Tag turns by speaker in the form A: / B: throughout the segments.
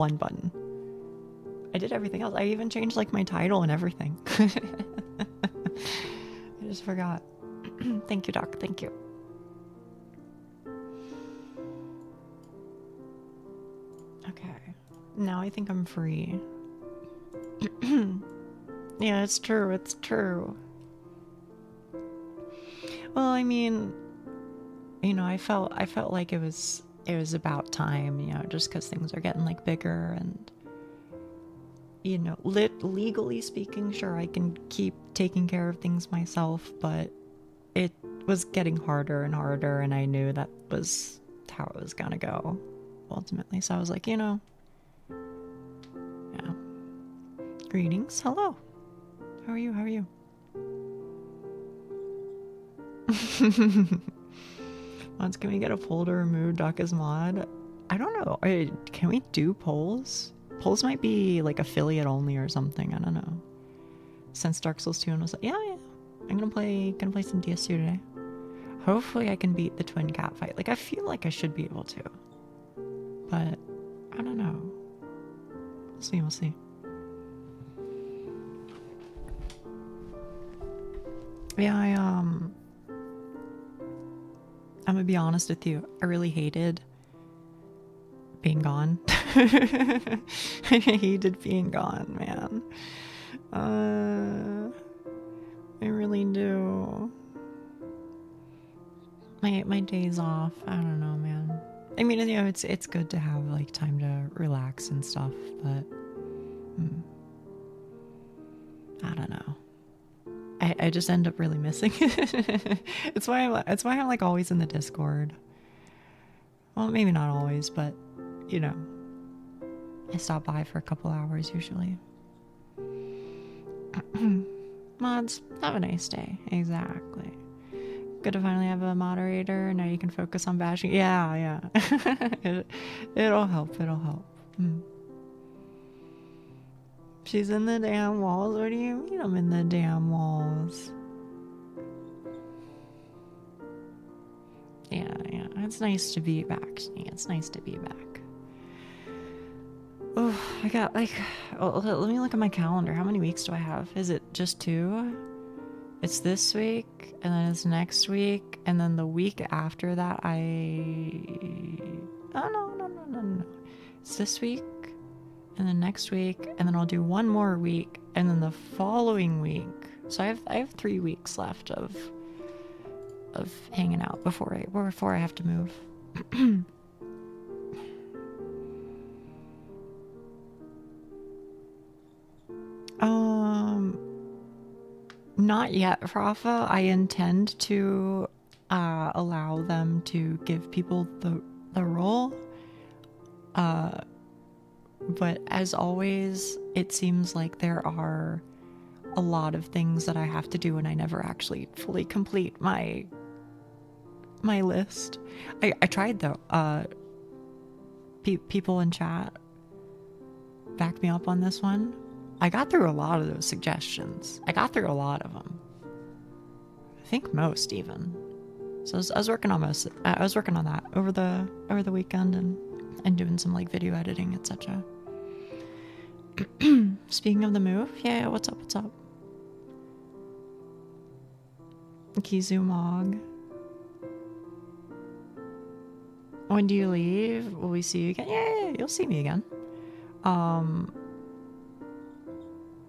A: one button. I did everything else. I even changed like my title and everything. I just forgot. Thank you, Doc. Thank you. Okay. Now I think I'm free. Yeah, it's true. It's true. Well, I mean, you know, I felt like it was about time, you know, just because things are getting like bigger and, you know, legally speaking, sure, I can keep taking care of things myself, but it was getting harder and harder, and I knew that was how it was gonna go ultimately. So I was like, you know, yeah. Greetings. Hello. How are you? How are you? Mods, can we get a poll to remove Doc as mod? I don't know. Can we do polls? Polls might be like affiliate only or something. I don't know. Since Dark Souls 2 and was like, yeah. I'm gonna play some DS2 today. Hopefully I can beat the twin cat fight. Like, I feel like I should be able to. But I don't know. We'll see. Yeah, I'm gonna be honest with you. I really hated being gone. I hated being gone, man. I really do. My days off, I don't know, man. I mean, you know, it's good to have like time to relax and stuff, but I don't know. I just end up really missing it. It's why I'm like always in the Discord. Well, maybe not always, but you know, I stop by for a couple hours usually. Mods, have a nice day. Exactly. Good to finally have a moderator. Now you can focus on bashing. Yeah. It'll help. She's in the damn walls. What do you mean I'm in the damn walls? Yeah. It's nice to be back. It's nice to be back. Oh, I got like... Oh, let me look at my calendar. How many weeks do I have? Is it just 2? It's this week, and then it's next week, and then the week after that Oh, no. It's this week, and then next week, and then I'll do one more week, and then the following week. So I have 3 weeks left of hanging out before I have to move. Not yet, Rafa. I intend to allow them to give people the role. But as always, it seems like there are a lot of things that I have to do, and I never actually fully complete my list. I tried though. People in chat backed me up on this one. I got through a lot of those suggestions. I got through a lot of them. I think most even. So I was working on most. I was working on that over the weekend and doing some like video editing, etc. Speaking of the move, yeah, what's up? Kizu Mog. When do you leave? Will we see you again? Yeah, you'll see me again.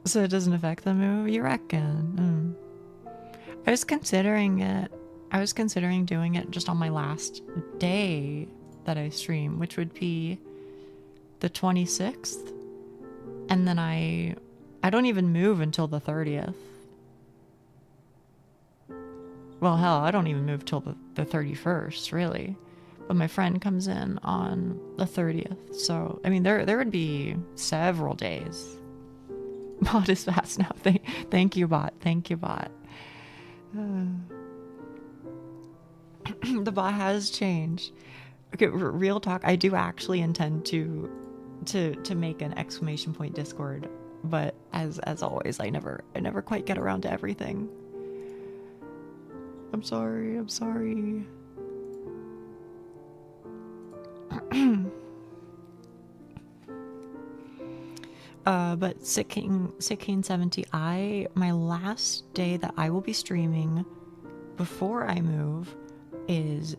A: So it doesn't affect the move? You reckon? I was considering it. I was considering doing it just on my last day that I stream, which would be the 26th. And then I don't even move until the 30th. Well, hell, I don't even move till the 31st, really. But my friend comes in on the 30th. So, I mean, there would be several days. Bot is fast now. Thank you, bot. The bot has changed. Okay, real talk. I do actually intend to make an exclamation point Discord, but as always, I never quite get around to everything. I'm sorry. But Sick King 70, my last day that I will be streaming before I move is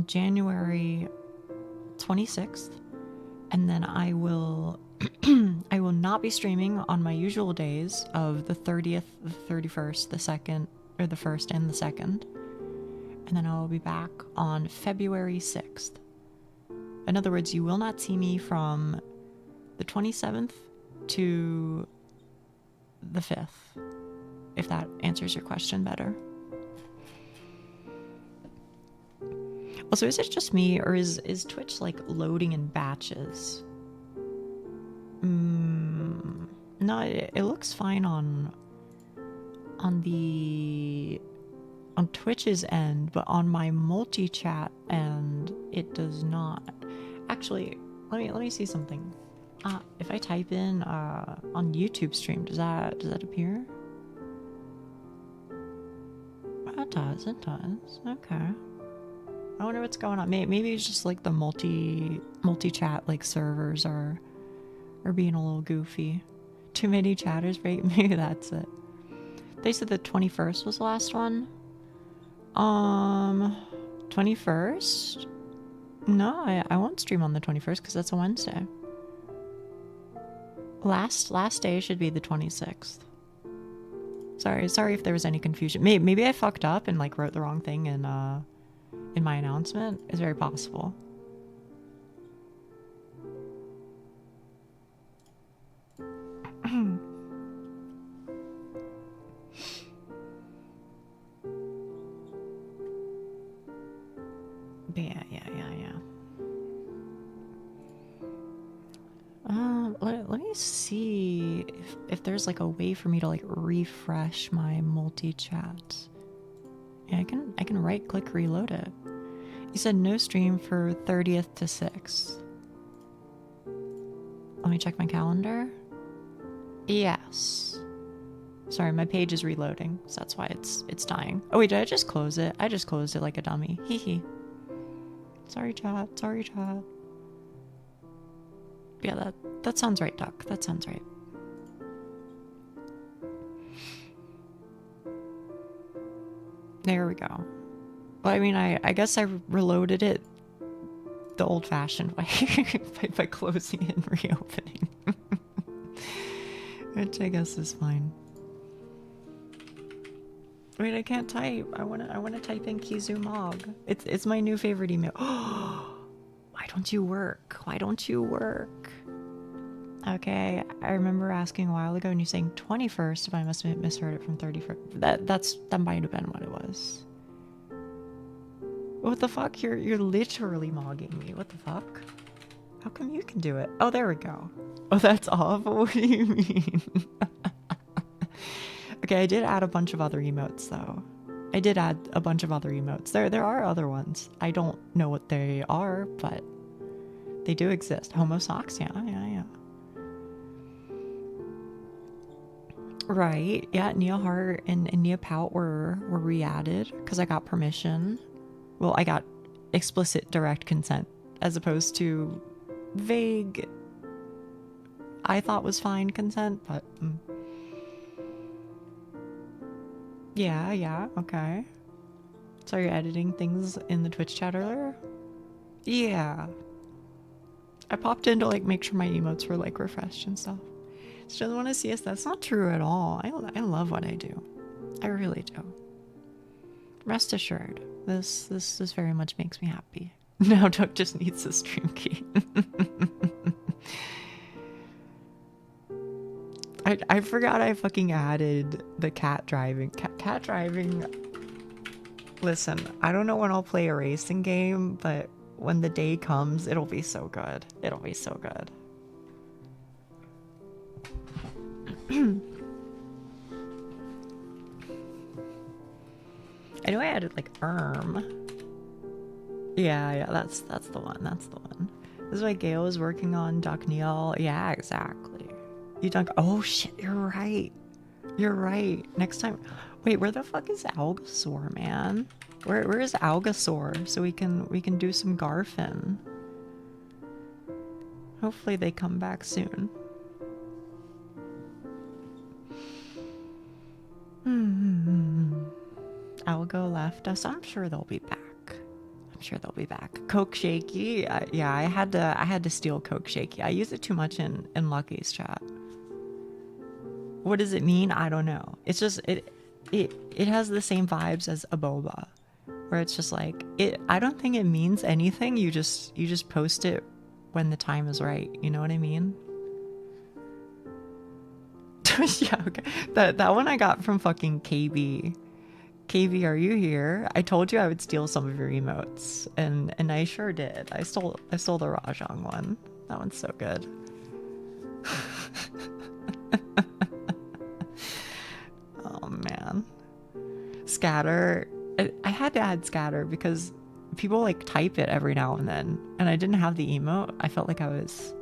A: January 26th, and then I will I will not be streaming on my usual days of the 30th, the 31st, the 2nd, or the 1st and the 2nd. And then I will be back on February 6th. In other words, you will not see me from the 27th to the 5th, if that answers your question better. Also, is it just me, or is Twitch like loading in batches? No, it looks fine on Twitch's end, but on my multi-chat end, it does not. Actually, let me see something. If I type in on YouTube stream, does that appear? It does. Okay. I wonder what's going on. Maybe it's just like the multi-chat like servers are being a little goofy. Too many chatters, right? Maybe that's it. They said the 21st was the last one. 21st? No, I won't stream on the 21st because that's a Wednesday. Last day should be the 26th. Sorry if there was any confusion. Maybe I fucked up and like wrote the wrong thing in my announcement. It's very possible. Yeah. Let me see if there's like a way for me to like refresh my multi-chat. Yeah, I can right click reload it. You said no stream for 30th to 6th. Let me check my calendar. Yes. Sorry, my page is reloading, so that's why it's dying. Oh wait, did I just close it? I just closed it like a dummy. Hee hee. Sorry chat. Yeah, that sounds right, Duck. That sounds right. There we go. Well, I mean, I guess I reloaded it the old-fashioned way by closing it and reopening. Which I guess is fine. Wait, I can't type. I wanna type in Kizumog. It's my new favorite email. Why don't you work? Okay, I remember asking a while ago and you saying 21st, but I must have misheard it from 31st. That might have been what it was. What the fuck? You're literally mogging me. What the fuck? How come you can do it? Oh, there we go. Oh, that's awful. What do you mean? Okay, I did add a bunch of other emotes though. There are other ones. I don't know what they are, but they do exist. Homo socks, yeah. Right, yeah, Nia Hart and Nia Pout were re-added because I got permission. Well, I got explicit direct consent as opposed to vague, I thought was fine consent, but yeah, okay. So you're editing things in the Twitch chat earlier? Yeah. I popped in to like make sure my emotes were like refreshed and stuff. She doesn't want to see us. That's not true at all. I love what I do. I really do. Rest assured, this very much makes me happy. Now Doug just needs a stream key. I forgot I fucking added the cat driving. Cat driving. Listen, I don't know when I'll play a racing game, but when the day comes, it'll be so good. It'll be so good. I know I added like Yeah, that's the one. This is why Gail is working on Doc Neil. Yeah, exactly. You dunk. Oh shit, you're right. Next time. Wait, where the fuck is Algasaur, man? Where is Algasaur? So we can do some Garfin. Hopefully they come back soon. I'll go left. So I'm sure they'll be back. I'm sure they'll be back. Coke Shaky. Yeah, I had to steal Coke Shaky. I use it too much in Lucky's chat. What does it mean? I don't know. It's just it has the same vibes as a boba, where it's just like I don't think it means anything. You just post it when the time is right. You know what I mean? Yeah, okay. That one I got from fucking KB. KB, are you here? I told you I would steal some of your emotes, and I sure did. I stole the Rajang one. That one's so good. Oh man. Scatter. I had to add scatter because people like type it every now and then, and I didn't have the emote. I felt like I was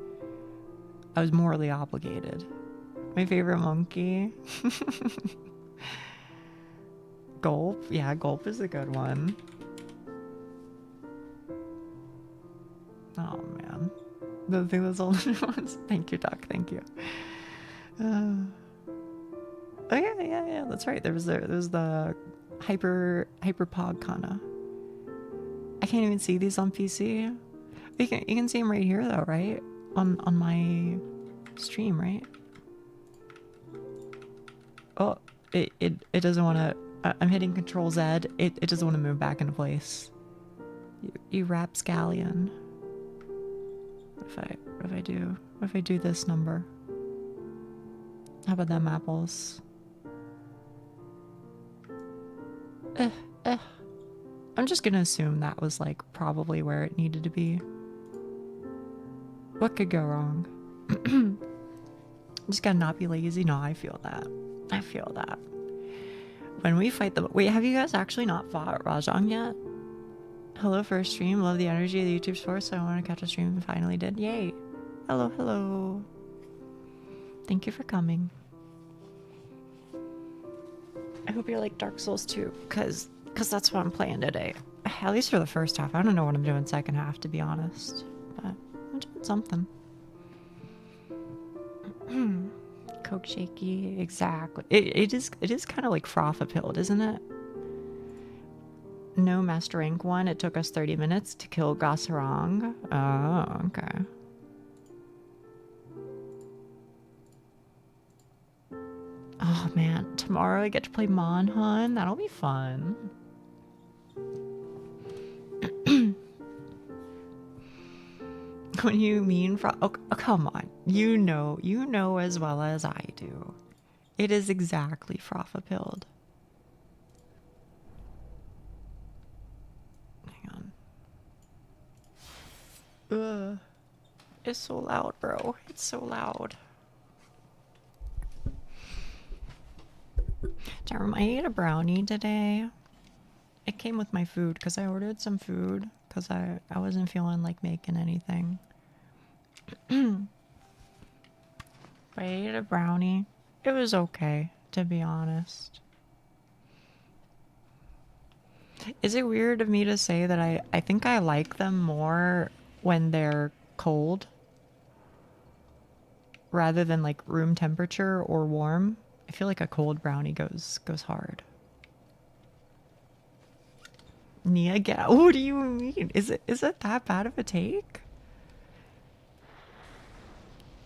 A: morally obligated. My favorite monkey. Gulp. Yeah, Gulp is a good one. Oh man. The thing that's all the ones. Thank you, Doc. Thank you. Oh yeah. That's right. There was the hyper pog kana. I can't even see these on PC. You can see them right here though, right? On my stream, right? Oh, it doesn't want to. I'm hitting Control Z. It doesn't want to move back into place. You rapscallion. What if I do this number? How about them apples? I'm just gonna assume that was like probably where it needed to be. What could go wrong? Just gotta not be lazy. No, I feel that. I feel that. When we fight the... Wait, have you guys actually not fought Rajang yet? Hello, first stream. Love the energy of the YouTube source. So I want to catch a stream and finally did. Yay. Hello. Thank you for coming. I hope you like Dark Souls 2, because that's what I'm playing today. At least for the first half. I don't know what I'm doing second half, to be honest. But I'm doing something. Coke Shaky, exactly. It is kind of like froth-a-pilled, isn't it? No Master Rank 1. It took us 30 minutes to kill Gasarang. Oh, okay. Oh man, tomorrow I get to play Monhun. That'll be fun. When you mean oh, come on. You know as well as I do. It is exactly froth-a-pilled. Hang on. Ugh. It's so loud, bro. It's so loud. Jeremy, I ate a brownie today. It came with my food because I ordered some food because I wasn't feeling like making anything. I ate a brownie. It was okay, to be honest. Is it weird of me to say that I think I like them more when they're cold rather than like room temperature or warm? I feel like a cold brownie goes hard. Nia, what do you mean? Is it that bad of a take?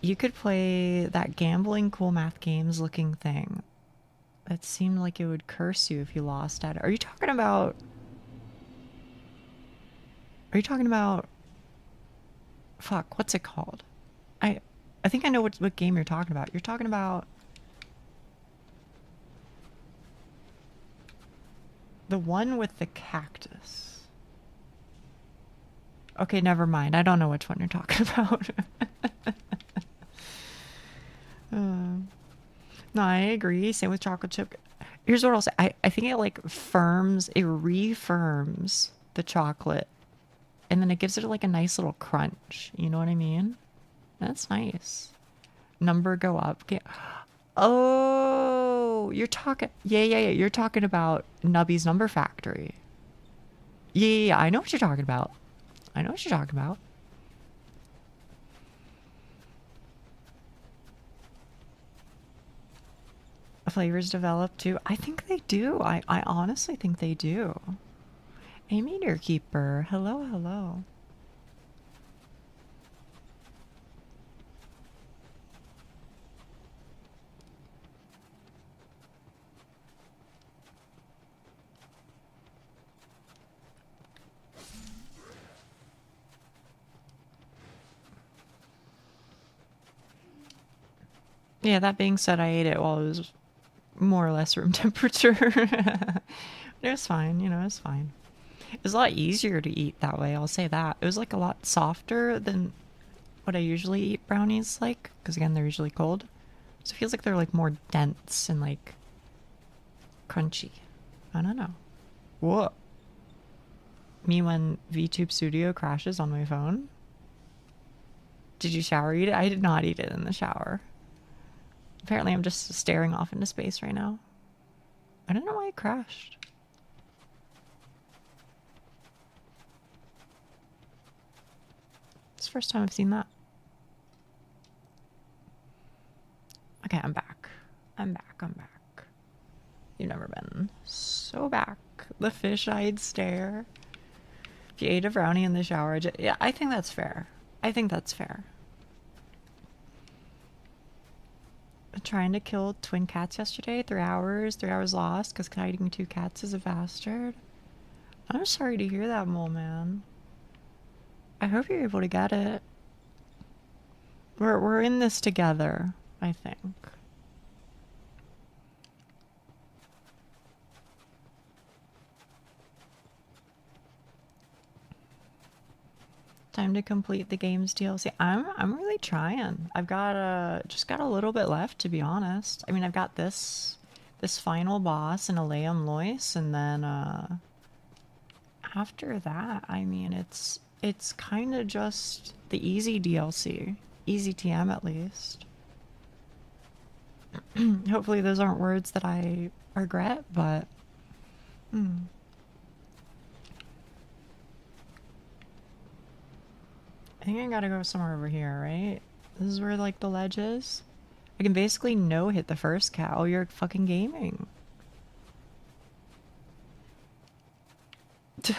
A: You could play that gambling cool math games looking thing. That seemed like it would curse you if you lost at it. Are you talking about fuck, what's it called? I think I know what game you're talking about. You're talking about the one with the cactus. Okay, never mind. I don't know which one you're talking about. No, I agree. Same with chocolate chip. Here's what I'll say. I think it like reaffirms the chocolate. And then it gives it like a nice little crunch. You know what I mean? That's nice. Number go up. Oh, you're talking... Yeah. You're talking about Nubby's Number Factory. Yeah. I know what you're talking about. flavors develop too. I think they do. I honestly think they do. Hey, Meteor Keeper. Hello, hello. Yeah, that being said, I ate it while it was more or less room temperature. It was fine, you know, it was fine. It was a lot easier to eat that way, I'll say that. It was like a lot softer than what I usually eat brownies like, because again, they're usually cold. So it feels like they're like more dense and like crunchy. I don't know. Whoa. Me when VTube Studio crashes on my phone? Did you shower eat it? I did not eat it in the shower. Apparently I'm just staring off into space right now. I don't know why it crashed. It's the first time I've seen that. Okay, I'm back. I'm back. You've never been so back. The fish-eyed stare. If you ate a brownie in the shower, yeah, I think that's fair. I think that's fair. Trying to kill twin cats yesterday. 3 hours. 3 hours lost because hiding 2 cats is a bastard. I'm sorry to hear that, mole man. I hope you're able to get it. We're in this together, I think. Time to complete the game's DLC. I'm really trying. I've got just got a little bit left, to be honest. I mean, I've got this final boss in Aleum Lois, and then after that, I mean, it's kind of just the easy DLC, easy TM at least. Hopefully, those aren't words that I regret, but. I think I gotta go somewhere over here, right? This is where, like, the ledge is. I can basically no-hit the first cat. Oh, you're fucking gaming.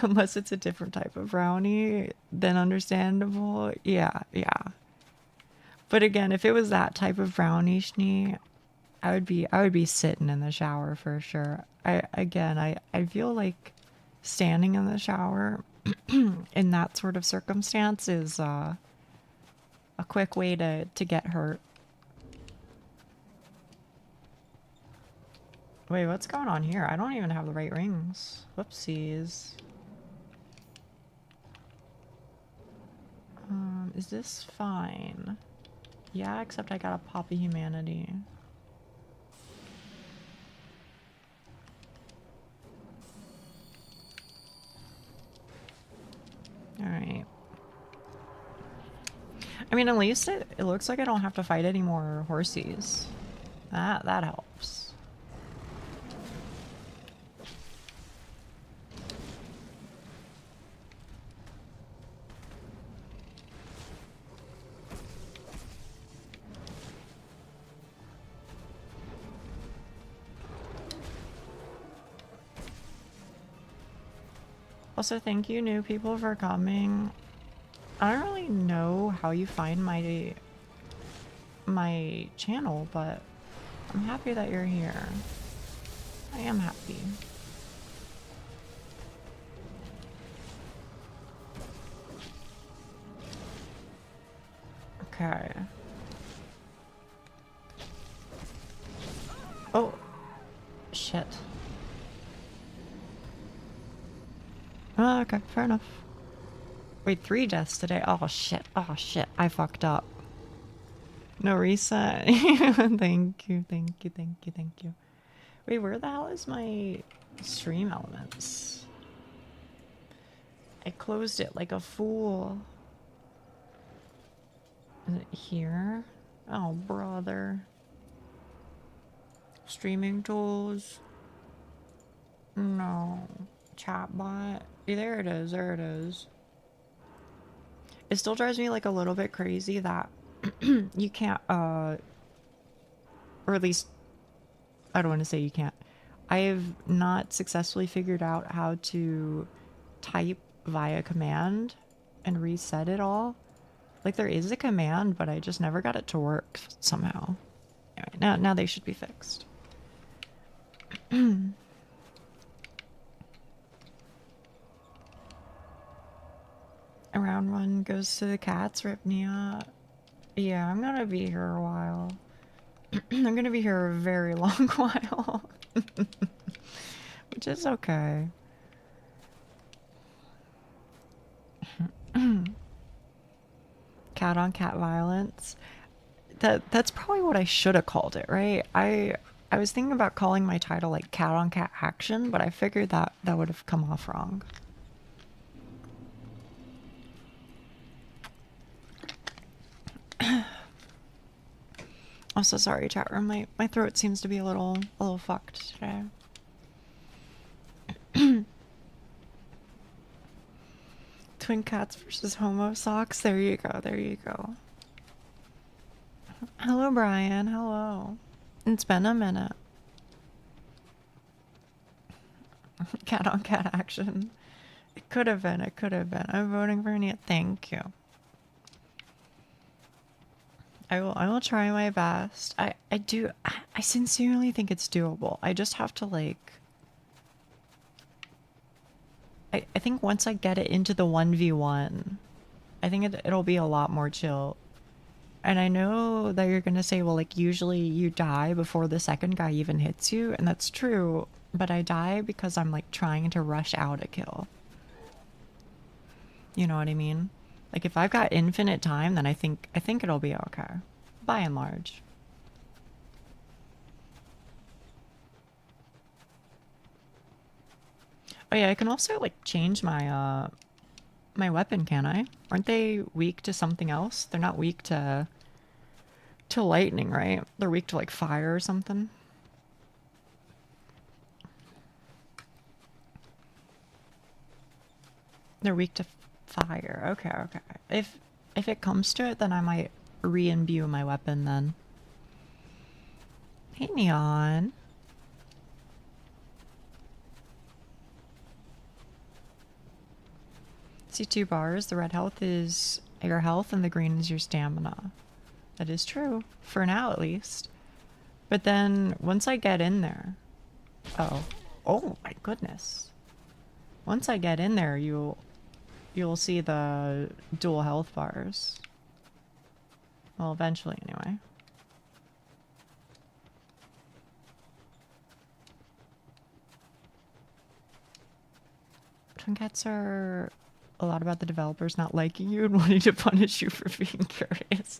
A: Unless it's a different type of brownie, then understandable. Yeah. But again, if it was that type of brownie, Schnee, I would be sitting in the shower for sure. I feel like standing in the shower in that sort of circumstance is a quick way to get hurt. Wait, what's going on here? I don't even have the right rings. Whoopsies. Is this fine? Yeah, except I got a Poppy Humanity. Alright. I mean, at least it looks like I don't have to fight any more horsies. That helps. Also, thank you new people for coming. I don't really know how you find my channel, but I'm happy that you're here. I am happy. Okay. Oh, shit. Oh, okay, fair enough. Wait, 3 deaths today? Oh shit, I fucked up. No reset. Thank you. Wait, where the hell is my stream elements? I closed it like a fool. Is it here? Oh, brother. Streaming tools. No. Chatbot. There it is. It still drives me like a little bit crazy that you can't or at least I don't want to say you can't. I have not successfully figured out how to type via command and reset it all. Like there is a command, but I just never got it to work somehow. Anyway, now they should be fixed. A round one goes to the cats, Ripnia. Yeah, I'm gonna be here a while. I'm gonna be here a very long while. Which is okay. Cat on cat violence. That's probably what I should have called it, right? I was thinking about calling my title like cat on cat action, but I figured that would have come off wrong. I'm so sorry, chat room. My throat seems to be a little fucked today. Twin cats versus homo socks. There you go. There you go. Hello, Brian. Hello. It's been a minute. Cat on cat action. It could have been. It could have been. I'm voting for Nia. Thank you. I will try my best. I sincerely think it's doable. I just have to like I think once I get it into the 1v1, I think it'll be a lot more chill. And I know that you're gonna say, well, like usually you die before the second guy even hits you, and that's true, but I die because I'm like trying to rush out a kill. You know what I mean? Like if I've got infinite time, then I think it'll be okay, by and large. Oh yeah, I can also like change my my weapon, can I? Aren't they weak to something else? They're not weak to lightning, right? They're weak to like fire or something. They're weak to fire. Okay, okay. If it comes to it, then I might re-imbue my weapon then. Hey, Neon. See 2 bars. The red health is your health and the green is your stamina. That is true. For now, at least. But then, once I get in there... Oh. Oh, my goodness. Once I get in there, you'll see the dual health bars. Well, eventually, anyway. Twin cats are a lot about the developers not liking you and wanting to punish you for being curious.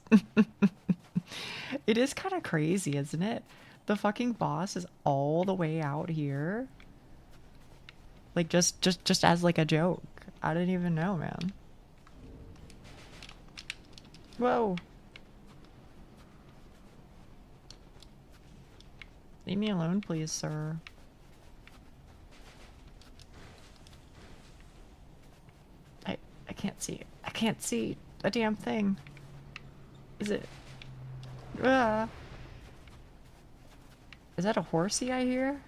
A: It is kind of crazy, isn't it? The fucking boss is all the way out here. Like, just as like a joke. I didn't even know, man. Whoa. Leave me alone, please, sir. I can't see it. I can't see a damn thing. Is it... Is that a horsey I hear?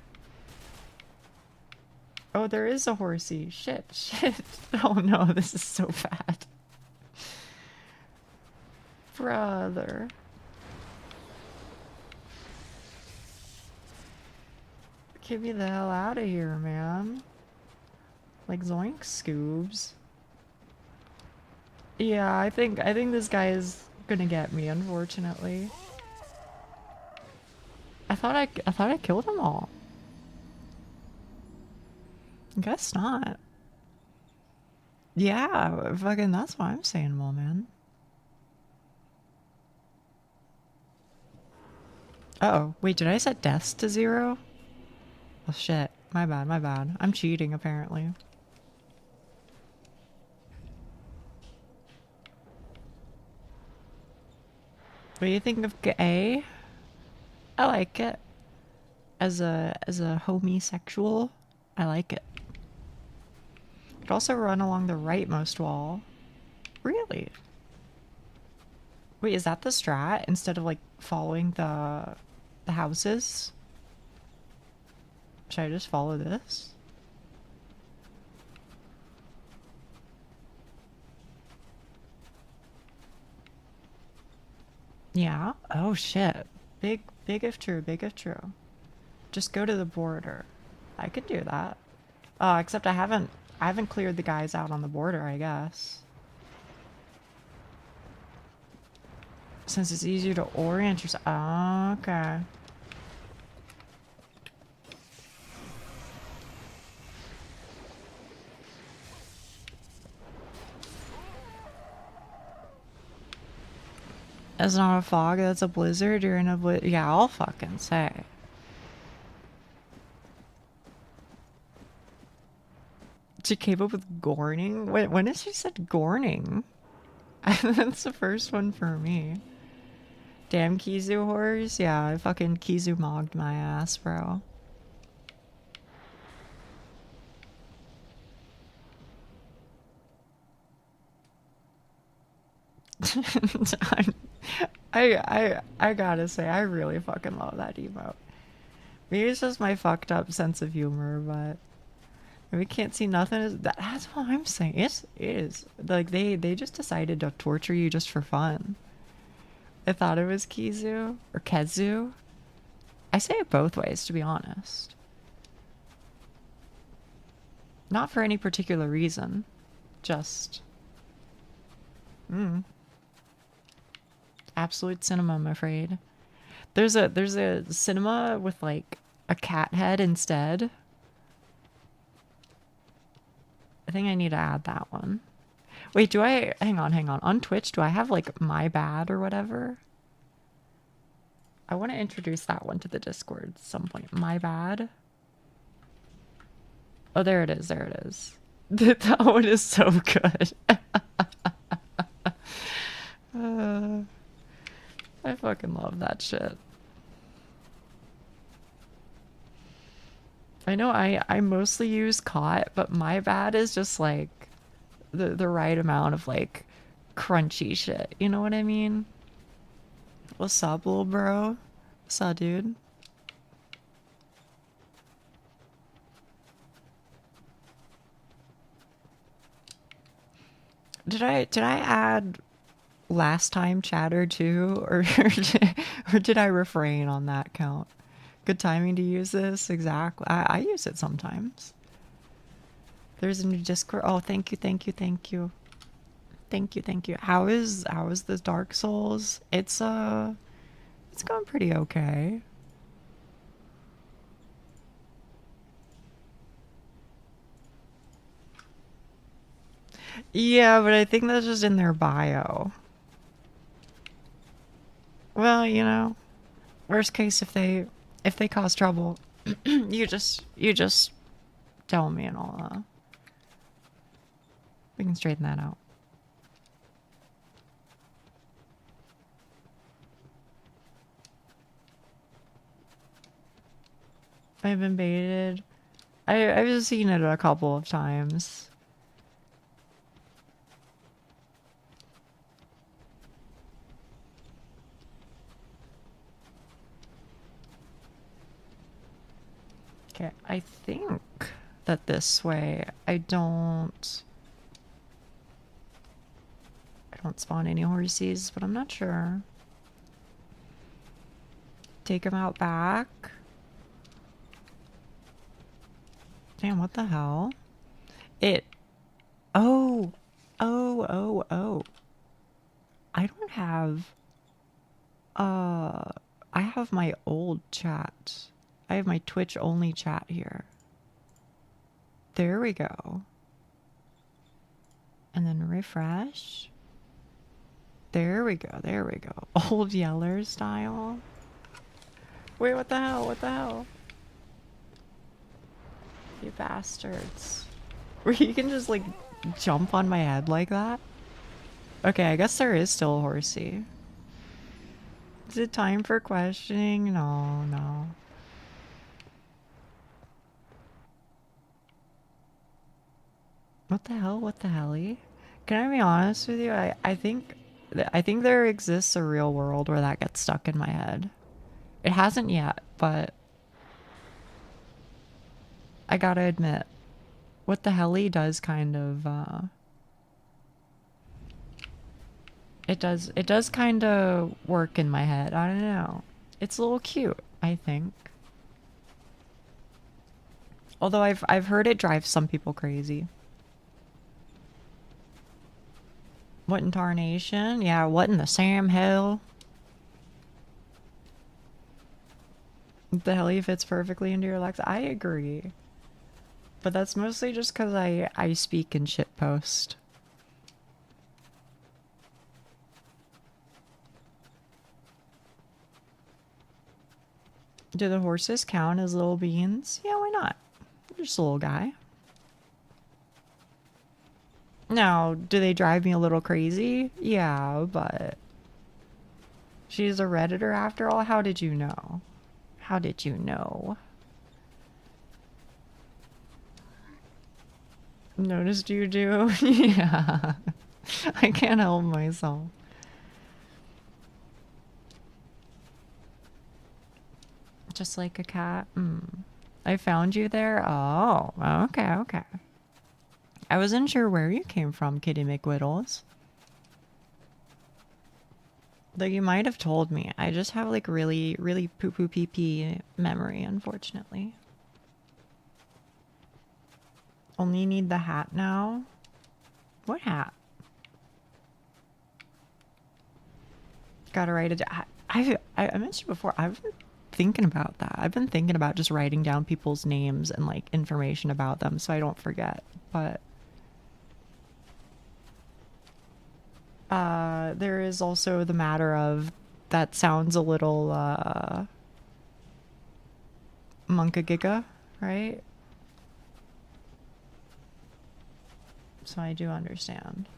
A: Oh, there is a horsey. Shit, shit. Oh no, this is so bad. Brother. Get me the hell out of here, man. Like, zoink, Scoobs. Yeah, I think this guy is gonna get me, unfortunately. I thought I killed them all. Guess not. Yeah, fucking that's why I'm saying, well, man. Uh-oh, wait, did I set deaths to 0? Oh shit, my bad, my bad. I'm cheating, apparently. What do you think of gay? I like it. As a homosexual, I like it. Could also run along the rightmost wall. Really? Wait, is that the strat instead of like following the houses? Should I just follow this? Yeah. Oh shit. Big if true, big if true. Just go to the border. I could do that. Except I haven't cleared the guys out on the border, I guess. Since it's easier to orient yourself. Oh, okay. That's not a fog, that's a blizzard. You're in a blizzard. Yeah, I'll fucking say. She came up with Gorning? When did she said Gorning? That's the first one for me. Damn Kizu horrors? Yeah, I fucking Kizu mogged my ass, bro. I gotta say, I really fucking love that emote. Maybe it's just my fucked up sense of humor, but we can't see nothing. That's what I'm saying. It is like they just decided to torture you just for fun. I thought it was Kizu or Kezu. I say it both ways, to be honest. Not for any particular reason, just absolute cinema, I'm afraid. There's a cinema with like a cat head instead. I think I need to add that one. Wait, do I hang on. On Twitch, do I have like my bad or whatever? I want to introduce that one to the Discord at some point. My bad. Oh, there it is. That one is so good. I fucking love that shit. I know I mostly use caught, but my bad is just like the right amount of like crunchy shit. You know what I mean? What's up, little bro? What's up, dude? Did I add last time chatter too, or did I refrain on that count? Good timing to use this. Exactly. I use it sometimes. There's a new Discord. Oh, thank you. How is the Dark Souls? It's going pretty okay. Yeah, but I think that's just in their bio. Well, you know, worst case if they cause trouble, you just tell me and all. We can straighten that out. I've been baited. I've just seen it a couple of times. Okay, I think that this way I don't spawn any horsies, but I'm not sure. Take them out back. Damn, what the hell? Oh. I don't have, I have my old chat. I have my Twitch only chat here. There we go. And then refresh. There we go. Old Yeller style. Wait, what the hell? You bastards. Where you can just like jump on my head like that? Okay, I guess there is still a horsey. Is it time for questioning? No. What the helly? Can I be honest with you? I think there exists a real world where that gets stuck in my head. It hasn't yet, but I gotta admit, what the heli does kind of, it does kind of work in my head. I don't know. It's a little cute, I think. Although I've heard it drives some people crazy. What in tarnation? Yeah, what in the Sam hell? The heli fits perfectly into your legs. I agree. But that's mostly just because I speak in shitpost. Do the horses count as little beans? Yeah, why not? They're just a little guy. Now, do they drive me a little crazy? Yeah, but she's a Redditor after all. How did you know? How did you know? Noticed you do? Yeah. I can't help myself. Just like a cat. I found you there? Oh, okay, okay. I wasn't sure where you came from, Kitty McWhittles. Though you might have told me. I just have like really, really poo-poo pee-pee memory, unfortunately. Only need the hat now? What hat? Gotta write it down. I mentioned before, I've been thinking about that. I've been thinking about just writing down people's names and like information about them so I don't forget. But there is also the matter of that sounds a little monka-giga, right? So I do understand.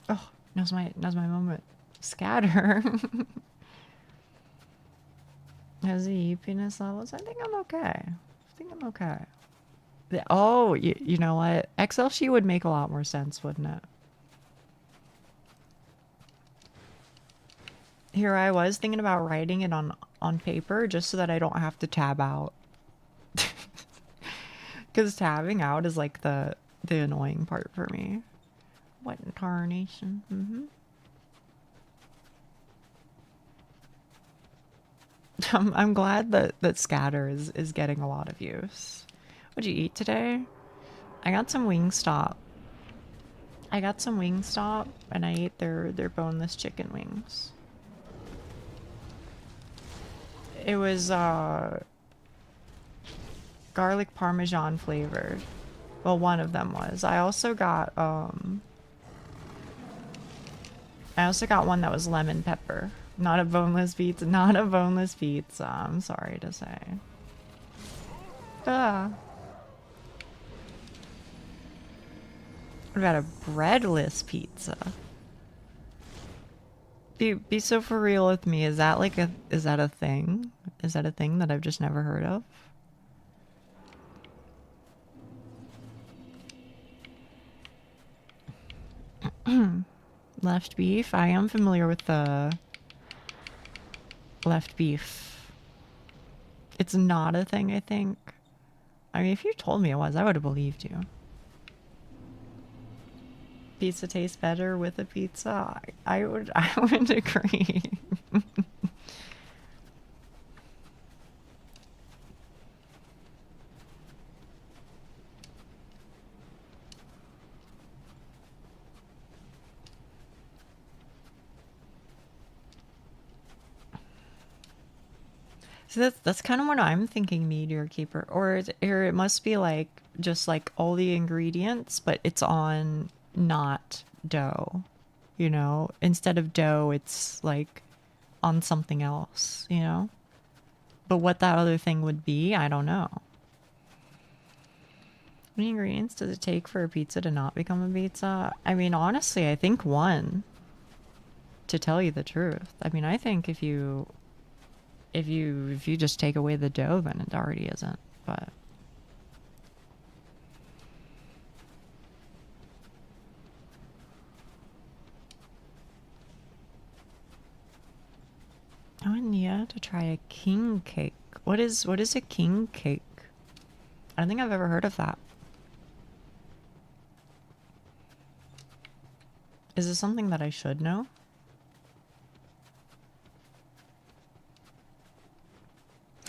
A: Oh, now's my moment. Scatter. Has the penis levels? I think I'm okay. I think I'm okay. Oh, you know what? Excel sheet would make a lot more sense, wouldn't it? Here I was thinking about writing it on paper just so that I don't have to tab out. Because tabbing out is like the annoying part for me. What in tarnation? I'm glad that scatter is getting a lot of use. What'd you eat today? I got some Wingstop. And I ate their boneless chicken wings. It was garlic parmesan flavored. Well, one of them was. I also got one that was lemon pepper. Not a boneless pizza. Not a boneless pizza. I'm sorry to say. What about a breadless pizza? Be so for real with me. Is that like is that a thing? Is that a thing that I've just never heard of? Left beef? I am familiar with the left beef. It's not a thing, I think. I mean, if you told me it was, I would have believed you. Pizza tastes better with a pizza? I would agree. So that's kind of what I'm thinking, Meteor Keeper. Or it must be like just like all the ingredients, but it's on not dough. You know? Instead of dough, it's like on something else, you know? But what that other thing would be, I don't know. How many ingredients does it take for a pizza to not become a pizza? I mean, honestly, I think one. To tell you the truth. I mean, I think if you just take away the dough, then it already isn't. But oh, and yeah, wanted to try a king cake. What is a king cake? I don't think I've ever heard of that. Is this something that I should know?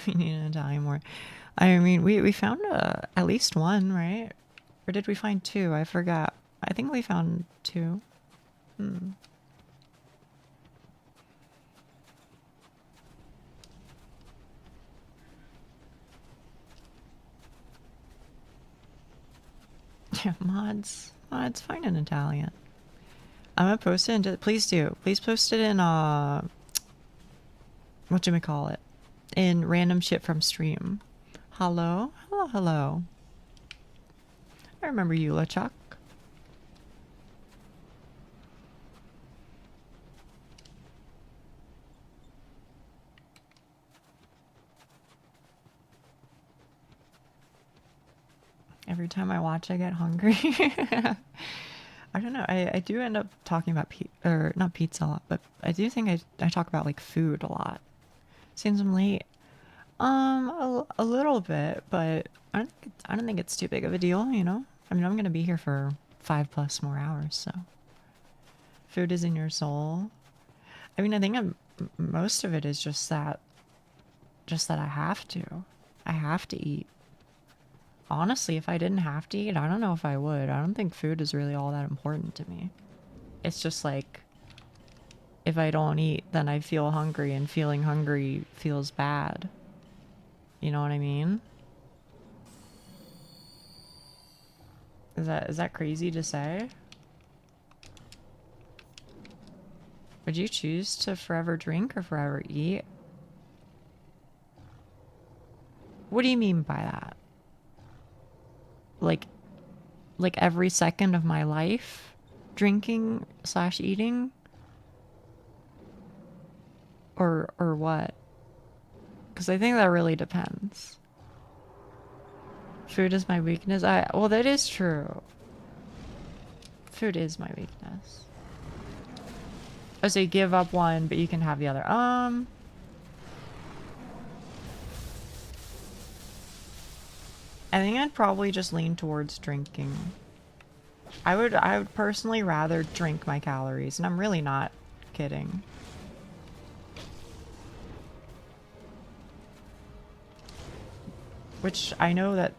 A: We need an Italian more. I mean, we found at least one, right? Or did we find two? I forgot. I think we found two. Yeah, mods, find an Italian. I'm gonna post it into, please do. Please post it in, whatchamacallit, in random shit from stream. Hello? Hello, hello. I remember you, LeChuck. Every time I watch, I get hungry. I don't know. I do end up talking about not pizza a lot, but I do think I talk about like food a lot. Seems I'm late. A little bit, but I don't think it's too big of a deal, you know? I mean, I'm gonna be here for 5+ more hours, so. Food is in your soul. I mean, I think most of it is just that I have to. I have to eat. Honestly, if I didn't have to eat, I don't know if I would. I don't think food is really all that important to me. It's just like, if I don't eat, then I feel hungry, and feeling hungry feels bad. You know what I mean? Is that crazy to say? Would you choose to forever drink or forever eat? What do you mean by that? Like every second of my life drinking / eating? Or what? Because I think that really depends. Food is my weakness. Well, that is true. Food is my weakness. Oh, so you give up one, but you can have the other. I think I'd probably just lean towards drinking. I would personally rather drink my calories, and I'm really not kidding. Which I know that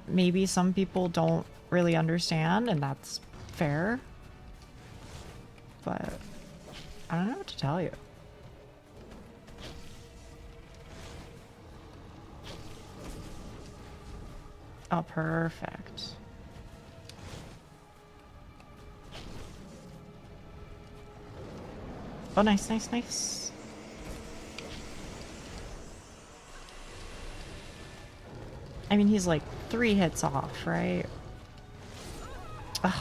A: maybe some people don't really understand, and that's fair. But I don't know what to tell you. Oh, perfect. Oh, nice, nice, nice. I mean, he's like 3 hits off, right? Ugh.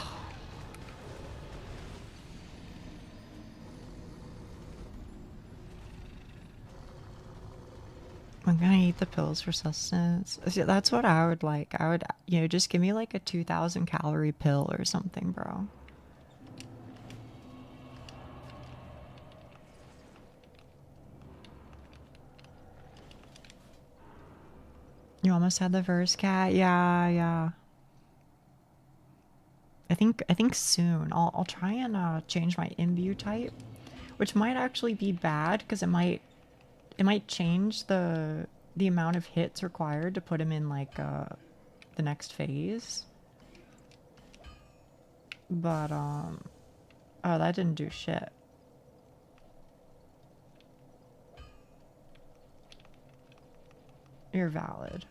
A: I'm gonna eat the pills for sustenance. That's what I would like. I would, you know, just give me like a 2,000 calorie pill or something, bro. You almost had the first cat? Yeah, yeah. I think soon. I'll try and change my imbue type, which might actually be bad because it might change the amount of hits required to put him in like the next phase. But oh, that didn't do shit. You're valid.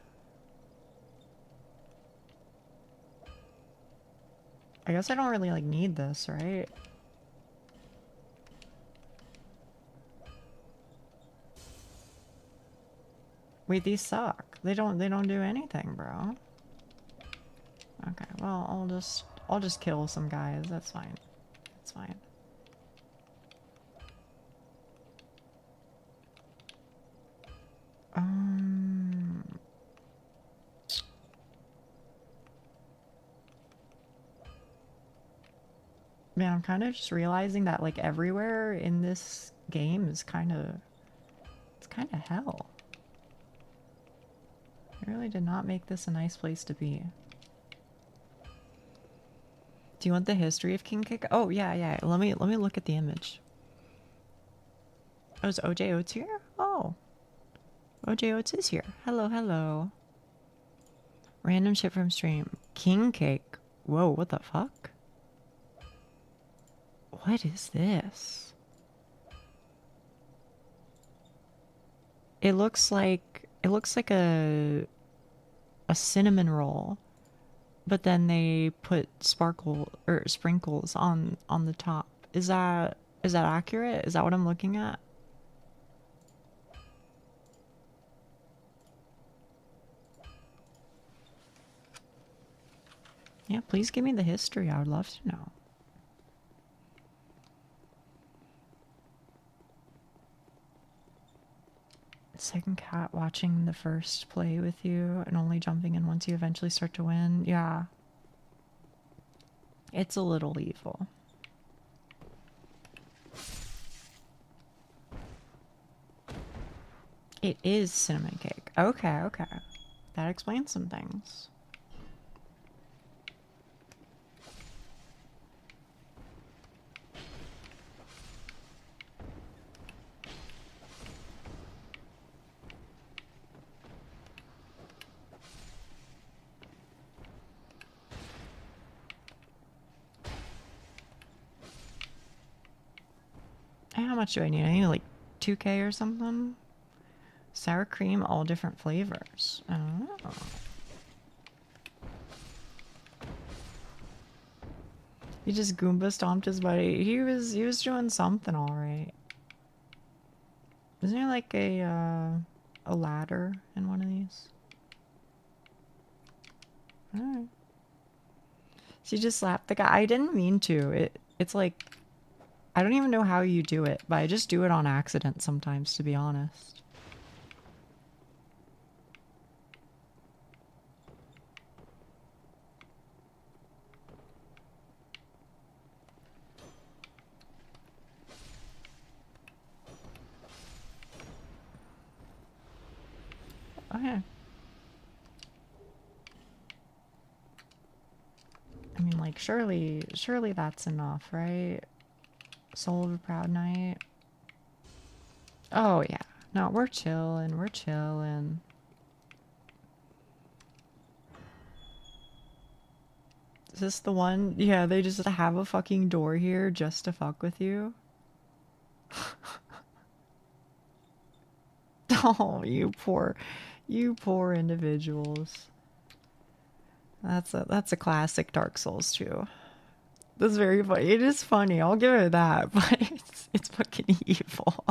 A: I guess I don't really like need this, right? Wait, these suck. They don't do anything, bro. Okay, well, I'll just kill some guys. That's fine. That's fine. Man, I'm kind of just realizing that like everywhere in this game is kind of It's kind of hell. I really did not make this a nice place to be. Do you want the history of King Cake? Oh yeah, yeah. Let me look at the image. Oh, is OJ Oates here? Oh. OJ Oates is here. Hello, hello. Random shit from stream. King Cake. Whoa, what the fuck? What is this? It looks like a cinnamon roll, but then they put sprinkles on the top. Is that accurate? Is that what I'm looking at? Yeah, please give me the history. I would love to know. Second cat watching the first play with you and only jumping in once you eventually start to win. Yeah. It's a little evil. It is cinnamon cake. Okay, okay. That explains some things. How much do I need? I need like 2K or something? Sour cream, all different flavors. Oh. He just Goomba stomped his buddy. He was doing something alright. Isn't there like a ladder in one of these? Alright. So you just slapped the guy. I didn't mean to. It's like, I don't even know how you do it, but I just do it on accident sometimes, to be honest. Okay. I mean, like, surely that's enough, right? Soul of a Proud Knight. Oh, yeah. No, we're chilling. We're chilling. Is this the one? Yeah, they just have a fucking door here just to fuck with you. Oh, you poor individuals. That's a classic Dark Souls 2. That's very funny. It is funny. I'll give it that, but it's fucking evil.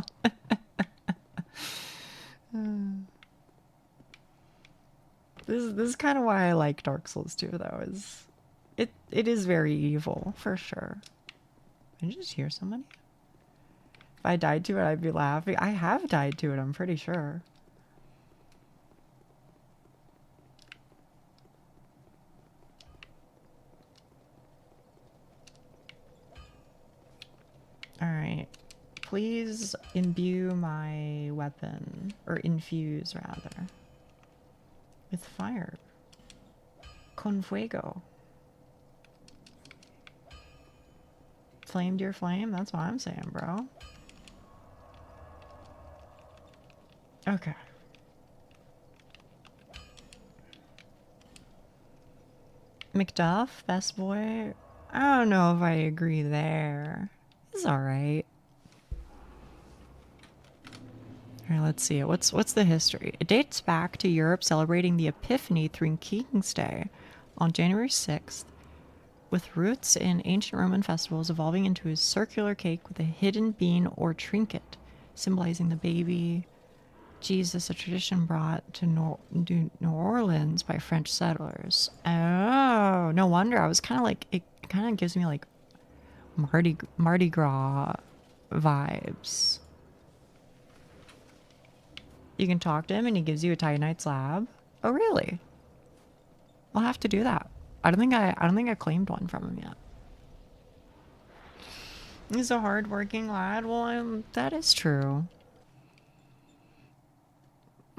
A: This is kind of why I like Dark Souls 2, though. It is very evil for sure. Did you just hear somebody? If I died to it, I'd be laughing. I have died to it. I'm pretty sure. Alright. Please imbue my weapon, or infuse rather, with fire. Con fuego. Flame dear flame? That's what I'm saying, bro. Okay. McDuff, best boy? I don't know if I agree there. It's alright. Alright, let's see. What's the history? It dates back to Europe celebrating the Epiphany through King's Day on January 6th, with roots in ancient Roman festivals evolving into a circular cake with a hidden bean or trinket, symbolizing the baby Jesus, a tradition brought to New Orleans by French settlers. Oh, no wonder. I was kind of like, it kind of gives me like Mardi Gras vibes. You can talk to him and he gives you a Titanite slab. Oh, really? I'll have to do that. I don't think I claimed one from him yet. He's a hard-working lad. Well, that is true.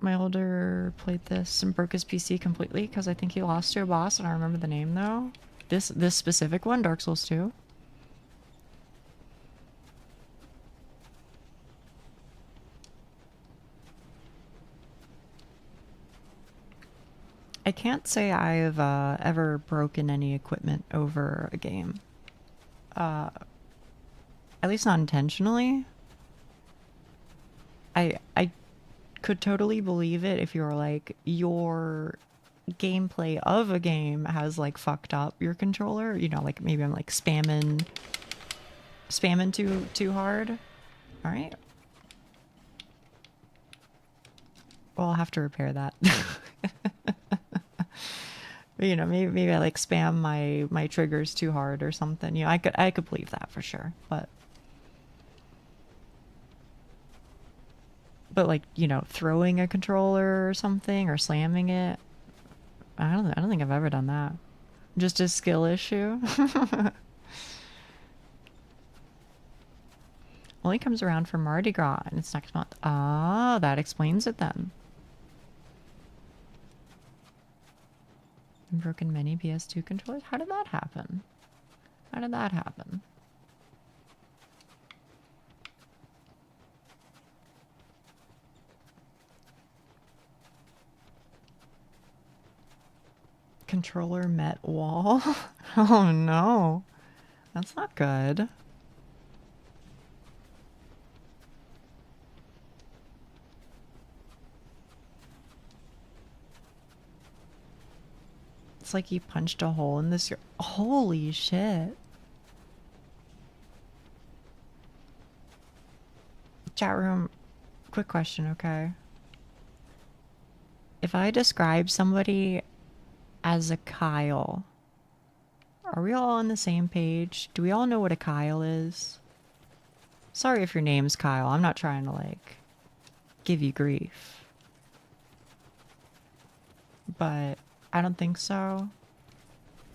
A: My older played this and broke his PC completely because I think he lost to a boss. I don't remember the name though. This specific one, Dark Souls 2. I can't say I've ever broken any equipment over a game. At least not intentionally. I could totally believe it if you're like, your gameplay of a game has like fucked up your controller. You know, like maybe I'm like spamming too hard. All right. Well, I'll have to repair that. You know, maybe I like spam my triggers too hard or something. You know, I could believe that for sure, but like, you know, throwing a controller or something or slamming it, I don't think I've ever done that. Just a skill issue. Only comes around for Mardi Gras and it's next month. Ah, that explains it then. Broken many PS2 controllers? How did that happen? How did that happen? Controller met wall? Oh no. That's not good. It's like you punched a hole in this. Holy shit. Chat room, quick question, okay? If I describe somebody as a Kyle, are we all on the same page? Do we all know what a Kyle is? Sorry if your name's Kyle. I'm not trying to like give you grief. But I don't think so.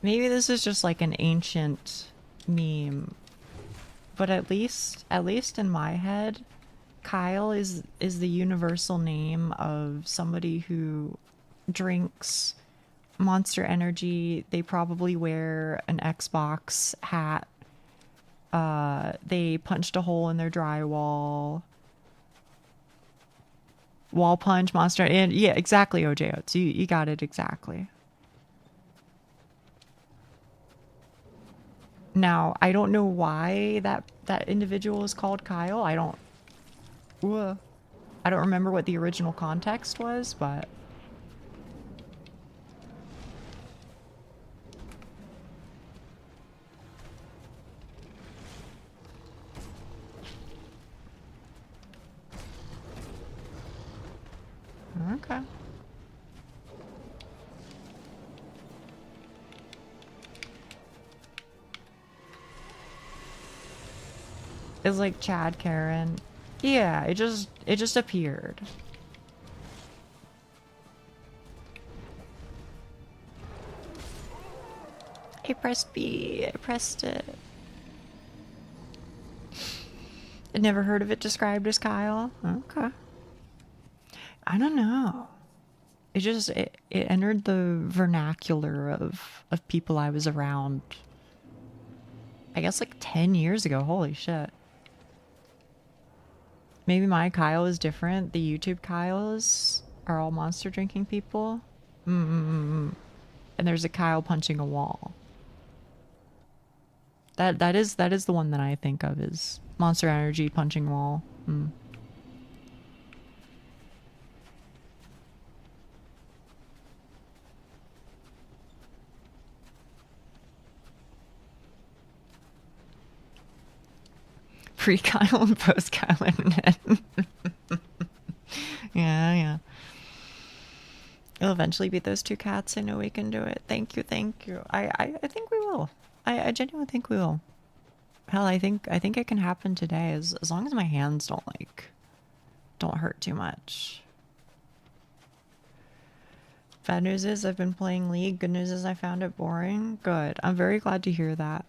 A: Maybe this is just like an ancient meme. But at least in my head, Kyle is the universal name of somebody who drinks Monster Energy. They probably wear an Xbox hat. They punched a hole in their drywall. Wall punch, Monster, and yeah, exactly, OJ Oates. You got it exactly. Now, I don't know why that individual is called Kyle. I don't remember what the original context was, but okay. It's like Chad Karen. Yeah, it just appeared. I pressed B. I pressed it. I never heard of it described as Kyle. Okay. I don't know. It entered the vernacular of people I was around. I guess like 10 years ago. Holy shit. Maybe my Kyle is different. The YouTube Kyles are all monster drinking people. And there's a Kyle punching a wall. That is the one that I think of is Monster Energy punching wall. Pre-Kyle and post-Kyle internet. Yeah. You'll eventually beat those two cats. I know we can do it. Thank you. I think we will. I genuinely think we will. Hell, I think it can happen today as long as my hands don't hurt too much. Bad news is I've been playing League. Good news is I found it boring. Good. I'm very glad to hear that.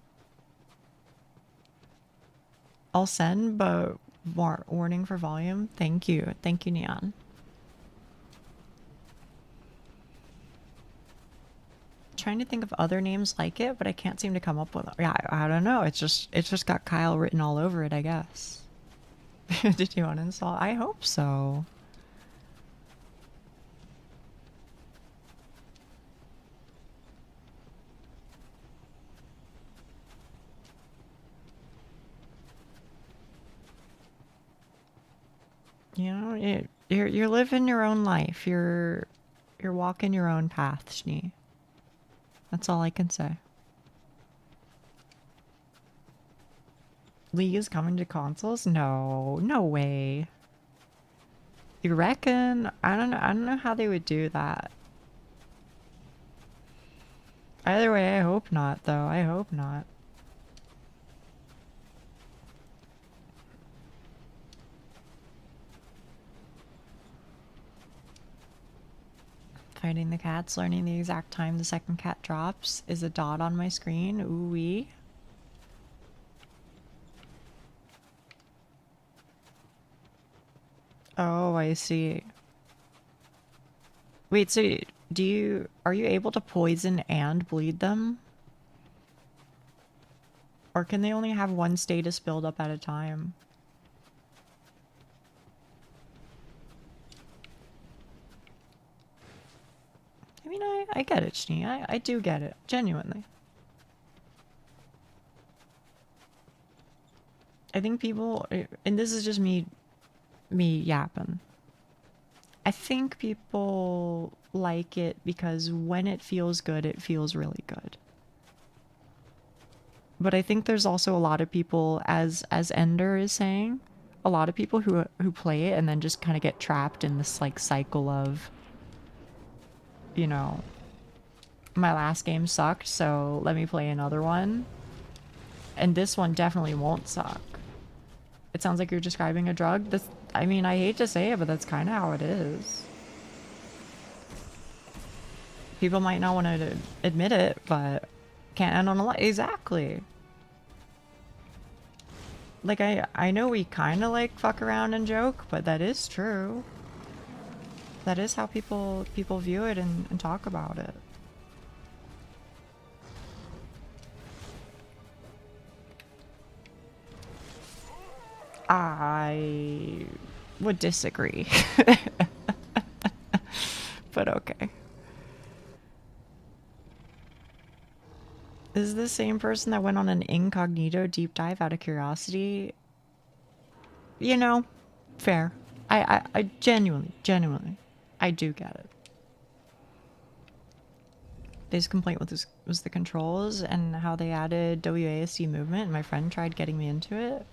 A: I'll send, but warning for volume. Thank you. Thank you, Neon. trying to think of other names like it, but I can't seem to come up with it. Yeah, I don't know. It's just got Kyle written all over it, I guess. Did you uninstall? I hope so. You know, you're living your own life. You're walking your own path, Schnee. That's all I can say. League is coming to consoles? No, no way. You reckon? I don't know how they would do that. Either way, I hope not, though. I hope not. Fighting the cats, learning the exact time the second cat drops. Is a dot on my screen? Ooh-wee. Oh, I see. Wait, so are you able to poison and bleed them? Or can they only have one status build up at a time? I mean, I get it, Schnee. I do get it. Genuinely. I think people, and this is just me yapping. I think people like it because when it feels good, it feels really good. But I think there's also a lot of people, as Ender is saying, a lot of people who play it and then just kind of get trapped in this like cycle of, you know, my last game sucked, so let me play another one. And this one definitely won't suck. It sounds like you're describing a drug. This, I mean, I hate to say it, but that's kind of how it is. People might not want to admit it, but can't end on a lot. Exactly. Like, I know we kind of like fuck around and joke, but that is true. That is how people view it and talk about it. I would disagree. But okay. Is this the same person that went on an incognito deep dive out of curiosity? You know, fair. I genuinely, I do get it. His complaint was the controls and how they added WASD movement. My friend tried getting me into it.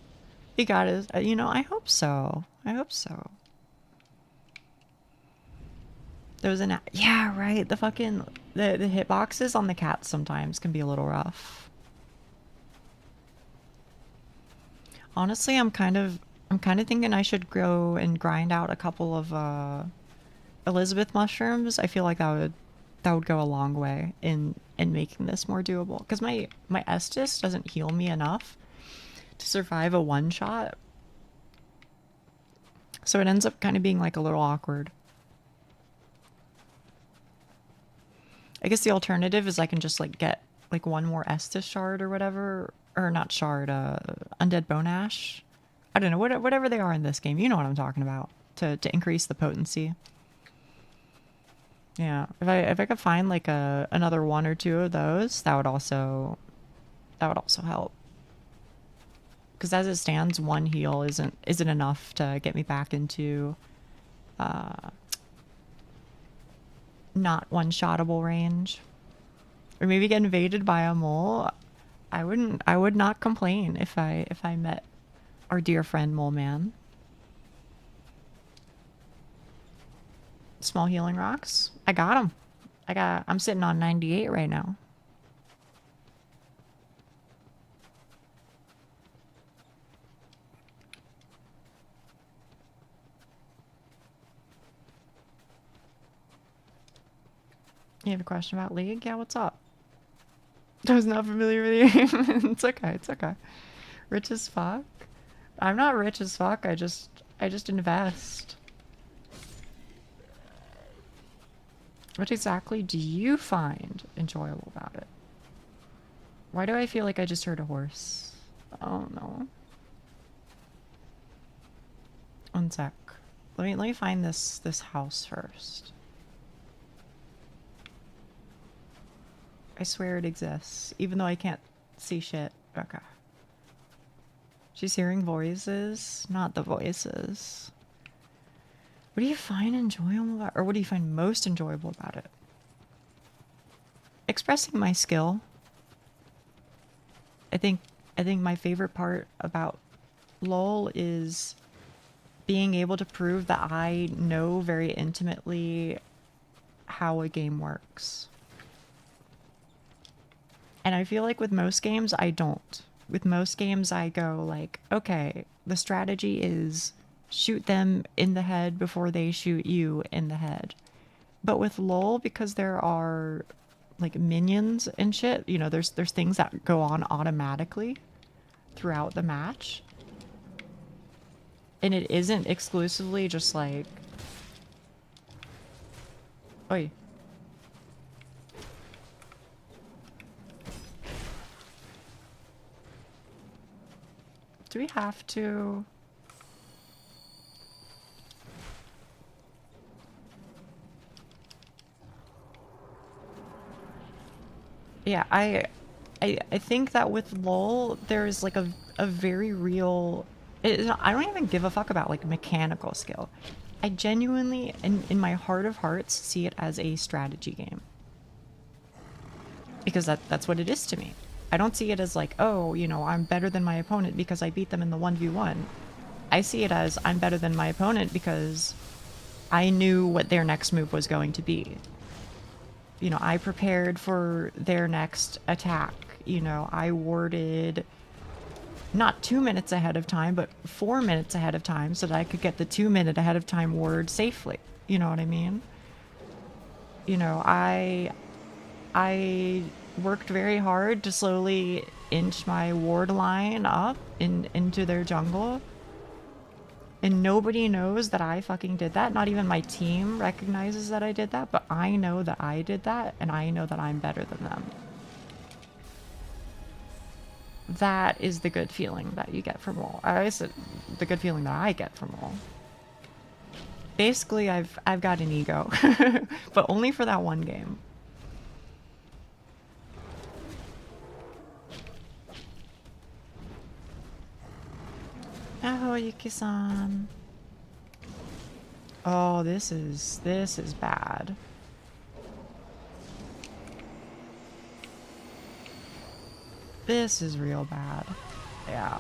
A: He got his, you know, I hope so. I hope so. There was an, yeah, right. The fucking, the hitboxes on the cats sometimes can be a little rough. Honestly, I'm kind of thinking I should go and grind out a couple of Elizabeth mushrooms. I feel like that would go a long way in making this more doable. Because my Estus doesn't heal me enough to survive a one shot. So it ends up kind of being like a little awkward. I guess the alternative is I can just like get like one more Estus shard or whatever, or not shard, undead bone ash. I don't know, whatever they are in this game. You know what I'm talking about, to increase the potency. Yeah, if I could find like another one or two of those, that would also help. Because as it stands, one heal isn't enough to get me back into not one-shottable range. Or maybe get invaded by a mole. I would not complain if I met our dear friend Mole Man. Small healing rocks. I got them. I'm sitting on 98 right now. You have a question about League? Yeah, what's up? I was not familiar with the game. It's okay, it's okay. Rich as fuck? I'm not rich as fuck, I just invest. What exactly do you find enjoyable about it? Why do I feel like I just heard a horse? Oh no. One sec. Let me find this house first. I swear it exists, even though I can't see shit. Okay. She's hearing voices, not the voices. What do you find enjoyable about, or what do you find most enjoyable about it? Expressing my skill. I think my favorite part about LOL is being able to prove that I know very intimately how a game works. And I feel like with most games, I don't. With most games, I go like, okay, the strategy is shoot them in the head before they shoot you in the head. But with LOL, because there are like minions and shit, you know, there's things that go on automatically throughout the match. And it isn't exclusively just like, oi. Do we have to? Yeah, I think that with LOL, there's like a very real... I don't even give a fuck about like mechanical skill. I genuinely, in my heart of hearts, see it as a strategy game. Because that's what it is to me. I don't see it as like, oh, you know, I'm better than my opponent because I beat them in the 1v1. I see it as I'm better than my opponent because I knew what their next move was going to be. You know, I prepared for their next attack. You know, I warded not 2 minutes ahead of time, but 4 minutes ahead of time so that I could get the 2 minute ahead of time ward safely. You know what I mean? You know, I worked very hard to slowly inch my ward line up into their jungle. And nobody knows that I fucking did that. Not even my team recognizes that I did that, but I know that I did that, and I know that I'm better than them. That is the good feeling that you get from LoL. I said the good feeling that I get from LoL. Basically, I've got an ego, but only for that one game. Oh, Yuki-san. Oh, this is bad. This is real bad. Yeah.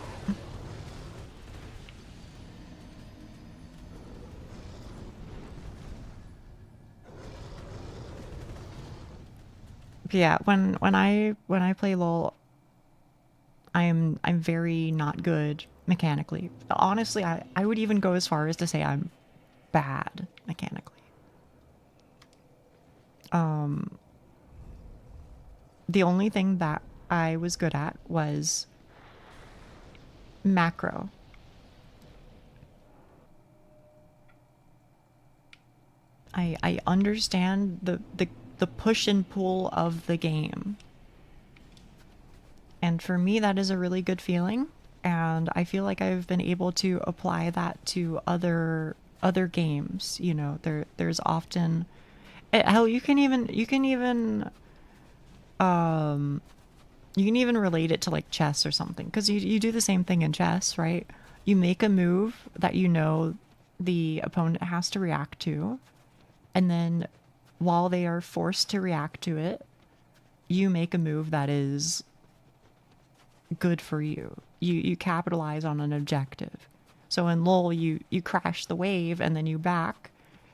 A: Yeah, when I play LoL, I'm very not good mechanically. Honestly, I would even go as far as to say I'm bad mechanically. The only thing that I was good at was macro. I understand the push and pull of the game. And for me, that is a really good feeling. And I feel like I've been able to apply that to other games. You know, there's often... Hell, you can even relate it to like chess or something, because you do the same thing in chess, right? You make a move that you know the opponent has to react to, and then while they are forced to react to it, you make a move that is good for you. You capitalize on an objective. So in LoL, you crash the wave and then you back,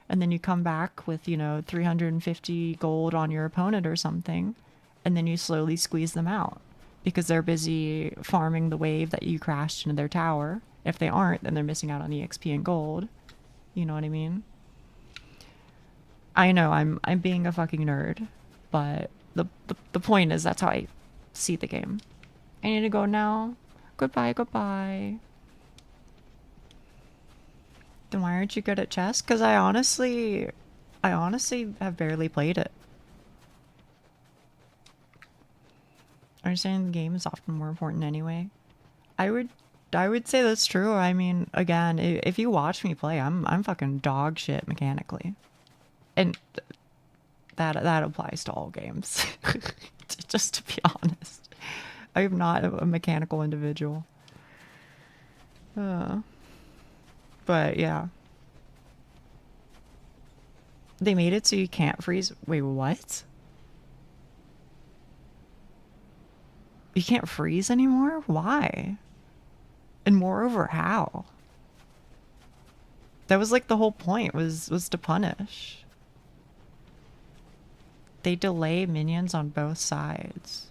A: and then you come back with, you know, 350 gold on your opponent or something, and then you slowly squeeze them out because they're busy farming the wave that you crashed into their tower. If they aren't, then they're missing out on EXP and gold. You know what I mean? I know I'm being a fucking nerd, but the point is that's how I see the game. I need to go now. Goodbye, goodbye. Then why aren't you good at chess? Because I honestly... I honestly have barely played it. Understanding the game is often more important anyway. I would say that's true. I mean, again, if you watch me play, I'm fucking dog shit mechanically. And that applies to all games. Just to be honest. I am not a mechanical individual. But yeah. They made it so you can't freeze. Wait, what? You can't freeze anymore? Why? And moreover, how? That was like the whole point, was to punish. They delay minions on both sides.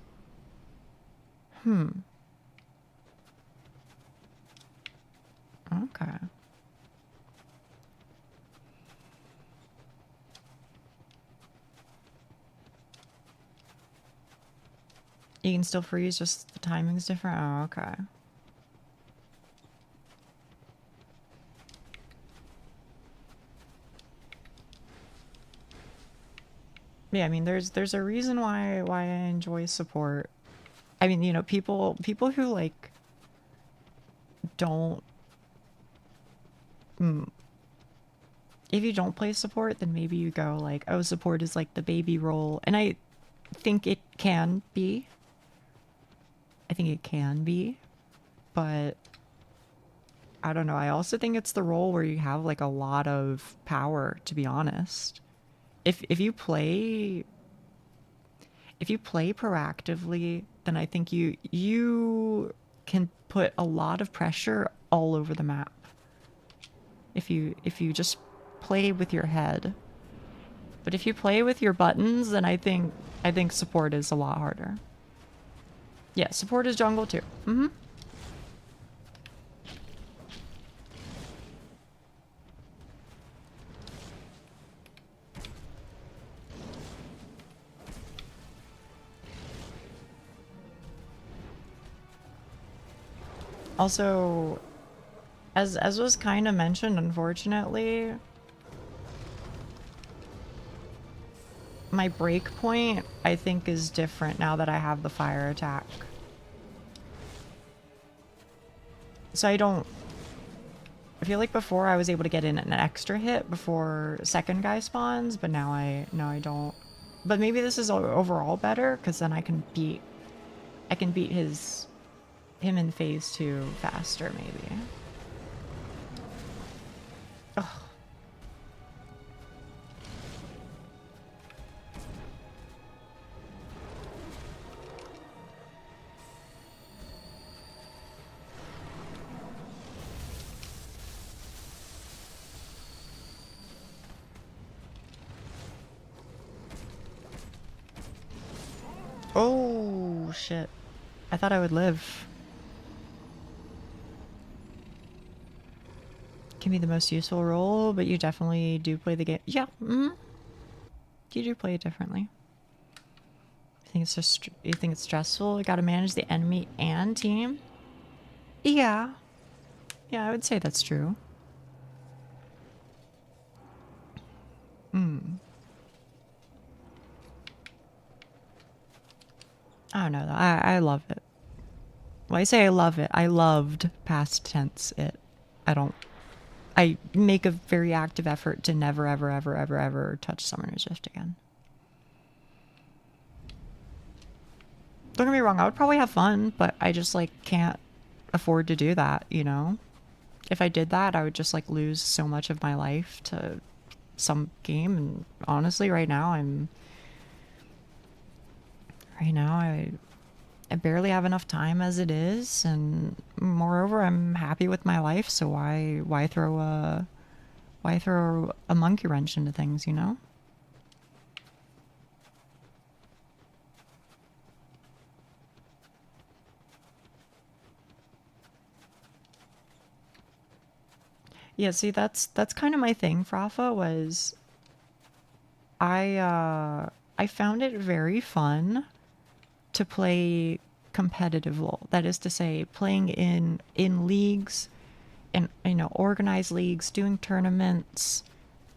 A: Okay. You can still freeze, just the timing's different? Oh, okay. Yeah, I mean, there's a reason why I enjoy support. I mean, you know, people who like don't if you don't play support, then maybe you go like, oh, support is like the baby role. And I think it can be. I think it can be. But I don't know. I also think it's the role where you have like a lot of power, to be honest. If you play proactively, then I think you can put a lot of pressure all over the map. If you just play with your head. But if you play with your buttons, then I think support is a lot harder. Yeah, support is jungle too. Also, as was kind of mentioned, unfortunately, my break point, I think, is different now that I have the fire attack. So I feel like before I was able to get in an extra hit before second guy spawns, but now I don't. But maybe this is overall better, because then I can beat him in phase 2 faster, maybe. Ugh. Oh, shit. I thought I would live. Can be the most useful role, but you definitely do play the game. Yeah, you do play it differently. You think it's stressful? You gotta manage the enemy and team? Yeah. Yeah, I would say that's true. I don't know though. I love it. Well, I say I love it. I loved past tense it. I make a very active effort to never, ever, ever, ever, ever touch Summoner's Rift again. Don't get me wrong, I would probably have fun, but I just like can't afford to do that, you know? If I did that, I would just like lose so much of my life to some game, and honestly, right now I barely have enough time as it is, and moreover, I'm happy with my life, so why throw a monkey wrench into things, you know? Yeah, see, that's kind of my thing, Frafa, was I found it very fun to play competitive LoL. That is to say, playing in leagues, and, you know, organized leagues, doing tournaments,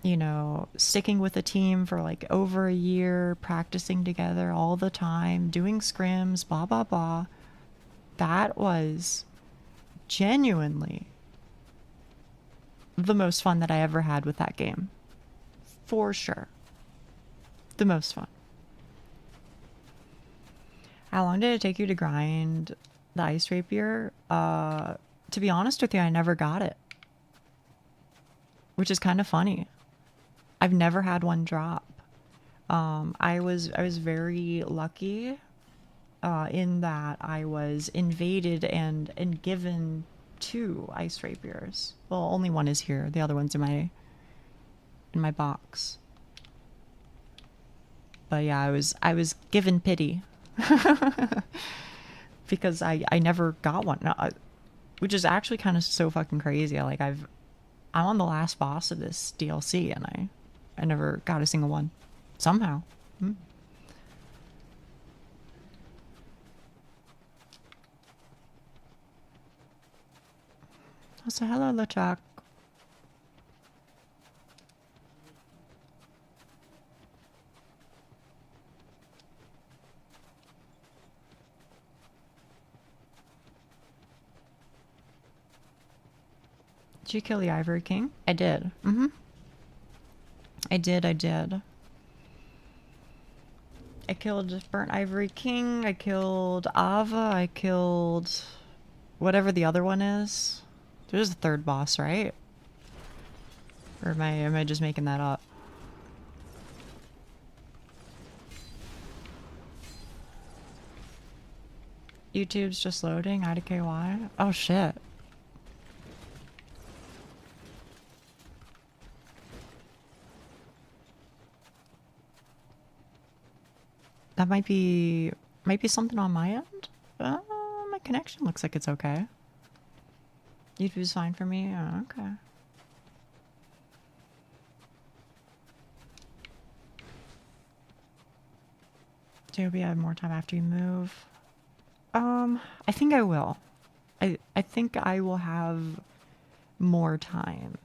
A: you know, sticking with a team for like over a year, practicing together all the time, doing scrims, blah, blah, blah. That was genuinely the most fun that I ever had with that game. For sure. The most fun. How long did it take you to grind the ice rapier? To be honest with you, I never got it. Which is kind of funny. I've never had one drop. I was very lucky in that I was invaded and given 2 ice rapiers. Well, only one is here. The other one's in my box. But yeah, I was given pity. Because I never got one. Which is actually kind of so fucking crazy. Like I'm on the last boss of this DLC and I never got a single one. Somehow. So hello, LeChuck. Did you kill the Ivory King? I did. I did. I killed Burnt Ivory King. I killed Ava. I killed whatever the other one is. There's a third boss, right? Or am I just making that up? YouTube's just loading. IDKY. Oh shit. That might be something on my end. My connection looks like it's okay. YouTube's fine for me. Oh, okay. Do you have more time after you move? I think I will. I think I will have more time.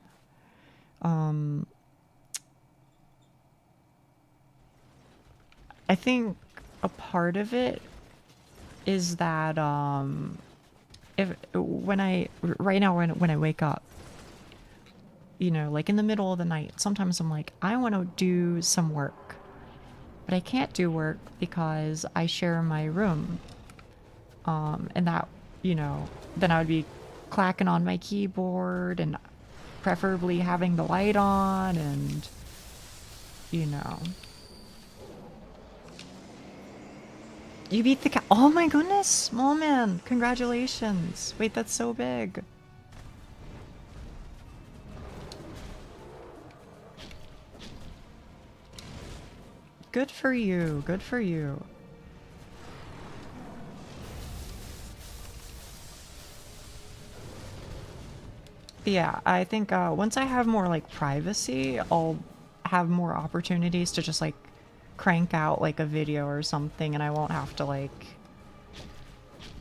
A: I think a part of it is that right now when I wake up, you know, like in the middle of the night, sometimes I'm like, I want to do some work, but I can't do work because I share my room. And that, you know, then I would be clacking on my keyboard and preferably having the light on and, you know. You beat the cat. Oh my goodness, small man. Congratulations. Wait, that's so big. Good for you. Good for you. Yeah, I think once I have more like privacy, I'll have more opportunities to just like crank out like a video or something, and I won't have to like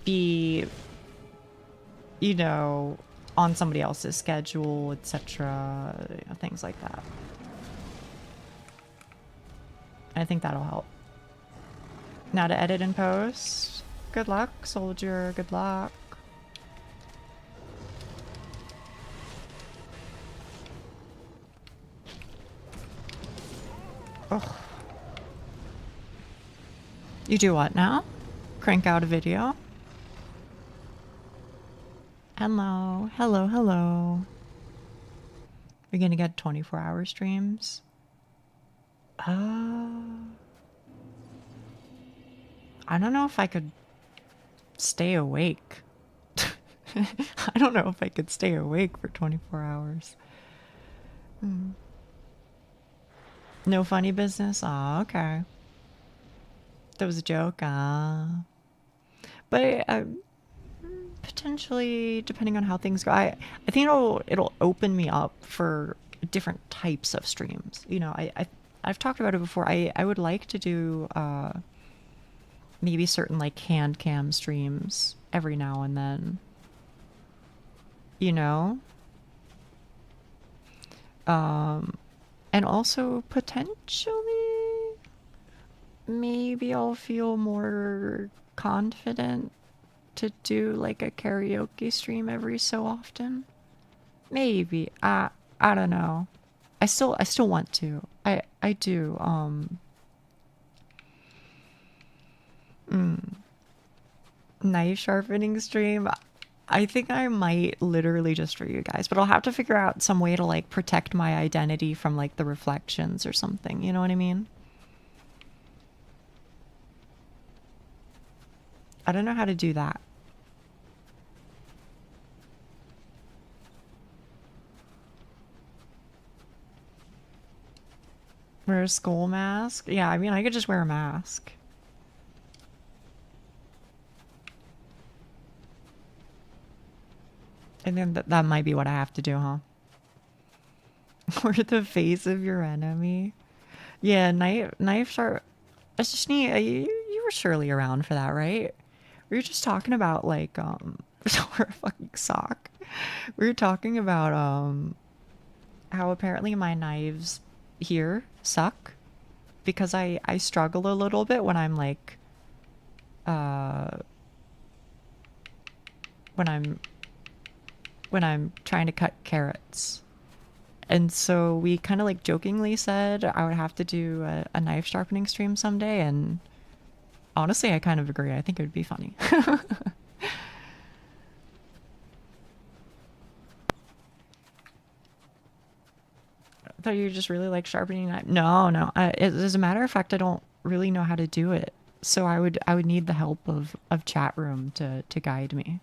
A: be, you know, on somebody else's schedule, etc. You know, things like that. I think that'll help. Now to edit and post. Good luck, soldier. Good luck. Ugh. You do what now? Crank out a video? Hello, hello, hello. You're gonna get 24-hour streams? I don't know if I could stay awake. I don't know if I could stay awake for 24 hours. No funny business? Oh, okay. That was a joke. But potentially, depending on how things go, I think it'll open me up for different types of streams. You know, I've talked about it before. I would like to do maybe certain like hand cam streams every now and then. You know? And also potentially maybe I'll feel more confident to do like a karaoke stream every so often. Maybe. I don't know. I still want to. I do. Knife sharpening stream. I think I might literally just for you guys, but I'll have to figure out some way to like protect my identity from like the reflections or something. You know what I mean? I don't know how to do that. Wear a skull mask? Yeah, I mean, I could just wear a mask. And then that might be what I have to do, huh? Or the face of your enemy. Yeah, knife sharp. Shani, you were surely around for that, right? We were just talking about like we're a fucking sock. We were talking about how apparently my knives here suck because I struggle a little bit when I'm like when I'm trying to cut carrots. And so we kind of like jokingly said I would have to do a knife sharpening stream someday, and honestly I kind of agree. I think it would be funny. I thought you just really like sharpening knife. No. As a matter of fact, I don't really know how to do it. So I would need the help of chat room to guide me.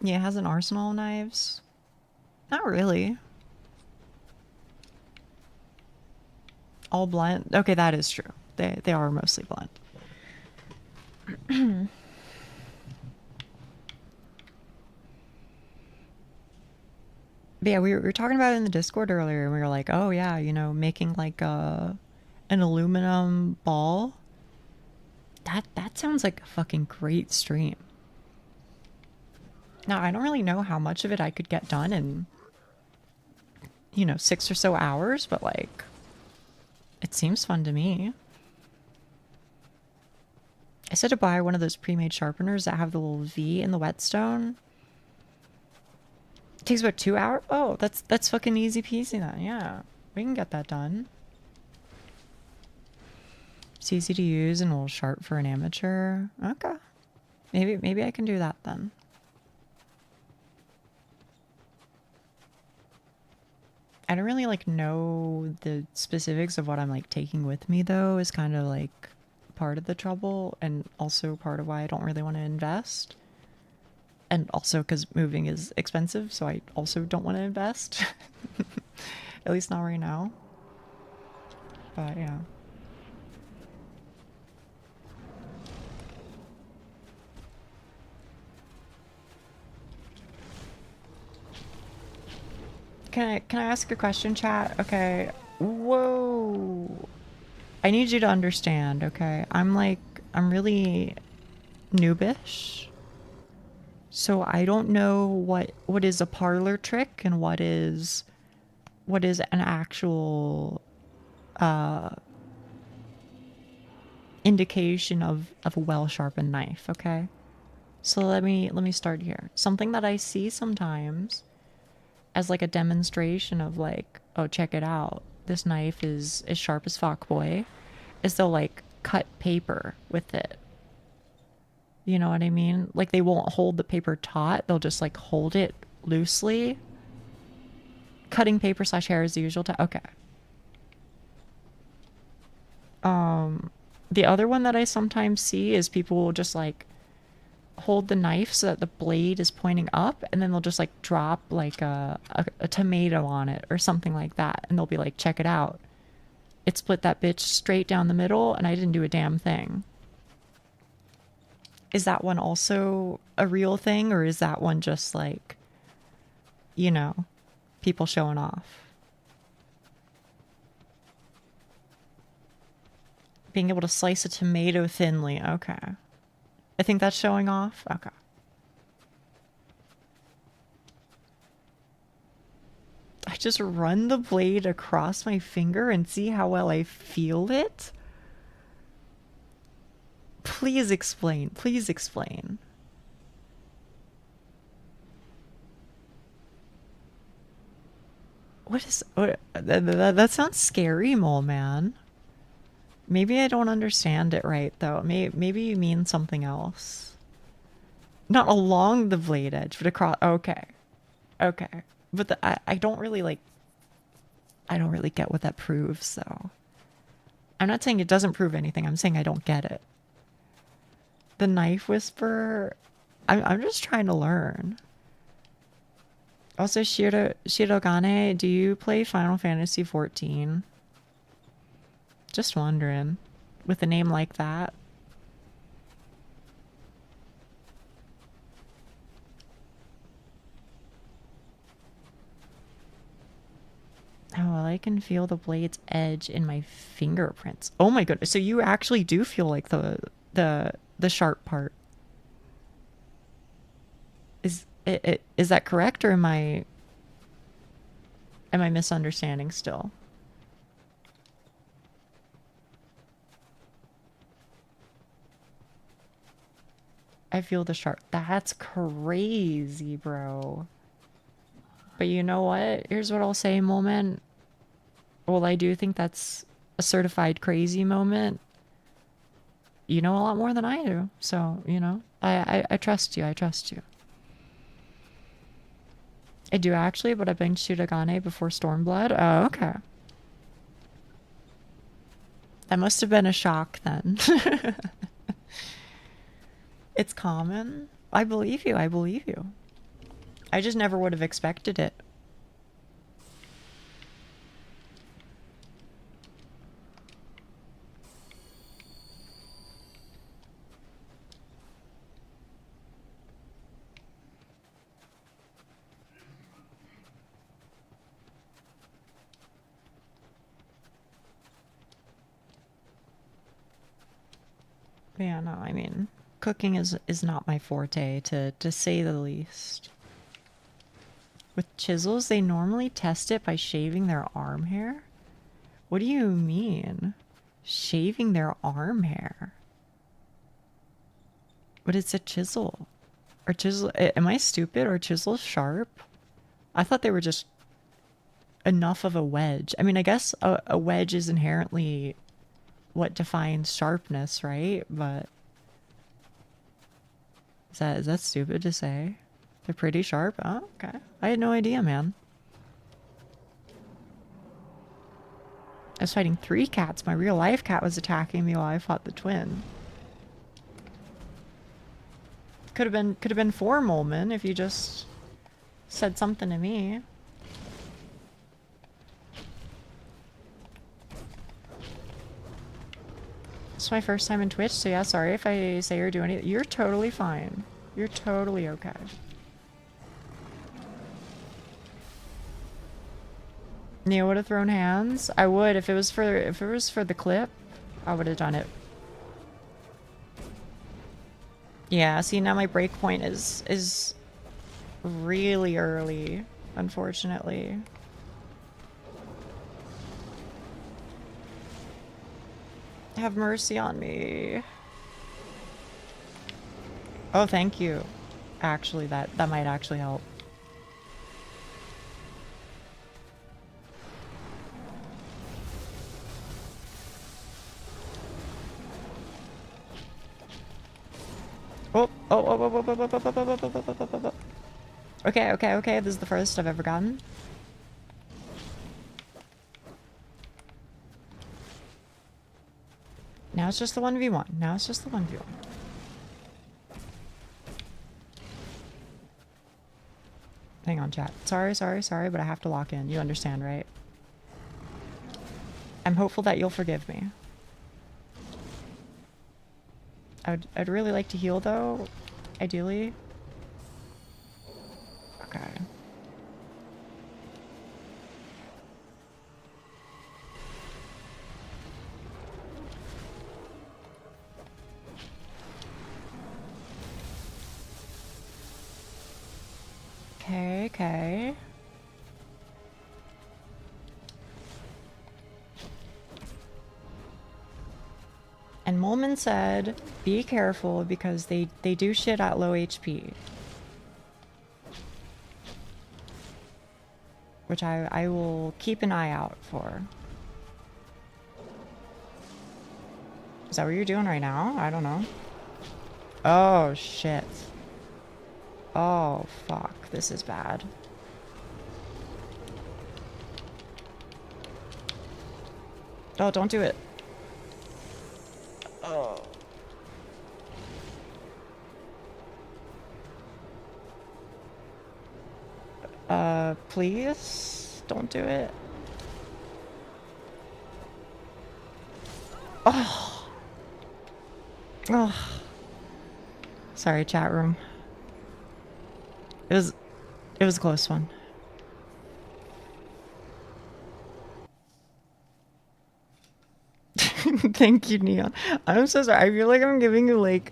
A: Yeah, it has an arsenal of knives. Not really. All blunt. Okay, that is true. They are mostly blunt. But yeah, we were talking about it in the Discord earlier, and we were like, oh yeah, you know, making like an aluminum ball. That sounds like a fucking great stream. Now, I don't really know how much of it I could get done in, you know, 6 or so hours, but like, it seems fun to me. I said to buy one of those pre-made sharpeners that have the little V in the whetstone. It takes about 2 hours. Oh, that's fucking easy peasy then. Yeah, we can get that done. It's easy to use and will sharp for an amateur. Okay, maybe I can do that then. I don't really like know the specifics of what I'm like taking with me though, is kind of like part of the trouble, and also part of why I don't really want to invest. And also because moving is expensive, so I also don't want to invest. At least not right now. But yeah. Can I ask a question, chat? Okay. Whoa. I need you to understand, okay? I'm really noobish. So I don't know what is a parlor trick and what is an actual indication of a well-sharpened knife, okay? So let me start here. Something that I see sometimes as like a demonstration of like, oh, check it out, this knife is as sharp as fuck, boy, is they'll like cut paper with it. You know what I mean? Like they won't hold the paper taut, they'll just like hold it loosely. Cutting paper / hair is the usual okay. The other one that I sometimes see is people will just like hold the knife so that the blade is pointing up, and then they'll just like drop like a tomato on it or something like that, and they'll be like, check it out, it split that bitch straight down the middle and I didn't do a damn thing. Is that one also a real thing, or is that one just like, you know, people showing off? Being able to slice a tomato thinly, okay. I think that's showing off. Okay. just run the blade across my finger and see how well I feel it? Please explain. Please explain. That sounds scary, mole man. Maybe I don't understand it right, though. Maybe you mean something else. Not along the blade edge, but across. Okay. Okay. But I don't really like... I don't really get what that proves, though. I'm not saying it doesn't prove anything. I'm saying I don't get it. The knife whisperer... I'm just trying to learn. Also, Shirogane, do you play Final Fantasy XIV? Just wondering. With a name like that. Oh, well, I can feel the blade's edge in my fingerprints. Oh my goodness. So you actually do feel like the sharp part. Is that correct, or am I misunderstanding still? I feel the sharp. That's crazy, bro. But you know what? Here's what I'll say, moment. Well, I do think that's a certified crazy moment. You know a lot more than I do. So, you know, I trust you. I trust you. I do actually, but I've been Shirogane before Stormblood. Oh, okay. That must have been a shock then. It's common. I believe you. I believe you. I just never would have expected it. Yeah, no, I mean, cooking is not my forte, to say the least. With chisels, they normally test it by shaving their arm hair? What do you mean? Shaving their arm hair? But it's a chisel. Are chisel... Am I stupid? Are chisels sharp? I thought they were just enough of a wedge. I mean, I guess a wedge is inherently what defines sharpness, right? But is that stupid to say? They're pretty sharp? Oh, okay. I had no idea, man. I was fighting 3 cats. My real life cat was attacking me while I fought the twin. Could have been 4 Molman if you just said something to me. It's my first time in Twitch, so yeah, sorry if I say or do anything. You're totally fine. You're totally okay. You would have thrown hands? I would if it was for the clip. I would have done it. Yeah, see, now my break point is really early, unfortunately. Have mercy on me. Oh, thank you. Actually, that might actually help. Okay, this is the first I've ever gotten. Now it's just the 1v1. Now it's just the 1v1. Hang on, chat. Sorry, but I have to lock in. You understand, right? I'm hopeful that you'll forgive me. I'd really like to heal, though. Ideally. Okay. Okay. Molman said, be careful because they do shit at low HP. Which I will keep an eye out for. Is that what you're doing right now? I don't know. Oh, shit. Oh, fuck. This is bad. Oh, don't do it. Oh. Please? Don't do it. Oh. Oh. Sorry, chat room. It was a close one. Thank you, Neon. I'm so sorry. I feel like I'm giving you like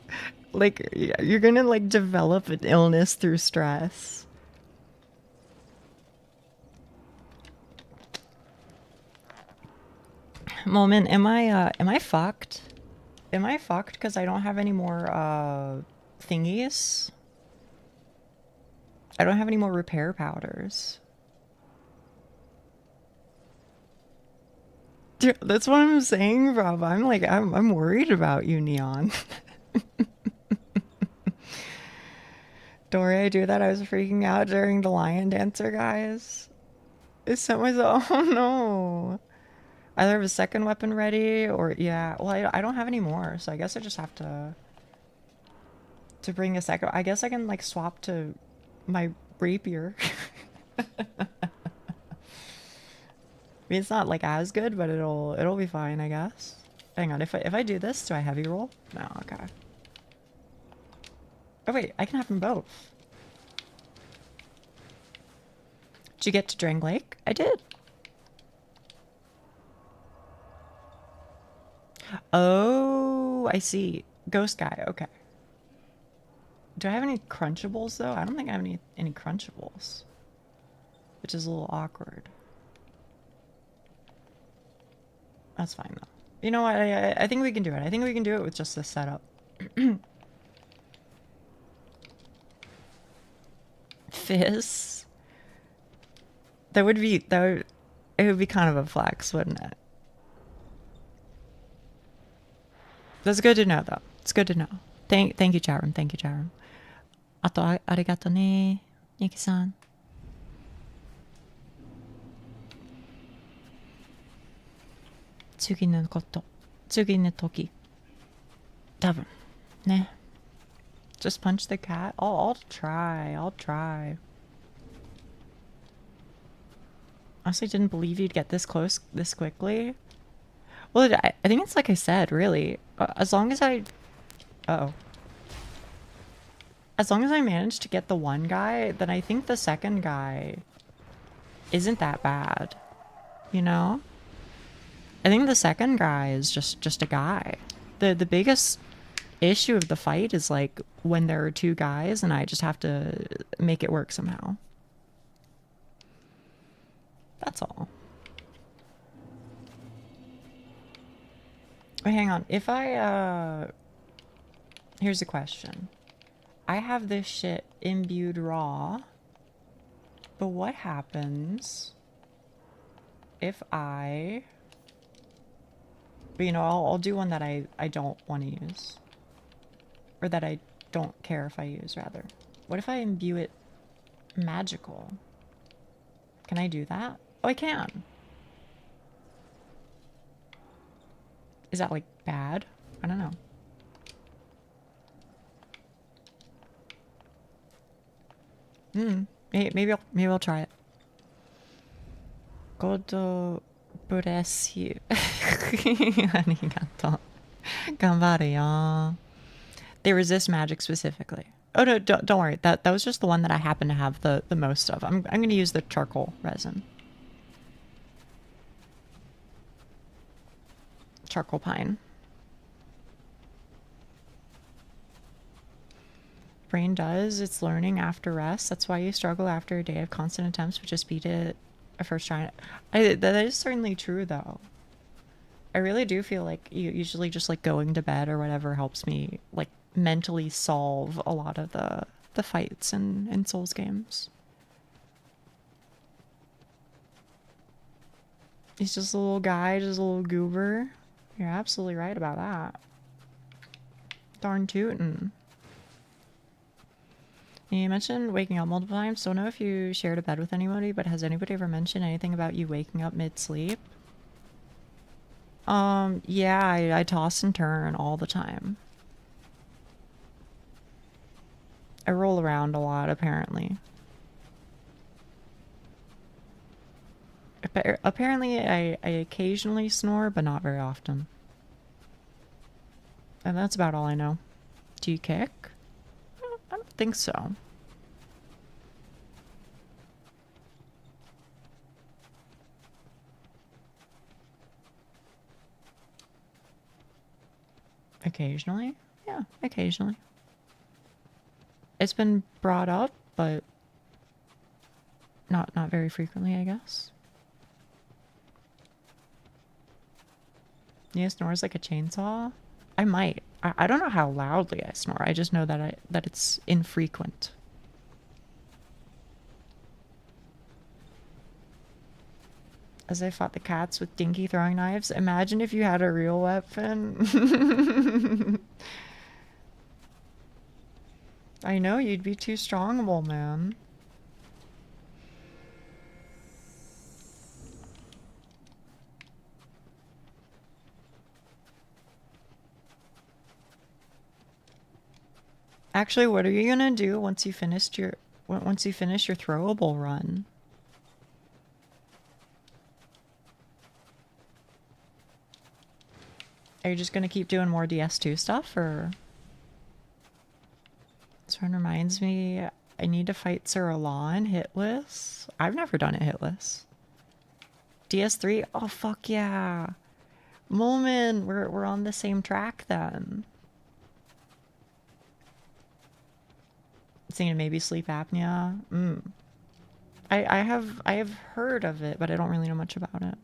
A: you're gonna like develop an illness through stress. Moment, am I fucked? Am I fucked because I don't have any more thingies? I don't have any more repair powders. Dude, that's what I'm saying, Rob. I'm like, I'm worried about you, Neon. Don't worry, I do that. I was freaking out during the lion dancer, guys. I sent myself, oh no. Either have a second weapon ready or, yeah. Well, I don't have any more, so I guess I just have to bring a second. I guess I can like swap to my rapier. I mean, it's not like as good, but it'll be fine, I guess. Hang on, if I do this, do I heavy roll? No, okay. Oh wait, I can have them both. Did you get to Drang Lake? I did. Oh, I see. Ghost guy, okay. Do I have any crunchables though? I don't think I have any crunchables. Which is a little awkward. That's fine though. You know what? I think we can do it. I think we can do it with just this setup. Fizz. It would be kind of a flex, wouldn't it? That's good to know though. It's good to know. Thank you, Charon. Thank you, Charon. あとありがとね、ゆきさん。次のこと次の時多分ね just punch the cat. I'll try. Honestly didn't believe you'd get this close this quickly. Well, I think it's like I said, really, as long as I as long as I manage to get the one guy, then I think the second guy isn't that bad, you know? I think the second guy is just a guy. The biggest issue of the fight is like when there are two guys and I just have to make it work somehow. That's all. Wait, hang on. If I here's a question. I have this shit imbued raw, but what happens if I... But, you know, I'll do one that I don't want to use. Or that I don't care if I use, rather. What if I imbue it magical? Can I do that? Oh, I can. Is that, like, bad? I don't know. Maybe I'll try it. God bless you. ありがとう。頑張るよ. They resist magic specifically. Oh no, don't worry. That was just the one that I happen to have the most of. I'm going to use the charcoal resin. Charcoal pine. Brain does its learning after rest. That's why you struggle after a day of constant attempts, but just beat it a first try. That is certainly true, though. I really do feel like usually just like going to bed or whatever helps me like mentally solve a lot of the fights in Souls games. He's just a little guy, just a little goober. You're absolutely right about that. Darn tootin'. You mentioned waking up multiple times. Don't know if you shared a bed with anybody, but has anybody ever mentioned anything about you waking up mid-sleep? Yeah, I toss and turn all the time. I roll around a lot, apparently. Apparently, I occasionally snore, but not very often. And that's about all I know. Do you kick? I don't think so. Occasionally? Yeah, occasionally. It's been brought up, but not very frequently, I guess. Yeah, snores like a chainsaw? I might. I don't know how loudly I snore. I just know that it's infrequent. As I fought the cats with dinky throwing knives. Imagine if you had a real weapon. I know, you'd be too strongable, man. Actually, what are you gonna do once you finish your throwable run? Are you just gonna keep doing more DS2 stuff, or? This one reminds me, I need to fight Sir Alon hitless. I've never done it hitless. DS3? Oh fuck yeah. Moment, we're on the same track then. Thinking maybe sleep apnea. I have heard of it, but I don't really know much about it.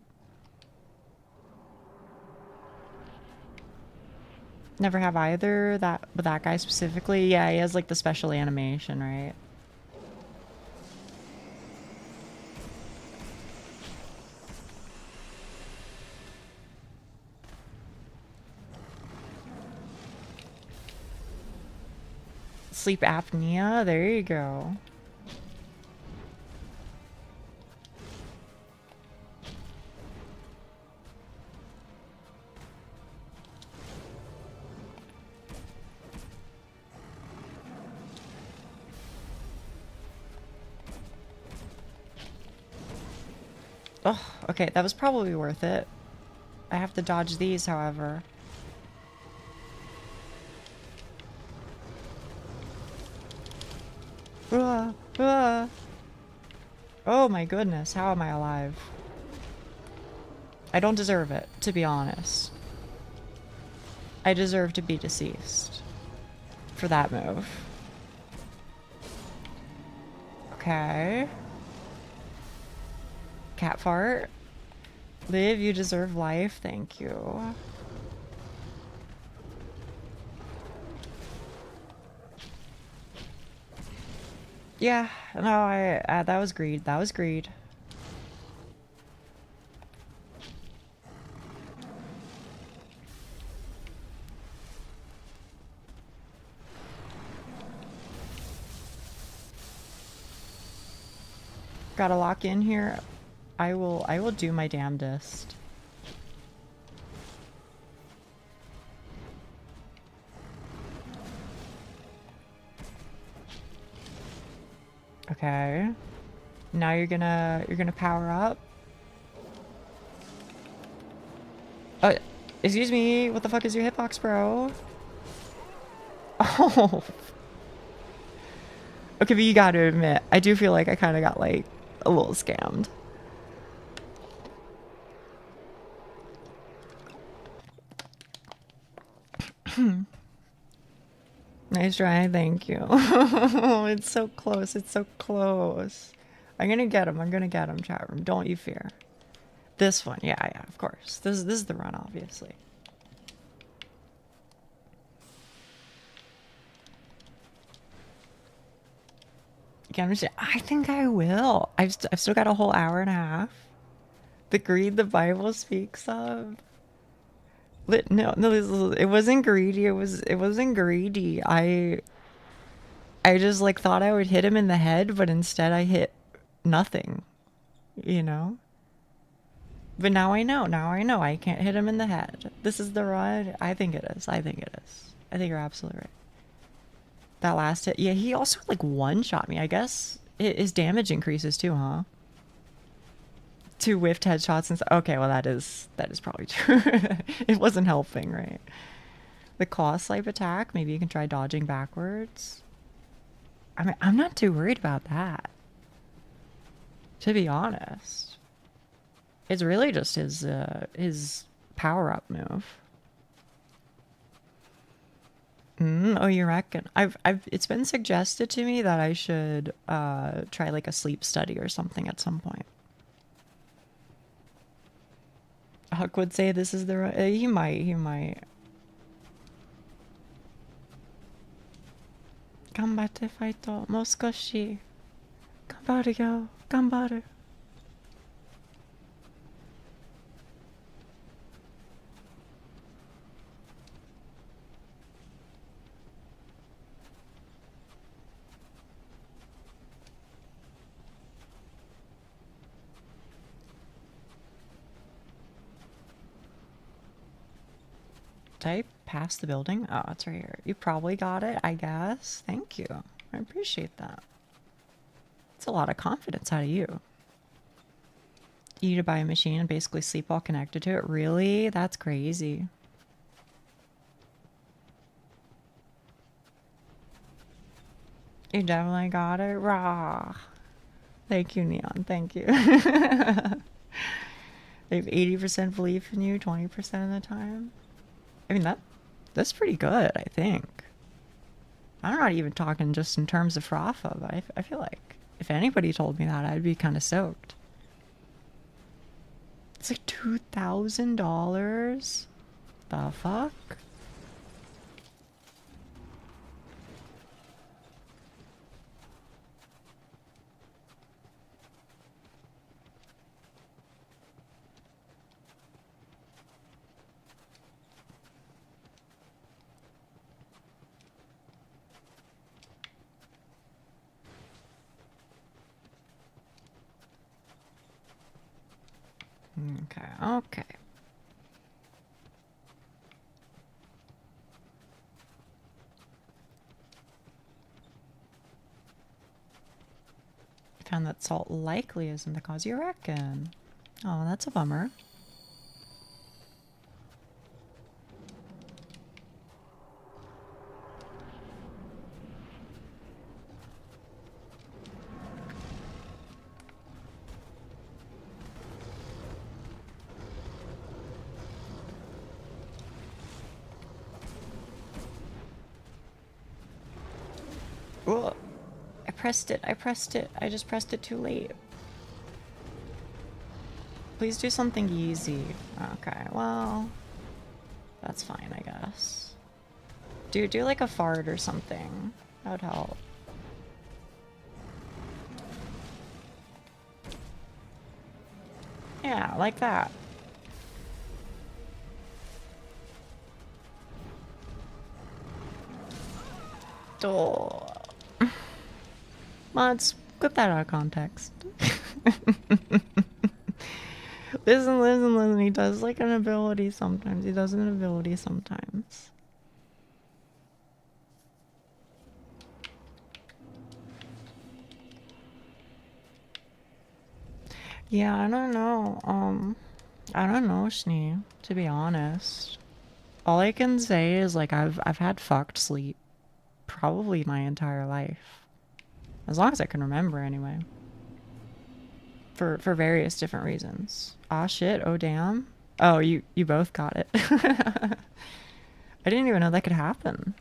A: Never have either. But that guy specifically, yeah, he has like the special animation, right? Sleep apnea, there you go. Oh, okay, that was probably worth it. I have to dodge these, however. Oh my goodness, how am I alive? I don't deserve it, to be honest. I deserve to be deceased for that move. Okay. Cat fart. Liv, you deserve life. Thank you. Yeah, no, that was greed. That was greed. Gotta lock in here. I will do my damnedest. Okay. Now you're gonna power up. Excuse me. What the fuck is your hitbox, bro? Oh. Okay, but you gotta admit, I do feel like I kind of got like a little scammed. Nice try, thank you. It's so close, it's so close. I'm gonna get him, chat room. Don't you fear. This one, yeah, yeah, of course. This is the run, obviously. I think I will. I've still got a whole hour and a half. The greed the Bible speaks of. No, it wasn't greedy. It wasn't greedy. I just like thought I would hit him in the head, but instead I hit nothing. You know. But now I know. Now I know I can't hit him in the head. This is the run. I think it is. I think it is. I think you're absolutely right. That last hit. Yeah, he also like one-shot me. I guess his damage increases too, huh? 2 whiffed headshots and okay, well that is probably true. It wasn't helping, right? The claw swipe attack, maybe you can try dodging backwards. I mean, I'm not too worried about that. To be honest. It's really just his power-up move. Oh, you reckon? It's been suggested to me that I should try like a sleep study or something at some point. Huck would say this is the right. He might. Ganbatte fighto. Moskoshi. Ganbaru yo. Ganbaru. Type past the building. Oh, it's right here. You probably got it, I guess. Thank you. I appreciate that. It's a lot of confidence out of you. You need to buy a machine and basically sleep while connected to it. Really? That's crazy. You definitely got it. Rah. Thank you, Neon. Thank you. They have 80% belief in you 20% of the time. I mean, that's pretty good, I think. I'm not even talking just in terms of Rafa, but I feel like if anybody told me that, I'd be kind of stoked. It's like $2,000? The fuck? Okay. Found that salt likely isn't the cause, you reckon? Oh, that's a bummer. Oh, I pressed it. I just pressed it too late. Please do something easy. Okay, well, that's fine, I guess. Do like a fart or something. That would help. Yeah, like that. Oh. Let's clip that out of context. Listen. He does like an ability sometimes. He does an ability sometimes. Yeah, I don't know. I don't know, Schnee, to be honest. All I can say is like I've had fucked sleep probably my entire life. As long as I can remember anyway. For various different reasons. Aw shit, oh damn. Oh, you both got it. I didn't even know that could happen.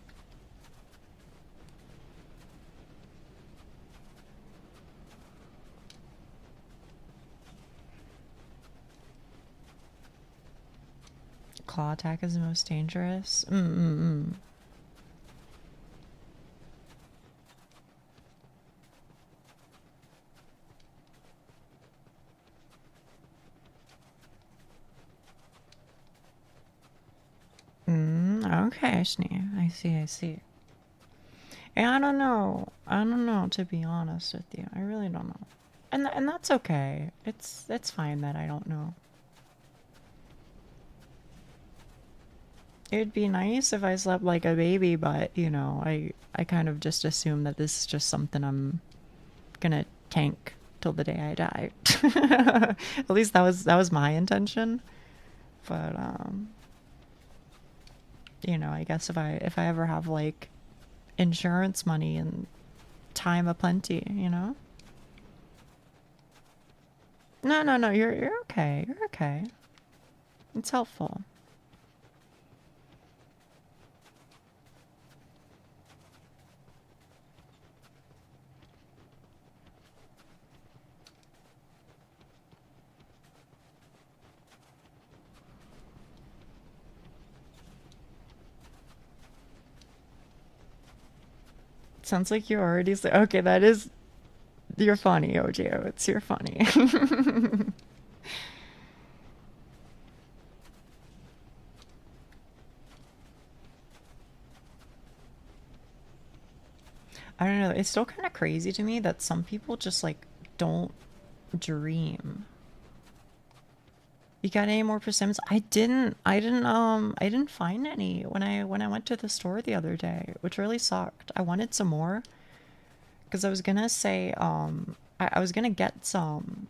A: claw attack is the most dangerous. Okay, Schnee. I see. And I don't know, to be honest with you. I really don't know. And that's okay. It's fine that I don't know. It'd be nice if I slept like a baby, but, you know, I kind of just assume that this is just something I'm gonna tank till the day I die. At least that was my intention. But, you know, I guess if I ever have, like, insurance money and time aplenty, you know? No, you're okay. You're okay. It's helpful. Sounds like you already said. Okay, that is. You're funny, OGO. You're funny. I don't know. It's still kind of crazy to me that some people just like don't dream. You got any more persimmons? I didn't find any when I went to the store the other day, which really sucked. I wanted some more because I was gonna say I was gonna get some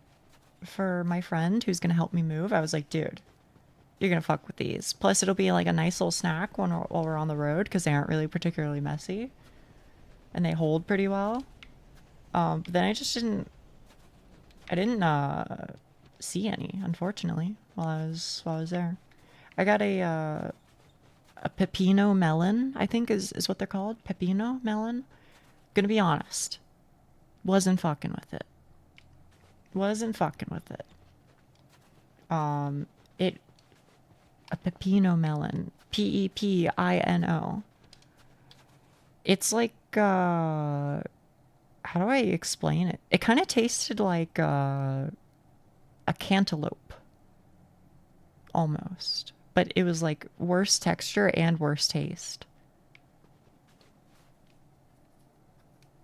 A: for my friend who's gonna help me move. I was like, dude, you're gonna fuck with these. Plus, it'll be like a nice little snack while we're on the road because they aren't really particularly messy and they hold pretty well. But then I just didn't. I didn't see any, unfortunately, while I was there. I got a pepino melon, I think is what they're called. Pepino melon. Gonna be honest. Wasn't fucking with it. A pepino melon. Pepino. It's like how do I explain it? It kind of tasted like a cantaloupe. Almost. But it was like worse texture and worse taste.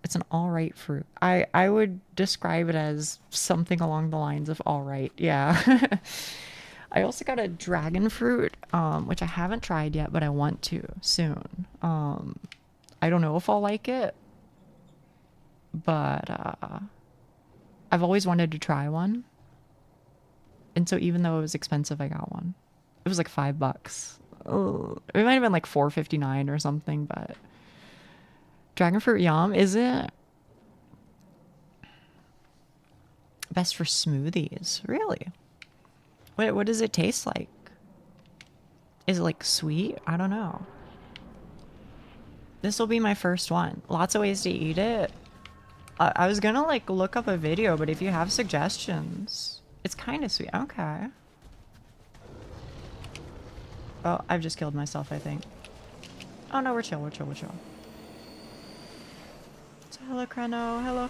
A: It's an alright fruit. I would describe it as something along the lines of alright. Yeah. I also got a dragon fruit, which I haven't tried yet, but I want to soon. I don't know if I'll like it, but I've always wanted to try one. And so even though it was expensive, I got one. It was like $5. Oh, it might have been like $4.59 or something, but dragon fruit yum, is it? Best for smoothies, really? What does it taste like? Is it like sweet? I don't know. This will be my first one. Lots of ways to eat it. I was gonna like look up a video, but if you have suggestions, it's kind of sweet. Okay. Oh, I've just killed myself, I think. Oh no, we're chill. So hello, Kreno. Hello.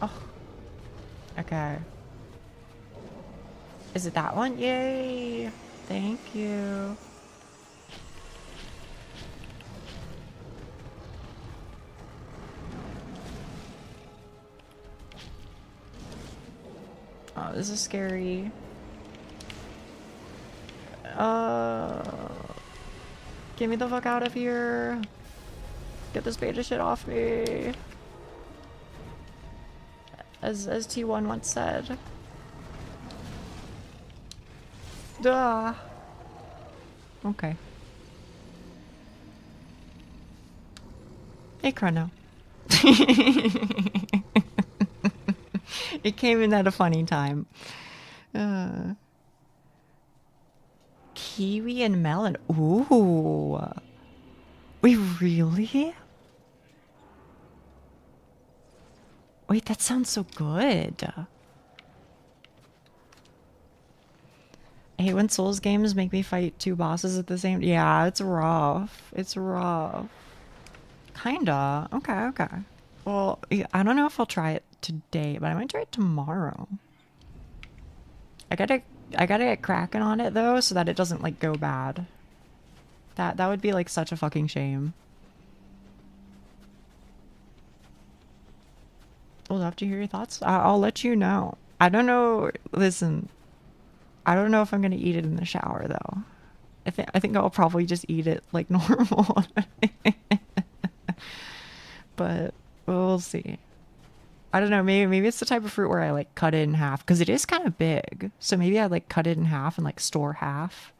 A: Oh. Okay. Is it that one? Yay! Thank you. Oh, this is scary. Get me the fuck out of here. Get this beta shit off me. As T1 once said. Duh. Okay. Hey, Chrono. It came in at a funny time. kiwi and melon. Ooh. Wait, really? Wait, that sounds so good. I hate when Souls games make me fight two bosses at the same. Yeah, it's rough. It's rough. Kinda. Okay, okay. Well, yeah, I don't know if I'll try it today, but I might try it tomorrow. I gotta get cracking on it though, so that it doesn't like go bad. That would be like such a fucking shame. We'll have to hear your thoughts. I'll let you know. I don't know. Listen, I don't know if I'm gonna eat it in the shower though. I think I'll probably just eat it like normal. But we'll see. I don't know. Maybe it's the type of fruit where I like cut it in half because it is kind of big. So maybe I like cut it in half and like store half.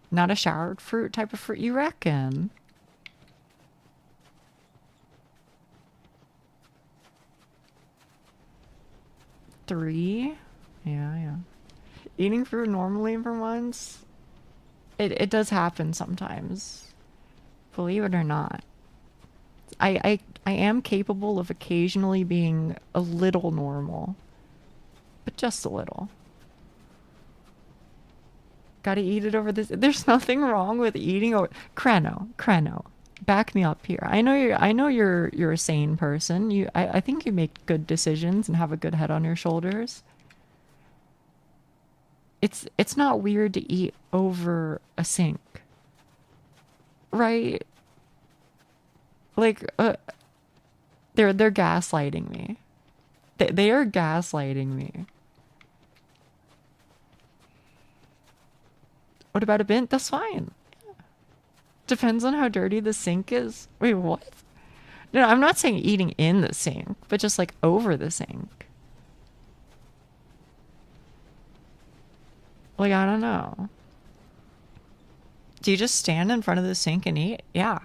A: Not a showered fruit type of fruit, you reckon? Three? Yeah. Eating fruit normally for once? It does happen sometimes. Believe it or not. I am capable of occasionally being a little normal. But just a little. Gotta eat it over this. There's nothing wrong with eating over. Kreno, back me up here. I know you're a sane person. I think you make good decisions and have a good head on your shoulders. It's not weird to eat over a sink, right? Like, they're gaslighting me. They are gaslighting me. What about a bin? That's fine. Depends on how dirty the sink is. Wait, what? No, I'm not saying eating in the sink, but just like over the sink. Like, I don't know. Do you just stand in front of the sink and eat? Yeah.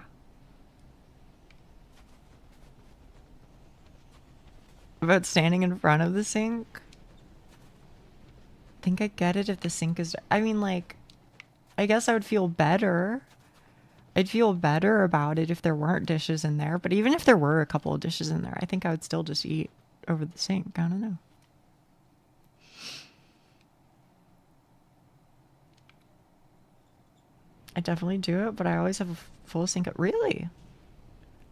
A: About standing in front of the sink? I think I get it if the sink is... I mean, like, I guess I would feel better. I'd feel better about it if there weren't dishes in there. But even if there were a couple of dishes in there, I think I would still just eat over the sink. I don't know. I definitely do it, but I always have a full sink. Really?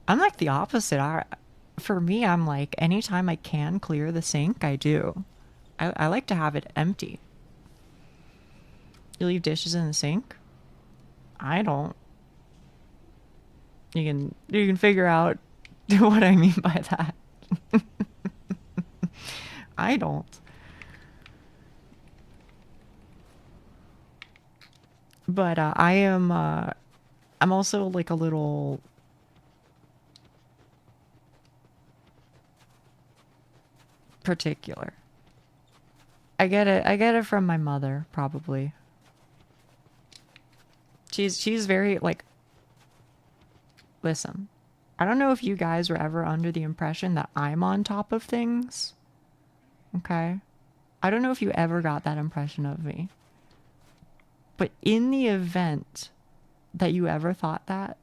A: I'm like the opposite. For me, I'm like, anytime I can clear the sink, I do. I like to have it empty. You leave dishes in the sink? I don't. You can figure out what I mean by that. I don't. But I'm also like a little particular. I get it from my mother, probably. She's very like, listen, I don't know if you guys were ever under the impression that I'm on top of things. Okay? I don't know if you ever got that impression of me. But in the event that you ever thought that,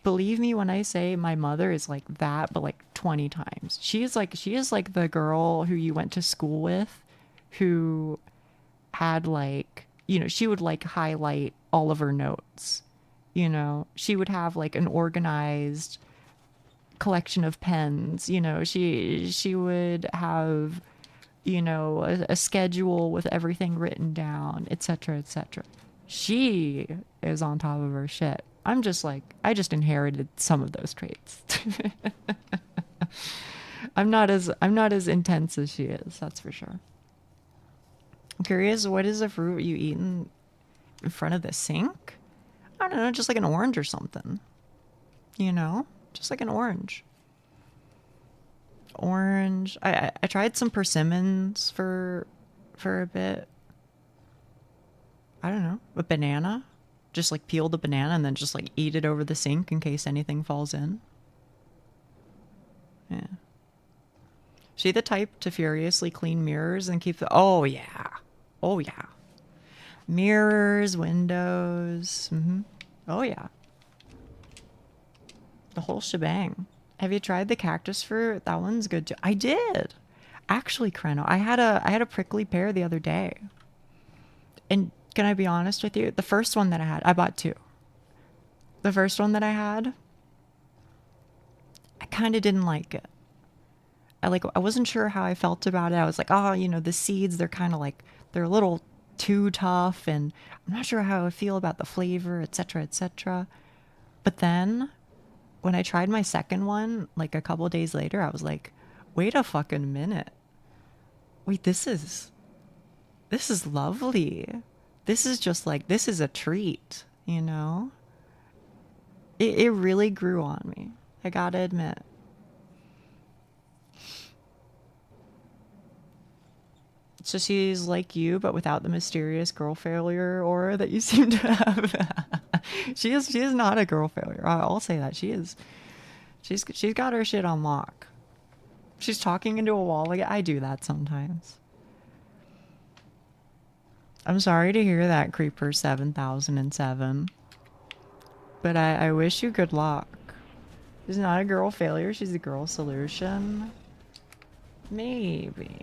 A: believe me when I say my mother is like that, but like 20 times. She is like the girl who you went to school with, who had like, you know, she would like highlight all of her notes. You know, she would have like an organized collection of pens. You know, she would have, you know, a schedule with everything written down, etc., etc. She is on top of her shit. I'm just like, I just inherited some of those traits. I'm not as intense as she is, that's for sure. I'm curious, what is a fruit you eat in front of the sink? I don't know, just like an orange or something. You know? Just like an orange. Orange. I tried some persimmons for a bit. I don't know. A banana. Just like peel the banana and then just like eat it over the sink in case anything falls in. Yeah. She the type to furiously clean mirrors and keep the... Oh, yeah. Oh, yeah. Mirrors, windows. Oh yeah. The whole shebang. Have you tried the cactus fruit? That one's good too. I did. Actually, Kreno, I had a prickly pear the other day. And can I be honest with you? The first one that I had, I bought two. The first one that I had, I kind of didn't like it. I wasn't sure how I felt about it. I was like, oh, you know, the seeds, they're kind of like, they're a little too tough, and I'm not sure how I feel about the flavor, etc., etc. But then when I tried my second one, like a couple days later, I was like, wait a fucking minute. Wait, this is lovely. This is just like, this is a treat, you know? It really grew on me. I gotta admit. So she's like you, but without the mysterious girl failure aura that you seem to have. She is not a girl failure. I'll say that. She's got her shit on lock. She's talking into a wall. Like, I do that sometimes. I'm sorry to hear that, Creeper 7007. But I wish you good luck. She's not a girl failure. She's a girl solution. Maybe.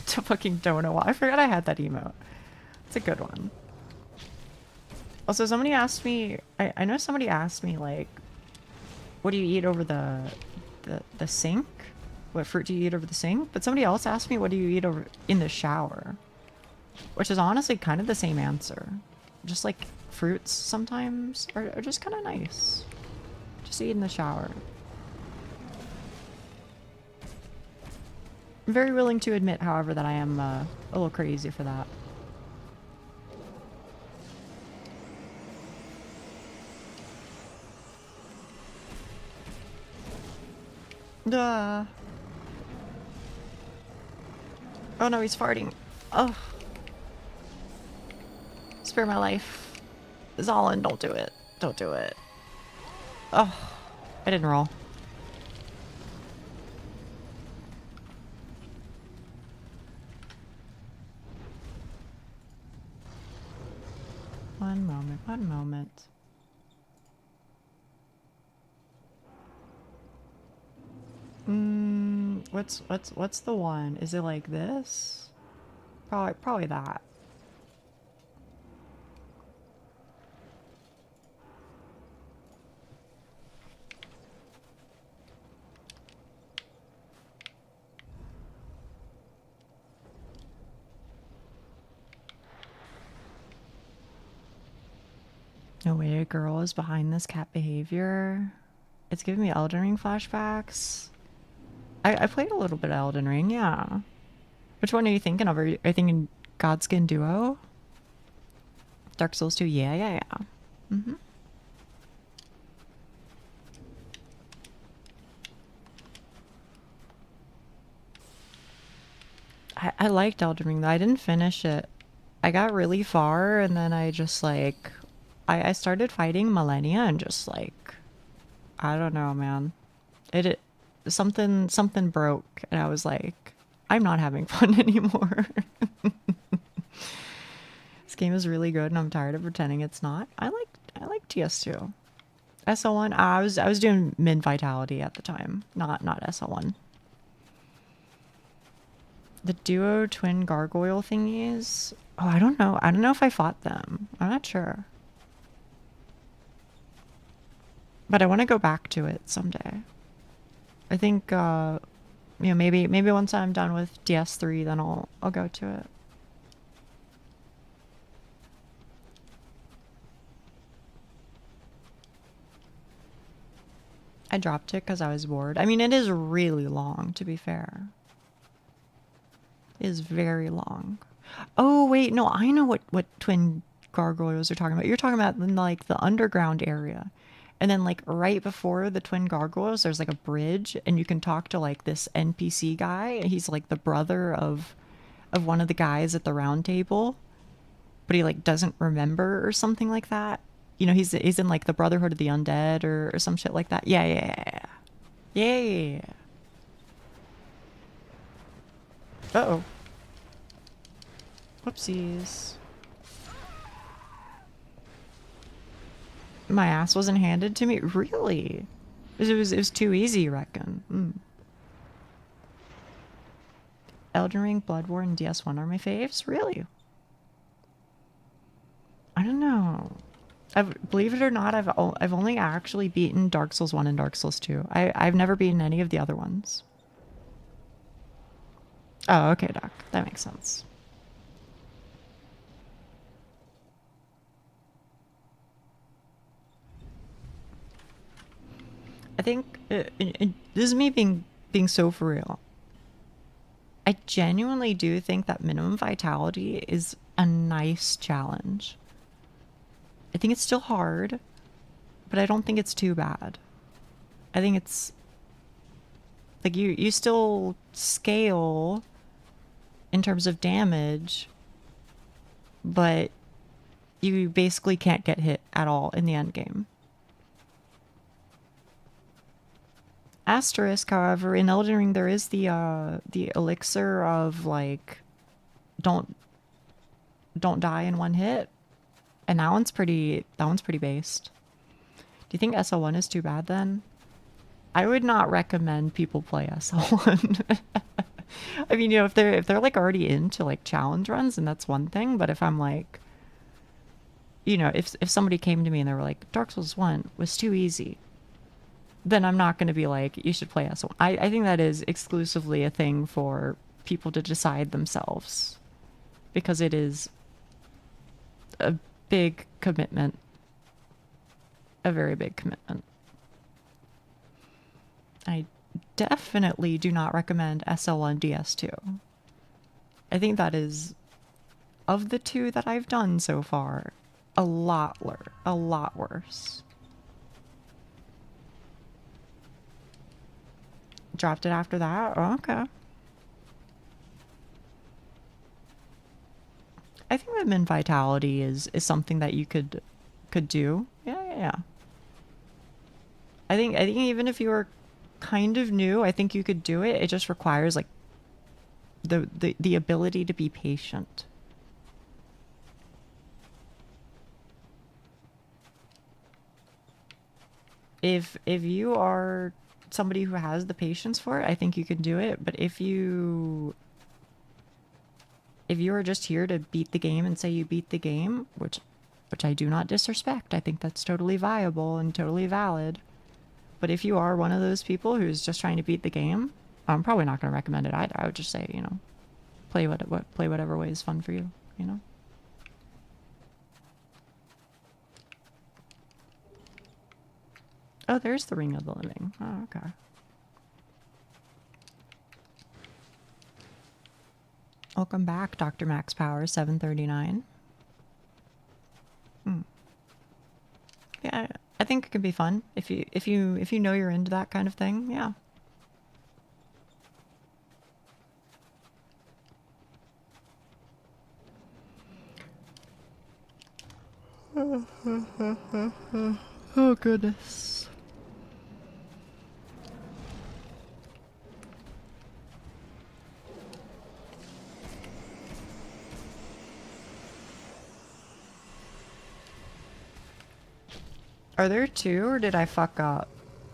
A: To fucking donut wall. I forgot I had that emote. It's a good one. Also, somebody asked me, I know somebody asked me, like, what do you eat over the sink? What fruit do you eat over the sink? But somebody else asked me, what do you eat over in the shower? Which is honestly kind of the same answer. Just like fruits sometimes are just kind of nice. Just eat in the shower. I'm very willing to admit, however, that I am a little crazy for that. Duh. Oh no, he's farting. Oh. Spare my life. Zolin, don't do it. Don't do it. Oh. I didn't roll. One moment, one moment. What's the one? Is it like this? Probably that. No way a girl is behind this cat behavior. It's giving me Elden Ring flashbacks. I played a little bit of Elden Ring, yeah. Which one are you thinking of? Are you thinking Godskin Duo? Dark Souls 2? Yeah. Mm-hmm. I liked Elden Ring though. I didn't finish it. I got really far and then I just like... I started fighting Millennia and just like... I don't know, man. Something broke and I was like, I'm not having fun anymore. This game is really good and I'm tired of pretending it's not. I like DS2. SL1, I was doing min vitality at the time, not SL1. The duo twin gargoyle thingies. Oh, I don't know. I don't know if I fought them. I'm not sure. But I want to go back to it someday. I think, you know, maybe once I'm done with DS3, then I'll go to it. I dropped it because I was bored. I mean, it is really long, to be fair. It is very long. Oh, wait, no, I know what twin gargoyles are talking about. You're talking about, like, the underground area. And then, like, right before the twin gargoyles, there's, like, a bridge, and you can talk to, like, this NPC guy. He's, like, the brother of one of the guys at the round table. But he, like, doesn't remember or something like that. You know, he's in, like, the Brotherhood of the Undead or some shit like that. Yeah. Uh-oh. Whoopsies. My ass wasn't handed to me? Really? It was too easy, you reckon? Elden Ring, Bloodborne, and DS1 are my faves? Really? I don't know. Believe it or not, I've only actually beaten Dark Souls 1 and Dark Souls 2. I've never beaten any of the other ones. Oh, okay, Doc. That makes sense. I think this is me being so for real. I genuinely do think that minimum vitality is a nice challenge. I think it's still hard, but I don't think it's too bad. I think it's like you still scale in terms of damage, but you basically can't get hit at all in the end game. Asterisk, however, in Elden Ring there is the elixir of like don't die in one hit, and that one's pretty based. Do you think SL1 is too bad then? I would not recommend people play SL1. I mean, you know, if they're like already into like challenge runs, and that's one thing, but if I'm like, you know, if somebody came to me and they were like, Dark Souls 1 was too easy, then I'm not going to be like, you should play SL1. I think that is exclusively a thing for people to decide themselves, because it is a big commitment. A very big commitment. I definitely do not recommend SL1 DS2. I think that is, of the two that I've done so far, a lot worse. Dropped it after that? Oh, okay. I think that min vitality is something that you could do. Yeah. I think even if you were kind of new, I think you could do it. It just requires like the ability to be patient. If you are somebody who has the patience for it, I think you can do it. But if you are just here to beat the game and say you beat the game, which I do not disrespect, I think that's totally viable and totally valid. But if you are one of those people who's just trying to beat the game, I'm probably not going to recommend it either. I would just say, you know, play whatever way is fun for you, you know? Oh, there's the Ring of the Living. Oh, okay. Welcome back, Dr. Max Power 739. Yeah, I think it can be fun if you know you're into that kind of thing. Yeah. Oh goodness. Are there two, or did I fuck up?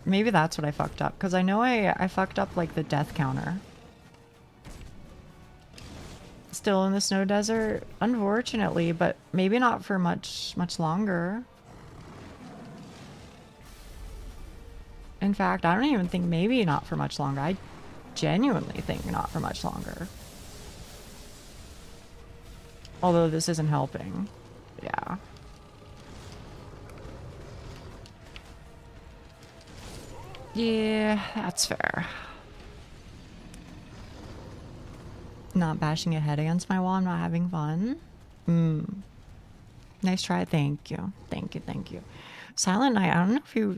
A: Maybe that's what I fucked up, because I know I fucked up like the death counter. Still in the snow desert? Unfortunately, but maybe not for much longer. In fact, I don't even think maybe not for much longer. I genuinely think not for much longer. Although this isn't helping. Yeah. Yeah, that's fair. Not bashing your head against my wall. I'm not having fun. Nice try. Thank you. Thank you. Silent Night. I don't know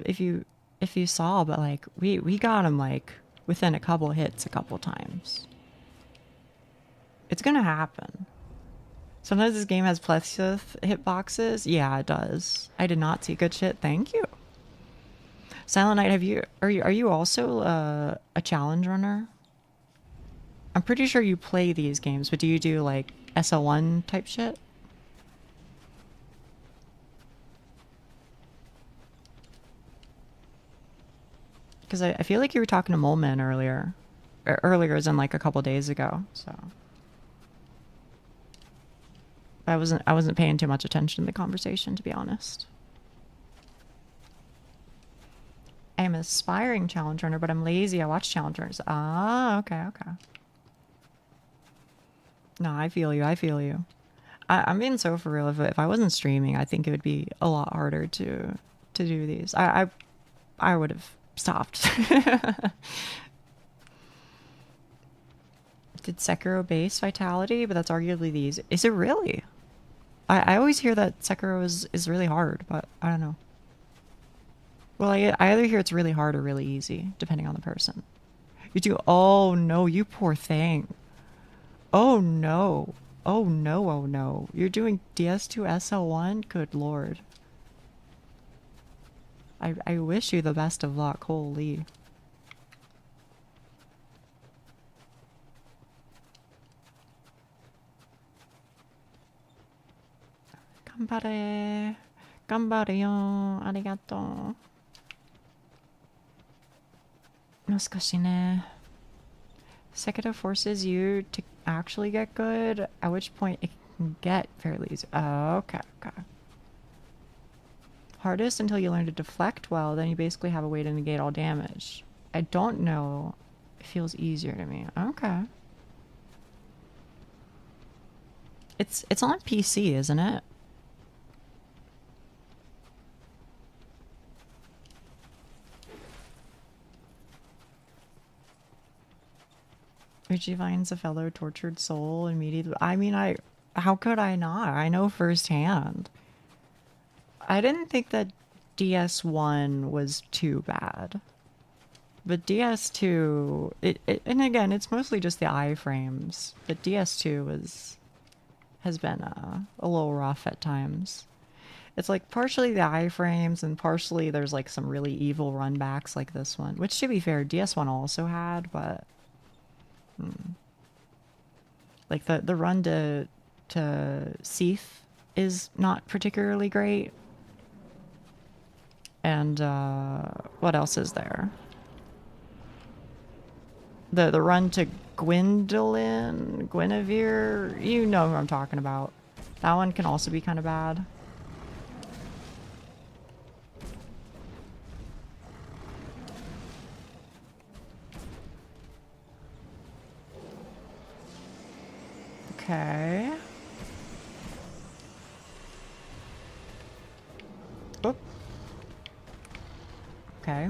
A: if you saw, but like we got him like within a couple hits a couple times. It's gonna happen. Sometimes this game has plethysmith hitboxes. Yeah, it does. I did not see good shit. Thank you. Silent Night, are you also a challenge runner? I'm pretty sure you play these games, but do you do like SL1 type shit? Because I feel like you were talking to Moleman earlier. Earlier as in like a couple days ago, so I wasn't paying too much attention to the conversation, to be honest. I am an aspiring challenge runner, but I'm lazy. I watch challenge runners. Ah, okay. No, I feel you. I'm being so for real. If I wasn't streaming, I think it would be a lot harder to do these. I would have stopped. Did Sekiro base vitality? But that's arguably these. Is it really? I always hear that Sekiro is really hard, but I don't know. Well, I either hear it's really hard or really easy, depending on the person. You do? Oh no, you poor thing. Oh no. Oh no. You're doing DS2 SL1? Good lord. I wish you the best of luck. Holy. Ganbare. Ganbare yo. Arigato. 難しいね. Sekiro forces you to actually get good, at which point it can get fairly easy. Oh, okay. Hardest until you learn to deflect well, then you basically have a way to negate all damage. I don't know. It feels easier to me. Okay. It's on PC, isn't it? Richie finds a fellow tortured soul immediately. I mean, how could I not? I know firsthand. I didn't think that DS1 was too bad. But DS2, and again, it's mostly just the iframes. But DS2 has been a little rough at times. It's like partially the iframes and partially there's like some really evil runbacks like this one. Which, to be fair, DS1 also had, but... Like the run to Seath is not particularly great. And what else is there? The run to Guinevere, you know who I'm talking about. That one can also be kind of bad. Okay. Oop. Okay.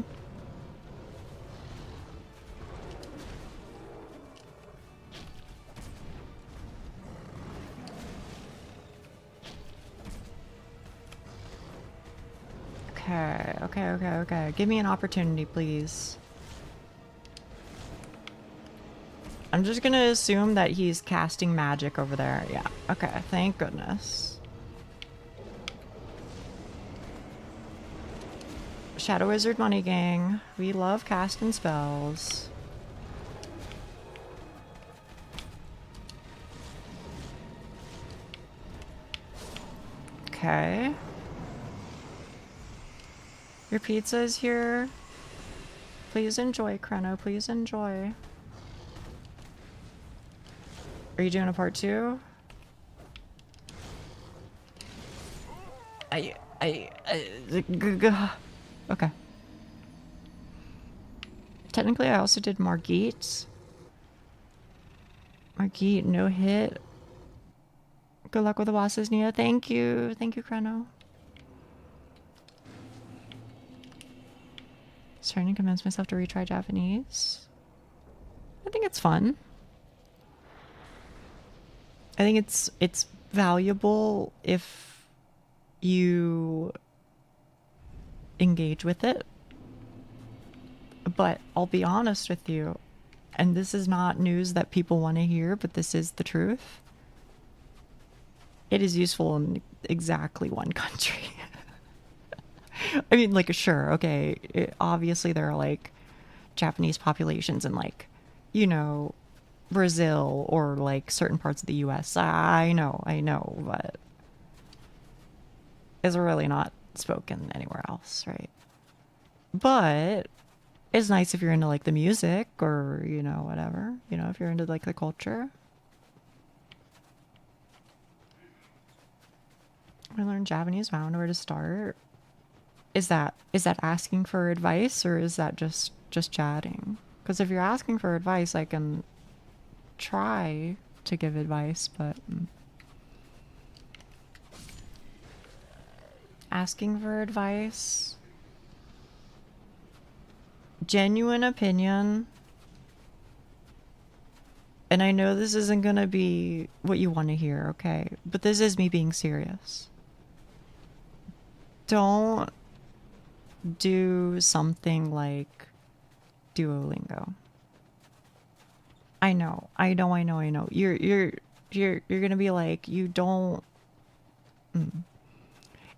A: Okay. Give me an opportunity, please. I'm just gonna assume that he's casting magic over there. Yeah. Okay. Thank goodness. Shadow Wizard Money Gang. We love casting spells. Okay. Your pizza is here. Please enjoy, Kreno. Please enjoy. Are you doing a part 2? Okay. Technically, I also did Margit. Margit, no hit. Good luck with the bosses, Nia. Thank you. Thank you, Kreno. Starting to convince myself to retry Japanese. I think it's fun. I think it's valuable if you engage with it. But I'll be honest with you, and this is not news that people want to hear, but this is the truth. It is useful in exactly one country. I mean, like, sure, okay, obviously there are, like, Japanese populations in, like, you know, Brazil or like certain parts of the US. I know, but it's really not spoken anywhere else, right? But it's nice if you're into like the music or, you know, whatever, you know, if you're into like the culture. I learned Japanese. I don't know where to start. Is that asking for advice, or is that just chatting? Because if you're asking for advice, I can try to give advice, but asking for advice, genuine opinion, and I know this isn't gonna be what you want to hear, okay? But this is me being serious. Don't do something like Duolingo. I know. You're gonna be like, you don't.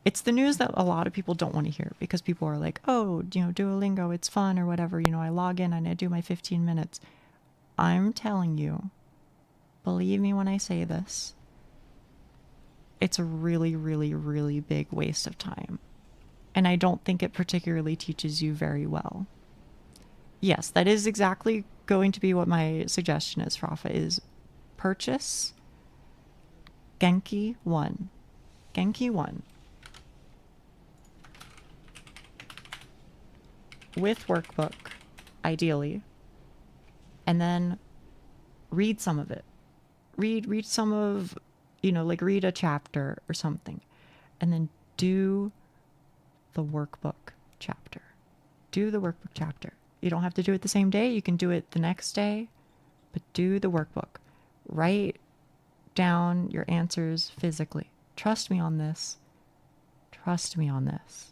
A: It's the news that a lot of people don't want to hear, because people are like, oh, you know, Duolingo, it's fun or whatever. You know, I log in and I do my 15 minutes. I'm telling you, believe me when I say this, it's a really, really, really big waste of time. And I don't think it particularly teaches you very well. Yes, that is exactly going to be what my suggestion is, Rafa, is purchase Genki 1. Genki 1. With workbook, ideally. And then read some of it. Read some of, you know, like read a chapter or something. And then do the workbook chapter. Do the workbook chapter. You don't have to do it the same day. You can do it the next day, but do the workbook. Write down your answers physically. Trust me on this. Trust me on this.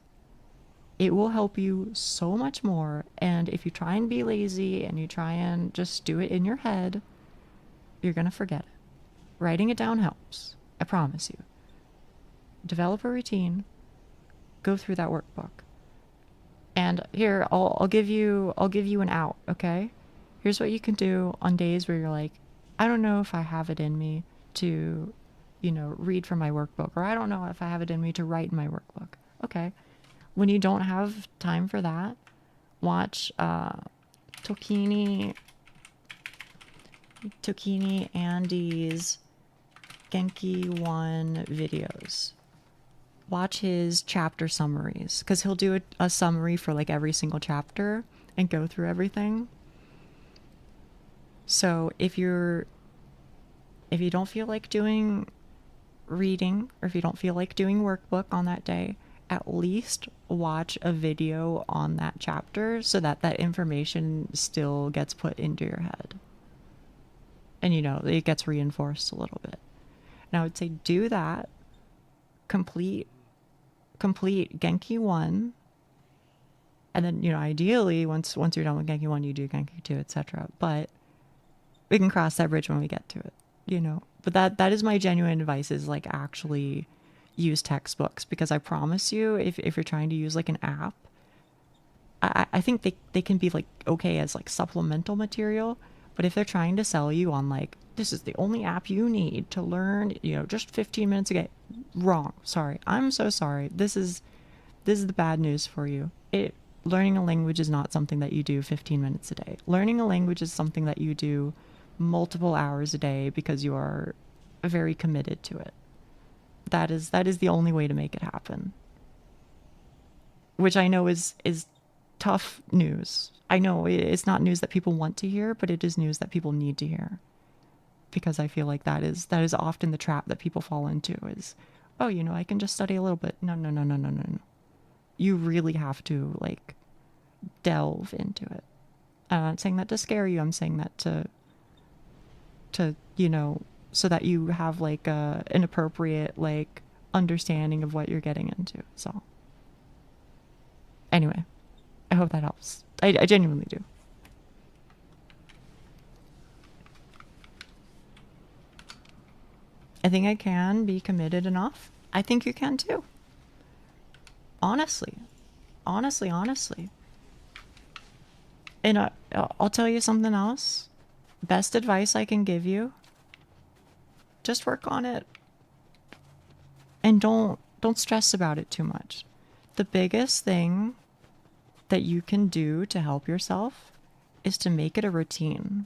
A: It will help you so much more. And if you try and be lazy and you try and just do it in your head, you're going to forget it. Writing it down helps. I promise you. Develop a routine. Go through that workbook. And here, I'll give you an out, okay? Here's what you can do on days where you're like, I don't know if I have it in me to, you know, read from my workbook, or I don't know if I have it in me to write in my workbook. Okay. When you don't have time for that, watch Tokini Andy's Genki 1 videos. Watch his chapter summaries, because he'll do a summary for like every single chapter and go through everything. So if you don't feel like doing reading, or if you don't feel like doing workbook on that day, at least watch a video on that chapter so that that information still gets put into your head. And, you know, it gets reinforced a little bit. And I would say do that. Complete Genki 1. And then, you know, ideally, once you're done with Genki 1, you do Genki 2, etc. But we can cross that bridge when we get to it, you know. But that is my genuine advice, is like actually use textbooks, because I promise you, if you're trying to use like an app, I think they can be like okay as like supplemental material, but if they're trying to sell you on like, this is the only app you need to learn, you know, just 15 minutes a day, wrong. Sorry. I'm so sorry. This is the bad news for you. Learning a language is not something that you do 15 minutes a day. Learning a language is something that you do multiple hours a day, because you are very committed to it. That is the only way to make it happen. Which I know is tough news. I know it's not news that people want to hear, but it is news that people need to hear. Because I feel like that is often the trap that people fall into, is, oh, you know, I can just study a little bit. No. You really have to like delve into it. I'm not saying that to scare you. I'm saying that to you know, so that you have like an appropriate like understanding of what you're getting into. So anyway, I hope that helps. I genuinely do. I think I can be committed enough. I think you can too. Honestly. And I'll tell you something else. best advice I can give you, just work on it. And don't stress about it too much. The biggest thing that you can do to help yourself is to make it a routine.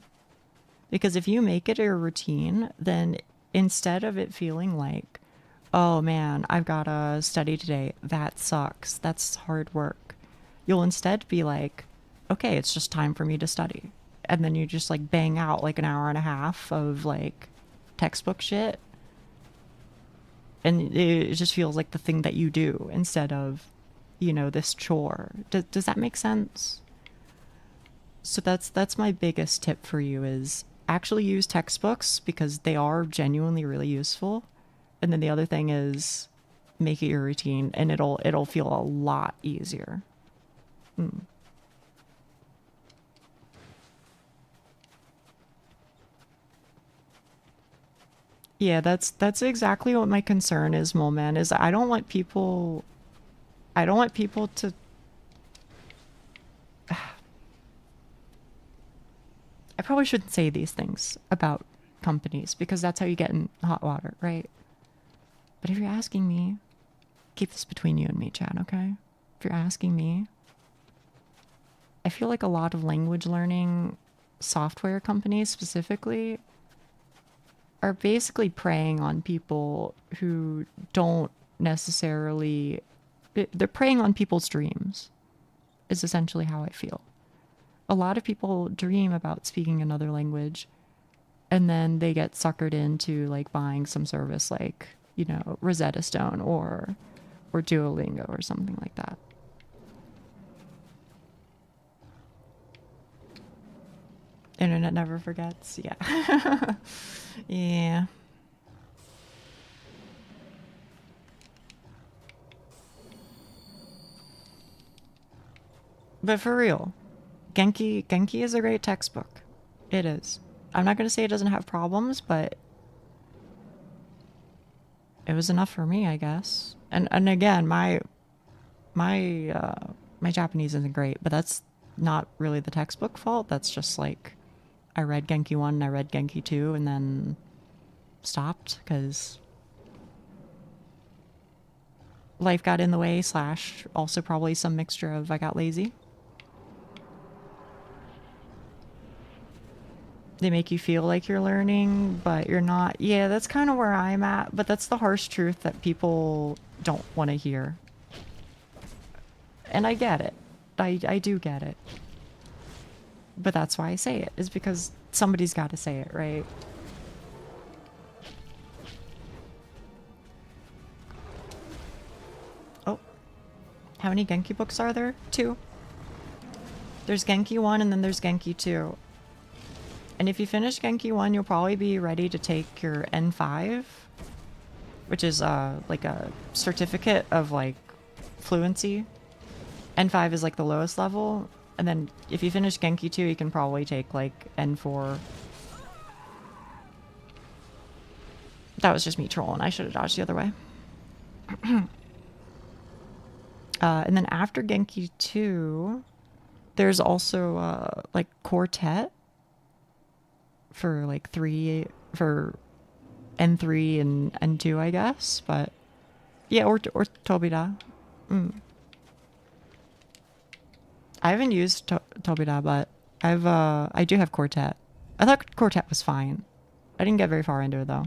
A: Because if you make it a routine, then instead of it feeling like, oh man, I've got to study today, that sucks, that's hard work, you'll instead be like, okay, it's just time for me to study. And then you just like bang out like an hour and a half of like textbook shit. And it just feels like the thing that you do instead of, you know, this chore. Does that make sense? So that's my biggest tip for you, is actually use textbooks because they are genuinely really useful. And then the other thing is make it your routine, and it'll feel a lot easier. Yeah, that's exactly what my concern is, Moleman, is I don't want people to I probably shouldn't say these things about companies because that's how you get in hot water, right? But if you're asking me, keep this between you and me, Chad, okay? If you're asking me, I feel like a lot of language learning software companies specifically are basically preying on people who don't necessarily, they're preying on people's dreams, is essentially how I feel. A lot of people dream about speaking another language, and then they get suckered into like buying some service like, you know, Rosetta Stone or Duolingo or something like that. Internet never forgets. Yeah. Yeah. But for real, Genki is a great textbook. It is. I'm not going to say it doesn't have problems, but it was enough for me, I guess. And again, my Japanese isn't great, but that's not really the textbook fault. That's just like I read Genki 1 and I read Genki 2 and then stopped because life got in the way, / also probably some mixture of I got lazy. They make you feel like you're learning, but you're not. Yeah, that's kind of where I'm at, but that's the harsh truth that people don't want to hear. And I get it. I do get it. But that's why I say it, is because somebody's got to say it, right? Oh. How many Genki books are there? 2. There's Genki 1 and then there's Genki 2. And if you finish Genki 1, you'll probably be ready to take your N5, which is like a certificate of like fluency. N5 is like the lowest level. And then if you finish Genki 2, you can probably take like N4. That was just me trolling. I should have dodged the other way. And then after Genki 2, there's also like Quartet for like 3, for N3 and N2, I guess. But yeah, or Tobida. I haven't used Tobida, but I do have Quartet. I thought Quartet was fine. I didn't get very far into it though.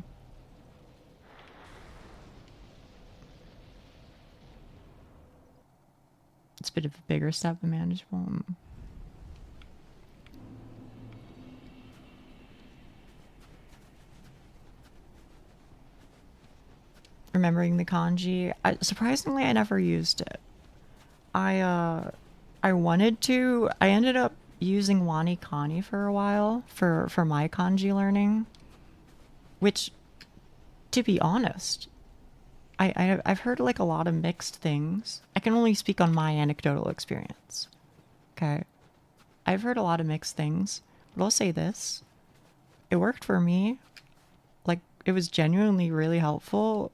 A: It's a bit of a bigger step, but manageable. Remembering the kanji. Surprisingly, I never used it. I wanted to. I ended up using Wanikani for a while for my kanji learning, which, to be honest, I've heard like a lot of mixed things. I can only speak on my anecdotal experience. Okay. I've heard a lot of mixed things, but I'll say this. It worked for me. Like, it was genuinely really helpful.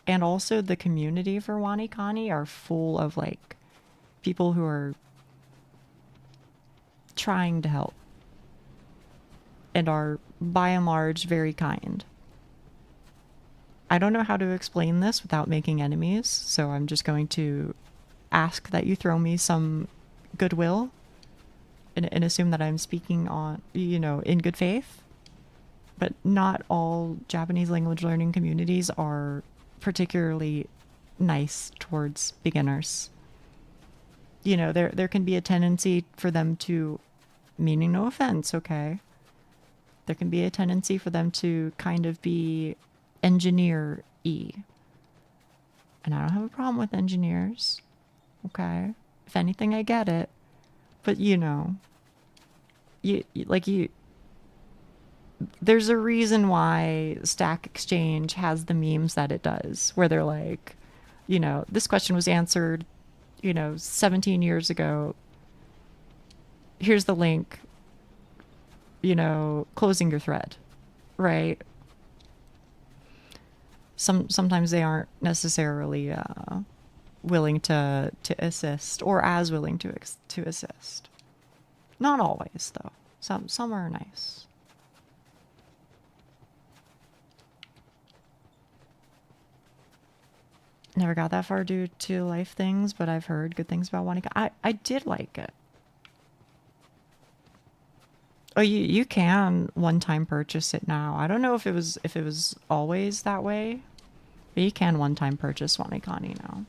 A: And also the community for Wanikani are full of like people who are trying to help and are by and large very kind. I don't know how to explain this without making enemies, so I'm just going to ask that you throw me some goodwill and assume that I'm speaking on, you know, in good faith. But not all Japanese language learning communities are particularly nice towards beginners. You know, there can be a tendency for them to, meaning no offense, okay? There can be a tendency for them to kind of be engineer-y. And I don't have a problem with engineers, okay? If anything, I get it. But, you know, there's a reason why Stack Exchange has the memes that it does, where they're like, you know, this question was answered, you know, 17 years ago. Here's the link, you know, closing your thread, right? Sometimes they aren't necessarily willing to assist, or as willing to assist. Not always, though. Some are nice. Never got that far due to life things, but I've heard good things about wanting. I did like it. Oh, you can one-time purchase it now. I don't know if it was always that way, but you can one-time purchase Wanikani now.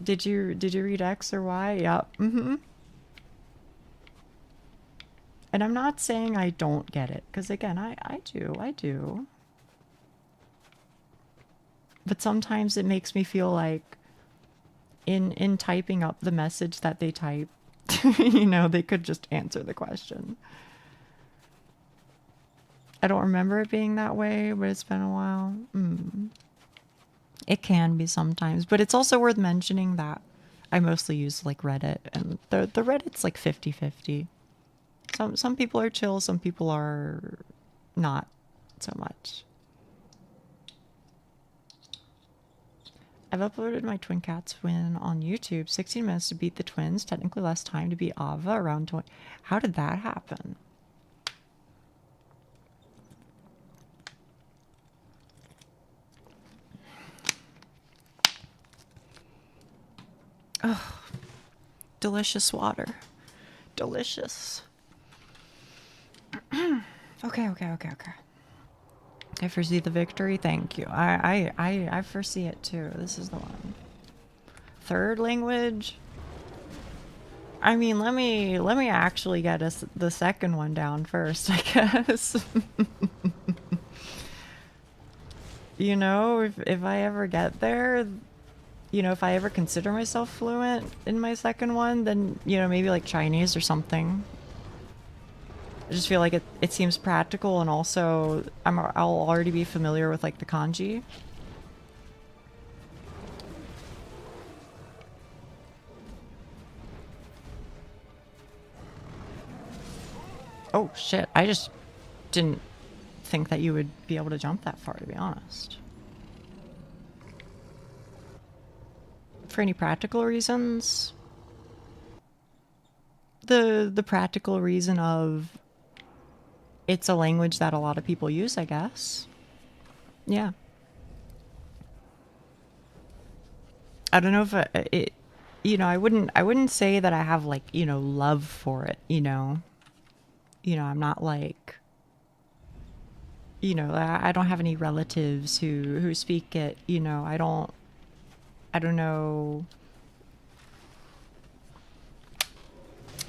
A: Did you read X or Y? Yep. Mm-hmm. And I'm not saying I don't get it, because again, I do. But sometimes it makes me feel like in typing up the message that they type, you know, they could just answer the question. I don't remember it being that way, but it's been a while. It can be sometimes, but it's also worth mentioning that I mostly use like Reddit, and the Reddit's like 50-50. Some people are chill, some people are not so much. I've uploaded my twin cat twin on YouTube. 16 minutes to beat the twins. Technically less time to beat Ava, around 20. How did that happen? Oh, delicious water. Delicious. Okay. I foresee the victory. Thank you. I foresee it too. This is the one. Third language. I mean, let me actually get us the second one down first, I guess. You know, if I ever get there, you know, if I ever consider myself fluent in my second one, then, you know, maybe like Chinese or something. I just feel like it seems practical, and also I'll already be familiar with like the kanji. Oh shit, I just didn't think that you would be able to jump that far, to be honest. For any practical reasons? The practical reason of it's a language that a lot of people use, I guess. Yeah. I don't know if it, you know, I wouldn't say that I have like, you know, love for it, you know. You know, I'm not like, you know, I don't have any relatives who speak it, you know. I don't know.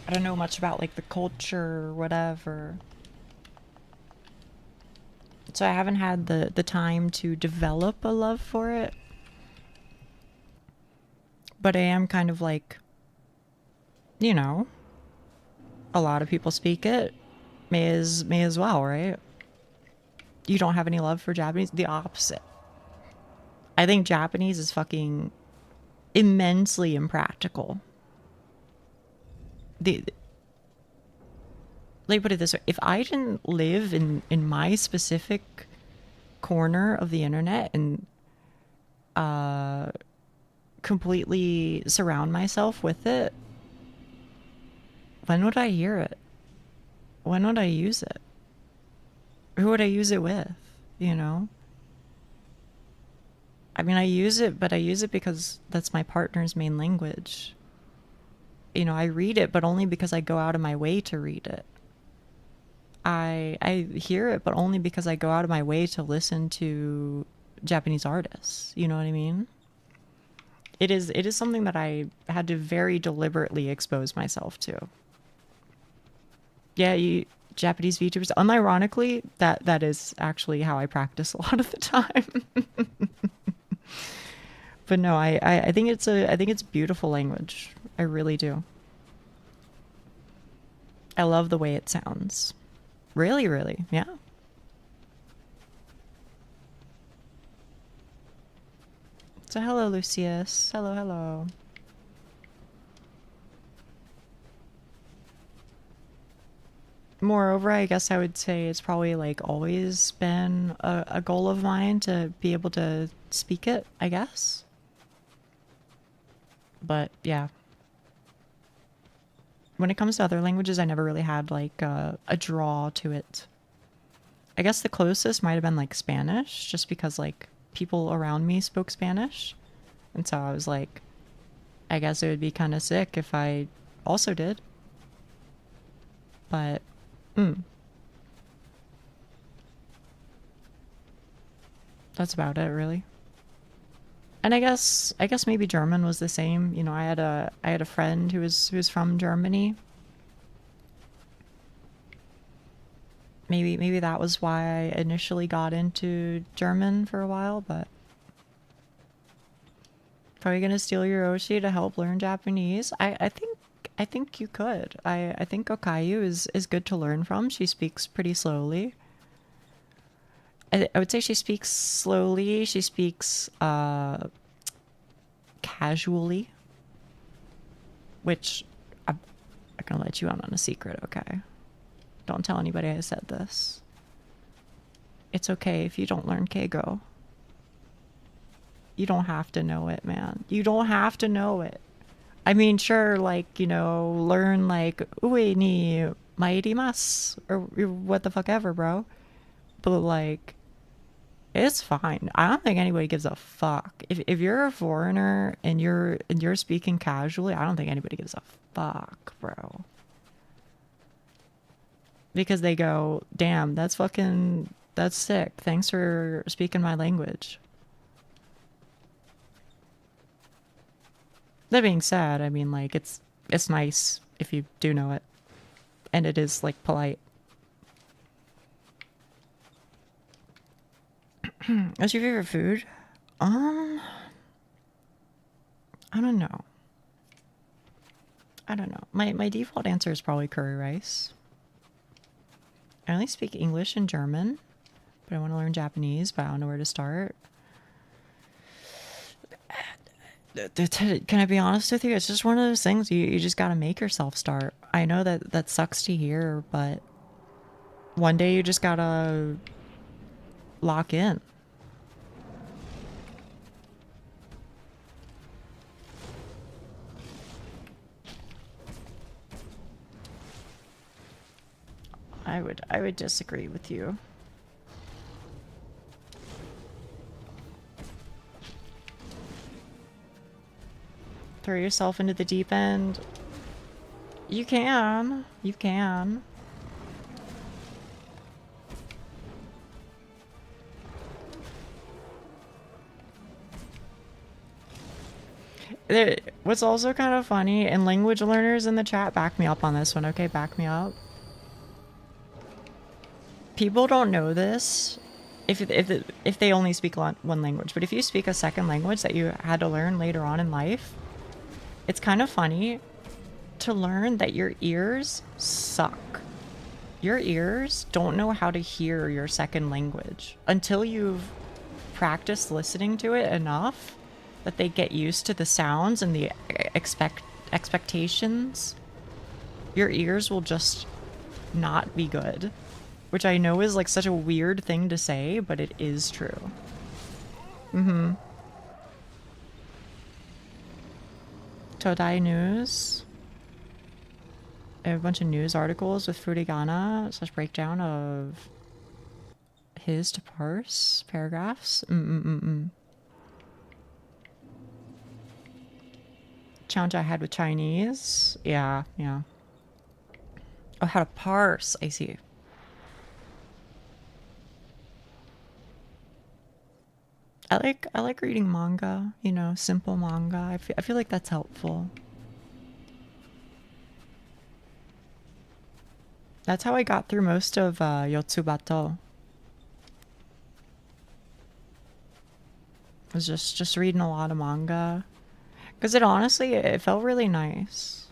A: I don't know much about like the culture or whatever. So I haven't had the time to develop a love for it. But I am kind of like, you know, a lot of people speak it. May as well, right? You don't have any love for Japanese? The opposite. I think Japanese is fucking immensely impractical. Let me put it this way. If I didn't live in my specific corner of the internet and completely surround myself with it, when would I hear it? When would I use it? Who would I use it with? You know? I mean, I use it, but I use it because that's my partner's main language. You know, I read it, but only because I go out of my way to read it. I hear it, but only because I go out of my way to listen to Japanese artists. You know what I mean? It is something that I had to very deliberately expose myself to. Yeah, Japanese VTubers. Unironically, that is actually how I practice a lot of the time. But no, I think it's a beautiful language. I really do. I love the way it sounds. Really, really, yeah. So hello, Lucius. Hello, hello. Moreover, I guess I would say it's probably like always been a goal of mine to be able to speak it, I guess. But yeah. When it comes to other languages, I never really had like a draw to it. I guess the closest might have been like Spanish, just because like people around me spoke Spanish. And so I was like, I guess it would be kind of sick if I also did. But, that's about it, really. And I guess maybe German was the same. You know, I had a friend who was from Germany. Maybe that was why I initially got into German for a while, but probably gonna steal your Oshi to help learn Japanese. I think you could. I think Okayu is good to learn from. She speaks pretty slowly. I would say she speaks slowly. She speaks casually, which I'm gonna let you out on a secret, okay? Don't tell anybody I said this. It's okay if you don't learn Keigo. You don't have to know it, man. You don't have to know it. I mean, sure, like, you know, learn like ue ni mairimasu or what the fuck ever, bro. But like, it's fine. I don't think anybody gives a fuck. If you're a foreigner and you're speaking casually, I don't think anybody gives a fuck, bro. Because they go, damn, that's sick. Thanks for speaking my language. That being said, I mean, like, it's nice if you do know it. And it is, like, polite. What's your favorite food? I don't know. My default answer is probably curry rice. I only speak English and German, but I want to learn Japanese, but I don't know where to start. Can I be honest with you? It's just one of those things you just gotta make yourself start. I know that sucks to hear, but one day you just gotta lock in. I would disagree with you. Throw yourself into the deep end. You can. You can. What's also kind of funny, and language learners in the chat, back me up on this one, okay? Back me up. People don't know this if they only speak one language, but if you speak a second language that you had to learn later on in life, it's kind of funny to learn that your ears suck. Your ears don't know how to hear your second language until you've practiced listening to it enough that they get used to the sounds and the expectations. Your ears will just not be good. which I know is like such a weird thing to say, but it is true. Mm-hmm. Todai News. I have a bunch of news articles with Furigana / breakdown of his to parse paragraphs. Challenge I had with Chinese. Yeah. Oh, how to parse. I see. I like reading manga, you know, simple manga. I feel like that's helpful. That's how I got through most of Yotsubato. Was just reading a lot of manga. Because it felt really nice.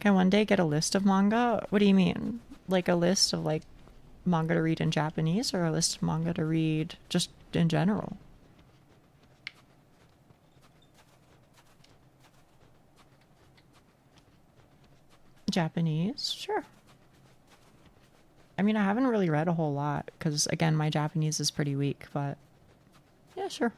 A: Can one day get a list of manga? What do you mean? Like a list of like manga to read in Japanese, or a list of manga to read just in general? Japanese? Sure. I mean, I haven't really read a whole lot because, again, my Japanese is pretty weak, but yeah, sure.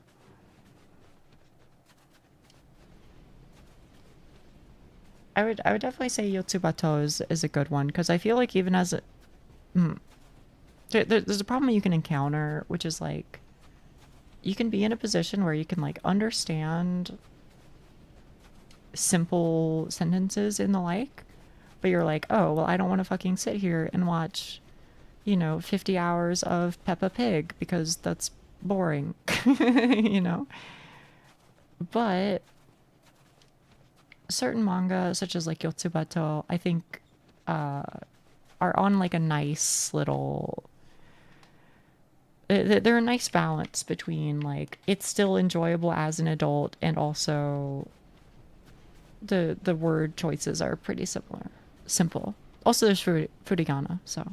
A: I would definitely say Yotsubato is a good one, because I feel like even as a... there's a problem you can encounter, which is like, you can be in a position where you can like understand simple sentences and the like, but you're like, oh, well, I don't want to fucking sit here and watch, you know, 50 hours of Peppa Pig because that's boring, you know? But certain manga, such as like Yotsubato, I think are on like a nice little... They're a nice balance between like, it's still enjoyable as an adult, and also the word choices are pretty simple. Also, there's Furigana, so...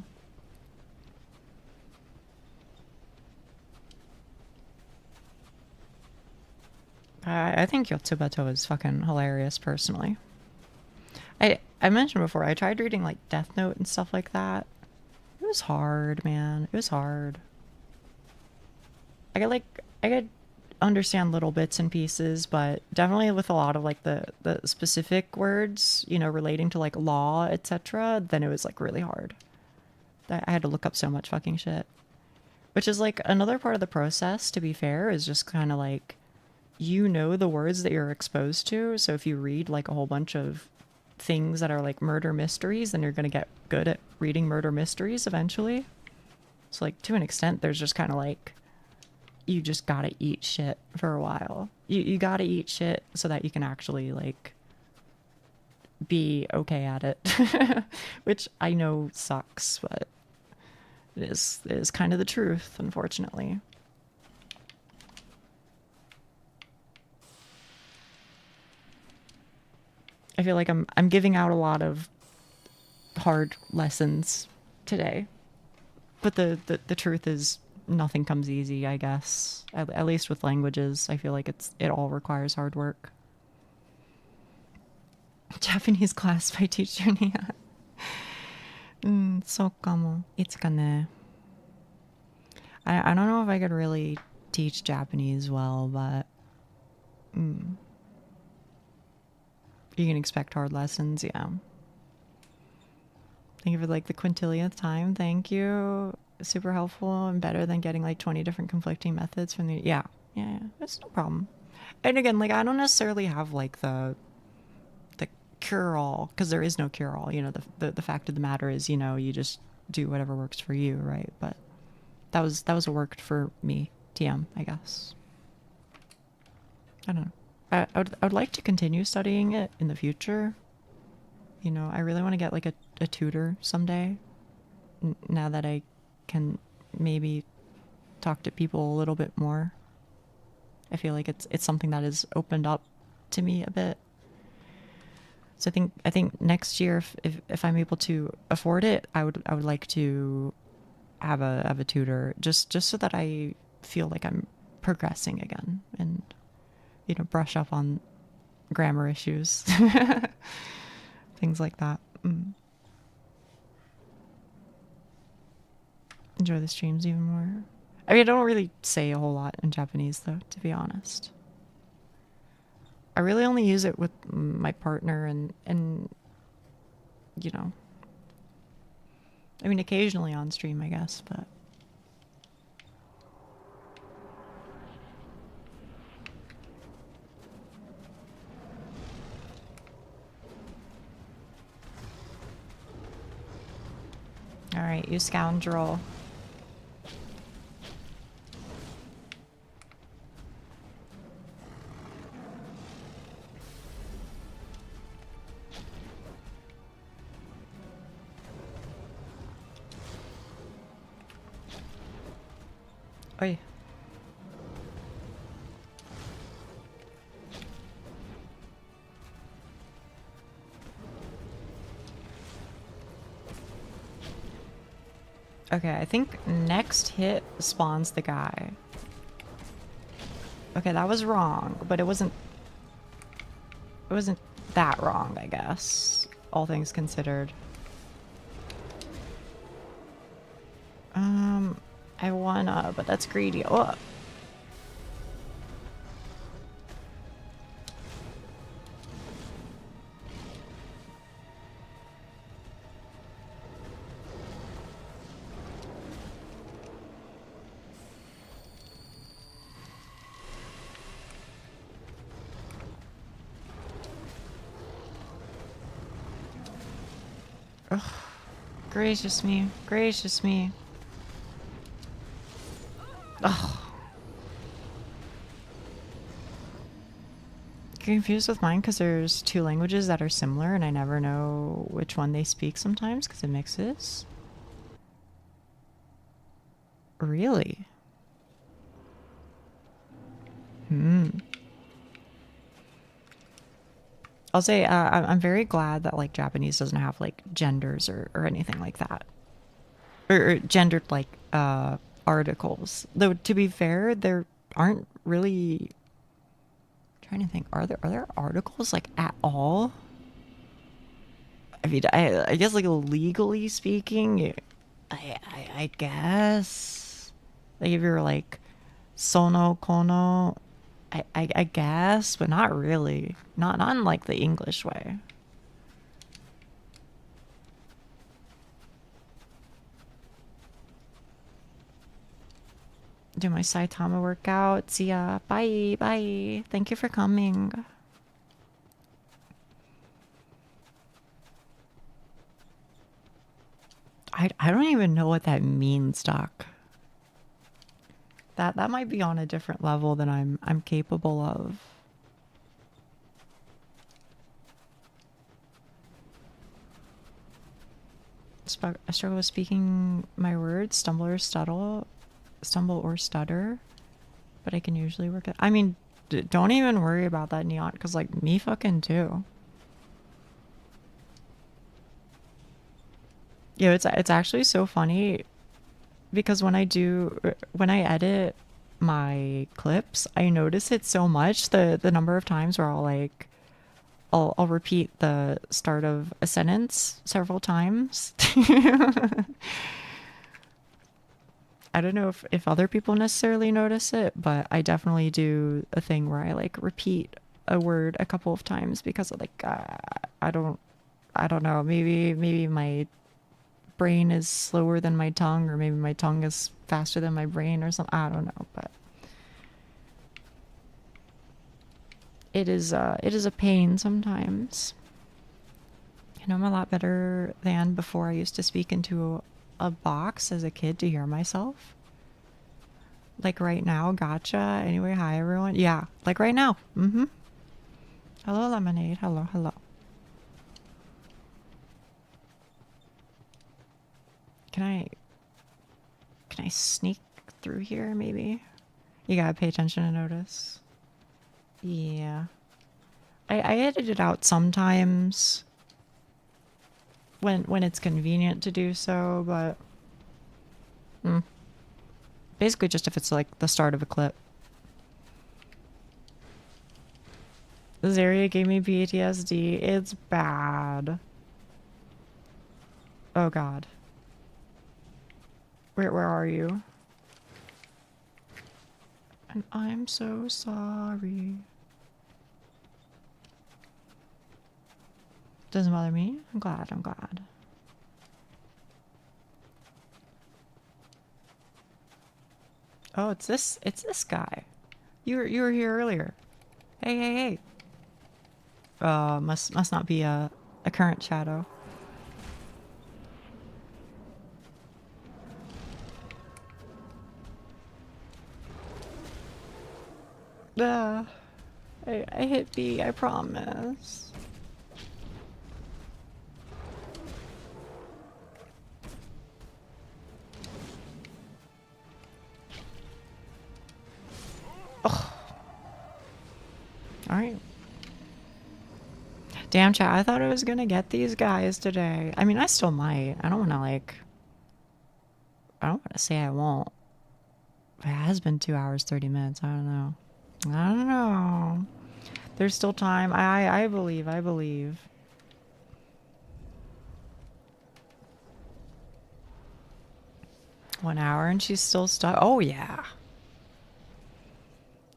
A: I think Yotsubato is fucking hilarious, personally. I mentioned before, I tried reading like Death Note and stuff like that. It was hard, man. It was hard. I could understand little bits and pieces, but definitely with a lot of like the specific words, you know, relating to like law, etc., then it was like really hard. I had to look up so much fucking shit. Which is like another part of the process, to be fair, is just kind of like, you know, the words that you're exposed to. So if you read like a whole bunch of things that are like murder mysteries, then you're going to get good at reading murder mysteries eventually. So like, to an extent, there's just kind of like, you just gotta eat shit for a while. You gotta eat shit so that you can actually like be okay at it. Which I know sucks, but it is kind of the truth, unfortunately. I feel like I'm giving out a lot of hard lessons today. But the truth is, nothing comes easy, I guess. At least with languages, I feel like it all requires hard work. Japanese class by teacher Nia. そうかも。いつかね. I don't know if I could really teach Japanese well, but you can expect hard lessons, yeah. Thank you for like the quintillionth time. Thank you. Super helpful and better than getting like 20 different conflicting methods from the... Yeah. That's no problem. And again, like, I don't necessarily have like the cure-all, because there is no cure-all. You know, the fact of the matter is, you know, you just do whatever works for you, right? But that was what worked for me, TM, I guess. I don't know. I would like to continue studying it in the future. You know, I really want to get like a tutor someday, now that I can maybe talk to people a little bit more. I feel like it's something that has opened up to me a bit. So I think next year, if I'm able to afford it, I would like to have a tutor, just so that I feel like I'm progressing again, and, you know, brush up on grammar issues, things like that. enjoy the streams even more. I mean, I don't really say a whole lot in Japanese, though, to be honest. I really only use it with my partner and you know, I mean, occasionally on stream, I guess, but. All right, you scoundrel. Oi. Okay, I think next hit spawns the guy. Okay, that was wrong, but it wasn't that wrong, I guess, all things considered. I wanna, but that's greedy. Oh. Ugh. Gracious me. Gracious me. Ugh. Confused with mine because there's two languages that are similar and I never know which one they speak sometimes because it mixes. Really? I'll say I'm very glad that like Japanese doesn't have like genders or anything like that, or gendered like articles. Though to be fair, there aren't really. I'm trying to think, are there articles like at all? I mean, I guess like legally speaking, I guess like if you're like sono kono. I guess, but not really. Not in like the English way. Do my Saitama workout. See ya. Bye. Bye. Thank you for coming. I don't even know what that means, Doc. That might be on a different level than I'm capable of. I struggle with speaking my words, stumble or stutter, but I can usually work it. I mean, don't even worry about that, Neon, because like me fucking too. Yeah, it's actually so funny. Because when I edit my clips, I notice it so much, the number of times where I'll repeat the start of a sentence several times. I don't know if other people necessarily notice it, but I definitely do a thing where I like repeat a word a couple of times because like I don't know, maybe my brain is slower than my tongue, or maybe my tongue is faster than my brain or something. I don't know, but it is a pain sometimes. You know, I'm a lot better than before. I used to speak into a box as a kid to hear myself. Like right now, gotcha. Anyway, hi everyone. Yeah, like right now. Hello, Lemonade. Hello. Can I sneak through here, maybe? You gotta pay attention and notice. Yeah. I edit it out sometimes when it's convenient to do so, but basically just if it's like the start of a clip. This area gave me PTSD. It's bad. Oh god. Where are you? And I'm so sorry. Doesn't bother me. I'm glad. I'm glad. Oh, it's this guy. You were here earlier. Hey, hey, hey. Must not be a current shadow. I hit B, I promise. Oh. Alright. Damn, chat, I thought I was gonna get these guys today. I mean, I still might. I don't wanna, like... I don't wanna say I won't. But it has been 2 hours, 30 minutes. I don't know. I don't know. There's still time. I believe. I believe. One hour and she's still stuck. Oh, yeah.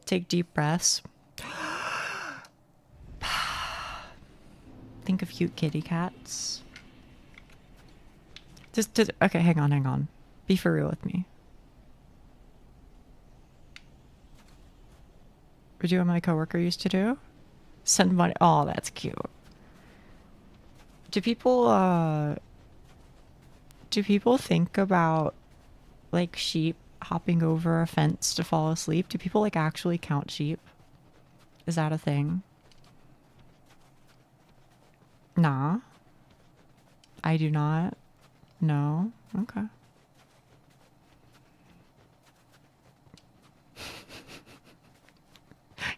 A: Take deep breaths. Think of cute kitty cats. Just okay, hang on. Be for real with me. Would you what my coworker used to do? Send money. Oh, that's cute. Do people think about like sheep hopping over a fence to fall asleep? Do people like actually count sheep? Is that a thing? Nah. I do not. No. Okay.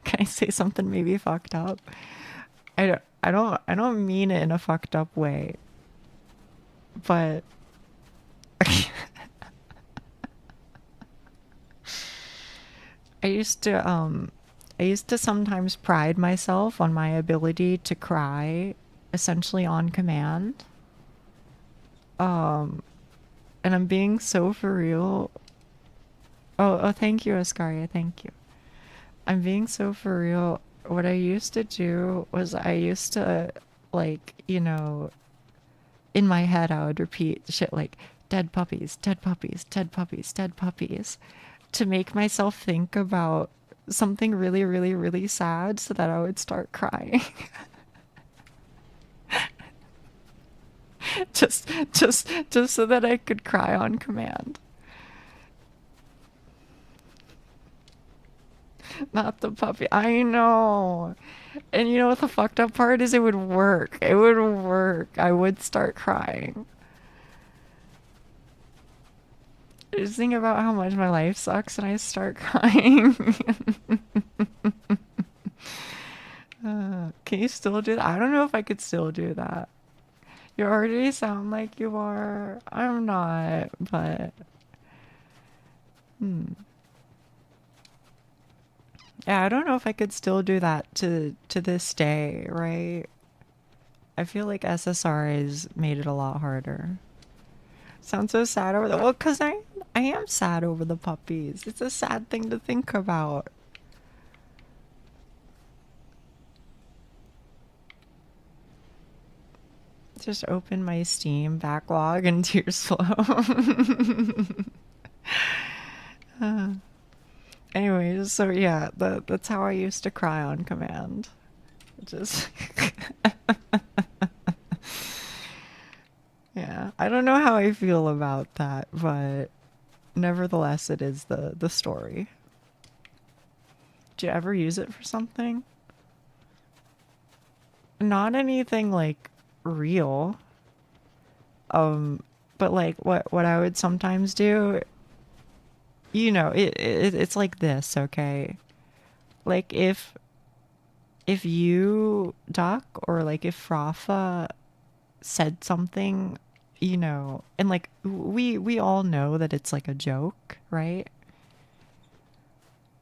A: Can I say something maybe fucked up? I don't mean it in a fucked up way. But I used to sometimes pride myself on my ability to cry essentially on command. And I'm being so for real. Oh, thank you, Ascaria, thank you. I'm being so for real. What I used to do was I used to, like, you know, in my head I would repeat shit like, dead puppies, dead puppies, dead puppies, dead puppies, to make myself think about something really, really, really sad so that I would start crying. just so that I could cry on command. Not the puppy. I know. And you know what the fucked up part is? It would work. It would work. I would start crying. I just think about how much my life sucks and I start crying. Can you still do that? I don't know if I could still do that. You already sound like you are. I'm not, but... Yeah, I don't know if I could still do that to this day, right? I feel like SSR has made it a lot harder. Sounds so sad over the... Well, because I am sad over the puppies. It's a sad thing to think about. Just open my Steam backlog and tears flow. Anyways, so yeah, that's how I used to cry on command. Just... Yeah, I don't know how I feel about that, but nevertheless, it is the story. Did you ever use it for something? Not anything like real. But like what I would sometimes do, you know, it's like this, okay? Like if you duck or like if Rafa said something, you know, and like we all know that it's like a joke, right?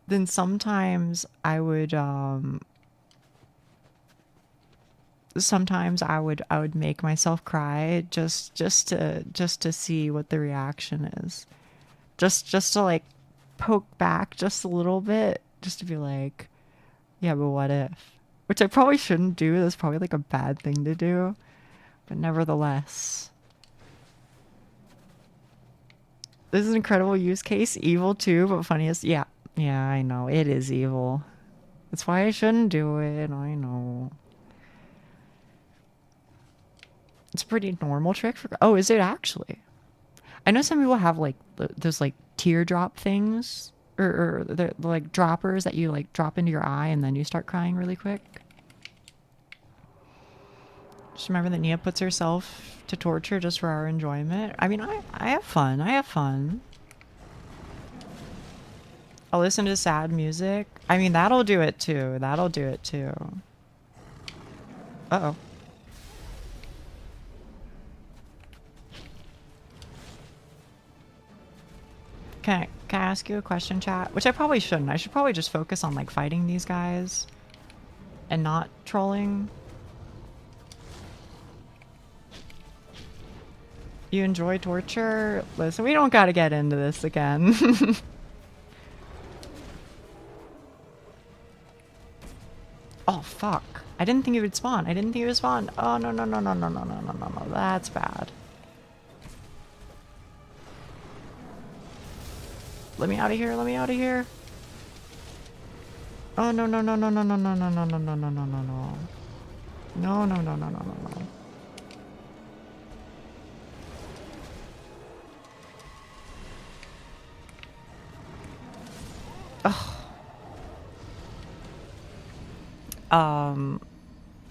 A: Then sometimes I would make myself cry just to see what the reaction is. Just to like poke back just a little bit, just to be like, yeah, but what if? Which I probably shouldn't do. That's probably like a bad thing to do. But nevertheless. This is an incredible use case. Evil too, but funniest. Yeah. Yeah, I know. It is evil. That's why I shouldn't do it. I know. It's a pretty normal trick for... Oh, is it actually? I know some people have like those like teardrop things. Or the like droppers that you like drop into your eye and then you start crying really quick. Just remember that Nia puts herself to torture just for our enjoyment. I mean, I have fun. I have fun. I'll listen to sad music. I mean, that'll do it too. That'll do it too. Uh-oh. Can I ask you a question, chat? Which I probably shouldn't. I should probably just focus on like fighting these guys and not trolling. You enjoy torture? Listen, we don't gotta get into this again. Oh, fuck. I didn't think it would spawn. I didn't think it would spawn. Oh, no, no, no, no, no, no, no, no, no, no. That's bad. Let me out of here. Let me out of here. Oh, no, no, no, no, no, no, no, no, no, no, no, no, no, no, no. No, no, no, no, no, no, no. Ugh.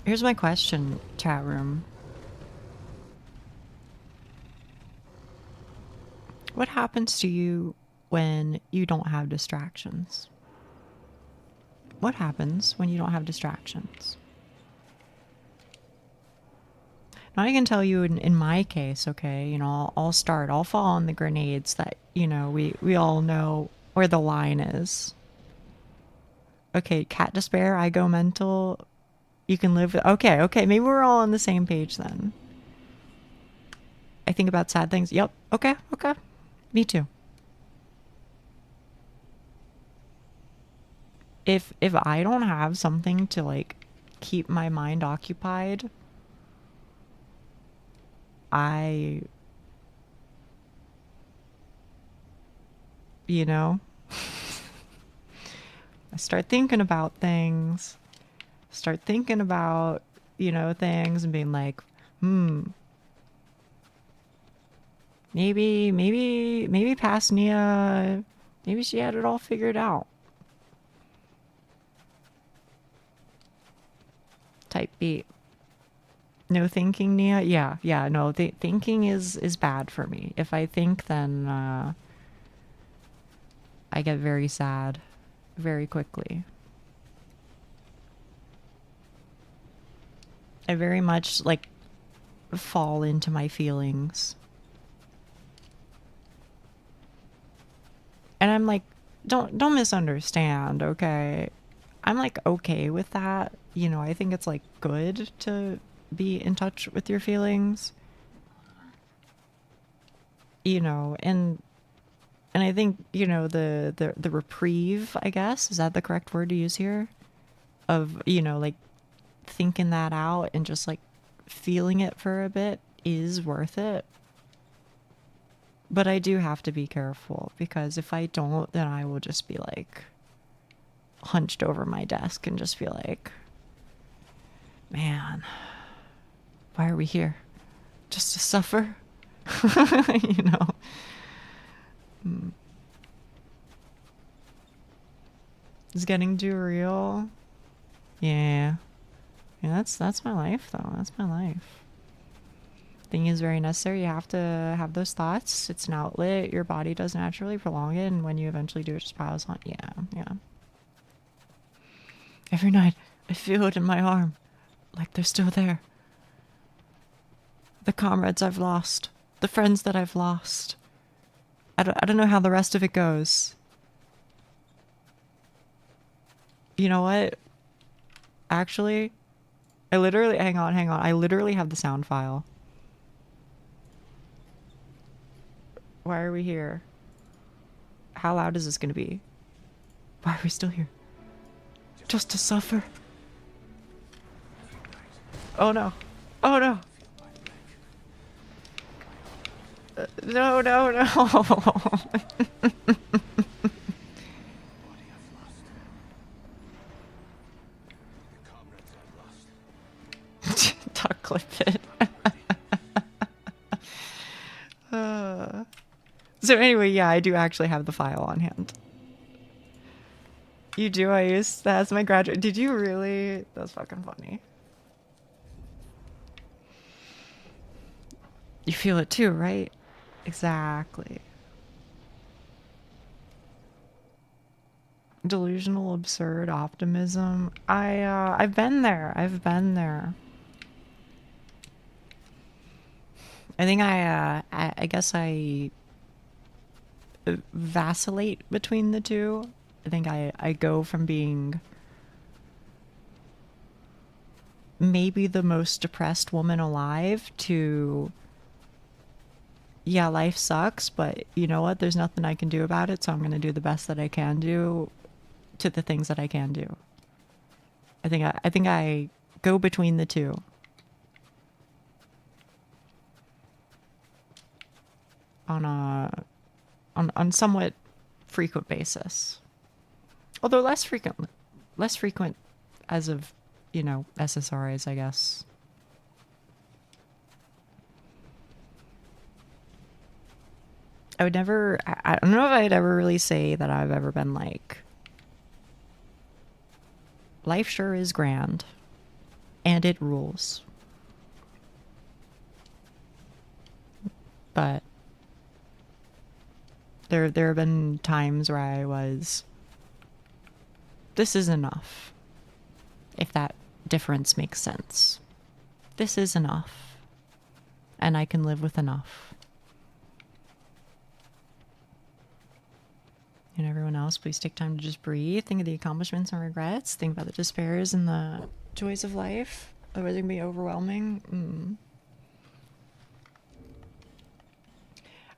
A: Here's my question, chat room. What happens to you when you don't have distractions? What happens when you don't have distractions? Now I can tell you in my case, okay, you know, I'll fall on the grenades that, you know, we all know where the line is. Okay, cat despair, I go mental. You can live with... Okay, maybe we're all on the same page then. I think about sad things. Yep, okay. Me too. If I don't have something to, like, keep my mind occupied, you know, I start thinking about things. Start thinking about, you know, things and being like, maybe past Nia, maybe she had it all figured out. Type beat. No thinking, Nia? Yeah, no, thinking is bad for me. If I think, then I get very sad very quickly. I very much, like, fall into my feelings. And I'm like, don't misunderstand, okay? I'm, like, okay with that. You know, I think it's, like, good to be in touch with your feelings. You know, and I think, you know, the reprieve, I guess, is that the correct word to use here? Of, you know, like, thinking that out and just like feeling it for a bit is worth it. But I do have to be careful because if I don't, then I will just be like hunched over my desk and just be like, man, why are we here? Just to suffer? You know? It's getting too real. Yeah. Yeah, that's my life, though. That's my life. Thinking is very necessary. You have to have those thoughts. It's an outlet. Your body does naturally prolong it, and when you eventually do, it just piles on. Yeah. Every night, I feel it in my arm, like they're still there. The comrades I've lost, the friends that I've lost. I don't know how the rest of it goes. You know what? Actually, I literally, hang on. I literally have the sound file. Why are we here? How loud is this gonna be? Why are we still here? Just to suffer. Oh no. Oh no. No, no, no. Duck clip it. So anyway, yeah, I do actually have the file on hand. You do? That's my graduate. Did you really? That's fucking funny. You feel it too, right? Exactly. Delusional, absurd optimism. I've been there. I've been there. I think I guess I vacillate between the two. I think I go from being maybe the most depressed woman alive to, yeah, life sucks, but you know what? There's nothing I can do about it, so I'm going to do the best that I can do to the things that I can do. I think I go between the two. On somewhat frequent basis. Although less frequent as of, you know, SSRIs, I guess. I would never, I don't know if I'd ever really say that I've ever been like, life sure is grand, and it rules. But there have been times where I was, this is enough. If that difference makes sense. This is enough. And I can live with enough. And everyone else, please take time to just breathe. Think of the accomplishments and regrets. Think about the despairs and the joys of life. Otherwise it can be overwhelming.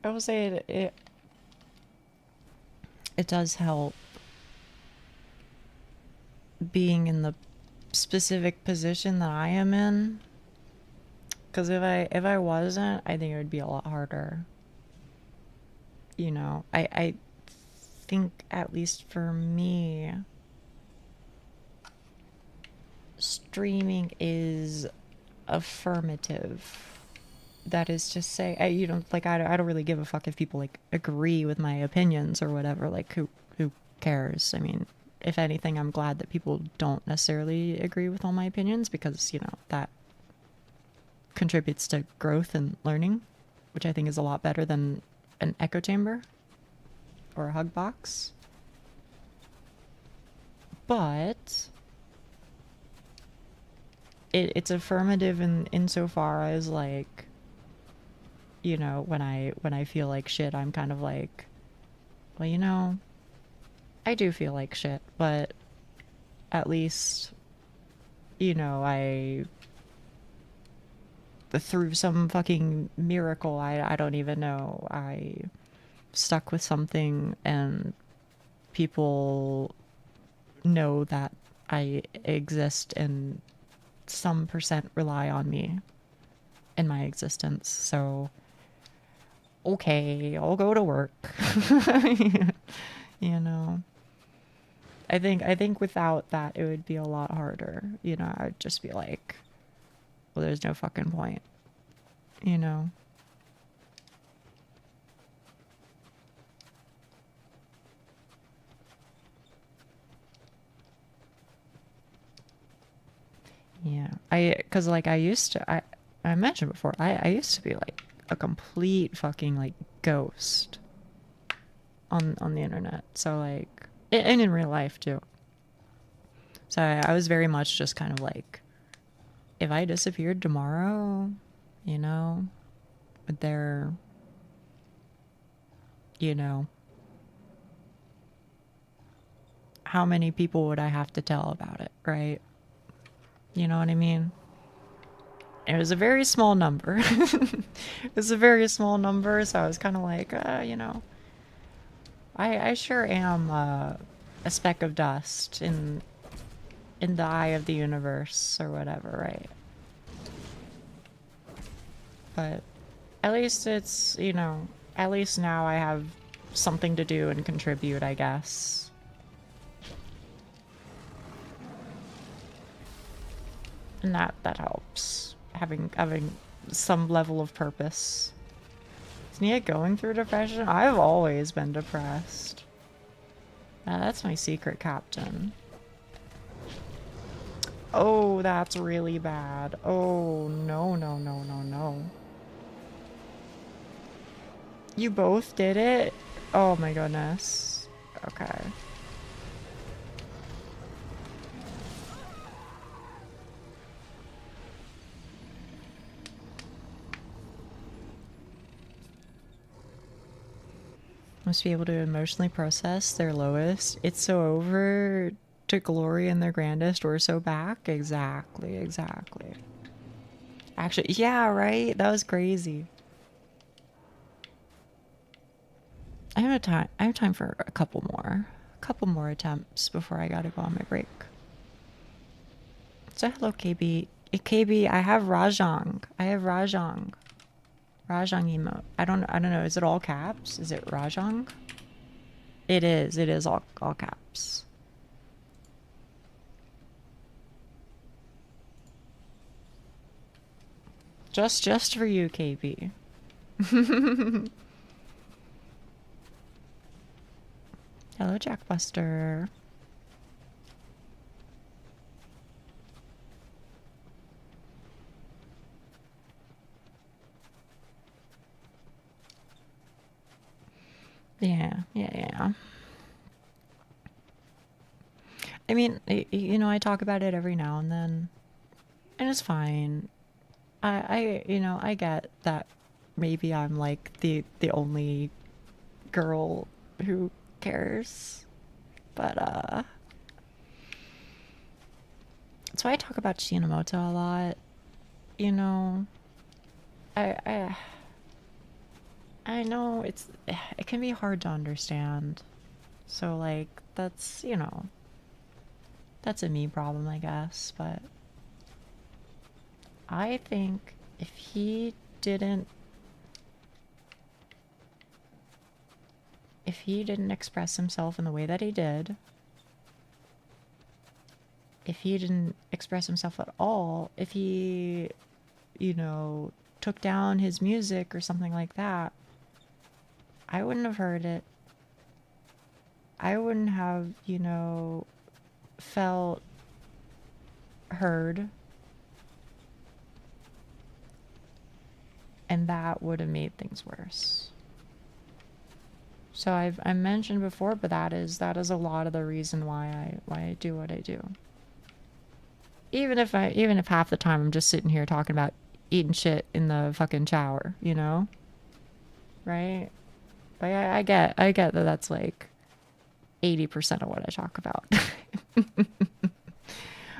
A: I will say it does help being in the specific position that I am in, because if I wasn't, I think it would be a lot harder. You know, I think, at least for me, streaming is affirmative. That is to say, I don't really give a fuck if people like agree with my opinions or whatever. Like, who cares? I mean, if anything, I'm glad that people don't necessarily agree with all my opinions, because, you know, that contributes to growth and learning, which I think is a lot better than an echo chamber or a hug box. But it's affirmative insofar as, like, you know, when I feel like shit, I'm kind of like, well, you know, I do feel like shit, but at least, you know, through some fucking miracle, I don't even know, I stuck with something and people know that I exist and some percent rely on me in my existence. So okay, I'll go to work. You know, I think without that it would be a lot harder. You know, I'd just be like, well, there's no fucking point, you know. Yeah, because like I mentioned before, I used to be like a complete fucking like ghost on the internet. So like, and in real life too. So I was very much just kind of like, if I disappeared tomorrow, you know, would there, you know, how many people would I have to tell about it, right? You know what I mean? It was a very small number. It was a very small number, so I was kind of like, you know, I sure am a speck of dust in the eye of the universe or whatever, right? But at least it's, you know, at least now I have something to do and contribute, I guess. And that helps. Having some level of purpose. Is Nia going through depression? I've always been depressed. That's my secret captain. Oh, that's really bad. Oh, no, no, no, no, no. You both did it? Oh my goodness. Okay. Must be able to emotionally process their lowest. It's so over to glory in their grandest or so back. Exactly, exactly. Actually, yeah, right? That was crazy. I have time for a couple more attempts before I gotta go on my break. So hello, KB. KB, I have Rajang. Rajang emote. I don't know. Is it all caps? Is it Rajang? It is all caps. Just for you, KB. Hello, Jackbuster. Yeah. I mean, you know, I talk about it every now and then, and it's fine. I get that maybe I'm like the only girl who cares, but that's why I talk about Shinamoto a lot. You know, I know it can be hard to understand. So like that's, you know, that's a me problem, I guess, but I think if he didn't express himself in the way that he did, if he didn't express himself at all, if he, you know, took down his music or something like that, I wouldn't have heard it. I wouldn't have, you know, felt heard. And that would have made things worse. So I mentioned before, but that is a lot of the reason why I do what I do. Even if half the time I'm just sitting here talking about eating shit in the fucking shower, you know? Right? But I get that that's like 80% of what I talk about.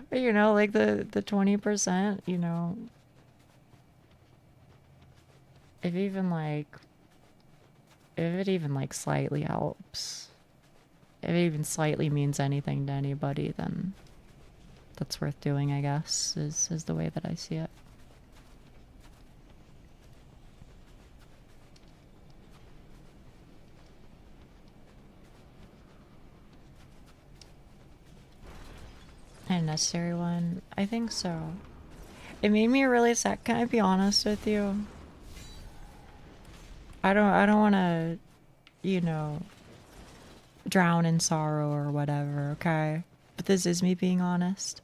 A: But you know, like the 20%, you know, if it even like slightly helps, if it even slightly means anything to anybody, then that's worth doing, I guess, is the way that I see it. A necessary one? I think so. It made me really sad. Can I be honest with you? I don't want to, you know, drown in sorrow or whatever, okay? But this is me being honest.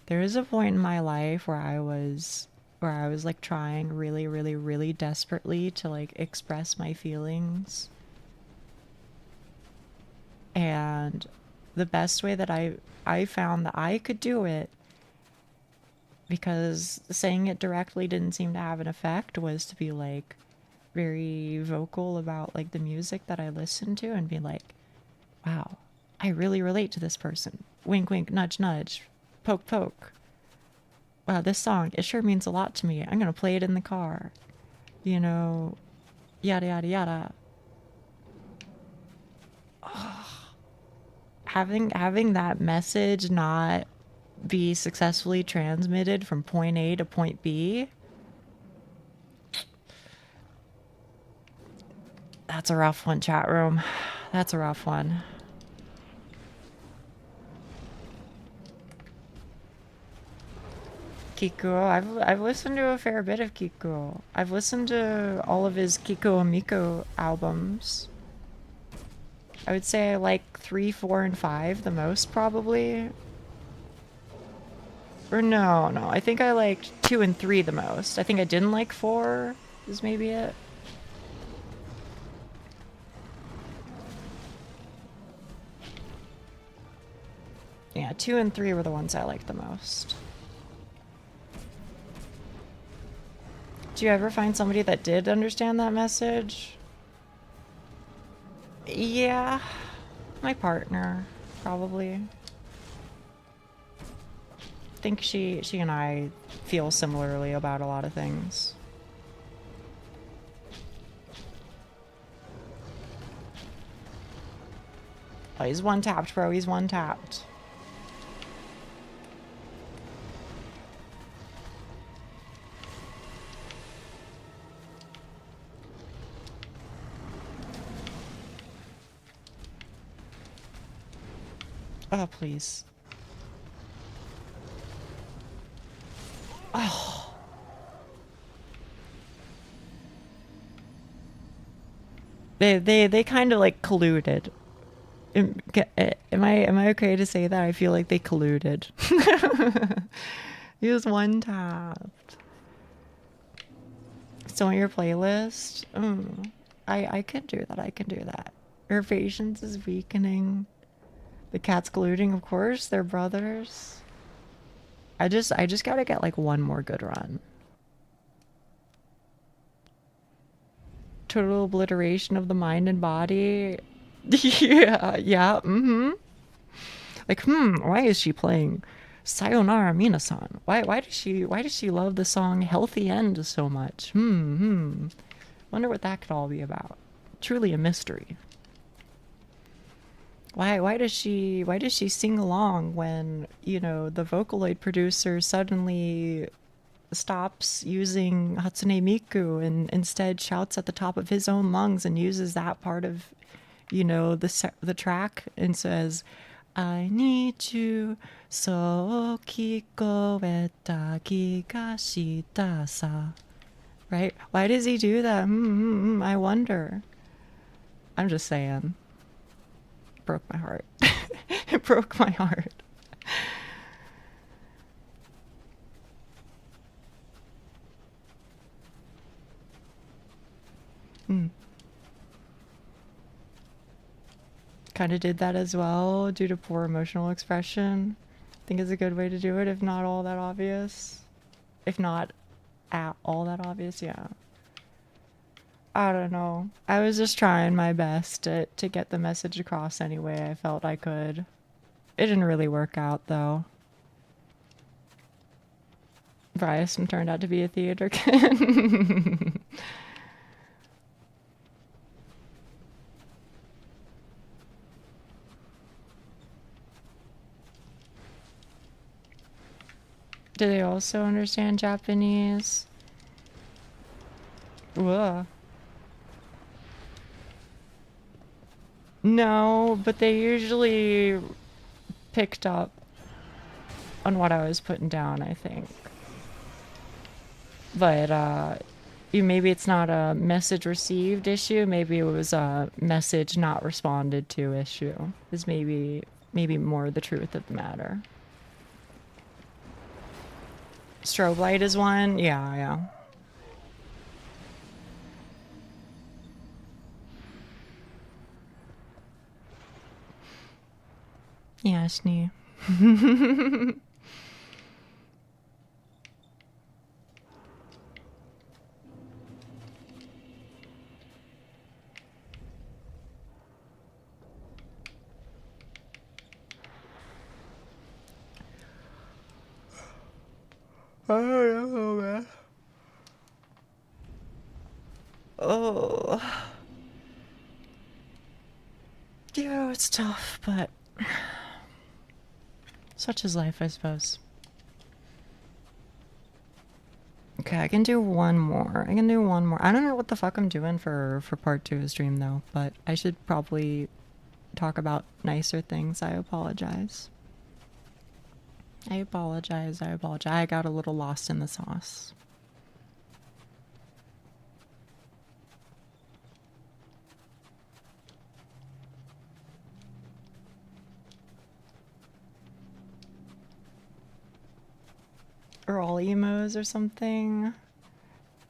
A: There was a point in my life where I was like trying really, really, really desperately to like express my feelings. And the best way that I found that I could do it, because saying it directly didn't seem to have an effect, was to be like very vocal about like the music that I listened to and be like, wow, I really relate to this person. Wink, wink, nudge, nudge, poke, poke. Wow, this song, it sure means a lot to me. I'm going to play it in the car. You know, yada, yada, yada. having that message not be successfully transmitted from point A to point B. That's a rough one, chat room. That's a rough one. Kikuo, I've listened to a fair bit of Kikuo. I've listened to all of his Kikuo Miko albums. I would say I like 3, 4, and 5 the most, probably. Or no, I think I liked 2 and 3 the most. I think I didn't like 4 is maybe it. Yeah, 2 and 3 were the ones I liked the most. Did you ever find somebody that did understand that message? Yeah, my partner, probably. I think she and I feel similarly about a lot of things. Oh, he's one-tapped, bro. He's one-tapped. Oh, please. Oh. They kind of like colluded. Am I okay to say that? I feel like they colluded. He was one tapped. Still on your playlist? I can do that. I can do that. Her patience is weakening. The cat's colluding, of course. They're brothers. I just gotta get like one more good run. Total obliteration of the mind and body. yeah, Like, why is she playing Sayonara Minasan? Why does she love the song Healthy End so much? Wonder what that could all be about. Truly a mystery. Why does she sing along when, you know, the Vocaloid producer suddenly stops using Hatsune Miku and instead shouts at the top of his own lungs and uses that part of, you know, the track and says, I need you, so kikoeta kiga shita sa. Right? Why does he do that? I wonder. I'm just saying. It broke my heart. It broke my heart. Kind of did that as well due to poor emotional expression. I think it's a good way to do it, if not all that obvious. If not at all that obvious, yeah. I don't know. I was just trying my best to get the message across any way I felt I could. It didn't really work out, though. Bryson turned out to be a theater kid. Do they also understand Japanese? Ugh. No, but they usually picked up on what I was putting down, I think. But maybe it's not a message received issue. Maybe it was a message not responded to issue. Is maybe more the truth of the matter. Strobe light is one? Yeah. Ясні. I don't know, man. Oh. Yeah, it's tough, but Such is life, I suppose. Okay, I can do one more. I don't know what the fuck I'm doing for part 2 of the stream though, but I should probably talk about nicer things. I apologize. I got a little lost in the sauce. Or all emos or something.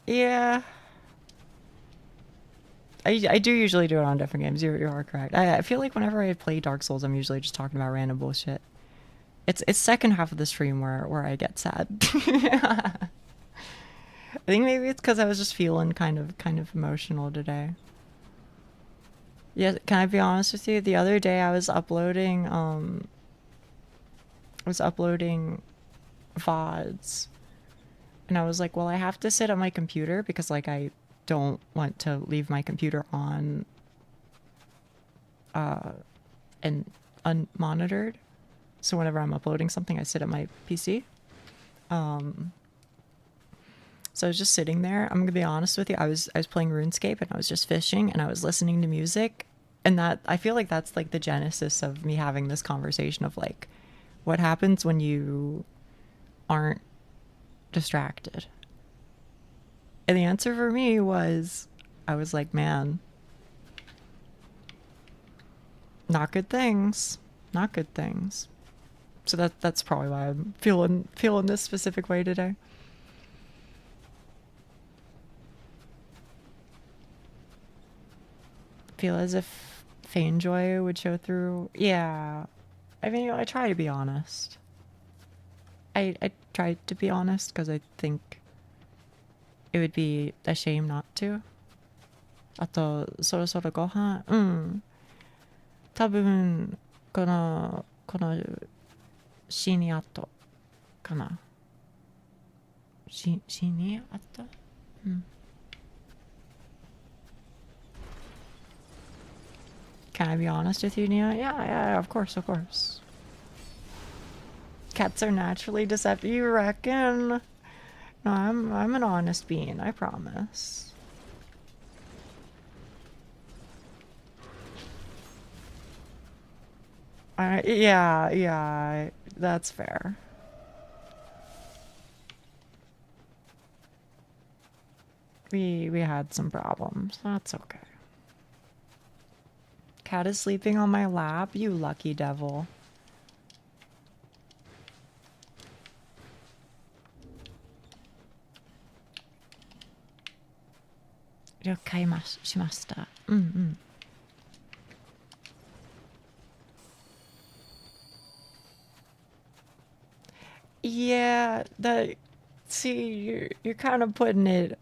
A: Yeah. I do usually do it on different games. You are correct. I feel like whenever I play Dark Souls, I'm usually just talking about random bullshit. It's second half of the stream where I get sad. I think maybe it's because I was just feeling kind of emotional today. Yeah, can I be honest with you? The other day I was uploading VODs, and I was like, well, I have to sit at my computer because like I don't want to leave my computer on and unmonitored. So whenever I'm uploading something, I sit at my PC. So I was just sitting there. I'm gonna be honest with you. I was playing RuneScape and I was just fishing and I was listening to music, and that I feel like that's like the genesis of me having this conversation of like, what happens when you aren't distracted? And the answer for me was, I was like, man, not good things. So that's probably why I'm feeling this specific way today. Feel as if Fane Joy would show through. Yeah. I mean, I try to be honest. I try to be honest because I think it would be a shame not to. あと、そろそろご飯、多分、この死に後かな。死に後？Can I be honest with you, Nia? Yeah, of course. Cats are naturally deceptive. You reckon? No, I'm an honest being, I promise. Yeah, that's fair. We had some problems. That's okay. Cat is sleeping on my lap. You lucky devil. Shimashita. Yeah, see, you're kind of putting it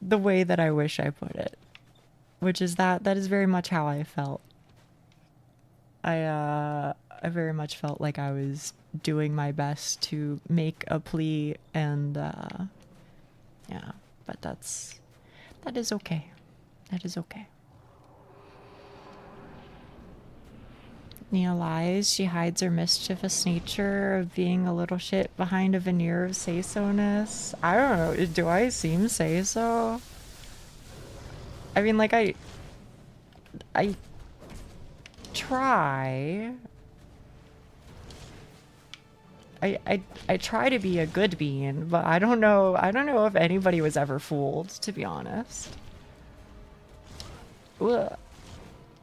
A: the way that I wish I put it, which is that is very much how I felt. I very much felt like I was doing my best to make a plea, and yeah, but that is okay. That is okay. Nia lies. She hides her mischievous nature of being a little shit behind a veneer of say-so-ness. I don't know. Do I seem say-so? I mean, like, I try. I try to be a good being, but I don't know if anybody was ever fooled, to be honest. Ugh.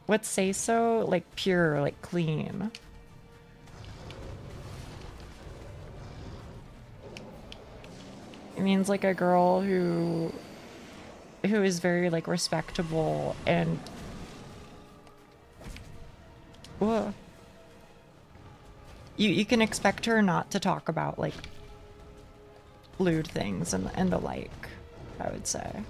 A: What's say so? Like pure, like clean. It means like a girl who is very like respectable and ugh. You can expect her not to talk about like lewd things and the like, I would say.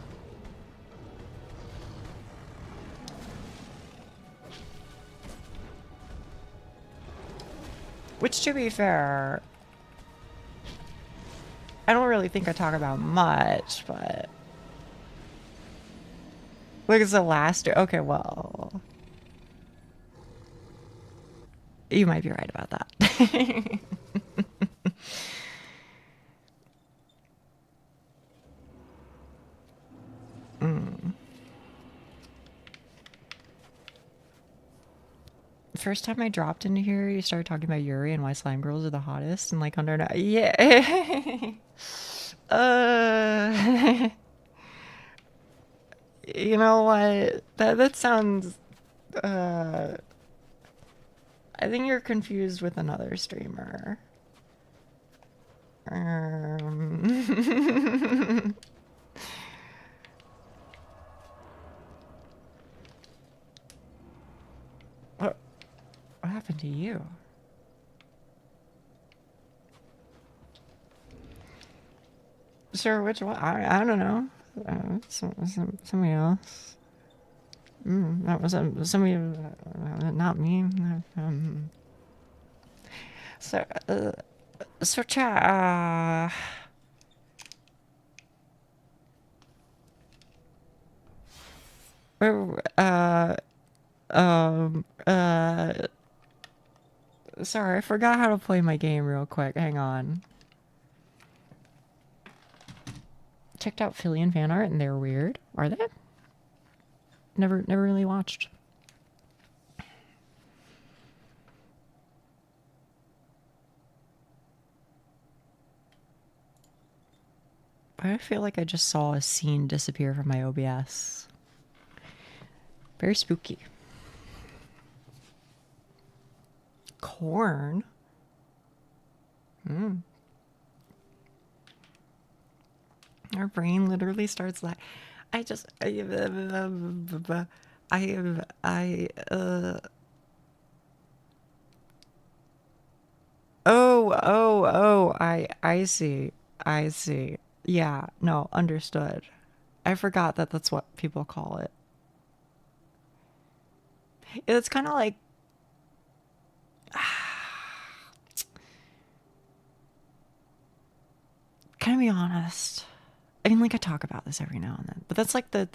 A: Which, to be fair, I don't really think I talk about much, but look, it's the last. Okay, well, You might be right about that. First time I dropped into here, you started talking about Yuri and why slime girls are the hottest, and like under yeah. You know what? That sounds. I think you're confused with another streamer. What happened to you? Sure, which one? I don't know. Somebody else. That was somebody, not me. So chat. Sorry, I forgot how to play my game real quick. Hang on. Checked out Philly and fan art, and they're weird. Are they? Never really watched. I feel like I just saw a scene disappear from my OBS. Very spooky. Corn? Our brain literally starts like I see. I see. Yeah, no, understood. I forgot that that's what people call it. It's kind of like can I be honest? I mean, like, I talk about this every now and then, but that's like the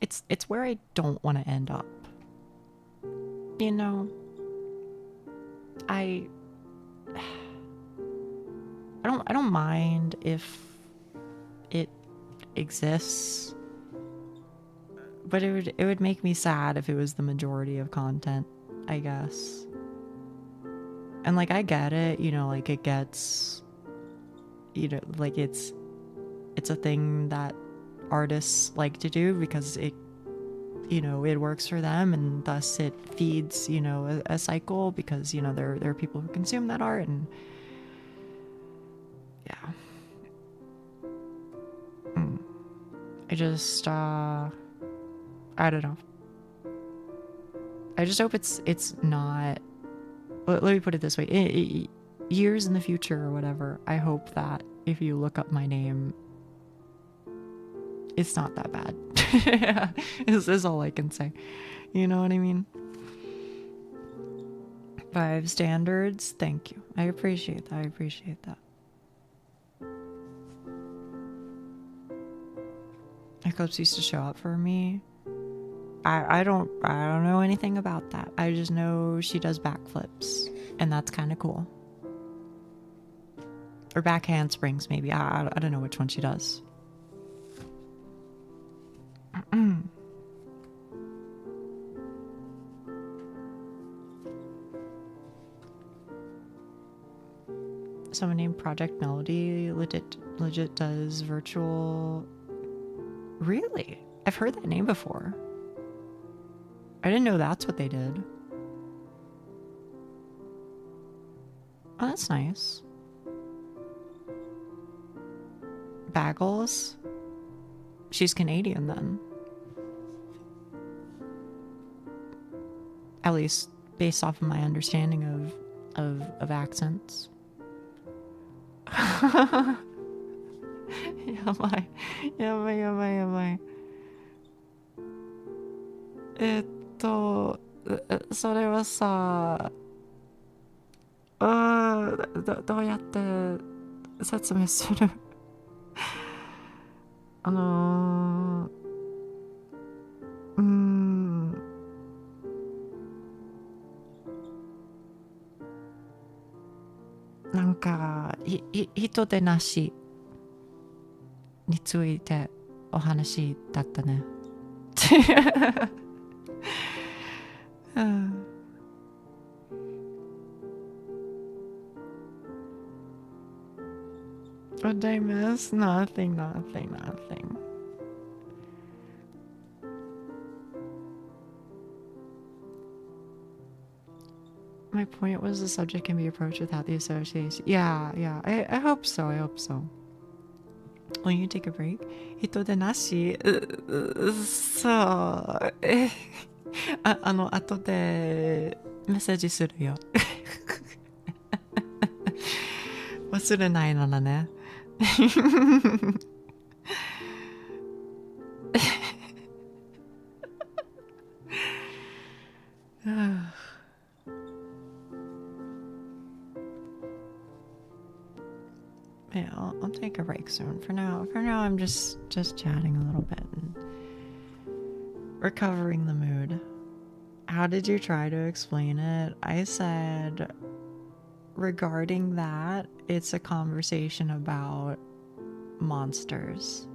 A: it's where I don't want to end up. You know, I don't mind if it exists, but it would make me sad if it was the majority of content, I guess. And like I get it, you know, like it gets, you know, like it's a thing that artists like to do because it, you know, it works for them, and thus it feeds, you know, a cycle because, you know, there are people who consume that art, and yeah. I just I don't know. I just hope it's not, let me put it this way, years in the future or whatever, I hope that if you look up my name, it's not that bad. is all I can say. You know what I mean? 5 standards. Thank you. I appreciate that. I appreciate that. Eclipse used to show up for me. I don't know anything about that. I just know she does backflips, and that's kind of cool. Or back handsprings, maybe. I don't know which one she does. Someone named Project Melody legit does virtual. Really? I've heard that name before. I didn't know that's what they did. Oh, that's nice. Bagels? She's Canadian then. At least based off of my understanding of accents. Yamai. それはさ、どうやって説明する人でなしについてお話だったね。What did I miss? Nothing. My point was the subject can be approached without the association. Yeah. I hope so. Will you take a break? 人でなしそう後でメッセージするよ。忘れないならね。Yeah, I'll take a break soon. For now, I'm just chatting a little bit and recovering the mood. How did you try to explain it? I said, regarding that, it's a conversation about monsters.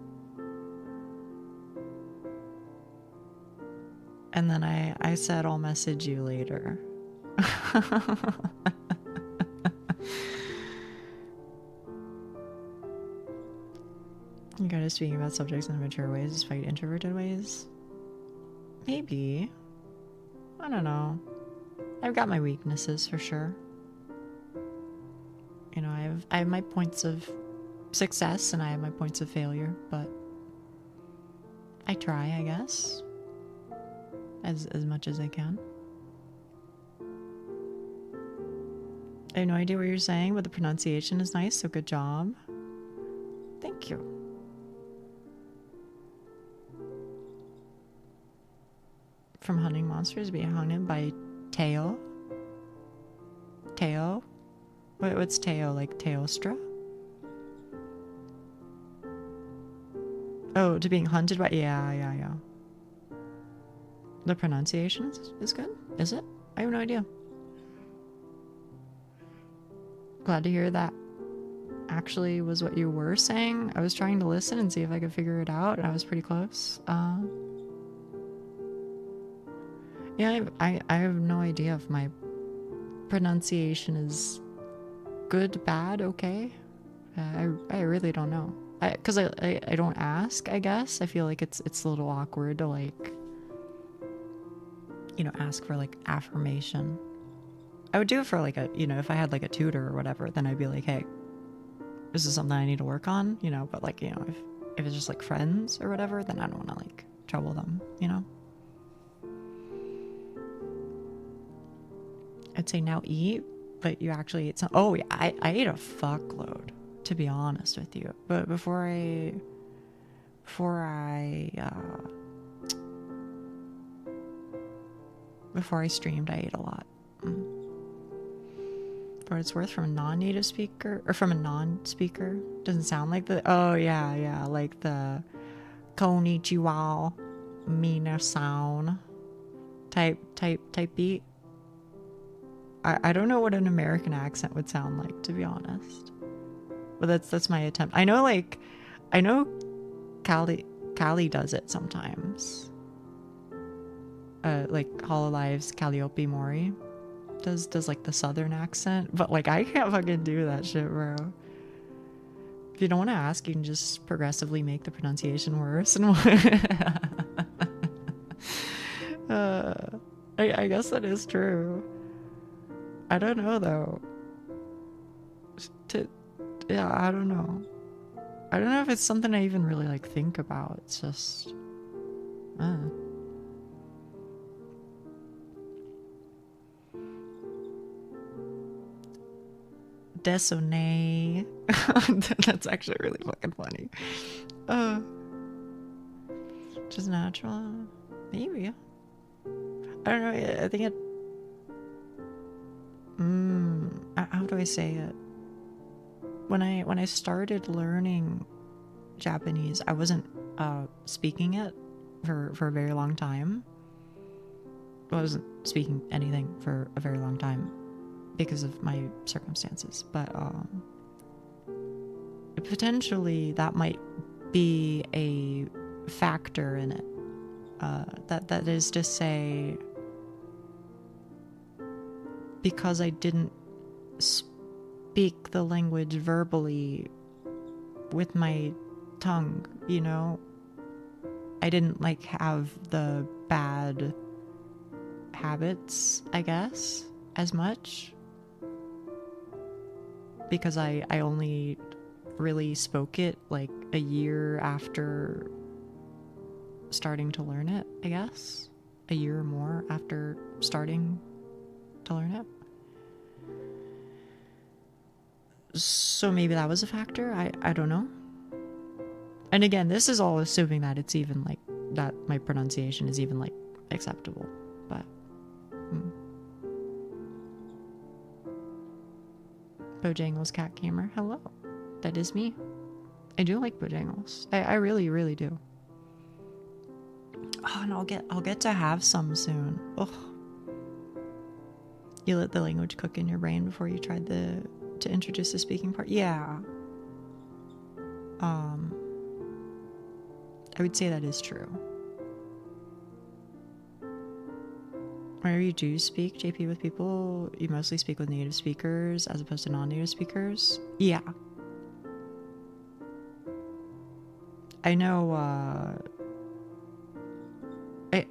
A: And then I said, I'll message you later. You guys speaking about subjects in mature ways despite introverted ways? Maybe. I don't know. I've got my weaknesses for sure. You know, I have my points of success and I have my points of failure, but I try, I guess. As much as I can. I have no idea what you're saying, but the pronunciation is nice, so good job. Thank you. From hunting monsters, being hunted by Teo. Teo? What's Teo? Like Teostra? Oh, to being hunted by... Yeah. The pronunciation is good? Is it? I have no idea. Glad to hear that actually was what you were saying. I was trying to listen and see if I could figure it out, and I was pretty close. Yeah, I have no idea if my pronunciation is good, bad, okay. I really don't know. Because I don't ask, I guess. I feel like it's a little awkward to, like, you know, ask for, like, affirmation. I would do it for, like, a, you know, if I had, like, a tutor or whatever, then I'd be like, hey, this is something I need to work on, you know. But, like, you know, if it's just, like, friends or whatever, then I don't want to, like, trouble them, you know. I'd say now eat, but you actually ate some. Oh yeah, I ate a fuckload, to be honest with you. But before I streamed, I ate a lot. For what it's worth, from a non-native speaker or from a non-speaker, doesn't sound like the. Oh yeah, like the konnichiwa, minasan type beat. I don't know what an American accent would sound like, to be honest. But that's my attempt. I know Callie does it sometimes. Like Hololive's Calliope Mori does like the southern accent, but like I can't fucking do that shit, bro. If you don't want to ask, you can just progressively make the pronunciation worse and I guess that is true. I don't know though. Yeah, I don't know. I don't know if it's something I even really like think about. It's just Desone. That's actually really fucking funny. Just natural. Maybe. I don't know. I think it. How do I say it? When I started learning Japanese, I wasn't speaking it for a very long time. I wasn't speaking anything for a very long time because of my circumstances. But potentially that might be a factor in it. That is to say, because I didn't speak the language verbally with my tongue, you know, I didn't like have the bad habits, I guess, as much, because I only really spoke it like a year after starting to learn it, I guess. A year or more after starting to learn it. So maybe that was a factor. I don't know. And again, this is all assuming that it's even like, that my pronunciation is even like acceptable. But Bojangles Cat Gamer, hello. That is me. I do like Bojangles. I really, really do. Oh, and I'll get to have some soon. Oh. You let the language cook in your brain before you tried to introduce the speaking part? Yeah. I would say that is true. Whenever you do speak, JP, with people, you mostly speak with native speakers as opposed to non-native speakers? Yeah. I know,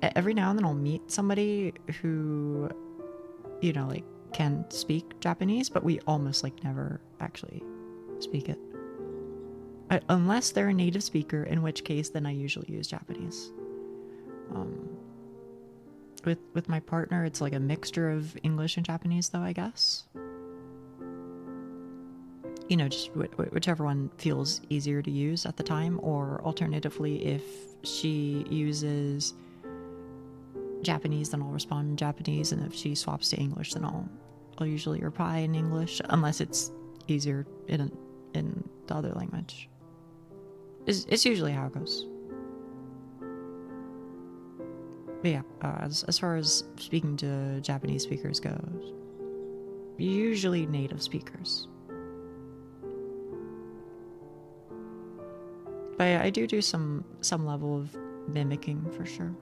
A: every now and then I'll meet somebody who, you know, like, can speak Japanese, but we almost, like, never actually speak it. Unless they're a native speaker, in which case, then I usually use Japanese. With my partner, it's like a mixture of English and Japanese, though, I guess. You know, just whichever one feels easier to use at the time, or alternatively, if she uses Japanese, then I'll respond in Japanese, and if she swaps to English, then I'll usually reply in English, unless it's easier in the other language. It's usually how it goes. But yeah, as far as speaking to Japanese speakers goes, usually native speakers. But yeah, I do some level of mimicking for sure.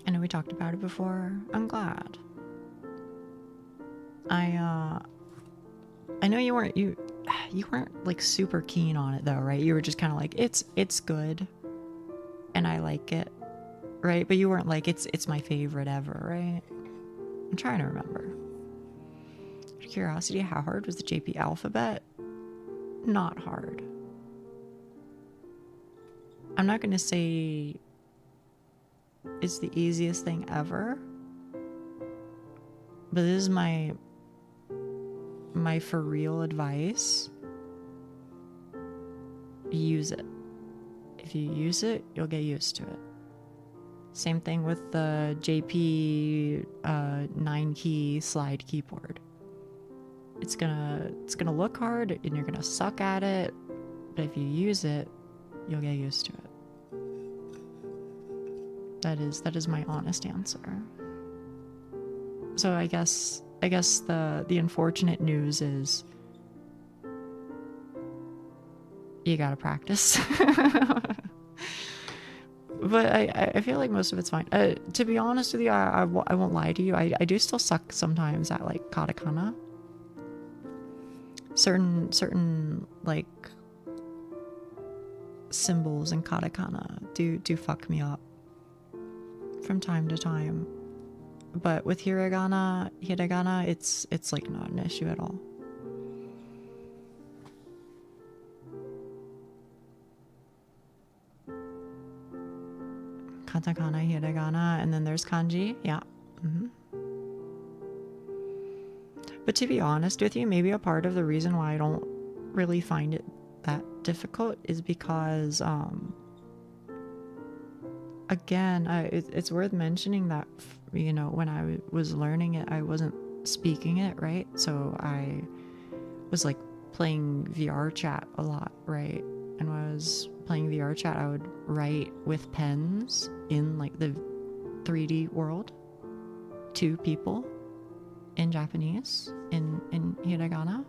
A: I know we talked about it before. I'm glad. I know you weren't like super keen on it though, right? You were just kind of like, it's good and I like it, right? But you weren't like, it's my favorite ever, right? I'm trying to remember. Out of curiosity, how hard was the JP alphabet? Not hard. I'm not gonna say it's the easiest thing ever, but this is my for real advice. Use it. If you use it, you'll get used to it. Same thing with the JP 9-key slide keyboard. It's gonna look hard and you're gonna suck at it, but if you use it, you'll get used to it. That is my honest answer. So I guess the unfortunate news is you gotta practice. But I feel like most of it's fine. To be honest with you, I won't lie to you. I do still suck sometimes at like katakana. Certain like symbols in katakana do fuck me up from time to time. But with hiragana, it's like not an issue at all. Katakana, hiragana, and then there's kanji. Yeah. But to be honest with you, maybe a part of the reason why I don't really find it that difficult is because, again, it's worth mentioning that, you know, when I was learning it, I wasn't speaking it, right? So I was like playing VR chat a lot, right? And when I was playing VR chat, I would write with pens in like the 3D world to people in Japanese, in hiragana.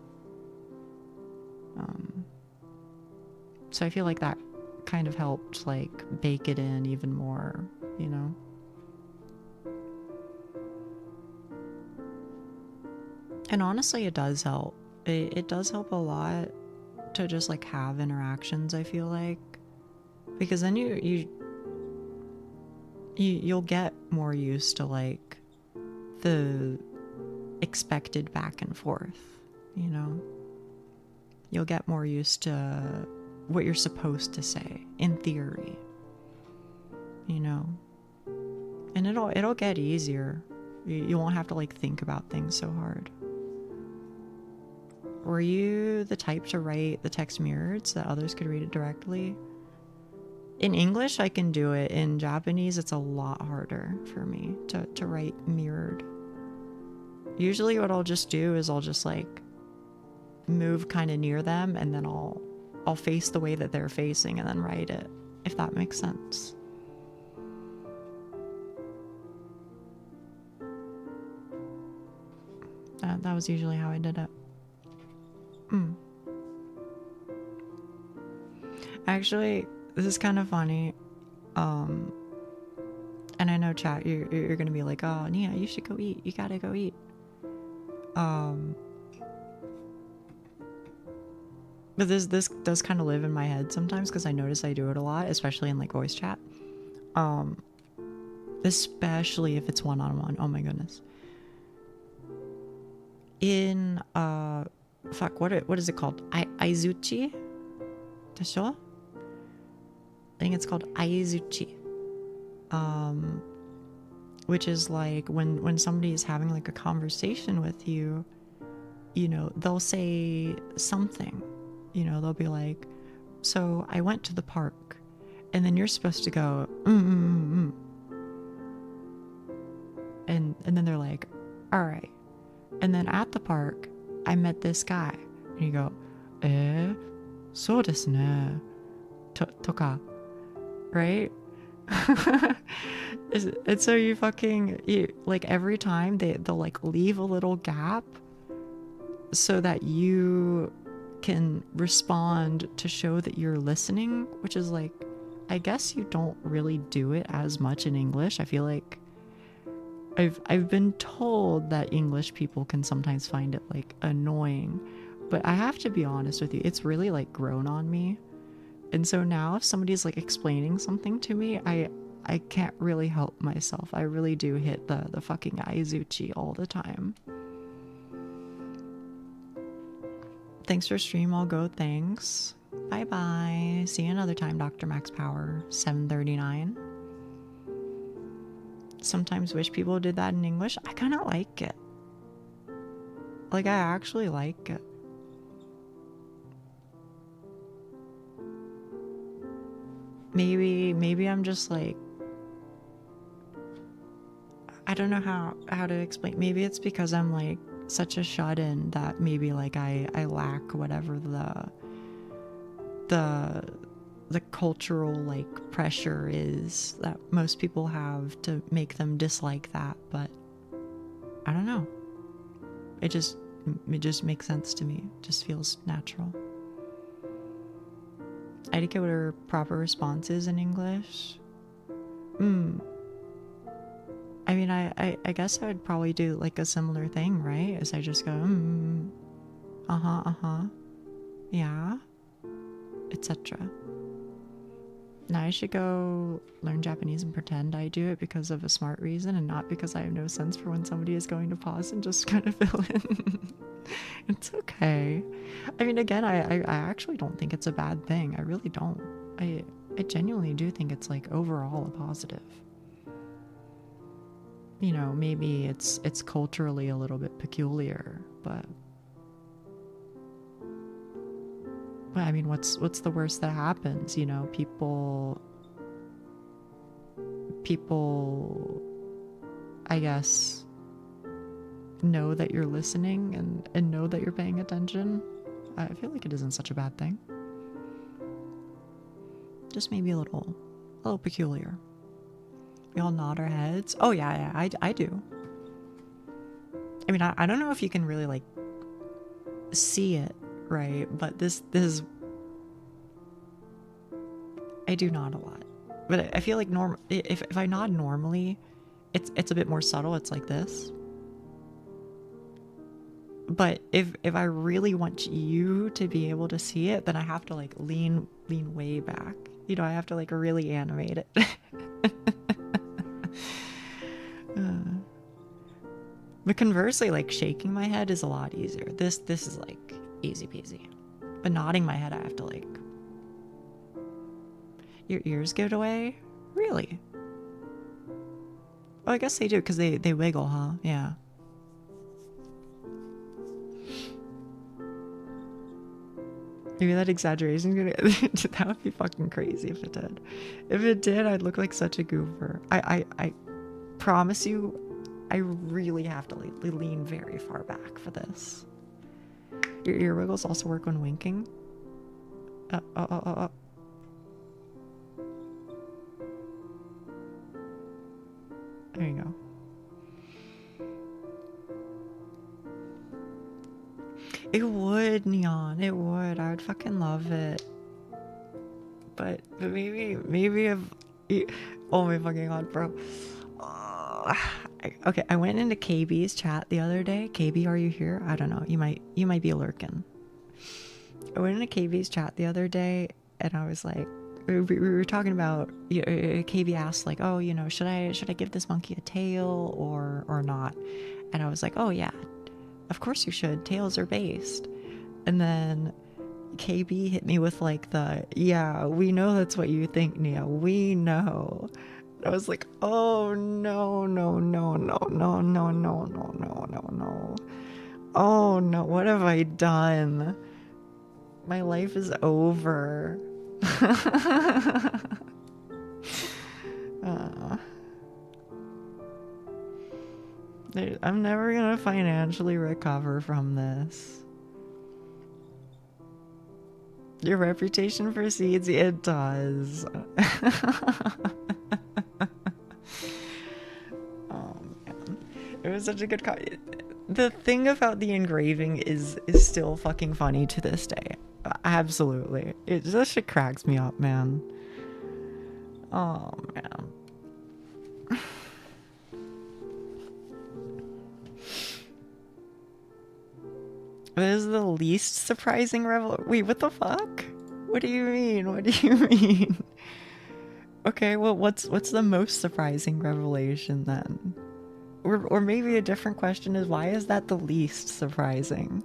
A: So I feel like that kind of helped like bake it in even more, you know? And honestly, it does help. It does help a lot to just like have interactions, I feel like. Because then you'll get more used to like the expected back and forth, you know? You'll get more used to what you're supposed to say in theory, you know? And it'll get easier. You won't have to like think about things so hard. Were you the type to write the text mirrored so that others could read it directly? In English, I can do it. In Japanese, it's a lot harder for me to write mirrored. Usually what I'll just do is I'll just like move kind of near them, and then I'll face the way that they're facing and then write it, if that makes sense. That was usually how I did it. Actually, this is kind of funny. And I know chat, you're gonna be like, oh Nia, you should go eat. You gotta go eat. But this does kind of live in my head sometimes because I notice I do it a lot, especially in like voice chat. Especially if it's one-on-one. Oh my goodness. In fuck, what is it called? Aizuchi? Desho? I think it's called aizuchi. Which is like when somebody is having like a conversation with you, you know, they'll say something. You know, they'll be like, so I went to the park, and then you're supposed to go, And then they're like, all right. And then at the park, I met this guy. And you go, そうですね. Toka. Right? And so you like every time they'll like leave a little gap so that you can respond to show that you're listening, which is like, I guess you don't really do it as much in English. I feel like I've been told that English people can sometimes find it like annoying, but I have to be honest with you, it's really like grown on me. And so now if somebody's like explaining something to me, I can't really help myself. I really do hit the fucking aizuchi all the time. Thanks for stream, I'll go, thanks. Bye bye. See you another time, Dr. Max Power, 739. Sometimes wish people did that in English. I kind of like it. Like, I actually like it. Maybe I'm just like, I don't know how to explain. Maybe it's because I'm like such a shut-in that maybe like I lack whatever the cultural like pressure is that most people have to make them dislike that, but I don't know. It just makes sense to me. It just feels natural. I didn't get what her proper response is in English. I mean, I guess I would probably do like a similar thing, right? As I just go, yeah, etc. Now I should go learn Japanese and pretend I do it because of a smart reason and not because I have no sense for when somebody is going to pause and just kind of fill in. It's okay. I mean, again, I actually don't think it's a bad thing. I really don't. I genuinely do think it's like overall a positive. You know, maybe it's culturally a little bit peculiar, but I mean, what's the worst that happens? You know, people, I guess, know that you're listening and know that you're paying attention. I feel like it isn't such a bad thing. Just maybe a little peculiar. We all nod our heads. Oh yeah, I do. I mean, I don't know if you can really like see it, right? But this is I do nod a lot. But I feel like if I nod normally, it's a bit more subtle. It's like this. But if I really want you to be able to see it, then I have to like lean way back. You know, I have to like really animate it. But conversely, like shaking my head is a lot easier. This is like easy peasy. But nodding my head, I have to like... Your ears give it away? Really? Oh, I guess they do, because they wiggle, huh? Yeah. Maybe that exaggeration that would be fucking crazy if it did. If it did, I'd look like such a goober. I promise you, I really have to lean very far back for this. Your ear wiggles also work when winking. There you go. It would, Neon. It would. I would fucking love it. But maybe if... Oh my fucking god, bro. Okay, I went into KB's chat the other day. KB, are you here? I don't know. You might be lurking. I went into KB's chat the other day, and I was like, we were talking about... KB asked, like, oh, you know, should I give this monkey a tail or not? And I was like, oh yeah. Of course you should. Tails are based. And then KB hit me with like the, yeah, we know that's what you think, Nia. We know. I was like, oh no. Oh no, what have I done? My life is over. I'm never gonna financially recover from this. Your reputation precedes, it does. Oh man, it was such a good the thing about the engraving is still fucking funny to this day. Absolutely, it just shit cracks me up, man. Oh man. This is the least surprising revelation. Wait, what the fuck? What do you mean? What do you mean? Okay, well, what's the most surprising revelation then? Or maybe a different question is, why is that the least surprising?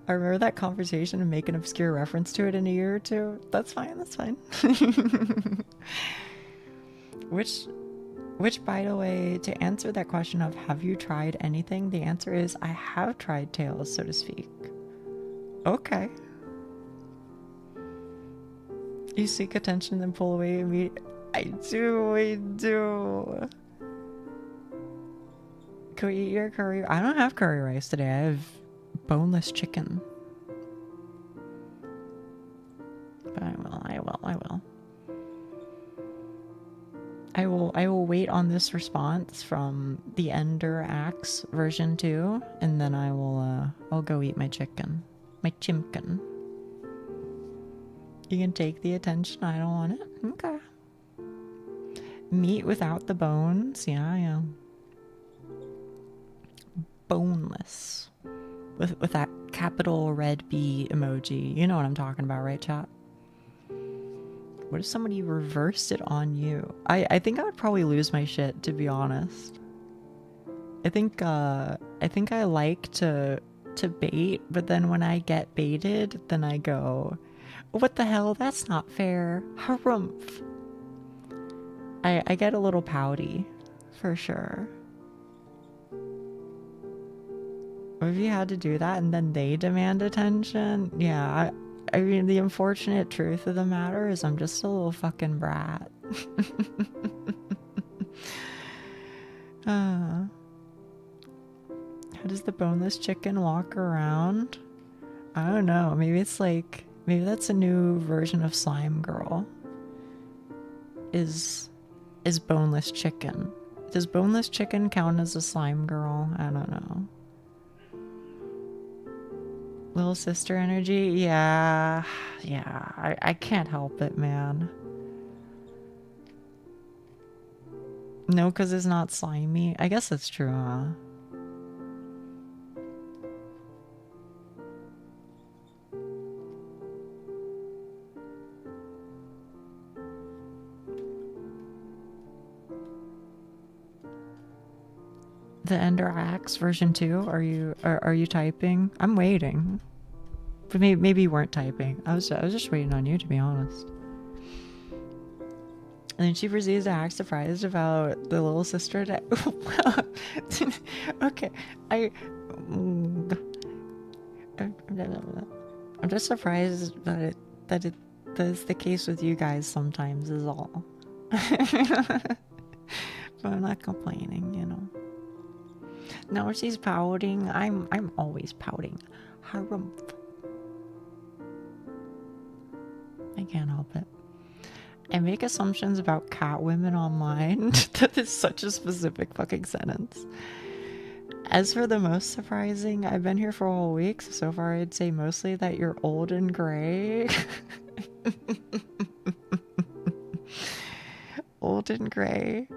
A: I remember that conversation and make an obscure reference to it in a year or two. That's fine, that's fine. Which, by the way, to answer that question of have you tried anything, the answer is I have tried tails, so to speak. Okay. You seek attention then pull away immediately. I do. Can we eat your curry? I don't have curry rice today. I have boneless chicken. But I will. I will wait on this response from the Ender Axe version 2, and then I'll go eat my chicken. My chimkin. You can take the attention, I don't want it. Okay. Meat without the bones, yeah. Boneless. With that capital red B emoji. You know what I'm talking about, right, chat? What if somebody reversed it on you? I think I would probably lose my shit, to be honest. I think I like to bait, but then when I get baited, then I go, what the hell? That's not fair. Harumph. I get a little pouty, for sure. What if you had to do that and then they demand attention? Yeah, I mean, the unfortunate truth of the matter is I'm just a little fucking brat. How does the boneless chicken walk around? I don't know. Maybe that's a new version of Slime Girl. Is boneless chicken. Does boneless chicken count as a slime girl? I don't know. Little sister energy? Yeah. Yeah. I can't help it, man. No, because it's not slimy. I guess that's true, huh? The Ender Axe version 2? Are you typing? I'm waiting. But maybe you weren't typing. I was just waiting on you, to be honest. And then she proceeds to act surprised about the little sister. Okay, I'm just surprised that is the case with you guys sometimes is all. But I'm not complaining, you know. Now she's pouting. I'm always pouting. Harumph. I can't help it. I make assumptions about cat women online. That is such a specific fucking sentence. As for the most surprising, I've been here for a whole week, so far I'd say mostly that you're old and gray. Old and gray.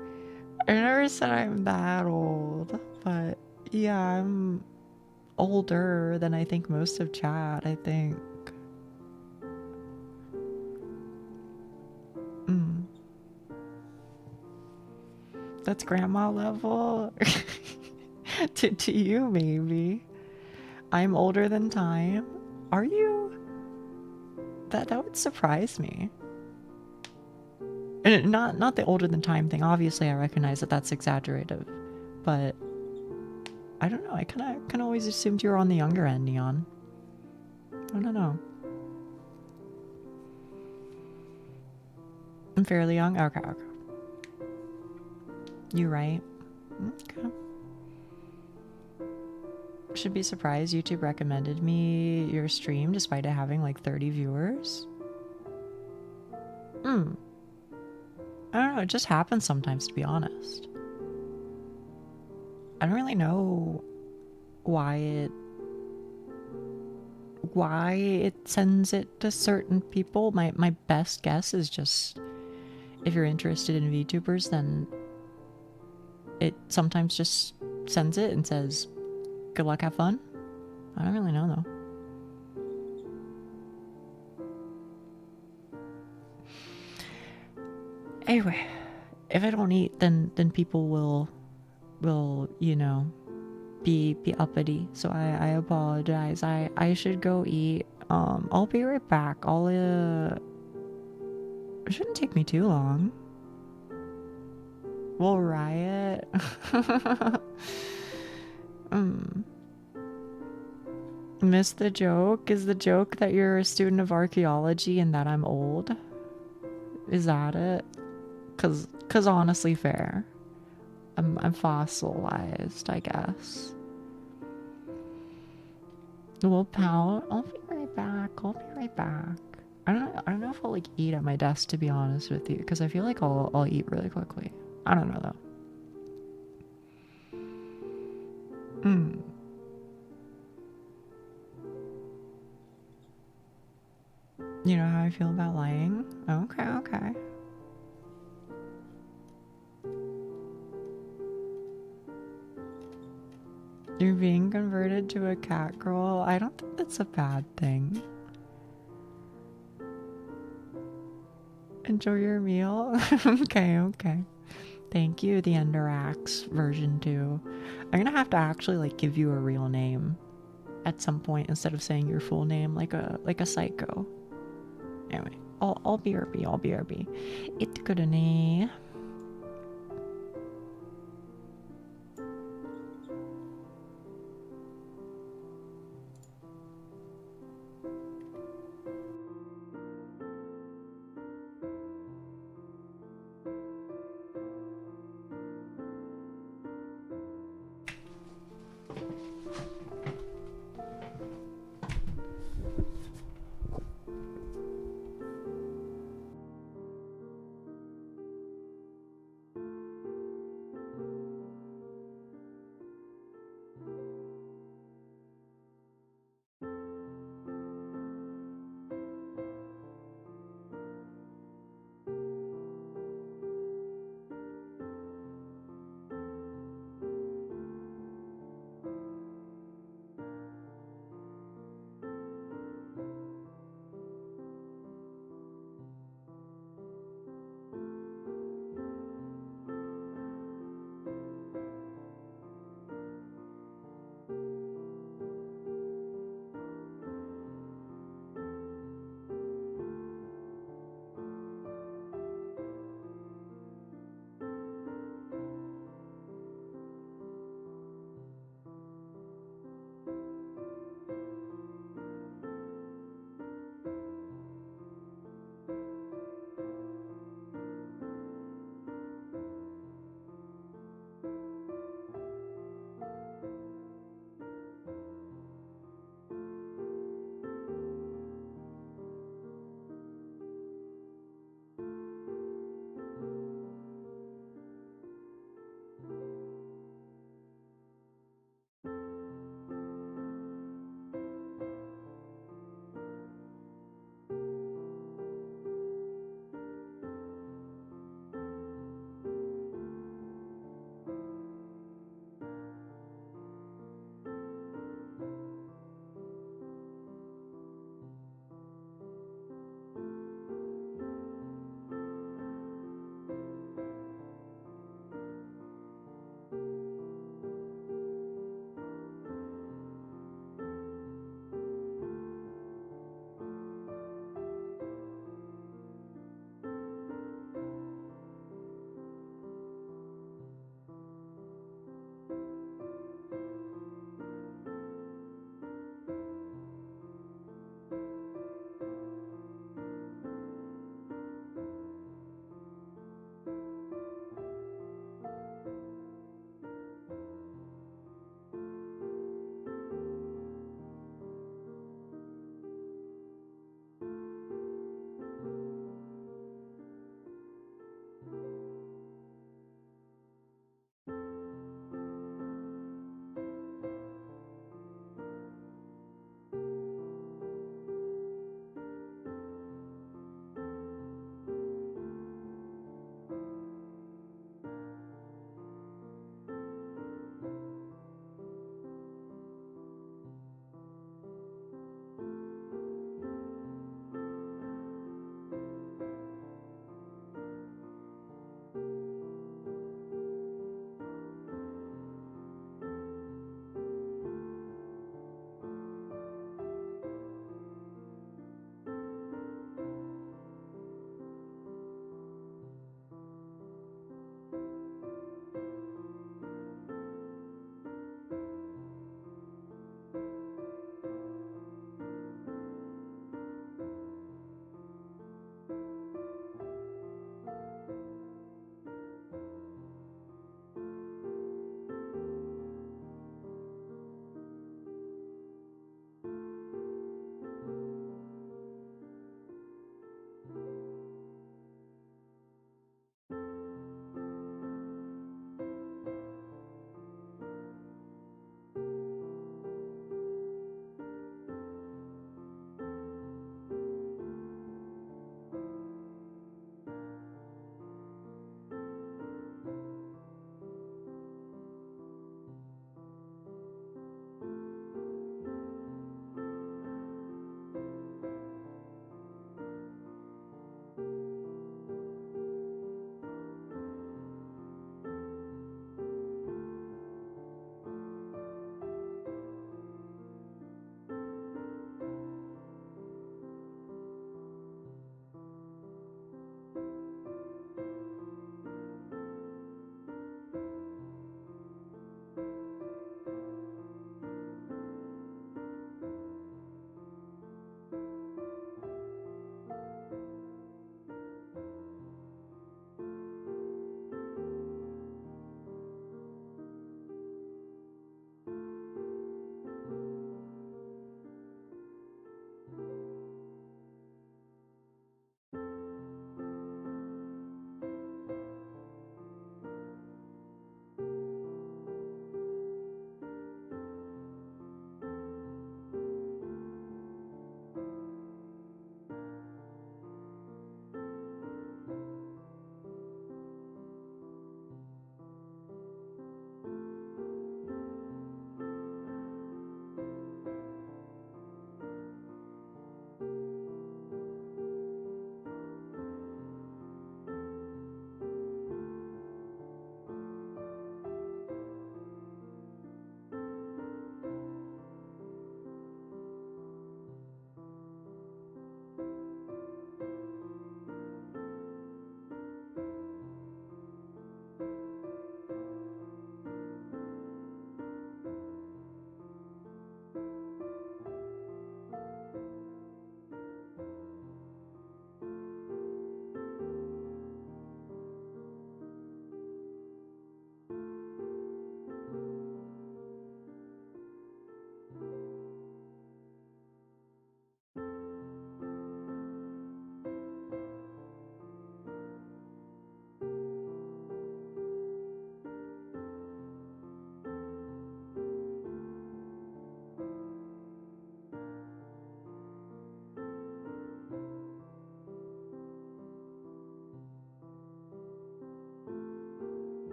A: I never said I'm that old, but yeah, I'm older than I think most of chat, I think. That's grandma level. to you, maybe. I'm older than time. Are you? That would surprise me. And not the older than time thing. Obviously, I recognize that that's exaggerative, but I don't know. I kind of always assumed you were on the younger end, Neon. I don't know. I'm fairly young. Okay. You right? Okay. Should be surprised YouTube recommended me your stream despite it having like 30 viewers. I don't know, it just happens sometimes, to be honest. I don't really know why it sends it to certain people. My best guess is just if you're interested in VTubers, then it sometimes just sends it and says, good luck, have fun. I don't really know though. Anyway, if I don't eat, then people will, you know, be uppity. So I apologize. I should go eat. I'll be right back. It shouldn't take me too long. We'll riot. Missed the joke? Is the joke that you're a student of archaeology and that I'm old? Is that it? Cause honestly fair. I'm fossilized, I guess. We'll pout. I'll be right back. I don't know if I'll like eat at my desk, to be honest with you, because I feel like I'll eat really quickly. I don't know though. You know how I feel about lying? Okay. You're being converted to a cat girl? I don't think that's a bad thing. Enjoy your meal? Okay. Thank you, the Ender Axe version 2. I'm gonna have to actually like give you a real name at some point instead of saying your full name like a psycho. Anyway, I'll BRB. It's good enough.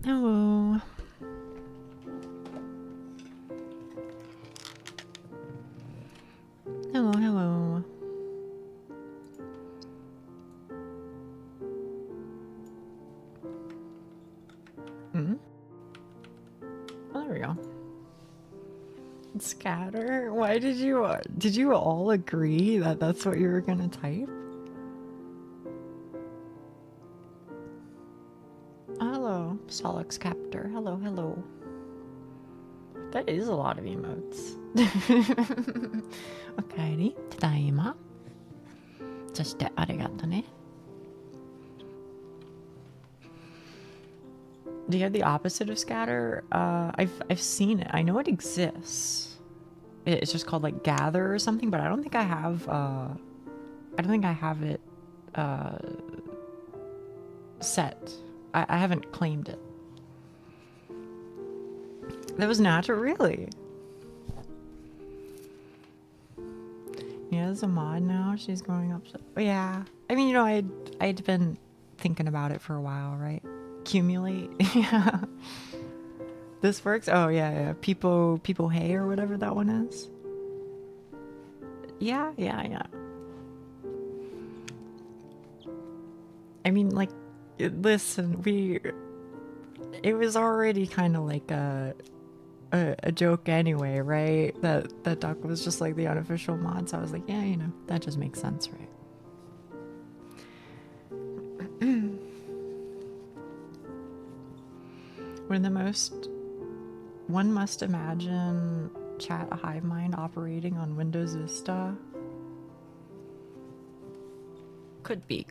A: Hello. Hello, hello. Oh, there we go. Scatter? Why did you all agree that that's what you were gonna type? Hello, Solix Captor. Hello, hello. That is a lot of emotes. Okaeri, tadaima. そしてありがとね. Do you have the opposite of scatter? I've seen it. I know it exists. It's just called like gather or something, but I don't think I have it set. I haven't claimed it. That was natural, really. Yeah, there's a mod now. She's growing up. So, yeah. I mean, you know, I'd been thinking about it for a while, right? Accumulate. Yeah. This works? Oh, yeah. People Hey or whatever that one is. Yeah. I mean, like, listen, it was already kind of like a joke anyway, right? That Duck was just like the unofficial mod, so I was like, yeah, you know, that just makes sense, right? One must imagine chat a hive mind operating on Windows Vista. Could be.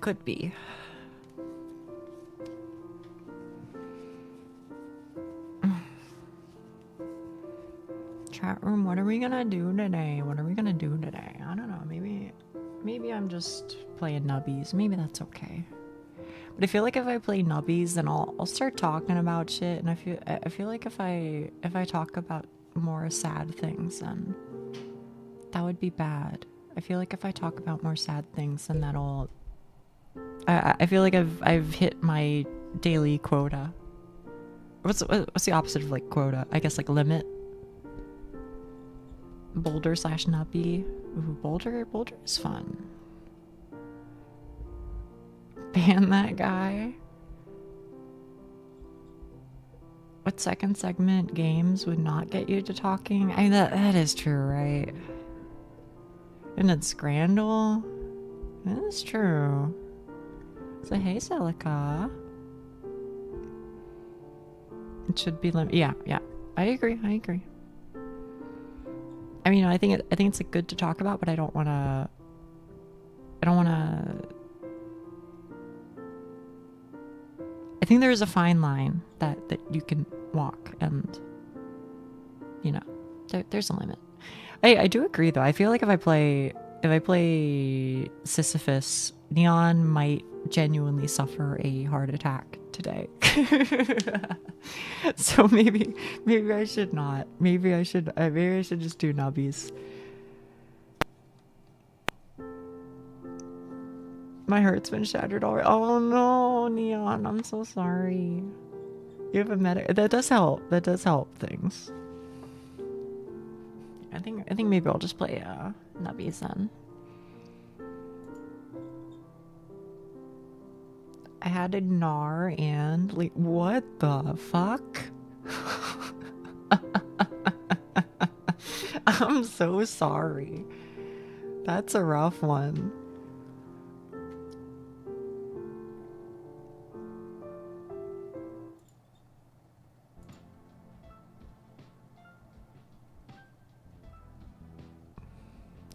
A: Chat room, what are we gonna do today? I don't know, maybe I'm just playing nubbies. Maybe that's okay. But I feel like if I play nubbies, then I'll start talking about shit, and I feel like if I talk about more sad things, then that would be bad. I feel like if I talk about more sad things, then that'll I feel like I've hit my daily quota. What's the opposite of like quota? I guess like limit. Boulder/Nubby. Ooh, Boulder is fun. Ban that guy. What second segment games would not get you to talking? I mean, that is true, right? And it's Scrandal. That is true. So hey, Celica. It should be yeah. I agree. I mean, I think it's like good to talk about, but I don't want to. I think there is a fine line that you can walk, and you know, there's a limit. I do agree though. I feel like if I play Sisyphus, Neon might genuinely suffer a heart attack today. So maybe I should not. Maybe I should just do nubbies. My heart's been shattered already. Oh no, Neon, I'm so sorry. You have a medic. That does help. That does help things. I think maybe I'll just play nubbies then. I had a gnar and like, what the fuck? I'm so sorry. That's a rough one.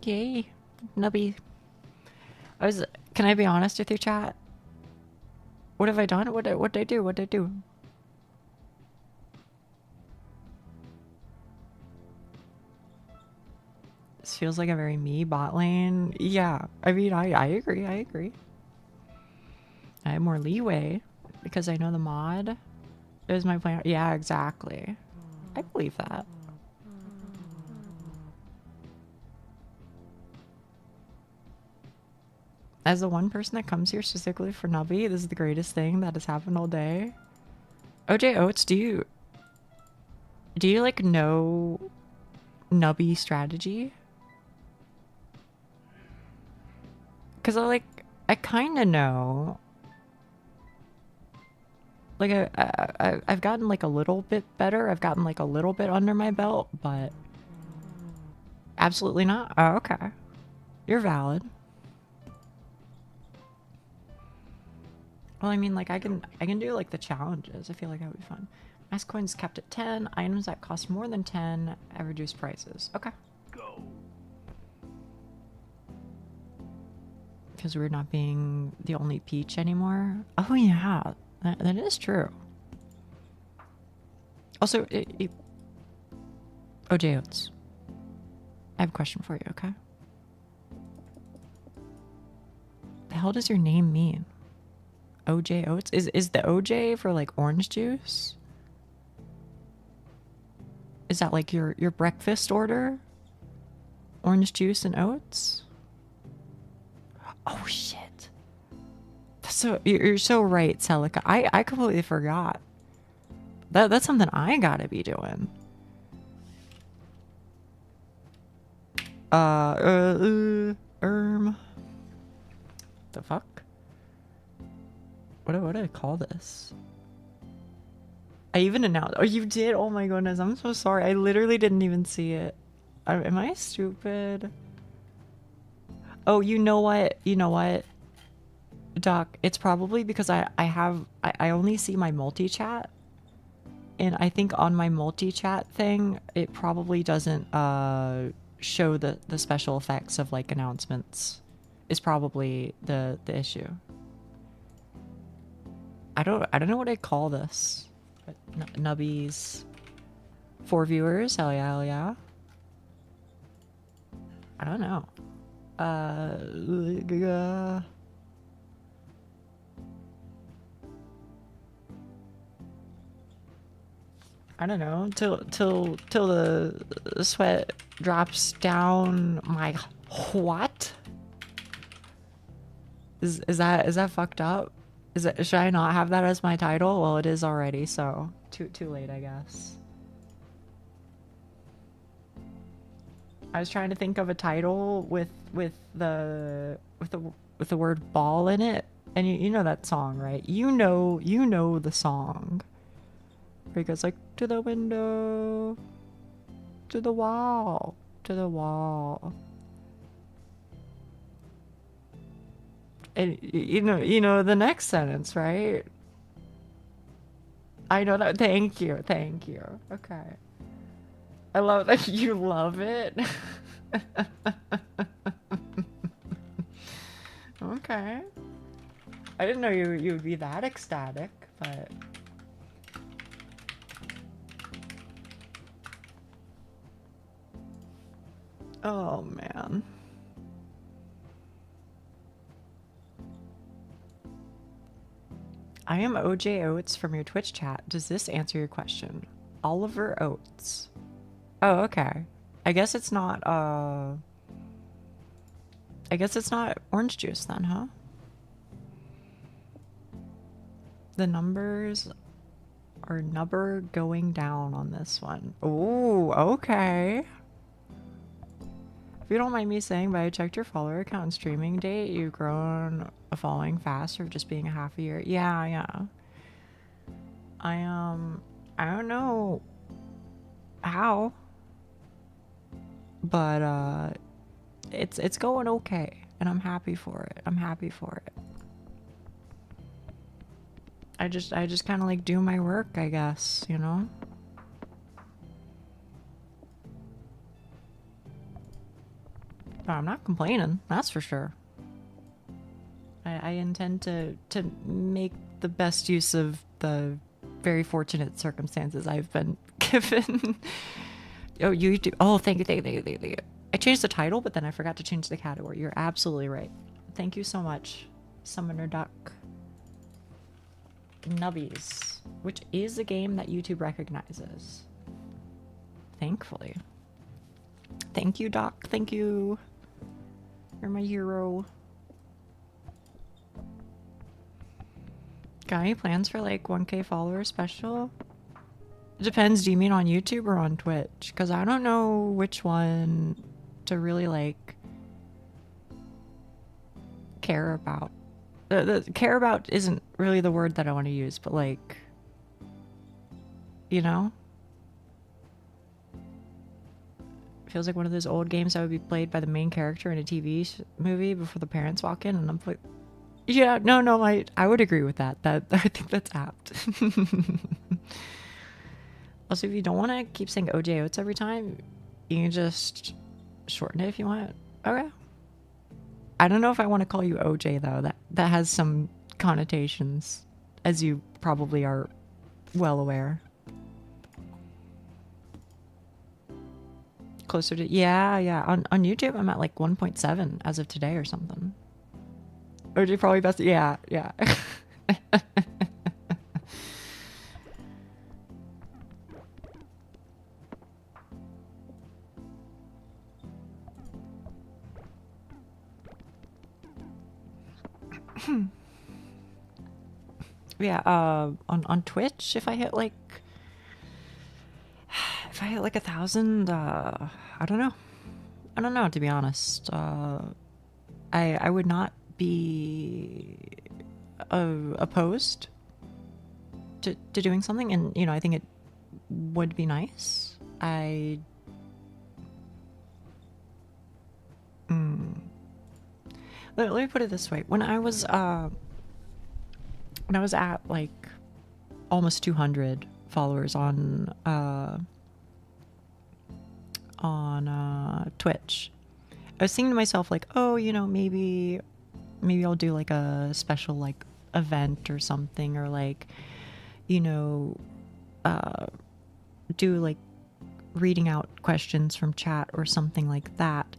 A: Yay, Nubby. Can I be honest with you, chat? What have I done? What did I do? This feels like a very me bot lane. Yeah, I mean, I agree. I have more leeway because I know the mod is my plan. Yeah, exactly. I believe that. As the one person that comes here specifically for Nubby, this is the greatest thing that has happened all day. OJ Oates, do you like know Nubby strategy? Cause I kind of know. Like I've gotten like a little bit better. I've gotten like a little bit under my belt, but absolutely not. Oh, okay. You're valid. Well, I mean, like I can do like the challenges. I feel like that would be fun. Mass coins kept at 10. Items that cost more than 10 at reduced prices. Okay.
B: Go.
A: Because we're not being the only peach anymore. Oh yeah, that is true. Also, OJ Oates, I have a question for you, okay? The hell does your name mean? OJ Oates? Is the OJ for like orange juice? Is that like your breakfast order? Orange juice and oats? Oh shit. So you're so right, Celica. I completely forgot. That's something I gotta be doing. The fuck? What do I call this? I even announced. Oh, you did? Oh my goodness, I'm so sorry. I literally didn't even see it. Am I stupid? Oh, you know what? You know what, Doc? It's probably because I only see my multi-chat. And I think on my multi-chat thing, it probably doesn't show the special effects of like announcements. Is probably the issue. I don't know what I call this. Nubbies. 4 viewers? Hell yeah, hell yeah. I don't know. I don't know, till the sweat drops down my what? Is that fucked up? Should I not have that as my title? Well, it is already, so too late, I guess. I was trying to think of a title with the word ball in it, and you know that song, right? You know the song. Where he goes like, to the window, to the wall, to the wall. And you know the next sentence, right? I know that. Thank you. Okay. I love that you love it. Okay. I didn't know you would be that ecstatic, but oh man. I am OJ Oates from your Twitch chat. Does this answer your question? Oliver Oates. Oh, okay. I guess it's not orange juice then, huh? The numbers are number going down on this one. Ooh, okay. If you don't mind me saying, but I checked your follower account and streaming date, you've grown a following fast for just being a half a year. Yeah. I don't know how, but it's going okay, and I'm happy for it. I just kind of like do my work, I guess, you know? But I'm not complaining, that's for sure. I intend to make the best use of the very fortunate circumstances I've been given. Oh, you do. Oh, thank you. I changed the title, but then I forgot to change the category. You're absolutely right. Thank you so much, Summoner Duck. Nubbies, which is a game that YouTube recognizes. Thankfully. Thank you, Doc. Thank you. You're my hero. Got any plans for like 1K follower special? It depends. Do you mean on YouTube or on Twitch? Because I don't know which one to really like care about. The care about isn't really the word that I want to use, but like, you know? Feels like one of those old games that would be played by the main character in a TV movie before the parents walk in, and I'm like, yeah, no, I would agree with that. I think that's apt. Also, if you don't want to keep saying OJ Oats every time, you can just shorten it if you want. Okay. I don't know if I want to call you OJ though. That has some connotations, as you probably are well aware. Closer to yeah. On YouTube, I'm at like 1.7 as of today or something. OJ probably best. Yeah. Yeah, on Twitch, if I hit like 1,000, I don't know, to be honest. I would not be opposed to doing something, and you know, I think it would be nice. Let me put it this way. When I was at like almost 200 followers on Twitch, I was thinking to myself like, oh, you know, maybe I'll do like a special like event or something, or like, you know, do like reading out questions from chat or something like that.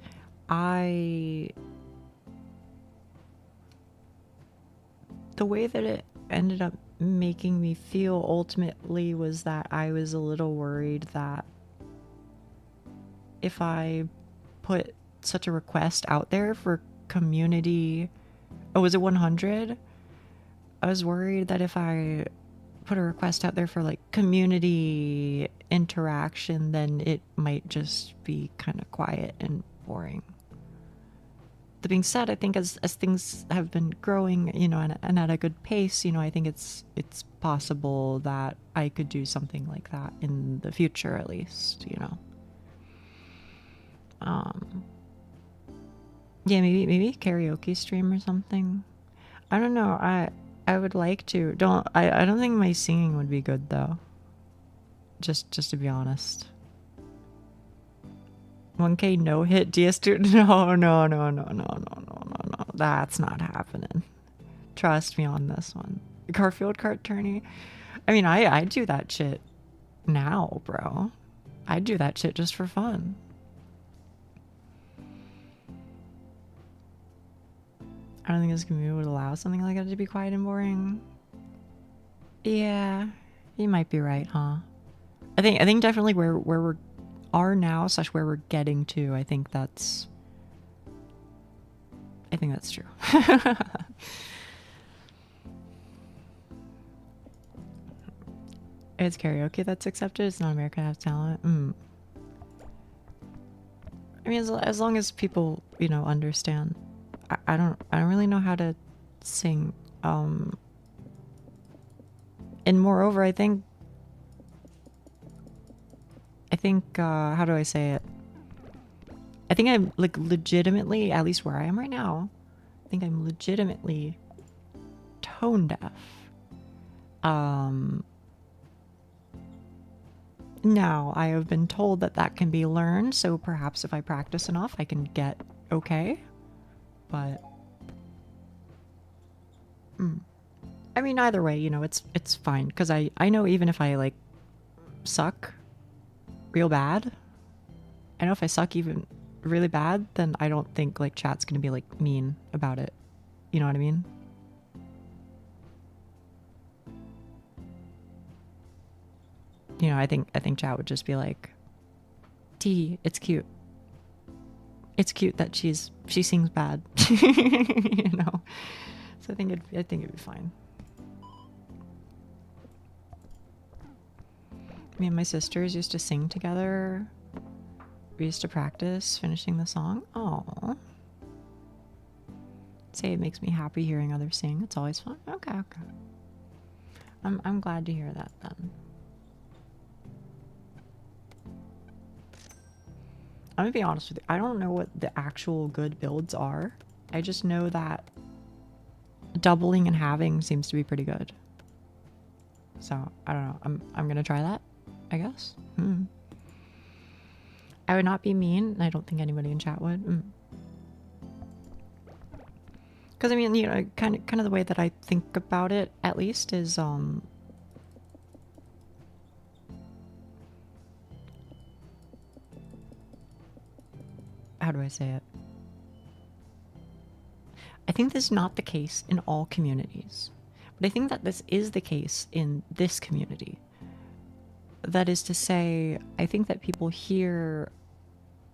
A: The way that it ended up making me feel ultimately was that I was a little worried that if I put such a request out there for community, was it 100? I was worried that if I put a request out there for like community interaction, then it might just be kind of quiet and boring. That being said, I think as things have been growing, you know, and at a good pace, you know, I think it's possible that I could do something like that in the future, at least, you know. Yeah, maybe karaoke stream or something. I don't know. I would like to. I don't think my singing would be good though. Just to be honest. 1K no hit DS2. No. That's not happening. Trust me on this one. Garfield cart tourney. I mean, I do that shit now, bro. I do that shit just for fun. I don't think this community would allow something like that to be quiet and boring. Yeah, you might be right, huh? I think definitely where we're are now / where we're getting to, I think that's true. It's karaoke that's accepted. It's not American Has Talent. I mean, as long as people, you know, understand. I don't really know how to sing. And moreover, I think how do I say it? I think I'm like legitimately, at least where I am right now, I think I'm legitimately tone deaf. Now I have been told that can be learned, so perhaps if I practice enough, I can get okay. But I mean, either way, you know, it's fine, because I know even if I like suck real bad, I know if I suck even really bad, then I don't think like chat's gonna be like mean about it. You know what I mean? You know, I think chat would just be like, T, it's cute. It's cute that she sings bad. You know? So I think it'd be fine. Me and my sisters used to sing together. We used to practice finishing the song. Oh. Say it makes me happy hearing others sing. It's always fun. Okay. I'm glad to hear that then. I'm gonna be honest with you. I don't know what the actual good builds are. I just know that doubling and halving seems to be pretty good. So I don't know. I'm gonna try that, I guess. I would not be mean, and I don't think anybody in chat would. Because I mean, you know, kind of the way that I think about it, at least, is how do I say it? I think this is not the case in all communities, but I think that this is the case in this community. That is to say, I think that people here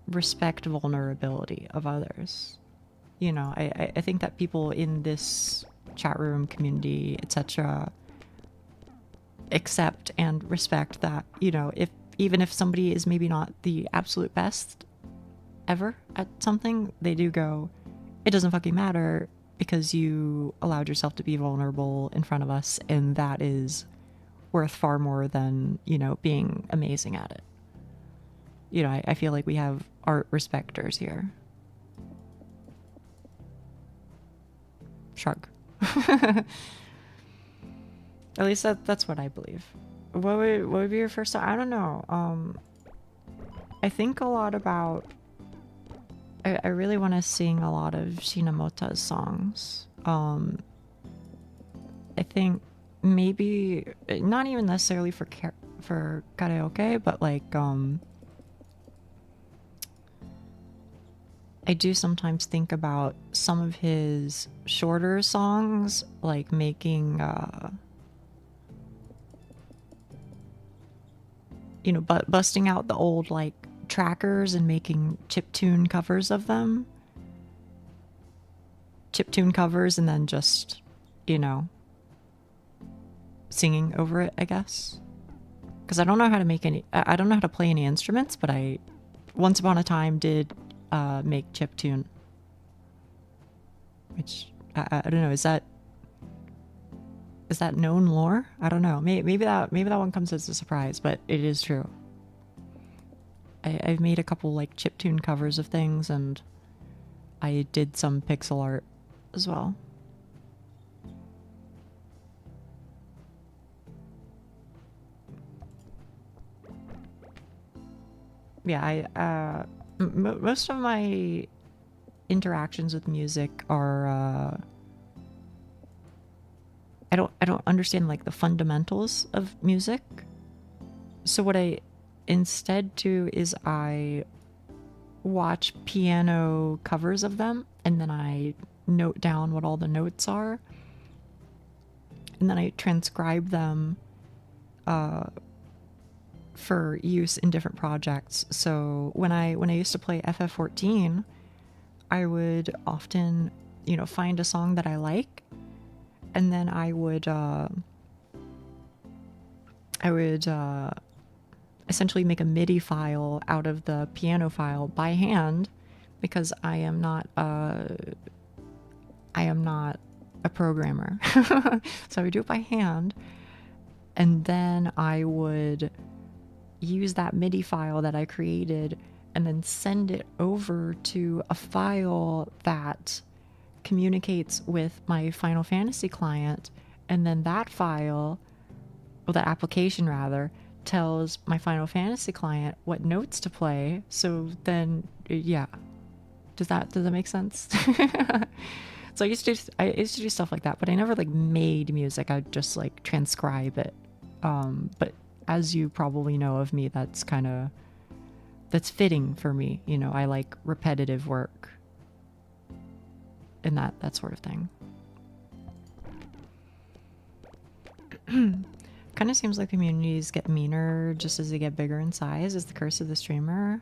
A: respect vulnerability of others. You know, I think that people in this chat room community, etc., accept and respect that, you know, even if somebody is maybe not the absolute best ever at something, they do go, it doesn't fucking matter because you allowed yourself to be vulnerable in front of us, and that is worth far more than, you know, being amazing at it. You know, I feel like we have art respecters here. Shrug. At least that's what I believe. What would be your first song? I don't know. I think a lot about... I really want to sing a lot of Shinamota's songs. I think maybe not even necessarily for karaoke, but like I do sometimes think about some of his shorter songs, like making you know, busting out the old like trackers and making chiptune covers of them. Chiptune covers, and then just, you know, singing over it, I guess. Because I don't know how to make any... I don't know how to play any instruments, but I once upon a time did make chiptune. Which, I don't know, is that known lore? I don't know. Maybe that one comes as a surprise, but it is true. I've made a couple like chiptune covers of things, and I did some pixel art as well. Yeah, most of my interactions with music are I don't understand like the fundamentals of music. So what I instead do is I watch piano covers of them, and then I note down what all the notes are, and then I transcribe them for use in different projects. So when I used to play FF14, I would often, you know, find a song that I like, and then I would essentially make a MIDI file out of the piano file by hand, because I am not a programmer. So I would do it by hand, and then I would use that MIDI file that I created and then send it over to a file that communicates with my Final Fantasy client, and then that file, or that application rather, tells my Final Fantasy client what notes to play. So then, yeah, does that make sense? So I used to do stuff like that, but I never like made music. I'd just like transcribe it. But as you probably know of me, that's fitting for me. You know, I like repetitive work and that sort of thing. Kind of seems like communities get meaner just as they get bigger in size. Is the curse of the streamer.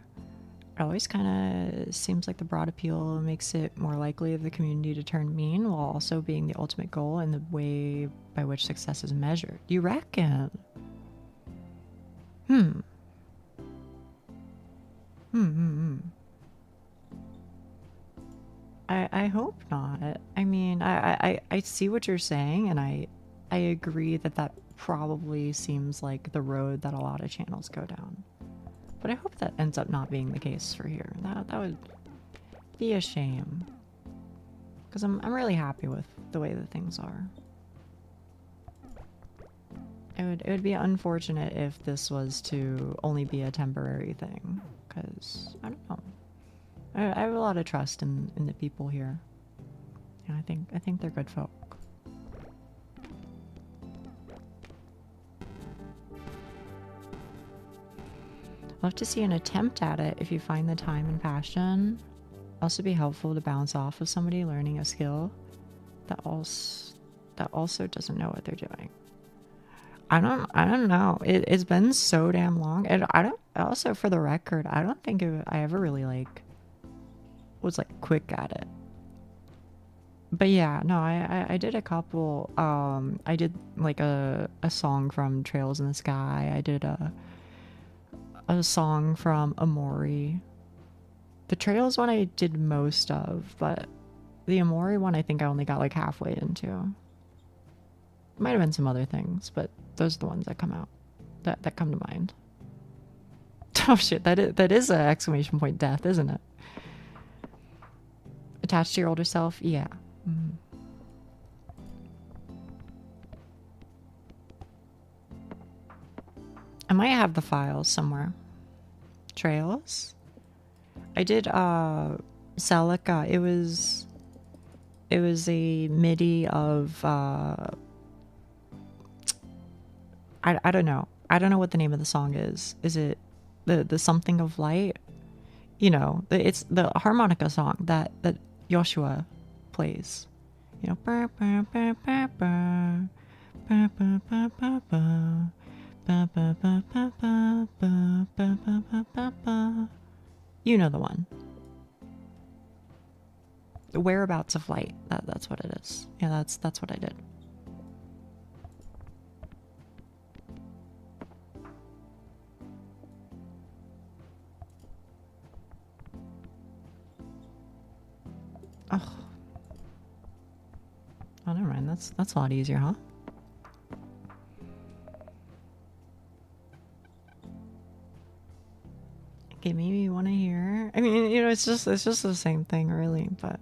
A: It always kind of seems like the broad appeal makes it more likely of the community to turn mean, while also being the ultimate goal and the way by which success is measured. You reckon? Hmm. I hope not. I mean, I see what you're saying, and I agree that that probably seems like the road that a lot of channels go down. But I hope that ends up not being the case for here. That would be a shame. Because I'm really happy with the way that things are. It would be unfortunate if this was to only be a temporary thing. Because, I don't know. I have a lot of trust in the people here. Yeah, I think they're good folk. Love to see an attempt at it if you find the time and passion. Also be helpful to bounce off of somebody learning a skill that also doesn't know what they're doing. I don't know. It's been so damn long. And I don't, also for the record, I don't think I ever really like was like quick at it. But yeah, no, I did a couple. I did like a song from Trails in the Sky. I did a song from Amori. The Trails one I did most of, but the Amori one I think I only got like halfway into. Might have been some other things, but those are the ones that come out that come to mind. Oh shit, that is an exclamation point death, isn't it? Attached to your older self? Yeah. Mm. I might have the files somewhere. Trails? I did Celica. It was a MIDI of I don't know. I don't know what the name of the song is. Is it the something of light? You know, it's the harmonica song that Joshua plays. You know, you know the one. The Whereabouts of Light. That's what it is. Yeah, that's what I did. Oh, never mind. That's a lot easier, huh? Okay, maybe you want to hear. I mean, you know, it's just the same thing, really. But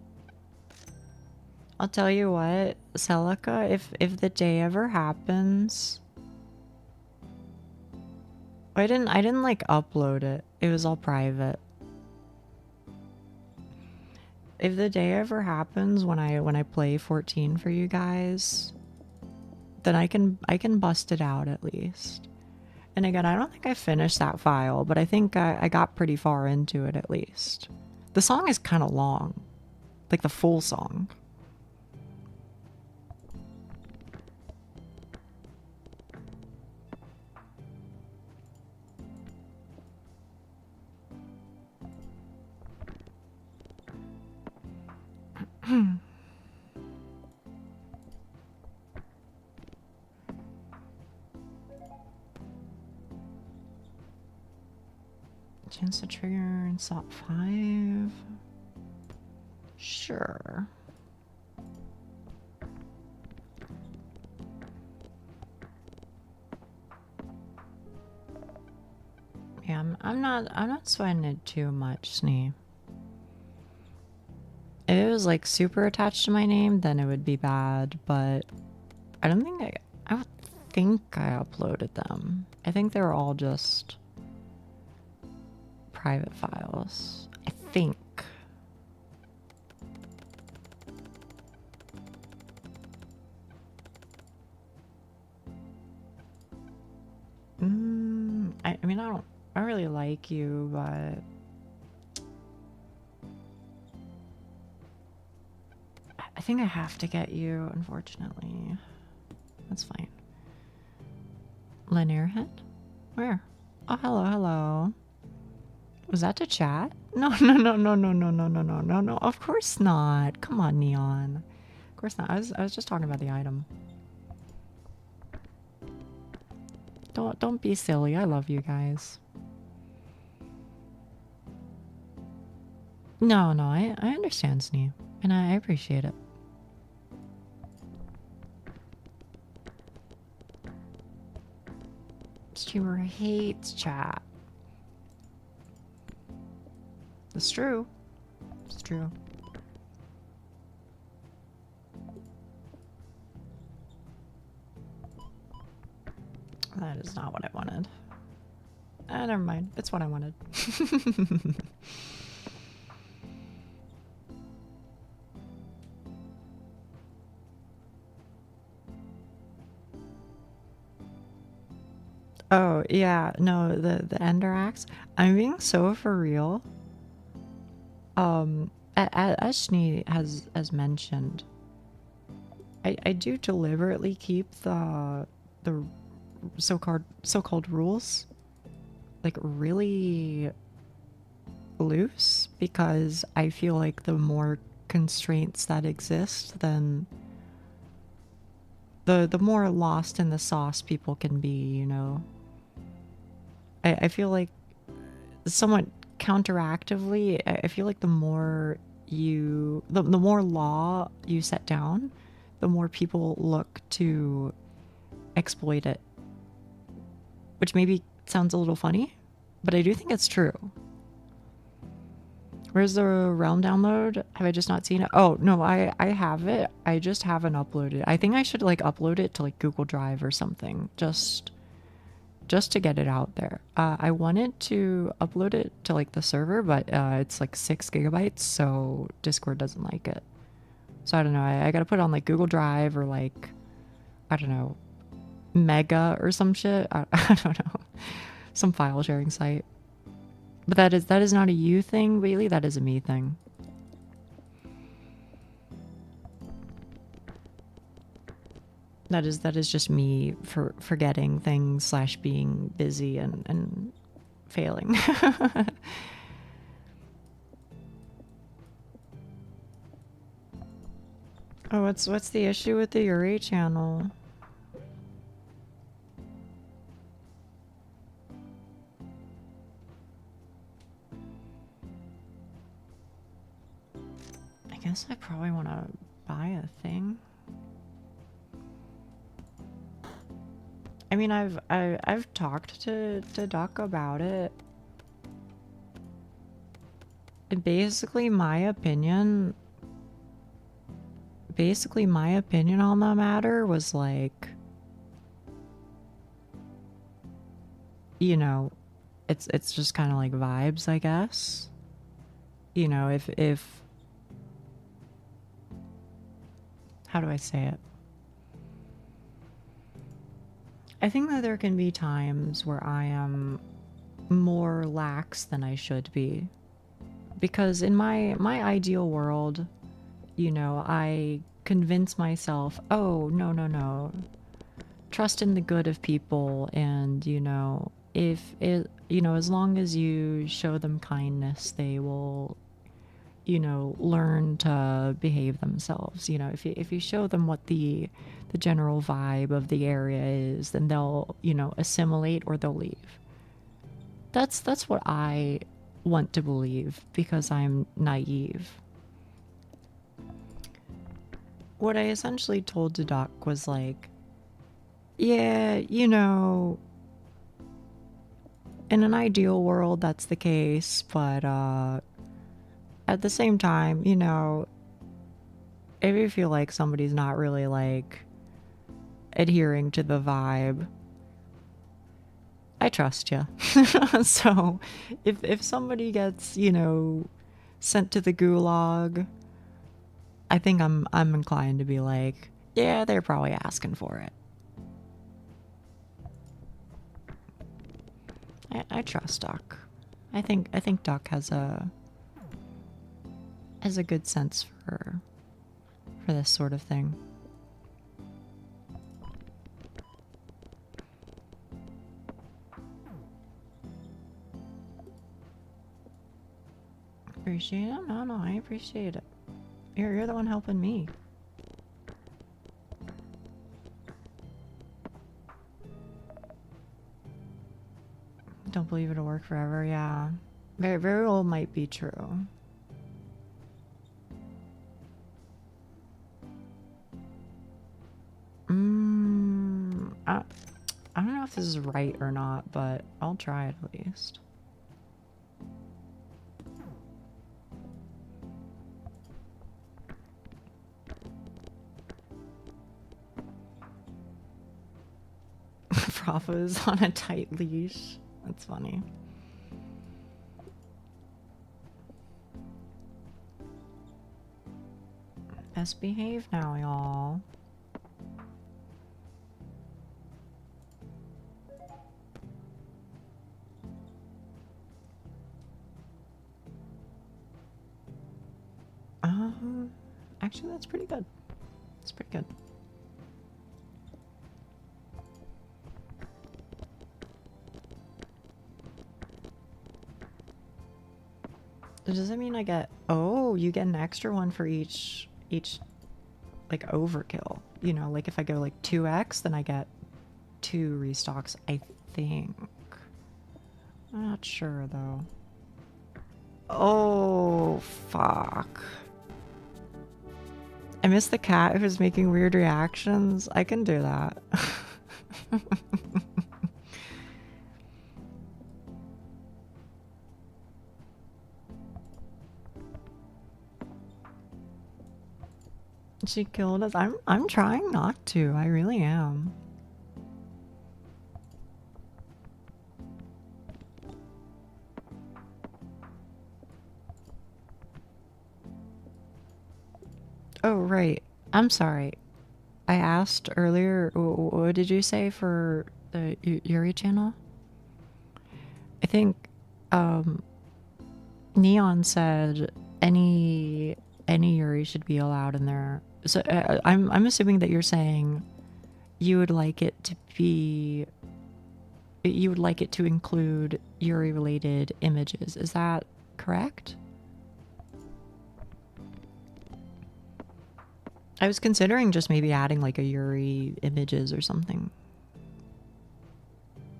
A: I'll tell you what, Celica, if the day ever happens, I didn't like upload it. It was all private. If the day ever happens when I play 14 for you guys, then I can bust it out at least. And again, I don't think I finished that file, but I think I got pretty far into it at least. The song is kind of long, like the full song. Chance to trigger in SOP 5. Sure. Yeah, I'm not sweating it too much, Snee. If it was like super attached to my name, then it would be bad, but I don't think I don't think I uploaded them. I think they were all just private files. I think. I mean, I don't really like you, but I think I have to get you, unfortunately. That's fine. Linear head? Where? Oh, hello, hello. Was that to chat? No. Of course not. Come on, Neon. Of course not. I was just talking about the item. Don't be silly. I love you guys. No, I understand, Snee, and I appreciate it. Streamer hates chat. It's true. It's true. That is not what I wanted. Never mind. It's what I wanted. Oh, yeah. No, the Ender Axe. I'm being so for real. As Schnee has mentioned, I do deliberately keep the so-called rules like really loose, because I feel like the more constraints that exist, then the more lost in the sauce people can be, you know. I feel like somewhat counteractively, I feel like the more law you set down, the more people look to exploit it. Which maybe sounds a little funny, but I do think it's true. Where's the Realm download? Have I just not seen it? Oh, no, I have it. I just haven't uploaded it. I think I should like upload it to like Google Drive or something. Just to get it out there. I wanted to upload it to like the server, but it's like 6 gigabytes, so Discord doesn't like it. So I don't know. I gotta put it on like Google Drive or like, I don't know, Mega or some shit. I don't know. Some file sharing site. But that is not a you thing, really. That is a me thing. That is just me for forgetting things / being busy and failing. Oh, what's the issue with the Yuri channel? I guess I probably want to buy a thing. I mean, I've talked to Duck about it. And basically my opinion on the matter was like, you know, it's just kind of like vibes, I guess. You know, if how do I say it? I think that there can be times where I am more lax than I should be. Because in my ideal world, you know, I convince myself, oh, no. Trust in the good of people, and, you know, as long as you show them kindness, they will, you know, learn to behave themselves. You know, if you show them what the general vibe of the area is, then they'll, you know, assimilate or they'll leave. That's what I want to believe, because I'm naive. What I essentially told to Doc was like, yeah, you know, in an ideal world that's the case, but at the same time, you know, if you feel like somebody's not really like adhering to the vibe, I trust you. So if somebody gets, you know, sent to the gulag, I think I'm inclined to be like, yeah, they're probably asking for it. I trust Doc. I think Doc has a good sense for this sort of thing. Appreciate it? No, I appreciate it. You're the one helping me. Don't believe it'll work forever. Yeah. Very, very well might be true. I don't know if this is right or not, but I'll try it at least. Bravo is on a tight leash. That's funny. Best behave now, y'all. Actually, that's pretty good. That's pretty good. Does that mean I get... Oh, you get an extra one for each like overkill. You know, like if I go like 2x, then I get 2 restocks, I think. I'm not sure though. Oh, fuck. I missed the cat who's making weird reactions. I can do that. She killed us. I'm trying not to. I really am. Oh, right. I'm sorry. I asked earlier, what did you say for the Yuri channel? I think Neon said any Yuri should be allowed in there. So I'm assuming that you're saying you would like it to be, you would like it to include Yuri related images. Is that correct? I was considering just maybe adding like a Yuri images or something.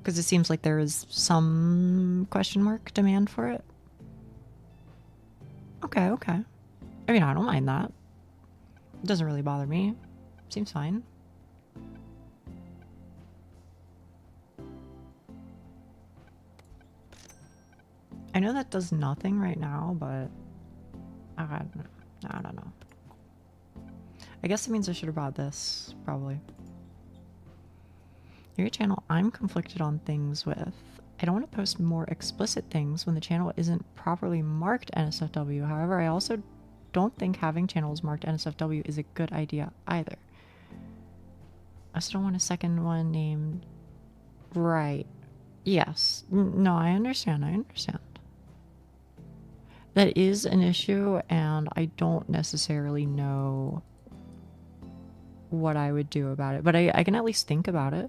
A: Because it seems like there is some question mark demand for it. Okay, okay. I mean, I don't mind that. It doesn't really bother me. Seems fine. I know that does nothing right now, but I don't know. I guess it means I should have brought this, probably. Your channel, I'm conflicted on things with. I don't want to post more explicit things when the channel isn't properly marked NSFW. However, I also don't think having channels marked NSFW is a good idea either. I still want a second one named... Right. Yes. No, I understand. I understand. That is an issue, and I don't necessarily know what I would do about it, but I can at least think about it.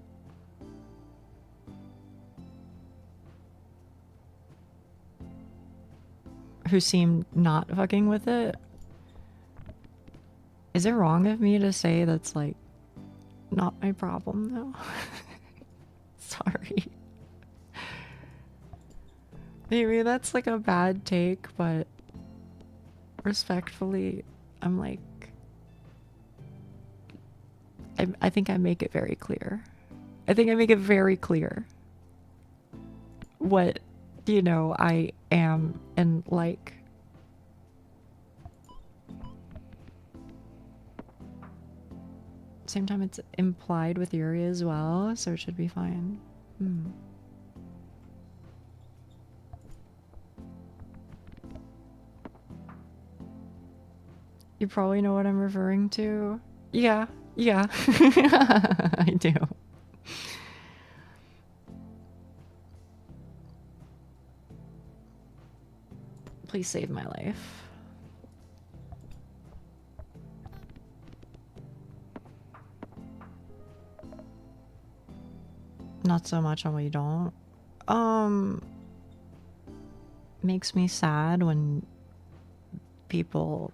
A: Who seemed not fucking with it? Is it wrong of me to say that's like not my problem though? Sorry. Maybe that's like a bad take, but respectfully, I'm like, I think I make it very clear. I think I make it very clear what, you know, I am and like. Same time, it's implied with Yuri as well, so it should be fine. You probably know what I'm referring to. Yeah, yeah. I do. Please save my life. Not so much on what you don't. Makes me sad when people...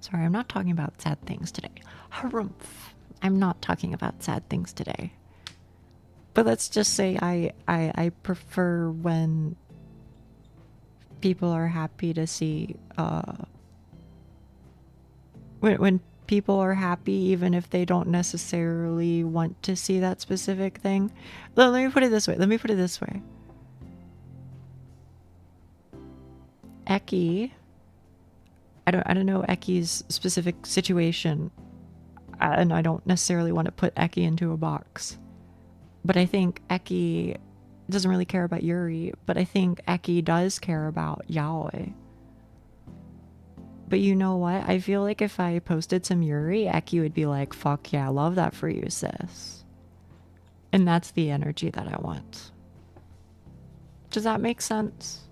A: Sorry, I'm not talking about sad things today. Harumph. I'm not talking about sad things today. But let's just say I prefer when people are happy to see, when people are happy, even if they don't necessarily want to see that specific thing. Let me put it this way. Eki, I don't know Eki's specific situation, and I don't necessarily want to put Eki into a box. But I think Eki doesn't really care about Yuri, but I think Eki does care about Yaoi. But you know what? I feel like if I posted some Yuri, Eki would be like, fuck yeah, love that for you, sis. And that's the energy that I want. Does that make sense?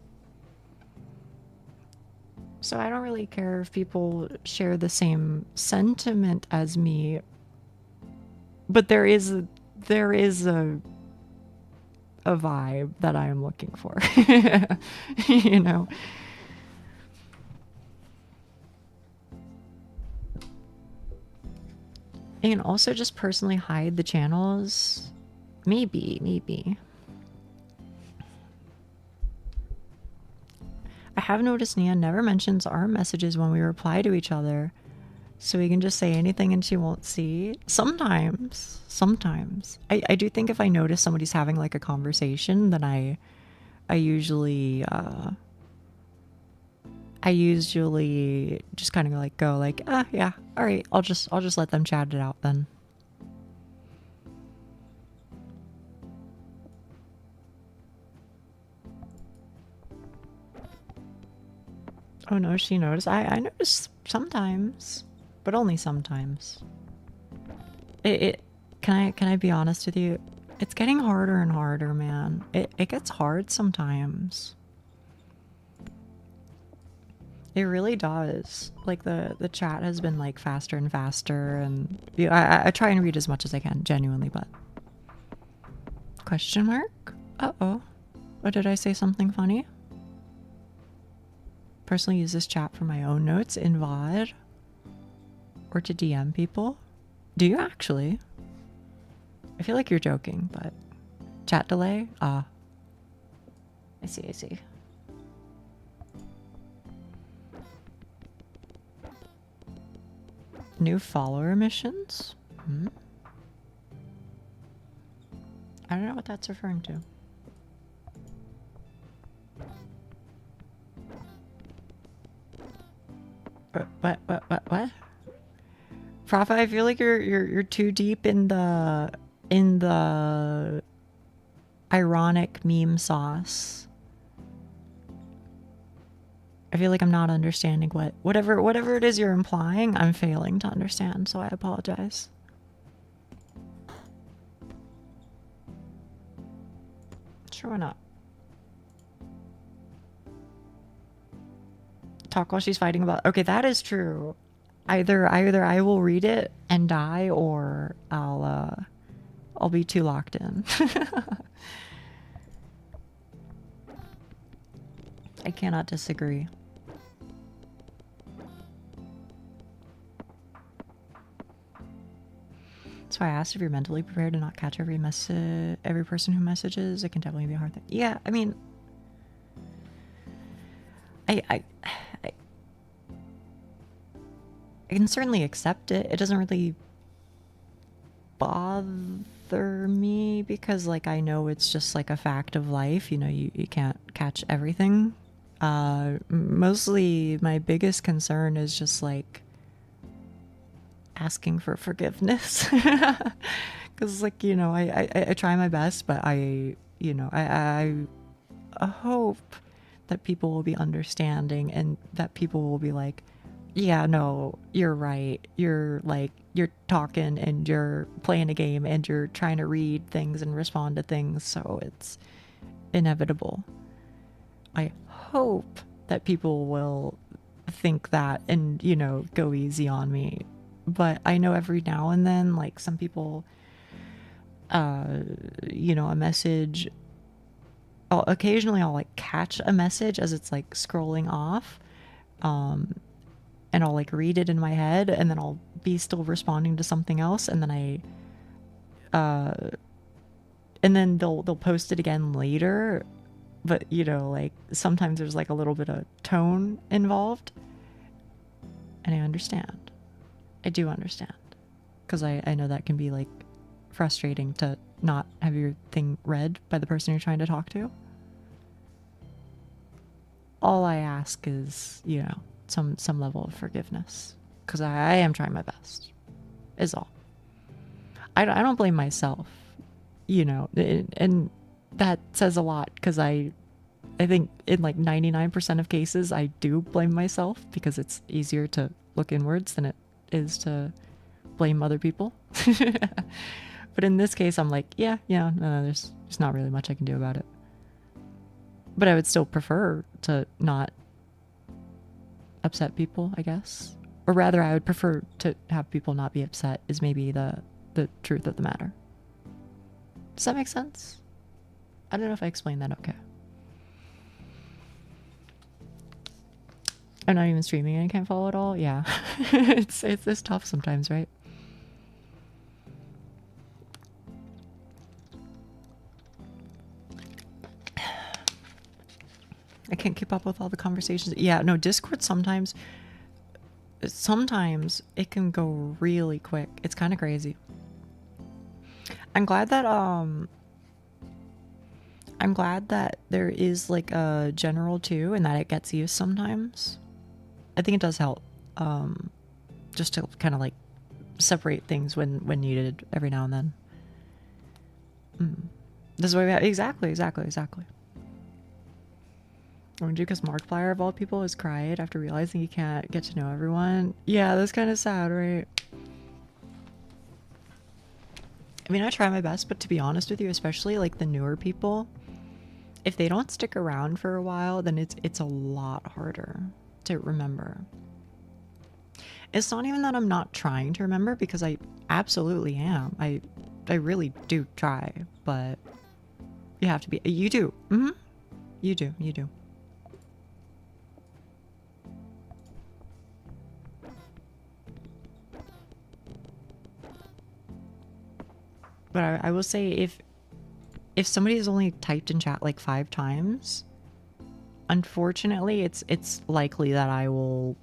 A: So I don't really care if people share the same sentiment as me, but there is a vibe that I am looking for. You know. You can also just personally hide the channels. Maybe. I have noticed Nia never mentions our messages when we reply to each other. So we can just say anything and she won't see. Sometimes. I do think if I notice somebody's having like a conversation, then I usually just kind of like go like, yeah, all right, I'll just let them chat it out then. Oh no, she noticed. I notice sometimes, but only sometimes. Can I be honest with you? It's getting harder and harder, man. It gets hard sometimes. It really does. Like the chat has been like faster and faster, and I try and read as much as I can, genuinely, but question mark? Uh-oh. Or did I say something funny? Personally use this chat for my own notes in VOD or to DM people. Do you actually? I feel like you're joking, but chat delay? I see. New follower missions? I don't know what that's referring to. What? Prof, I feel like you're too deep in the ironic meme sauce. I feel like I'm not understanding whatever it is you're implying, I'm failing to understand, so I apologize. Sure, why not? Talk while she's fighting about... Okay, that is true. Either I will read it and die, or I'll be too locked in. I cannot disagree. That's why I asked if you're mentally prepared to not catch every person who messages. It can definitely be a hard thing. Yeah, I mean, I can certainly accept it. It doesn't really bother me because, like, I know it's just like a fact of life. You know, you can't catch everything. Mostly my biggest concern is just like asking for forgiveness. Because, like, you know, I try my best, but I hope that people will be understanding and that people will be like, yeah, no, you're right. You're talking and you're playing a game and you're trying to read things and respond to things, so it's inevitable. I hope that people will think that and, you know, go easy on me. But I know every now and then, like, some people, you know, a message, occasionally I'll like catch a message as it's like scrolling off. and I'll like read it in my head, and then I'll be still responding to something else, and then and then they'll post it again later, but you know, like sometimes there's like a little bit of tone involved, and I understand. I do understand, because I know that can be like frustrating to not have your thing read by the person you're trying to talk to. All I ask is, you know, some level of forgiveness, because I am trying my best, is all. I don't blame myself, you know, and that says a lot, because I think in like 99% of cases I do blame myself, because it's easier to look inwards than it is to blame other people. But in this case, I'm like, yeah, no, there's not really much I can do about it. But I would still prefer to not upset people, I guess. Or rather, I would prefer to have people not be upset, is maybe the truth of the matter. Does that make sense? I don't know if I explained that okay. I'm not even streaming and I can't follow at all? Yeah. it's tough sometimes, right? I can't keep up with all the conversations. Yeah, no, Discord sometimes it can go really quick. It's kind of crazy. I'm glad that there is like a general too, and that it gets used sometimes. I think it does help, just to kind of like separate things when needed every now and then. This is why we have, exactly. Because Markiplier of all people has cried after realizing he can't get to know everyone. Yeah, that's kind of sad, right? I mean, I try my best, but to be honest with you, especially like the newer people, if they don't stick around for a while, then it's a lot harder to remember. It's not even that I'm not trying to remember, because I absolutely am. I really do try, but you have to be. You do. You do. But I will say, if somebody has only typed in chat like 5 times, unfortunately, it's likely that I will,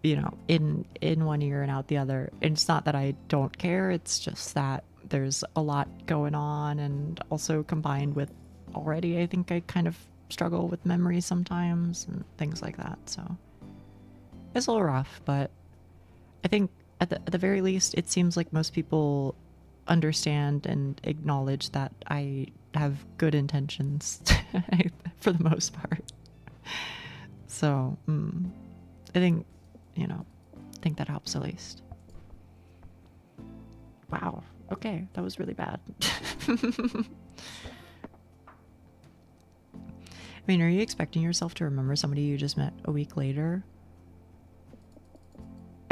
A: you know, in one ear and out the other. And it's not that I don't care, it's just that there's a lot going on, and also combined with already, I think I kind of struggle with memory sometimes and things like that. So it's a little rough, but I think at the very least, it seems like most people understand and acknowledge that I have good intentions for the most part. So I think, you know, I think that helps at least. Wow. Okay, that was really bad. I mean, are you expecting yourself to remember somebody you just met a week later?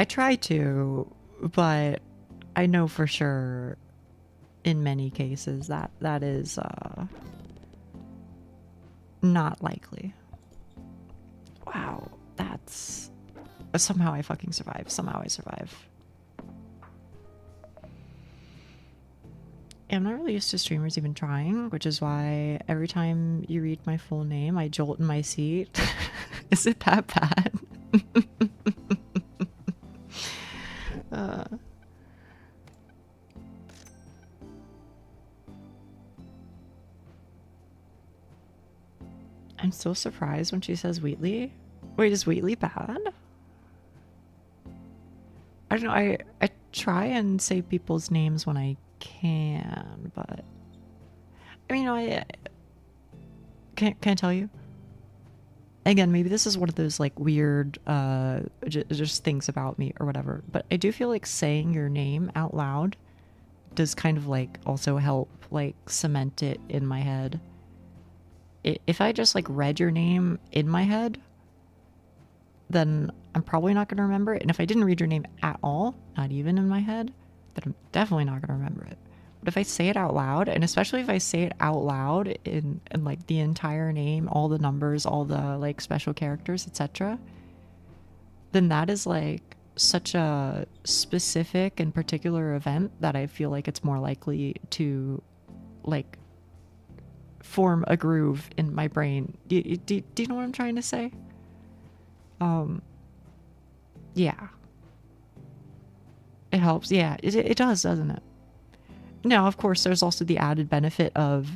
A: I try to, but I know for sure in many cases that is not likely. Wow, that's... Somehow I fucking survive. Somehow I survive. I'm not really used to streamers even trying, which is why every time you read my full name, I jolt in my seat. Is it that bad? I'm so surprised when she says Wheatley. Wait, is Wheatley bad? I don't know. I try and say people's names when I can, but I mean, I can't tell you. Again, maybe this is one of those like weird just things about me or whatever, but I do feel like saying your name out loud does kind of like also help like cement it in my head. If I just like read your name in my head, then I'm probably not going to remember it. And if I didn't read your name at all, not even in my head, then I'm definitely not going to remember it. But if I say it out loud, and especially if I say it out loud in like the entire name, all the numbers, all the like special characters, etc., then that is like such a specific and particular event that I feel like it's more likely to like form a groove in my brain. Do you know what I'm trying to say? Yeah. It helps. Yeah, it does, doesn't it? Now, of course, there's also the added benefit of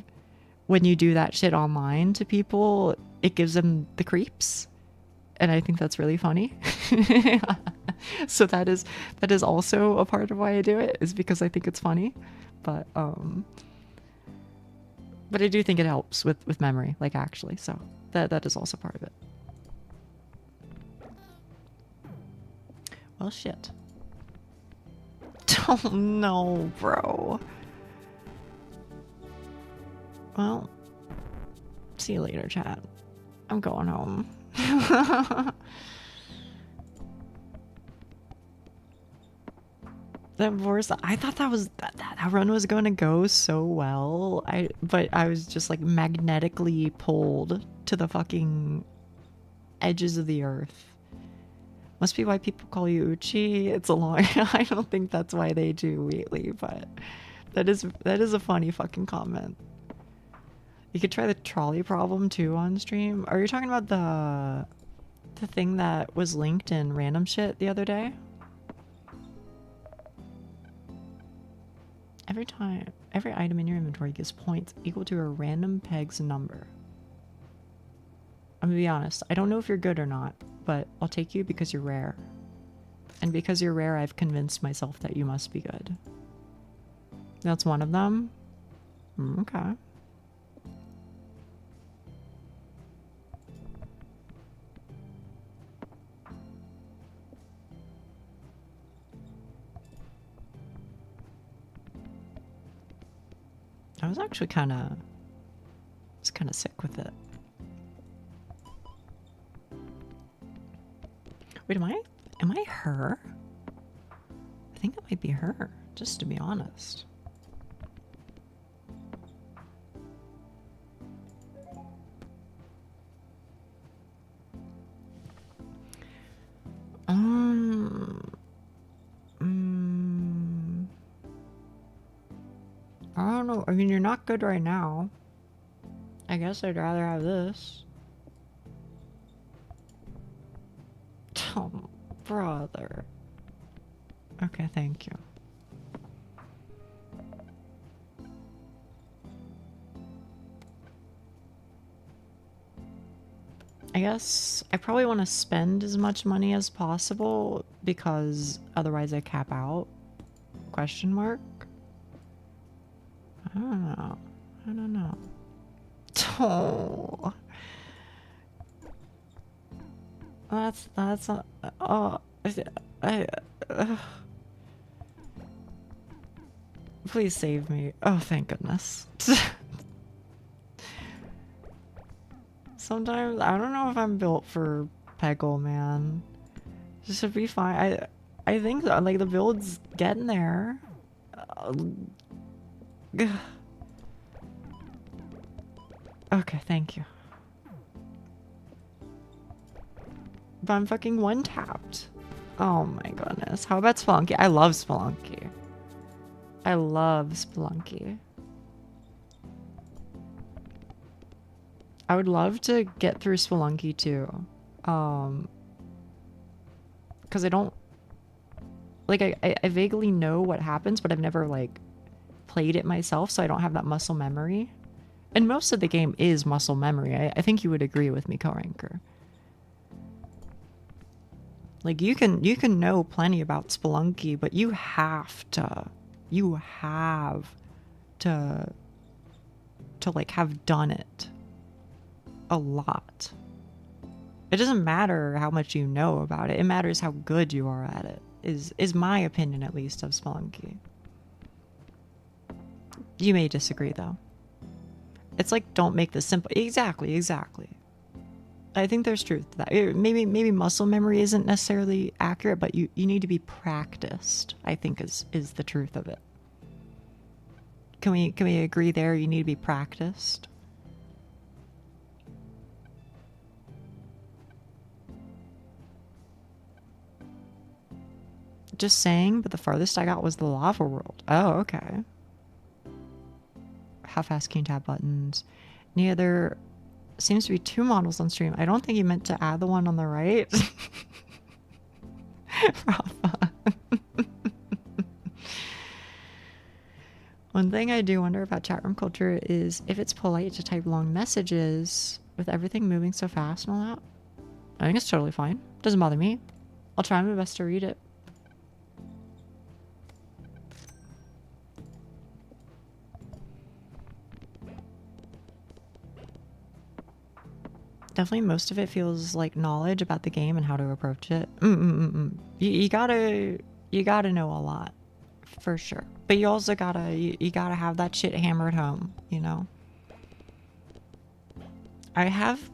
A: when you do that shit online to people, it gives them the creeps. And I think that's really funny. So that is also a part of why I do it, is because I think it's funny. But I do think it helps with memory, like actually. So that is also part of it. Well, shit. Oh no, bro. Well, see you later, chat. I'm going home. That Vorsa, I thought that was that run was going to go so well. But I was just like magnetically pulled to the fucking edges of the earth. Must be why people call you Uchi. It's a long. I don't think that's why they do, Wheatley, but that is a funny fucking comment. You could try the trolley problem too on stream. Are you talking about the thing that was linked in random shit the other day? Every item in your inventory gives points equal to a random peg's number. I'm gonna be honest, I don't know if you're good or not, but I'll take you because you're rare. And because you're rare, I've convinced myself that you must be good. That's one of them? Okay. I was actually kind of sick with it. Wait, am I her? I think it might be her, just to be honest. I don't know. I mean, you're not good right now. I guess I'd rather have this. Oh, brother. Okay, thank you. I guess I probably want to spend as much money as possible because otherwise I cap out. Question mark? I don't know. Oh. That's please save me. Oh, thank goodness. Sometimes I don't know if I'm built for Peggle, man. This should be fine. I think so. Like the build's getting there. Okay, thank you. But I'm fucking one-tapped. Oh my goodness. How about Spelunky? I love Spelunky. I love Spelunky. I would love to get through Spelunky too. Because I don't... Like, I vaguely know what happens, but I've never, like, played it myself, so I don't have that muscle memory. And most of the game is muscle memory. I think you would agree with me, Co-Ranker. Like, you can know plenty about Spelunky, but you have to like have done it a lot. It doesn't matter how much you know about it. It matters how good you are at it, is my opinion, at least, of Spelunky. You may disagree, though. It's like, don't make this simple. Exactly. I think there's truth to that. Maybe muscle memory isn't necessarily accurate, but you need to be practiced, I think is the truth of it. Can we agree there? You need to be practiced. Just saying, but the farthest I got was the lava world. Oh, okay. How fast can you tap buttons? Neither seems to be 2 models on stream. I don't think he meant to add the one on the right. Rafa. One thing I do wonder about chat room culture is if it's polite to type long messages with everything moving so fast and all that. I think it's totally fine. Doesn't bother me. I'll try my best to read it. Definitely most of it feels like knowledge about the game and how to approach it. You gotta know a lot, for sure. But you also gotta have that shit hammered home, you know? I have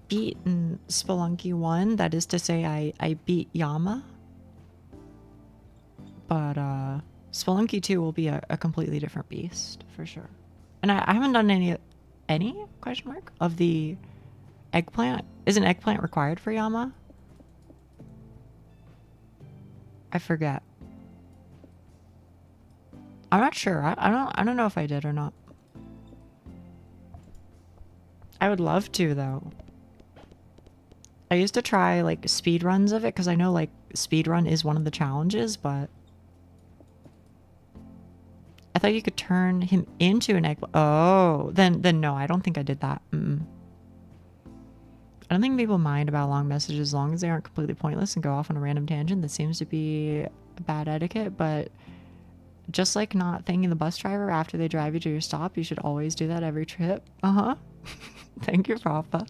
A: beaten Spelunky 1, that is to say I beat Yama. But Spelunky 2 will be a completely different beast, for sure. And I haven't done any question mark of the eggplant. Is an eggplant required for Yama? I forget. I'm not sure. I don't know if I did or not. I would love to though. I used to try like speed runs of it because I know like speed run is one of the challenges, but I thought you could turn him into an eggplant. Oh, then no, I don't think I did that. I don't think people mind about long messages as long as they aren't completely pointless and go off on a random tangent. That seems to be bad etiquette, but just like not thanking the bus driver after they drive you to your stop, you should always do that every trip. Thank you, Papa.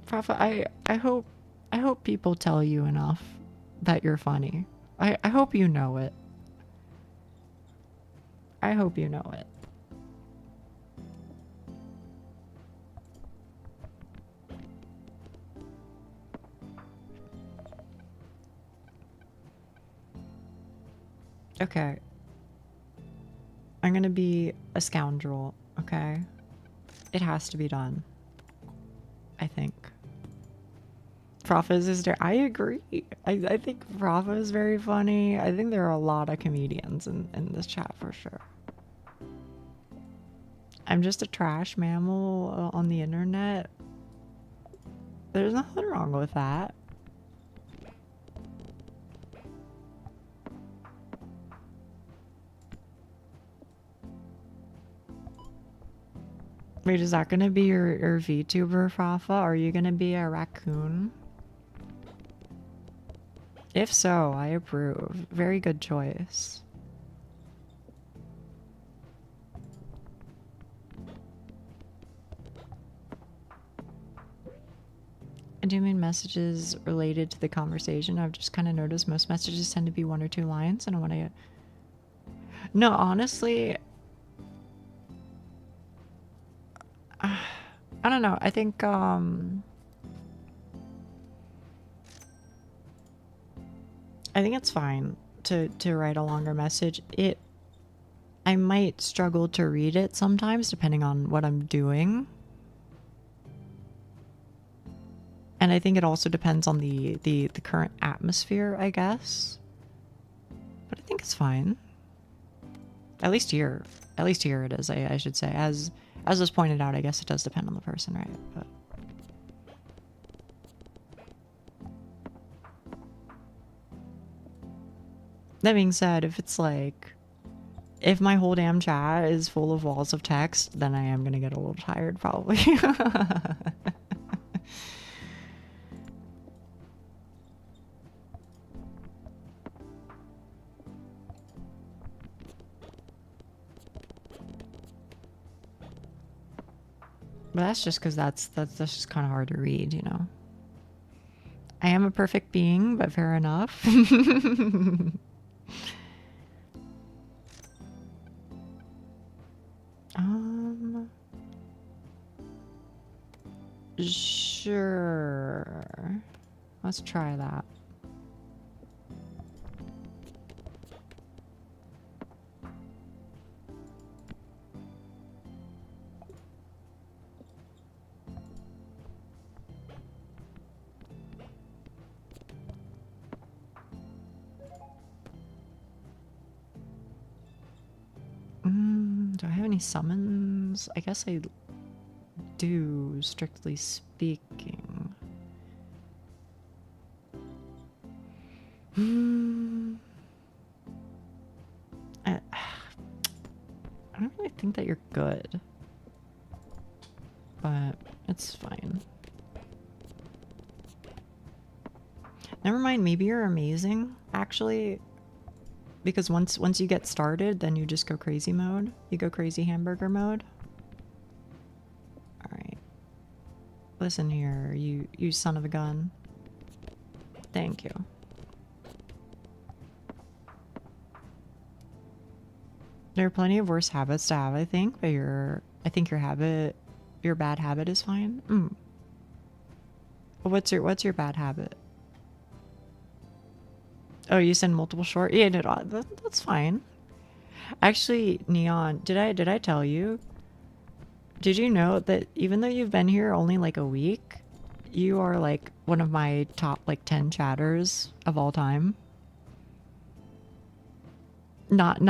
A: Papa, I hope people tell you enough that you're funny. I hope you know it. I hope you know it. Okay. I'm gonna be a scoundrel, okay? It has to be done. I think. Frafa is there. I agree. I think Frafa is very funny. I think there are a lot of comedians in this chat for sure. I'm just a trash mammal on the internet. There's nothing wrong with that. Wait, is that gonna be your VTuber, Frafa? Are you gonna be a raccoon? If so, I approve. Very good choice. I do mean messages related to the conversation. I've just kind of noticed most messages tend to be 1 or 2 lines, and I want to... No, honestly... I don't know. I think, I think it's fine to write a longer message. I might struggle to read it sometimes, depending on what I'm doing. And I think it also depends on the current atmosphere, I guess. But I think it's fine. At least here it is, I should say. As was pointed out, I guess it does depend on the person, right? But that being said, if it's like, if my whole damn chat is full of walls of text, then I am gonna get a little tired, probably. But that's just because that's just kind of hard to read, you know. I am a perfect being, but fair enough. Sure. Let's try that. Do I have any summons? I guess I do, strictly speaking. I don't really think that you're good. But it's fine. Never mind, maybe you're amazing, actually. Because once you get started, then you just go crazy mode. You go crazy hamburger mode. Alright. Listen here, you son of a gun. Thank you. There are plenty of worse habits to have, I think, but I think your bad habit is fine. What's your bad habit? Oh, you send multiple short? Yeah, no, that's fine. Actually, Neon, did I tell you? Did you know that even though you've been here only like a week, you are like one of my top like 10 chatters of all time? Not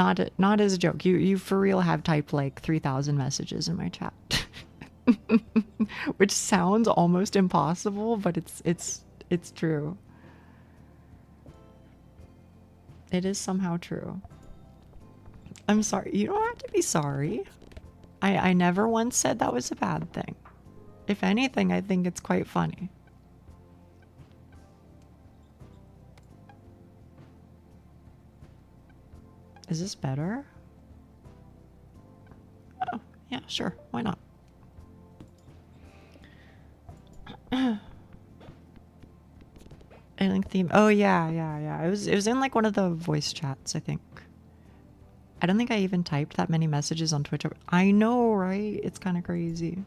A: as a joke. You for real have typed like 3,000 messages in my chat. Which sounds almost impossible, but it's true. It is somehow true. I'm sorry. You don't have to be sorry. I never once said that was a bad thing. If anything, I think it's quite funny. Is this better? Oh, yeah, sure. Why not? Alien theme. Oh yeah. It was in like one of the voice chats, I think. I don't think I even typed that many messages on Twitch. I know, right? It's kind of crazy.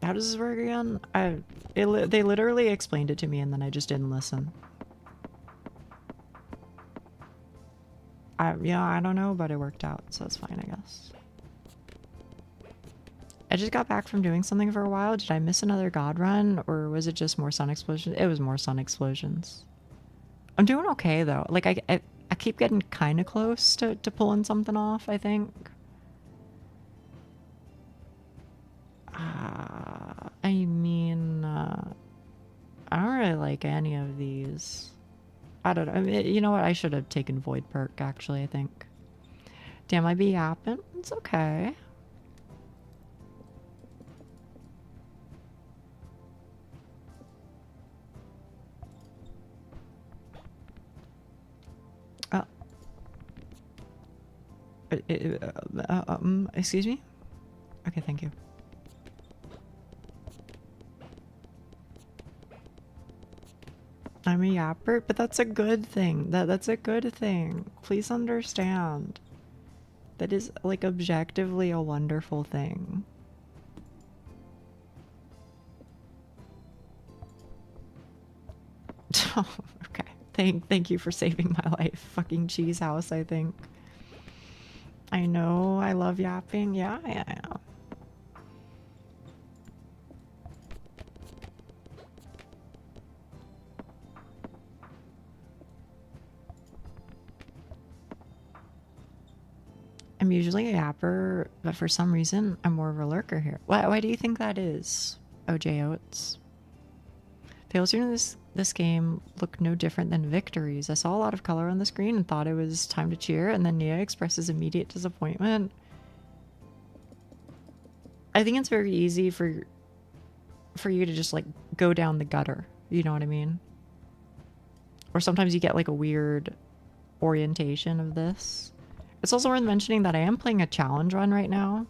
A: How does this work again? They literally explained it to me and then I just didn't listen. Yeah, I don't know, but it worked out, so it's fine, I guess. I just got back from doing something for a while. Did I miss another god run, or was it just more sun explosions? It was more sun explosions. I'm doing okay though. Like I keep getting kind of close to pulling something off, I think. I mean, I don't really like any of these. I don't know. I mean, you know what? I should have taken Void perk, actually, I think. Damn, I be yapping. It's okay. Excuse me? Okay, thank you. I'm a yapper, but that's a good thing. That's a good thing. Please understand. That is, like, objectively a wonderful thing. Okay. Thank you for saving my life. Fucking cheese house, I think. I know, I love yapping. Yeah. I'm usually a yapper, but for some reason, I'm more of a lurker here. Why do you think that is, OJ Oates? Fails in this game look no different than victories. I saw a lot of color on the screen and thought it was time to cheer, and then Nia expresses immediate disappointment. I think it's very easy for you to just like go down the gutter, you know what I mean? Or sometimes you get like a weird orientation of this. It's also worth mentioning that I am playing a challenge run right now.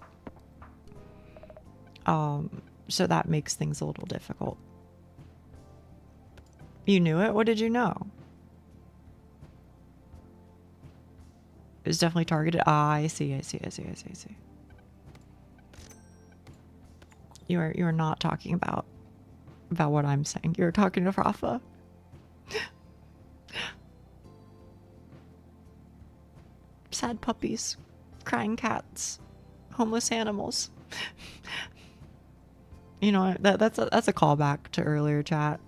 A: So that makes things a little difficult. You knew it? What did you know? It was definitely targeted. Ah, I see. You are not talking about what I'm saying. You're talking to Rafa. Sad puppies, crying cats, homeless animals. You know, that's a callback to earlier chat.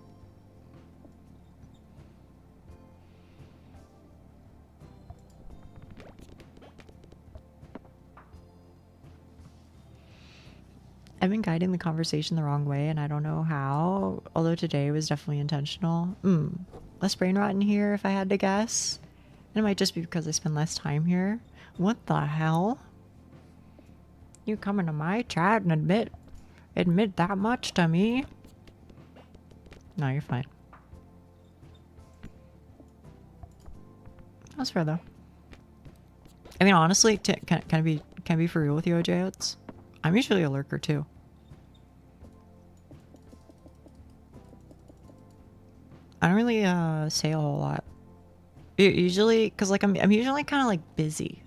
A: I've been guiding the conversation the wrong way and I don't know how, although today was definitely intentional. Less brain rot in here if I had to guess. And it might just be because I spend less time here. What the hell? You come into my chat and admit that much to me? No, you're fine. That's fair though. I mean, honestly, can I be for real with you, OJ Oats? I'm usually a lurker too. I don't really say a whole lot. Usually, cause like I'm usually kind of like busy.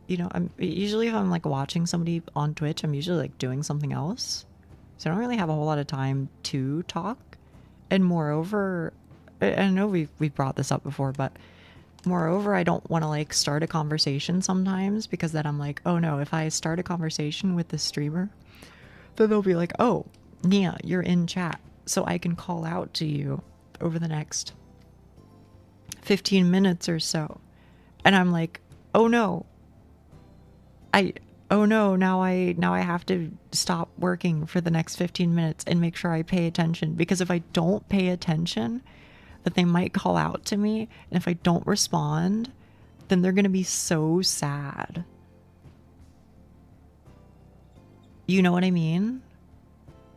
A: You know, I'm usually if I'm like watching somebody on Twitch, I'm usually like doing something else. So I don't really have a whole lot of time to talk. And moreover, I know we've brought this up before, but moreover, I don't want to like start a conversation sometimes because then I'm like, oh no, if I start a conversation with the streamer, then they'll be like, oh, Nia, you're in chat. So I can call out to you over the next 15 minutes or so. And I'm like, oh no. Oh no, now I have to stop working for the next 15 minutes and make sure I pay attention, because if I don't pay attention, that they might call out to me, and if I don't respond, then they're going to be so sad. You know what I mean?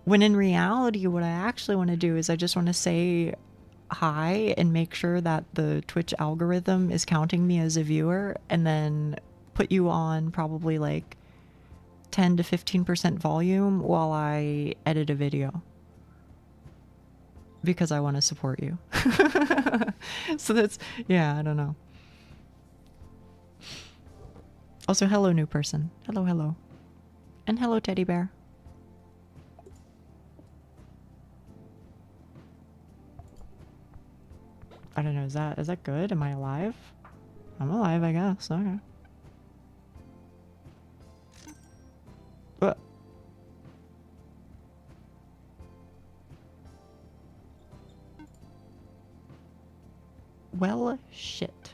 A: When in reality, what I actually want to do is I just want to say hi and make sure that the Twitch algorithm is counting me as a viewer, and then put you on probably like 10 to 15% volume while I edit a video. Because I want to support you. So that's, yeah, I don't know. Also, hello, new person. Hello, hello. And hello, teddy bear. I don't know, is that good? Am I alive? I'm alive, I guess. Okay. What? Well, shit.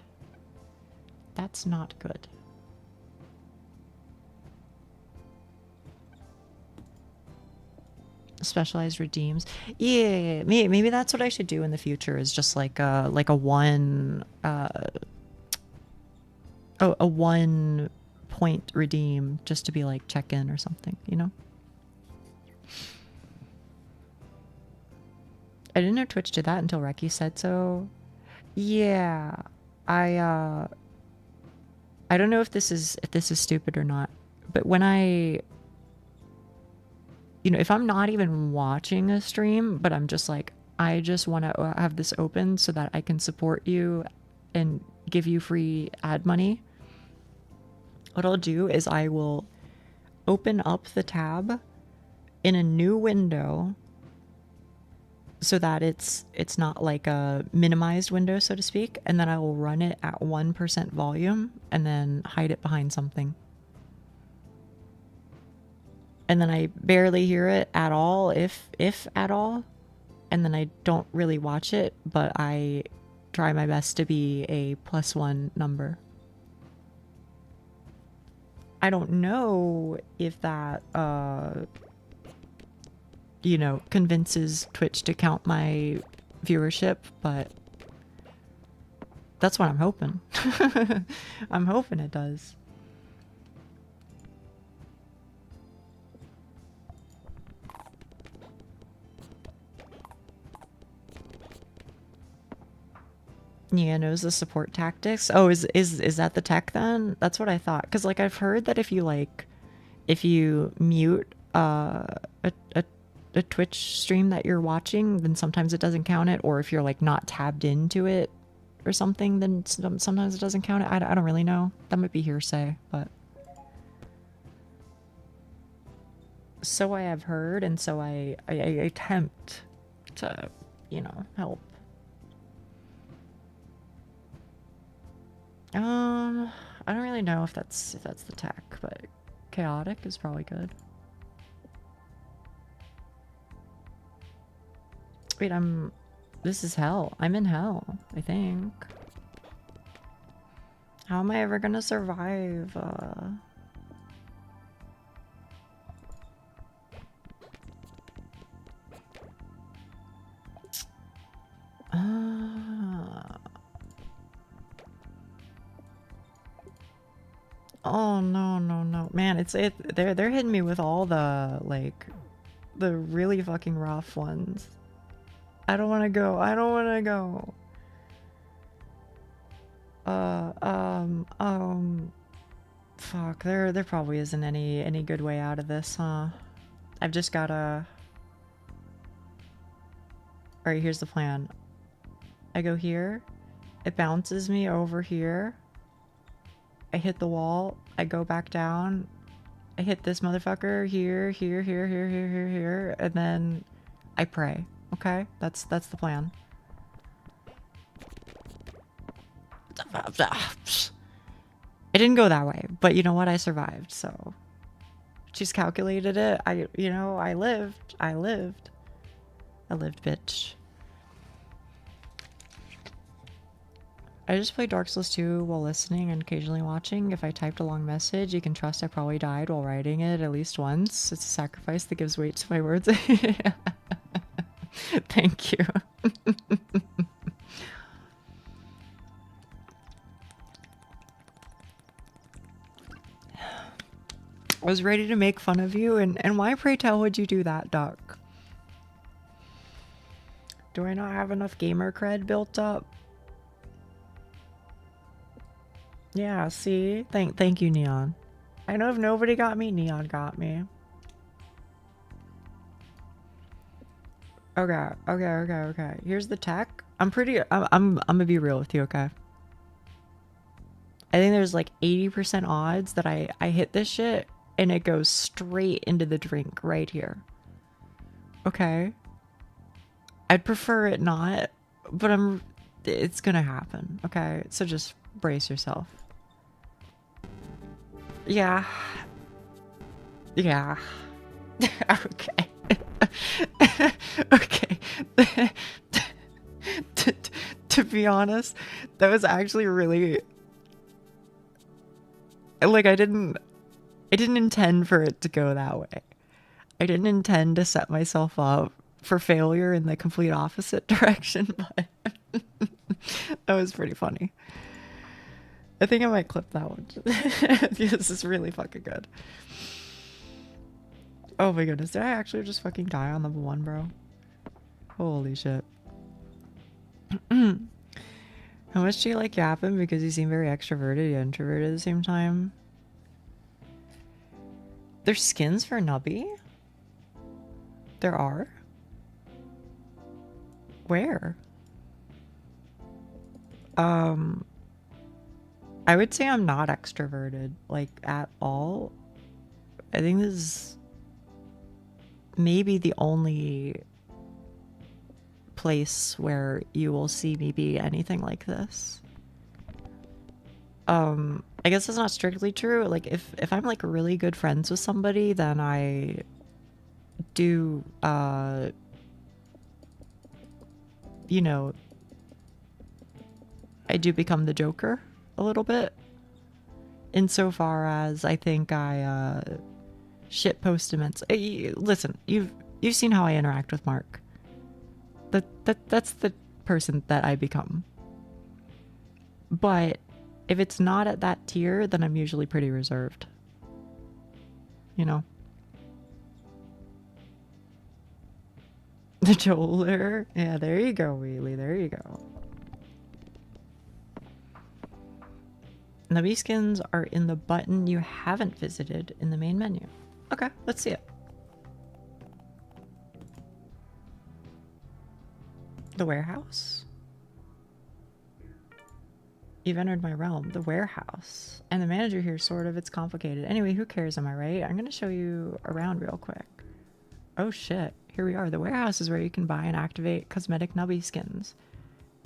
A: That's not good. Specialized redeems. Yeah, maybe that's what I should do in the future, is just like a one a 1 point redeem, just to be like check in or something, you know? I didn't know Twitch did that until Reki said so. Yeah, I don't know if this is stupid or not, but when you know, if I'm not even watching a stream, but I'm just like, I just want to have this open so that I can support you and give you free ad money, what I'll do is I will open up the tab in a new window so that it's not like a minimized window, so to speak, and then I will run it at 1% volume and then hide it behind something. And then I barely hear it at all, if at all. And then I don't really watch it, but I try my best to be a +1 number. I don't know if that, you know, convinces Twitch to count my viewership, but that's what I'm hoping. I'm hoping it does. Nia knows the support tactics. Oh, is that the tech then? That's what I thought. Because like I've heard that if you mute a Twitch stream that you're watching, then sometimes it doesn't count it. Or if you're like not tabbed into it or something, then sometimes it doesn't count it. I don't really know. That might be hearsay, but so I have heard, and so I attempt to, you know, help. I don't really know if that's the tech, but chaotic is probably good. Wait, this is hell. I'm in hell, I think. How am I ever gonna survive? Oh no, no, no. Man, they're hitting me with all the like the really fucking rough ones. I don't want to go. I don't want to go. Fuck. There probably isn't any good way out of this, huh? I've just gotta. All right, here's the plan. I go here. It bounces me over here. I hit the wall. I go back down. I hit this motherfucker here, here, here, here, here, here, here, and then I pray. Okay, that's the plan. It didn't go that way, but you know what? I survived, so she's calculated it. I lived. I lived, bitch. I just played Dark Souls 2 while listening and occasionally watching. If I typed a long message, you can trust I probably died while writing it at least once. It's a sacrifice that gives weight to my words. Thank you. I was ready to make fun of you, and why, pray tell, would you do that, Duck? Do I not have enough gamer cred built up? Yeah, see? Thank you, Neon. I know if nobody got me, Neon got me. Okay. Here's the tech. I'm gonna be real with you, okay? I think there's like 80% odds that I hit this shit and it goes straight into the drink right here. Okay. I'd prefer it not, but it's gonna happen, okay? So just brace yourself. Yeah. Yeah. Okay. Okay. To be honest, that was actually really like I didn't intend for it to go that way. I didn't intend to set myself up for failure in the complete opposite direction, but that was pretty funny. I think I might clip that one. This is really fucking good. Oh my goodness, did I actually just fucking die on level 1, bro? Holy shit. How much do you like yapping? Because you seem very extroverted yet introverted at the same time. There's skins for Nubby? There are? Where? I would say I'm not extroverted, like, at all. I think this is maybe the only place where you will see me be anything like this. I guess that's not strictly true. Like, if I'm, like, really good friends with somebody, then I do, you know, I do become the Joker a little bit, insofar as I think I shit post immensely. Listen, you've seen how I interact with Mark. That's the person that I become. But if it's not at that tier, then I'm usually pretty reserved. You know? The Joler. Yeah, there you go, Yuli. There you go. Nubby skins are in the button you haven't visited in the main menu. Okay, let's see it. The warehouse? You've entered my realm, the warehouse. And the manager here, sort of, it's complicated. Anyway, who cares, am I right? I'm gonna show you around real quick. Oh shit, here we are. The warehouse is where you can buy and activate cosmetic Nubby skins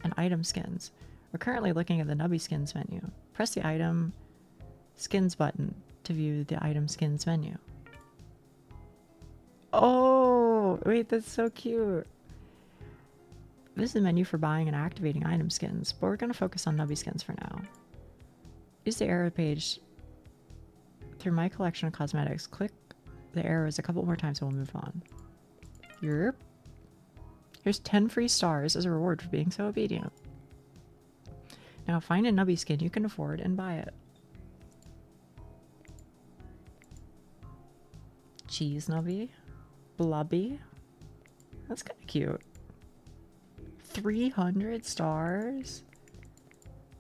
A: and item skins. We're currently looking at the Nubby skins menu. Press the item skins button to view the item skins menu. Oh, wait, that's so cute. This is the menu for buying and activating item skins, but we're going to focus on Nubby skins for now. Use the arrow page through my collection of cosmetics. Click the arrows a couple more times and we'll move on. Yerp. Here's 10 free stars as a reward for being so obedient. Now find a Nubby skin you can afford and buy it. cheese nubby. Blubby. That's kind of cute. 300 stars?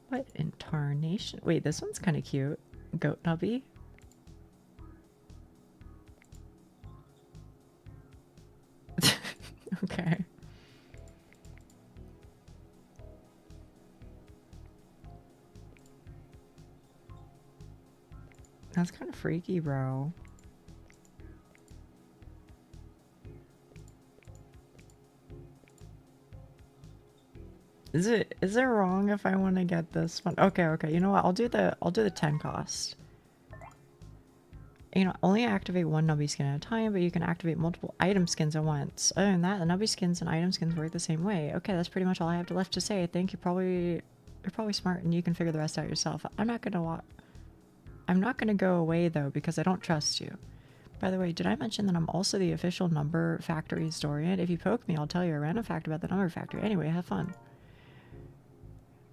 A: What in tarnation? Wait, this one's kind of cute. Goat nubby. Okay. That's kind of freaky, bro. Is it wrong if I want to get this one? Okay, okay. You know what? I'll do the 10 cost. You know, only activate one nubby skin at a time, but you can activate multiple item skins at once. Other than that, the nubby skins and item skins work the same way. Okay, that's pretty much all I have left to say. I think you're probably smart and you can figure the rest out yourself. I'm not gonna go away though because I don't trust you. By the way, did I mention that I'm also the official number factory historian? If you poke me, I'll tell you a random fact about the number factory. Anyway, have fun.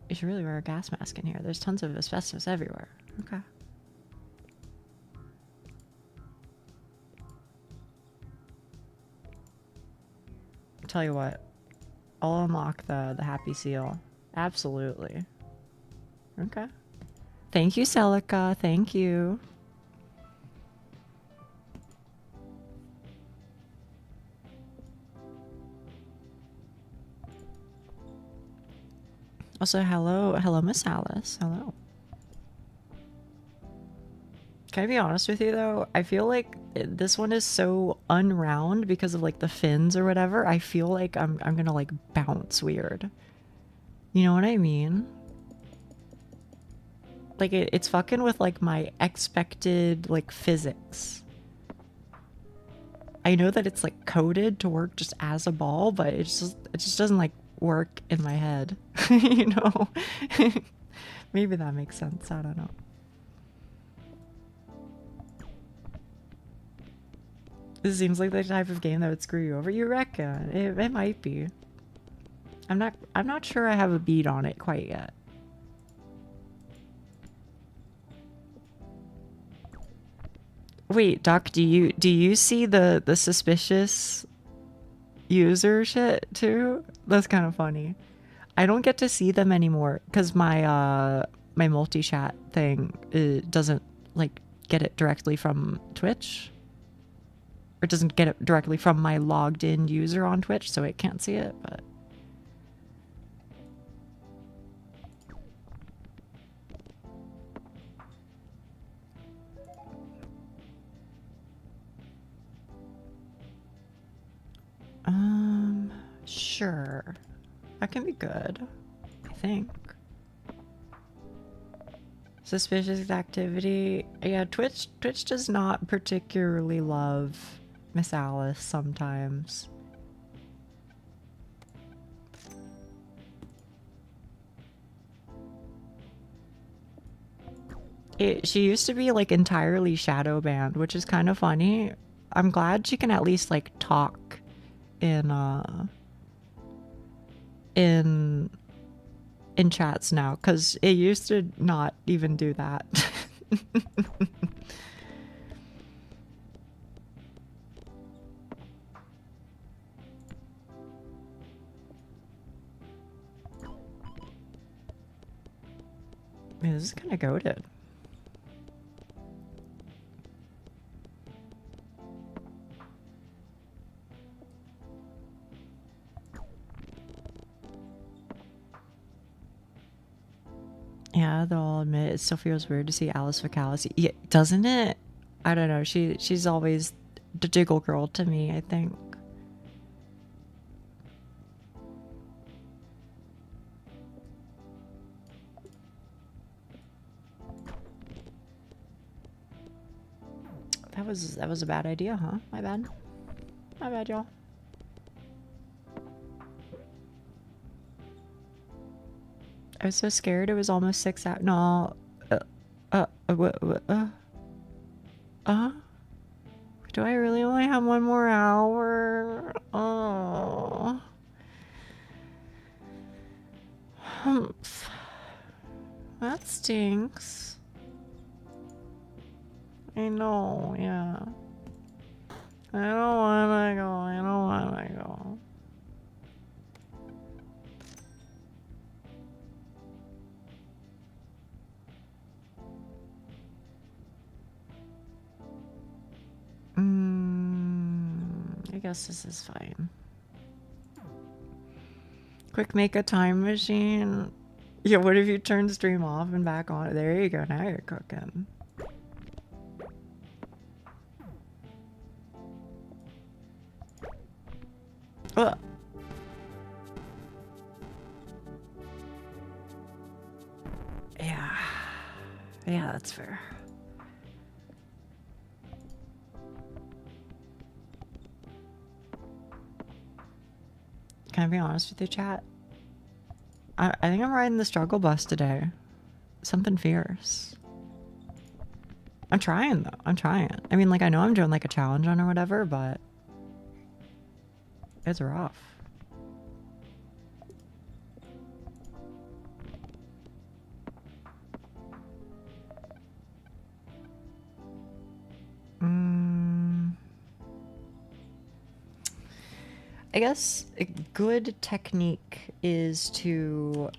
A: You should really wear a gas mask in here. There's tons of asbestos everywhere. Okay. Tell you what, I'll unlock the happy seal. Absolutely. Okay. Thank you, Celica. Thank you. Also, hello, Miss Alice. Hello. Can I be honest with you though? I feel like this one is so unround because of like the fins or whatever. I feel like I'm gonna like bounce weird. You know what I mean? Like it's fucking with like my expected like physics. I know that it's like coded to work just as a ball, but it just doesn't like work in my head. You know? Maybe that makes sense. I don't know. This seems like the type of game that would screw you over. You reckon? It might be. I'm not sure I have a beat on it quite yet. Wait, Doc, do you see the suspicious user shit too? That's kind of funny. I don't get to see them anymore because my my multi-chat thing doesn't like get it directly from Twitch. Or it doesn't get it directly from my logged in user on Twitch, so it can't see it, but sure. That can be good, I think. Suspicious activity. Yeah, Twitch does not particularly love Miss Alice sometimes. She used to be like entirely shadow banned, which is kind of funny. I'm glad she can at least like talk in chats now, because it used to not even do that. Man, this is kind of goated. Yeah, though I'll admit it still feels weird to see Alice Vacalis. Yeah, doesn't it? I don't know. She's always the jiggle girl to me, I think. That was a bad idea, huh? My bad. My bad, y'all. I was so scared. It was almost 6 hours. No. Do I really only have 1 more hour? Oh. Humph. That stinks. I know, yeah. I don't wanna go. I don't wanna go. I guess this is fine. Quick, make a time machine. Yeah, what if you turn stream off and back on? There you go. Now you're cooking. Ugh. Yeah. Yeah, that's fair. Can I be honest with you, chat? I think I'm riding the struggle bus today. Something fierce. I'm trying, though. I'm trying. I mean, like, I know I'm doing, like, a challenge run or whatever, but it's rough. I guess a good technique is to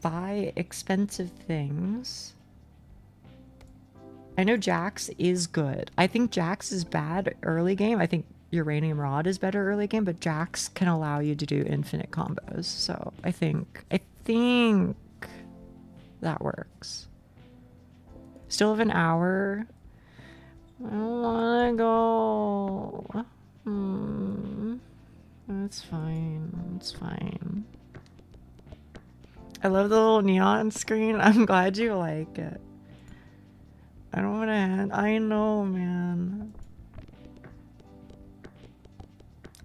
A: buy expensive things. I know Jax is good. I think Jax is bad early game. I think Uranium Rod is better early game, but Jax can allow you to do infinite combos. So I think that works. Still have an hour. I don't wanna go. It's fine. It's fine. I love the little neon screen. I'm glad you like it. I don't wanna end. I know, man.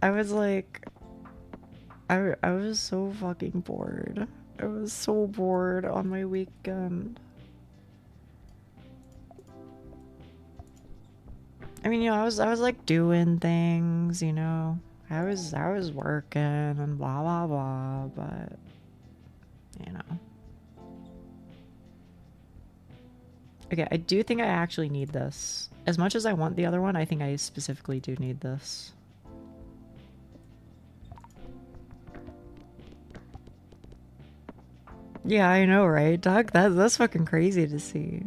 A: I was like, I was so fucking bored. I was so bored on my weekend. I mean, you know, I was like doing things, you know. I was working and blah blah blah, but you know. Okay, I do think I actually need this. As much as I want the other one, I think I specifically do need this. Yeah, I know, right, Doug? That's fucking crazy to see.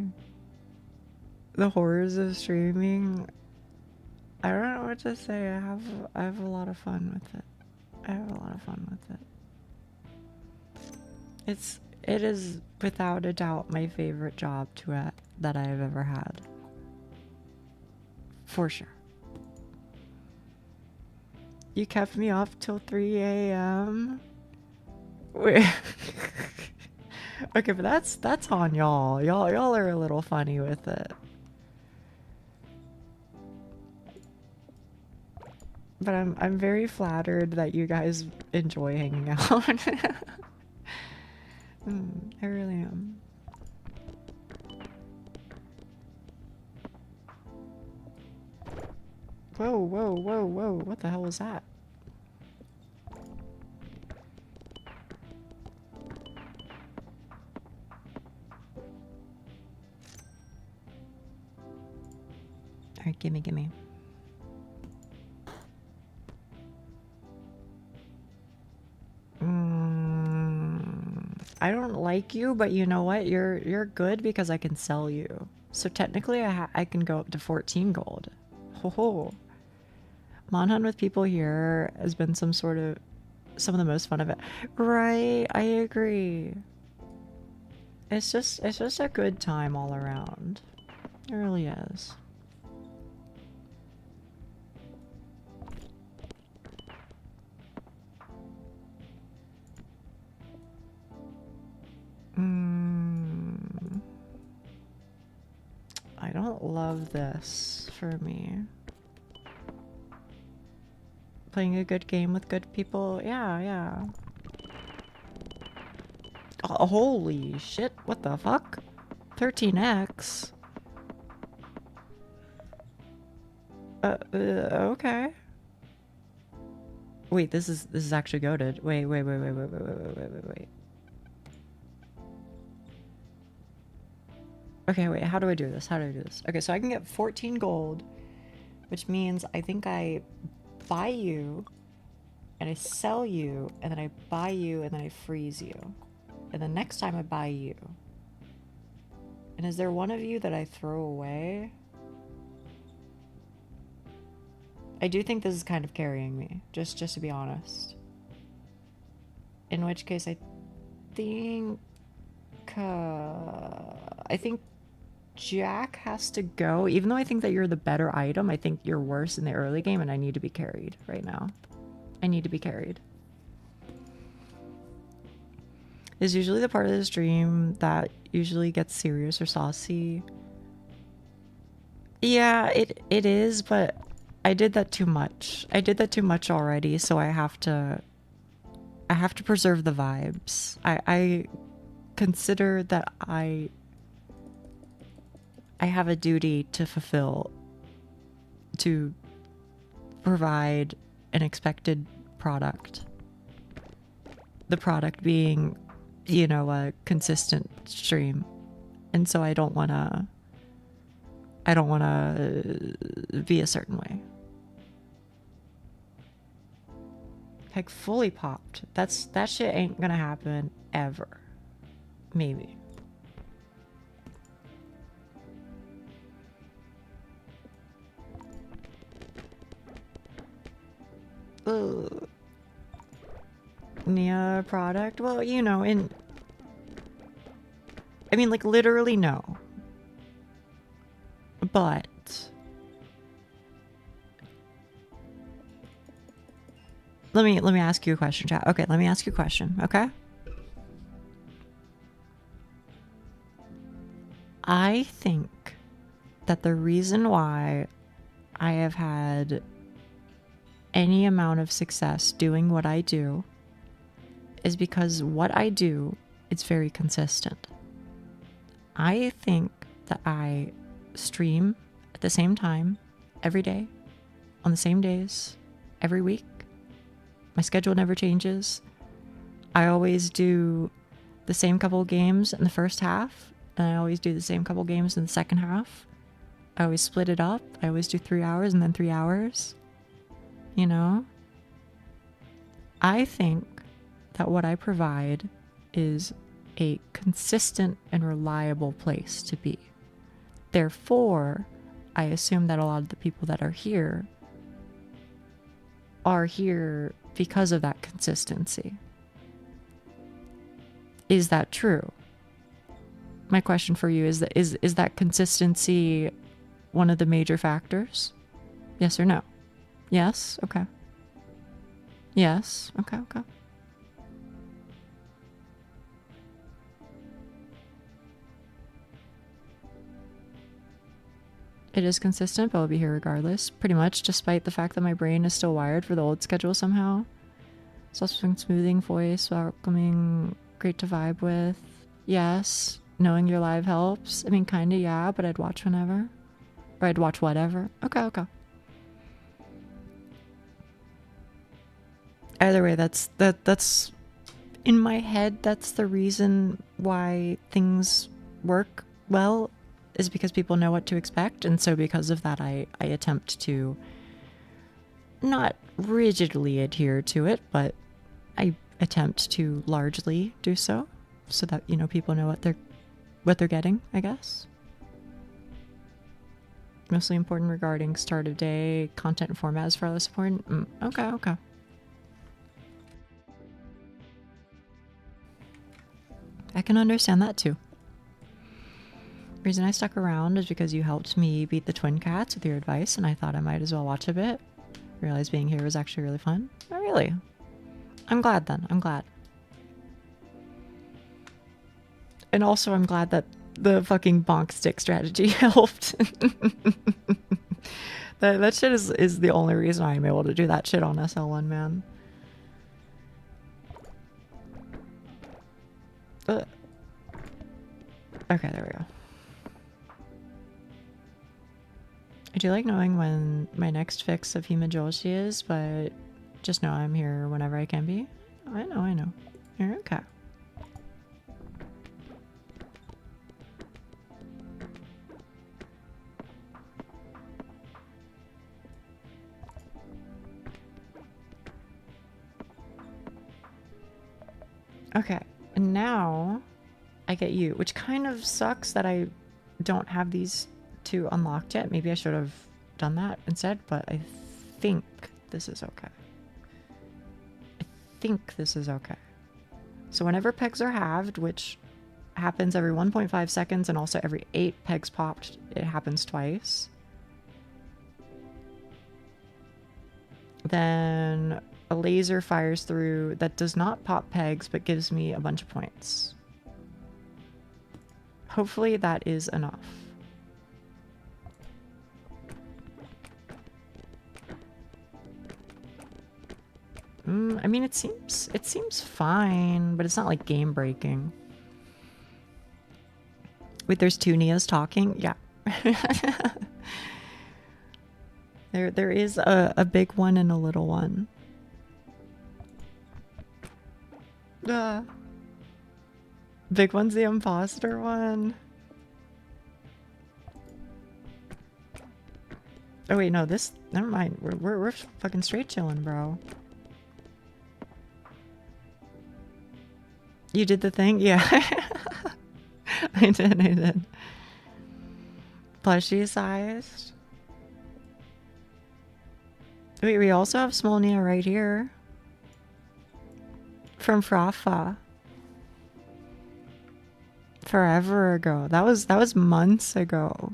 A: The horrors of streaming. I don't know what to say. I have a lot of fun with it. I have a lot of fun with it. It is without a doubt my favorite job that I have ever had. For sure. You kept me up till 3 a.m. Wait. Okay, but that's on y'all. Y'all are a little funny with it. But I'm very flattered that you guys enjoy hanging out. I really am. Whoa, whoa, whoa, whoa. What the hell was that? Alright, gimme. I don't like you, but you know what? You're good because I can sell you. So technically, I can go up to 14 gold. Ho ho. Monhunt with people here has been some of the most fun of it. Right, I agree. It's just a good time all around. It really is. I don't love this for me. Playing a good game with good people. Yeah. Oh, holy shit. What the fuck? 13x. Okay. Wait, this is actually goated. Wait. Okay, wait, how do I do this? How do I do this? Okay, so I can get 14 gold, which means I think I buy you, and I sell you, and then I buy you, and then I freeze you. And the next time I buy you. And is there one of you that I throw away? I do think this is kind of carrying me, just to be honest. In which case I think Jack has to go. Even though I think that you're the better item, I think you're worse in the early game and I need to be carried right now. I need to be carried. Is usually the part of the stream that usually gets serious or saucy. Yeah, it is, but I did that too much. I did that too much already, so I have to preserve the vibes. I consider that I have a duty to fulfill, to provide an expected product. The product being, you know, a consistent stream. And so I don't want to be a certain way. Like fully popped. That shit ain't gonna happen ever. Maybe. Ugh. Nia product? Well, you know, I mean, like, literally no. But let me ask you a question, chat. Okay, let me ask you a question, okay? I think that the reason why I have had any amount of success doing what I do is because what I do is very consistent. I think that I stream at the same time every day, on the same days, every week. My schedule never changes. I always do the same couple games in the first half, and I always do the same couple games in the second half. I always split it up. I always do 3 hours and then 3 hours. You know? I think that what I provide is a consistent and reliable place to be. Therefore, I assume that a lot of the people that are here because of that consistency. Is that true? My question for you is that consistency one of the major factors? Yes or no? Yes? Okay. Yes? Okay, okay. It is consistent, but I'll be here regardless. Pretty much, despite the fact that my brain is still wired for the old schedule somehow. Soft smoothing voice, welcoming, great to vibe with. Yes. Knowing you're live helps. I mean, kinda, yeah, but I'd watch whenever. Or I'd watch whatever. Okay, okay. Either way, that's in my head, that's the reason why things work well, is because people know what to expect. And so because of that, I attempt to not rigidly adhere to it, but I attempt to largely do so that, you know, people know what they're getting, I guess. Mostly important regarding start of day, content and format is far less important. Okay, okay. I can understand that too. The reason I stuck around is because you helped me beat the twin cats with your advice, and I thought I might as well watch a bit. Realized being here was actually really fun. Oh, really? I'm glad then. I'm glad. And also I'm glad that the fucking bonk stick strategy helped. That shit is the only reason I'm able to do that shit on SL1, man. Okay, there we go. I do like knowing when my next fix of Himajoshi is, but just know I'm here whenever I can be. I know. You're okay. Okay, and now I get you, which kind of sucks that I don't have these two unlocked yet. Maybe I should have done that instead, but I think this is okay. I think this is okay. So whenever pegs are halved, which happens every 1.5 seconds and also every 8 pegs popped, it happens twice. Then a laser fires through that does not pop pegs but gives me a bunch of points. Hopefully that is enough. I mean, it seems fine, but it's not like game breaking. Wait, there's 2 Nias talking? Yeah. There is a big one and a little one. Big one's the imposter one. Oh wait, no, this, never mind. We're fucking straight chilling, bro. You did the thing? Yeah. I did. Plushie sized. Wait, we also have small Nia right here. From Frafa. Forever ago. That was months ago.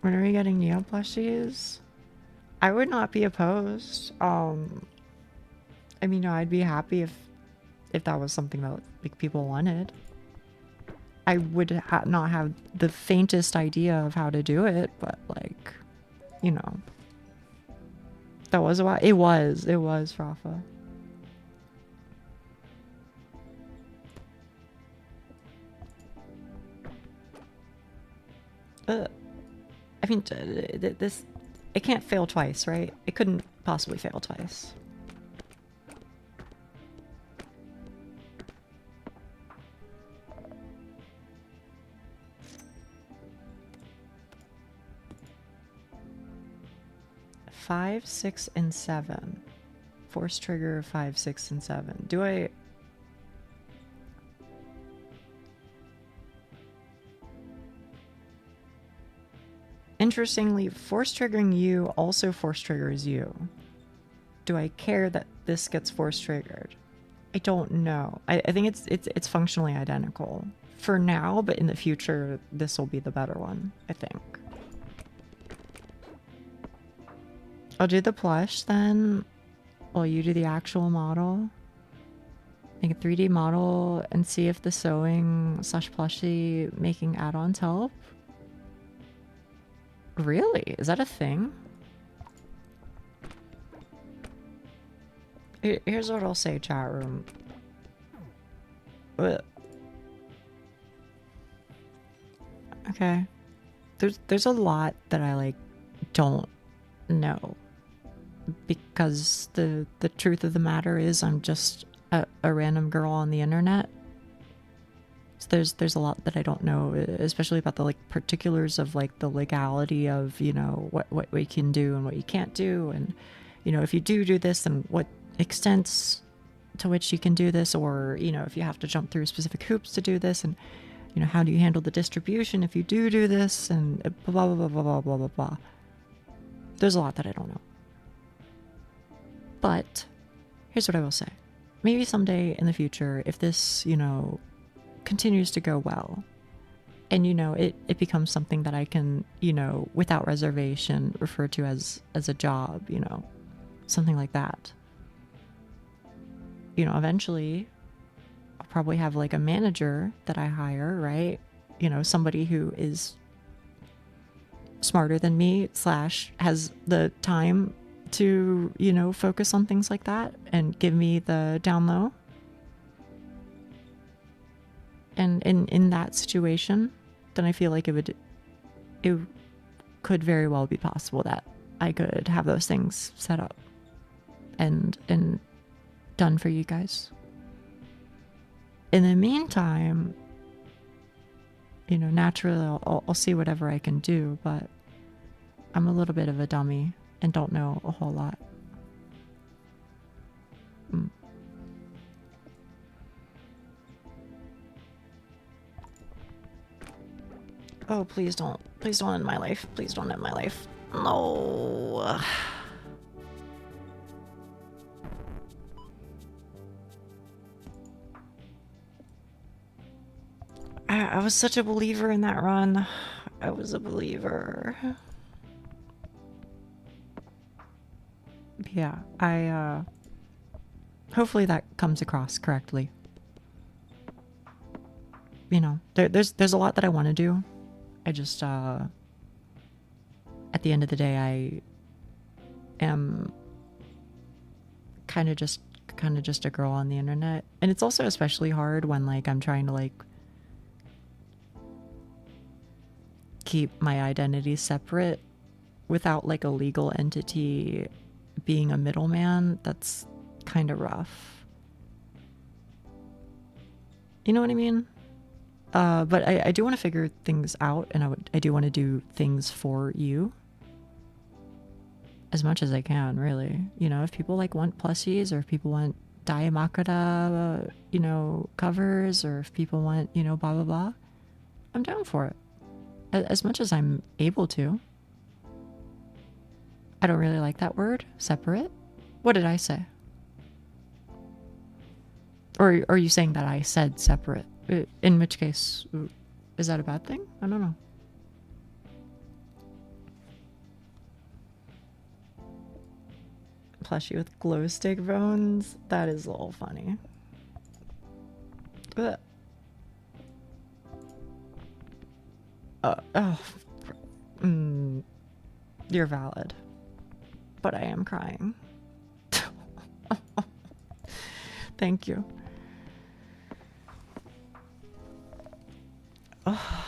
A: When are we getting Neo plushies? I would not be opposed. I mean, no, I'd be happy if that was something that like people wanted. I would not have the faintest idea of how to do it, but like, you know, that was a while. It was Rafa. I mean, this, it can't fail twice, right? It couldn't possibly fail twice. Five, 6, and 7. Force trigger 5, 6, and 7. Do I... Interestingly, force triggering you also force triggers you. Do I care that this gets force triggered? I don't know. I think it's functionally identical for now, but in the future, this will be the better one, I think. I'll do the plush then, while you do the actual model. Make a 3D model and see if the sewing / plushie making add-ons help. Really? Is that a thing? Here's what I'll say, chat room. Okay. There's a lot that I like don't know. Because the truth of the matter is I'm just a random girl on the internet. So there's a lot that I don't know, especially about the like particulars of like the legality of, you know, what we can do and what you can't do, and you know, if you do this, then what extents to which you can do this, or you know, if you have to jump through specific hoops to do this, and you know, how do you handle the distribution if you do this, and blah blah blah blah blah blah blah blah. There's a lot that I don't know. But here's what I will say. Maybe someday in the future, if this, you know, continues to go well, and you know, it becomes something that I can, you know, without reservation refer to as a job, you know, something like that. You know, eventually I'll probably have like a manager that I hire, right? You know, somebody who is smarter than me / has the time to, you know, focus on things like that and give me the down low. And in that situation, then I feel like it could very well be possible that I could have those things set up and done for you guys. In the meantime, you know, naturally I'll see whatever I can do, but I'm a little bit of a dummy and don't know a whole lot. Oh, please don't end my life. Please don't end my life. No. I was such a believer in that run. I was a believer. Yeah, hopefully that comes across correctly. You know, there's a lot that I want to do. I just, at the end of the day, I am kind of just a girl on the internet. And it's also especially hard when, like, I'm trying to, like, keep my identity separate without, like, a legal entity being a middleman. That's kind of rough. You know what I mean? But I do want to figure things out, and I do want to do things for you as much as I can, really. You know, if people like want plushies, or if people want Daimakura, you know, covers, or if people want, you know, blah blah blah, I'm down for it as much as I'm able to. I don't really like that word, separate. What did I say? Or are you saying that I said separate? In which case, is that a bad thing? I don't know. Plushie with glow stick bones? That is a little funny. Ugh. You're valid. But I am crying. Thank you. Oh.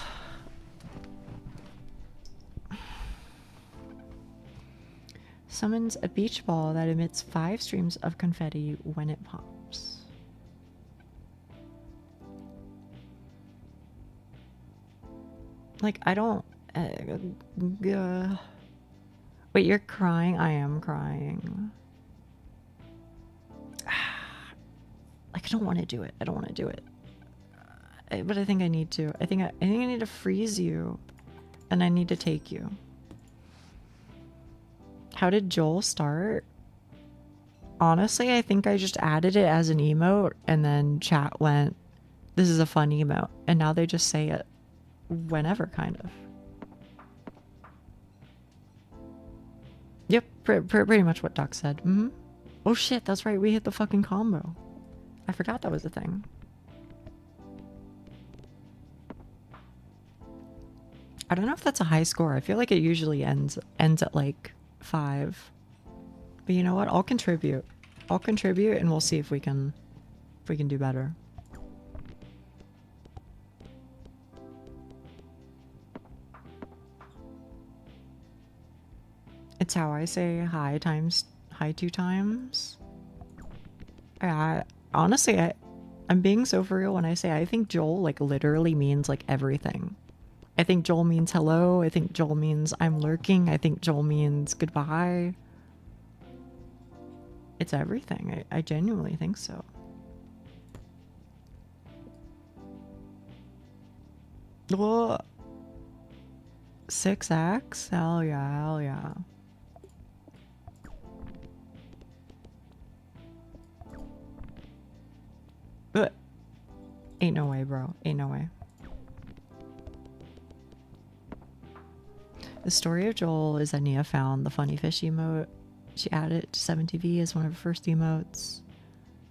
A: Summons a beach ball that emits 5 streams of confetti when it pops. Like, I don't... Wait, you're crying? I am crying. Like, I don't want to do it. I don't want to do it. But I think I need to. I think I need to freeze you. And I need to take you. How did Joel start? Honestly, I think I just added it as an emote, and then chat went, this is a fun emote. And now they just say it whenever, kind of. Yep, pretty much what Duck said. Mm-hmm. Oh shit, that's right, we hit the fucking combo. I forgot that was a thing. I don't know if that's a high score. I feel like it usually ends at like 5. But you know what? I'll contribute. I'll contribute, and we'll see if we can do better. It's how I say hi 2 times. Honestly, I'm being so for real when I say I think Joel like literally means like everything. I think Joel means hello. I think Joel means I'm lurking. I think Joel means goodbye. It's everything. I genuinely think so. Whoa. 6x? Hell yeah, hell yeah. But ain't no way, bro. Ain't no way. The story of Joel is that Nia found the funny fish emote. She added it to 7TV as one of her first emotes.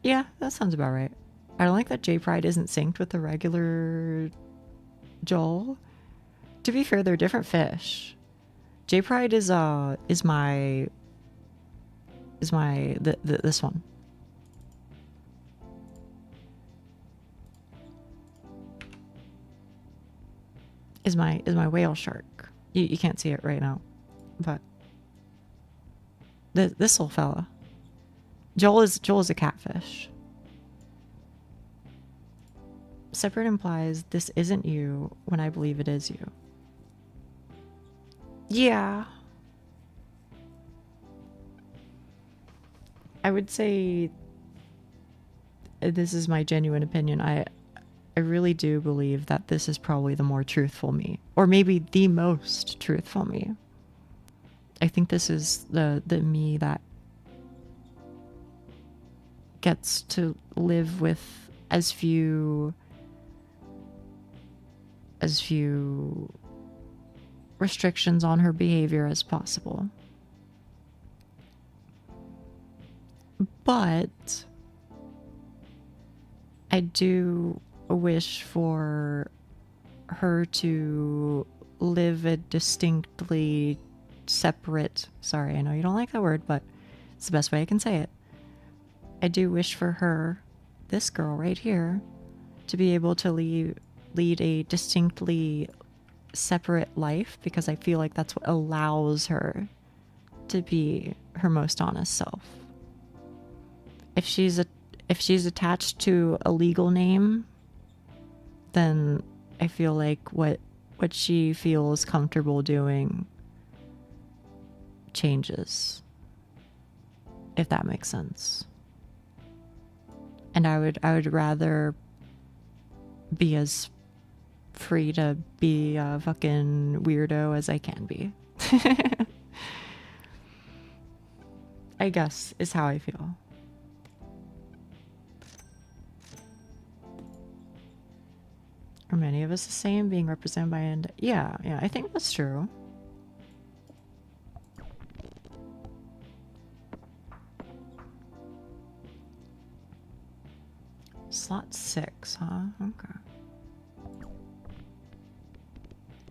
A: Yeah, that sounds about right. I don't like that J Pride isn't synced with the regular Joel. To be fair, they're different fish. J Pride is this one. Is my whale shark. You can't see it right now, but this little fella. Joel is a catfish. Separate implies this isn't you when I believe it is you. Yeah. I would say, this is my genuine opinion, I really do believe that this is probably the more truthful me, or maybe the most truthful me. I think this is the me that gets to live with as few restrictions on her behavior as possible. But I do wish for her to live a distinctly separate, sorry, I know you don't like that word, but it's the best way I can say it. I do wish for her, this girl right here, to be able to lead a distinctly separate life, because I feel like that's what allows her to be her most honest self. If she's attached to a legal name, then I feel like what she feels comfortable doing changes, if that makes sense. And I would rather be as free to be a fucking weirdo as I can be. I guess is how I feel. Are many of us the same, being represented by yeah, I think that's true. Slot 6, huh? Okay.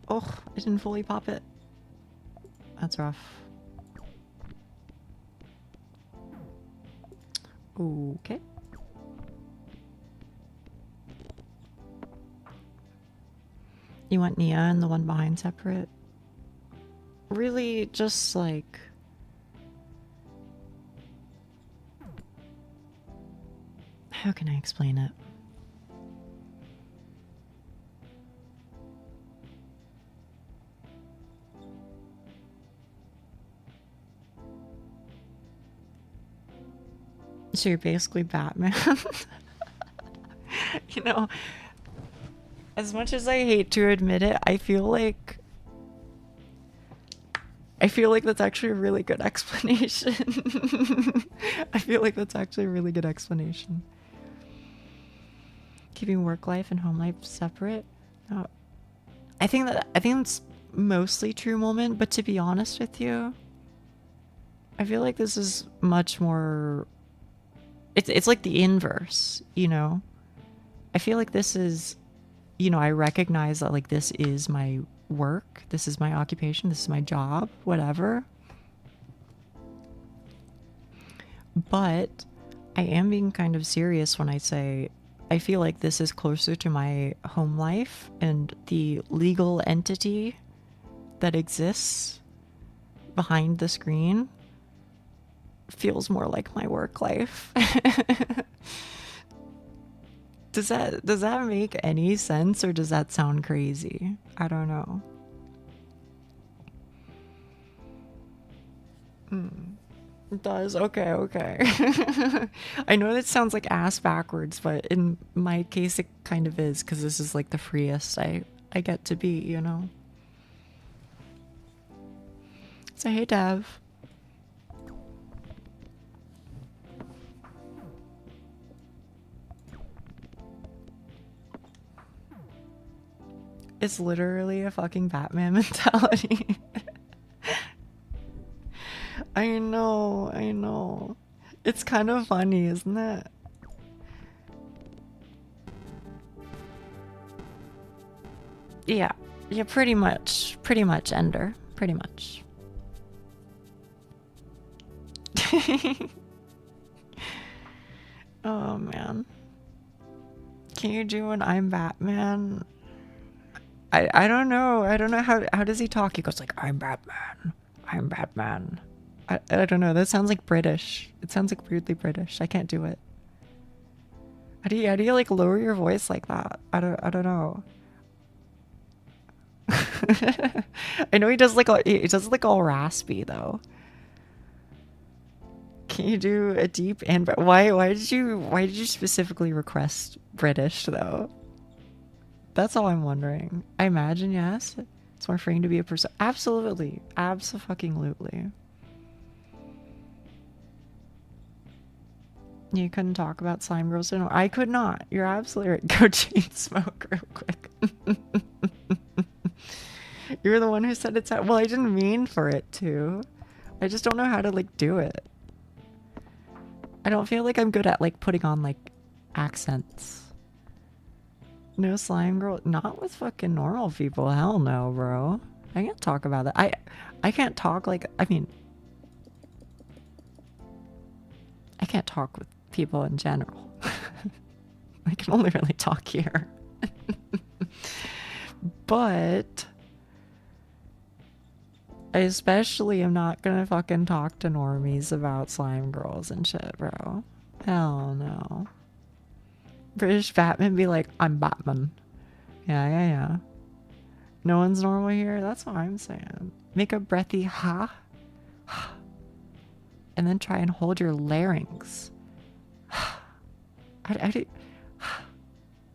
A: Oh, I didn't fully pop it. That's rough. Okay. You want Nia and the one behind separate? Really, just like... How can I explain it? So you're basically Batman. You know, as much as I hate to admit it, I feel like that's actually a really good explanation. I feel like that's actually a really good explanation. Keeping work life and home life separate. I think it's mostly true moment, but to be honest with you, I feel like this is much more, it's like the inverse, you know? I feel like this is, you know, I recognize that like this is my work, this is my occupation, this is my job, whatever. But I am being kind of serious when I say I feel like this is closer to my home life, and the legal entity that exists behind the screen feels more like my work life. Does that make any sense, or does that sound crazy? I don't know. It does. Okay. I know that sounds like ass backwards, but in my case it kind of is, because this is like the freest I get to be, you know? So hey Dev. It's literally a fucking Batman mentality. I know. It's kind of funny, isn't it? Yeah, pretty much, Ender. Pretty much. Oh, man. Can you do an I'm Batman? I don't know. I don't know how does he talk? He goes like, I'm Batman. I don't know. That sounds like British. It sounds like weirdly British. I can't do it. How do you like lower your voice like that? I don't know. I know he does like all raspy though. Can you do a deep and why did you specifically request British though? That's all I'm wondering. I imagine yes. It's more freeing to be a person. Absolutely. Abso-fucking-lutely. You couldn't talk about slime girls anymore. I could not. You're absolutely right. Go chain smoke real quick. You're the one who said it's out. Well, I didn't mean for it to. I just don't know how to like do it. I don't feel like I'm good at like putting on like accents. No slime girl, not with fucking normal people. Hell no, bro. I can't talk about that. I can't talk like, I mean, I can't talk with people in general. I can only really talk here. But I especially am not gonna fucking talk to normies about slime girls and shit, bro. Hell no. British Batman be like, I'm Batman. Yeah. No one's normal here? That's what I'm saying. Make a breathy ha. And then try and hold your larynx. I do...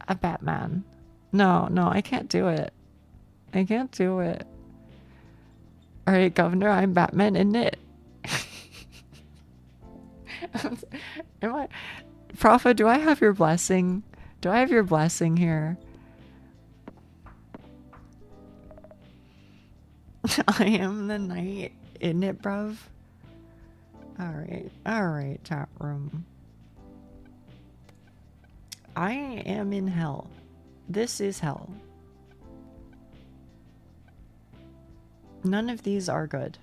A: A Batman. No, I can't do it. I can't do it. Alright, Governor, I'm Batman, isn't it? Am I... Profa, do I have your blessing? Do I have your blessing here? I am the knight, isn't it, bruv? Alright, chat room. I am in hell. This is hell. None of these are good.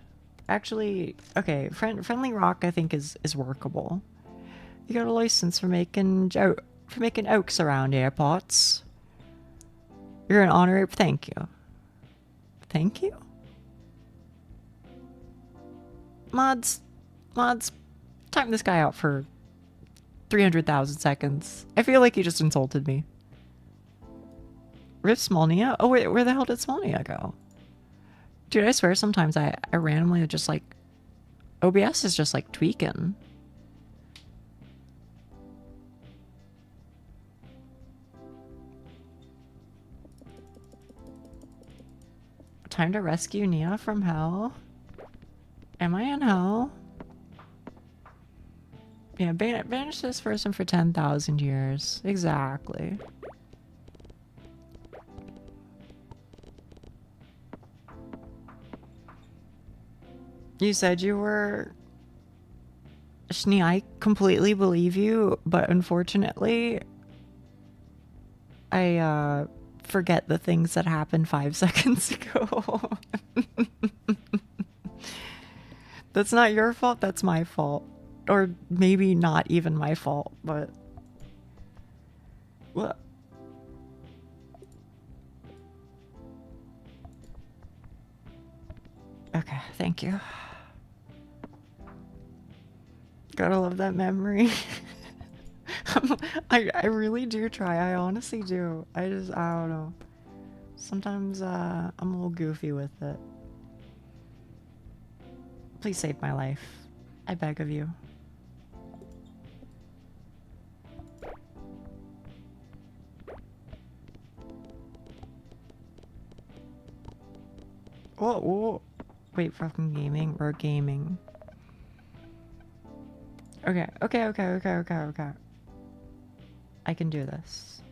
A: Actually, okay, friendly rock I think is workable. You got a license for making oaks around airports. You're an honorary. Thank you. Thank you. Mods, time this guy out for 300,000 seconds. I feel like he just insulted me. Rip Smolnia? Oh, where the hell did Smolnia go? Dude, I swear sometimes I randomly just like... OBS is just like tweaking. Time to rescue Nia from hell? Am I in hell? Yeah, banish this person for 10,000 years. Exactly. You said you were... Shni, I completely believe you, but unfortunately... I, forget the things that happened 5 seconds ago. That's not your fault, that's my fault. Or maybe not even my fault, but... What? Okay, thank you. Gotta love that memory. I really do try. I honestly do. I don't know. Sometimes I'm a little goofy with it. Please save my life. I beg of you. Whoa. Wait, fucking gaming? We're gaming. Okay. I can do this.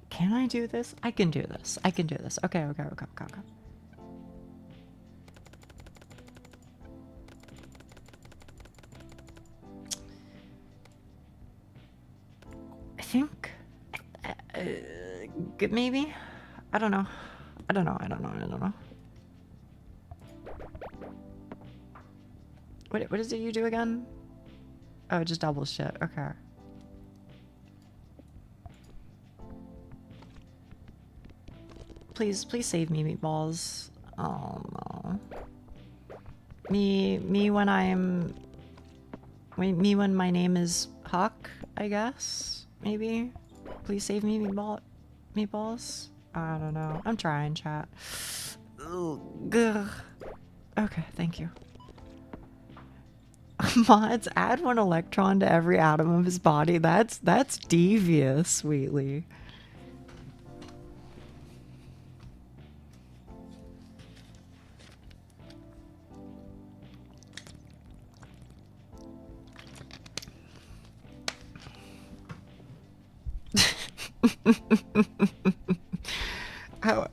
A: Can I do this? I can do this. I can do this. Okay. I think... maybe? I don't know. What is it you do again? Oh, just double shit. Okay. Please save me, meatballs. Oh no. Me when when my name is Huck, I guess? Maybe? Please save me, meatballs? I don't know. I'm trying, chat. Ugh. Okay, thank you. Mods, add 1 electron to every atom of his body. That's devious, sweetly.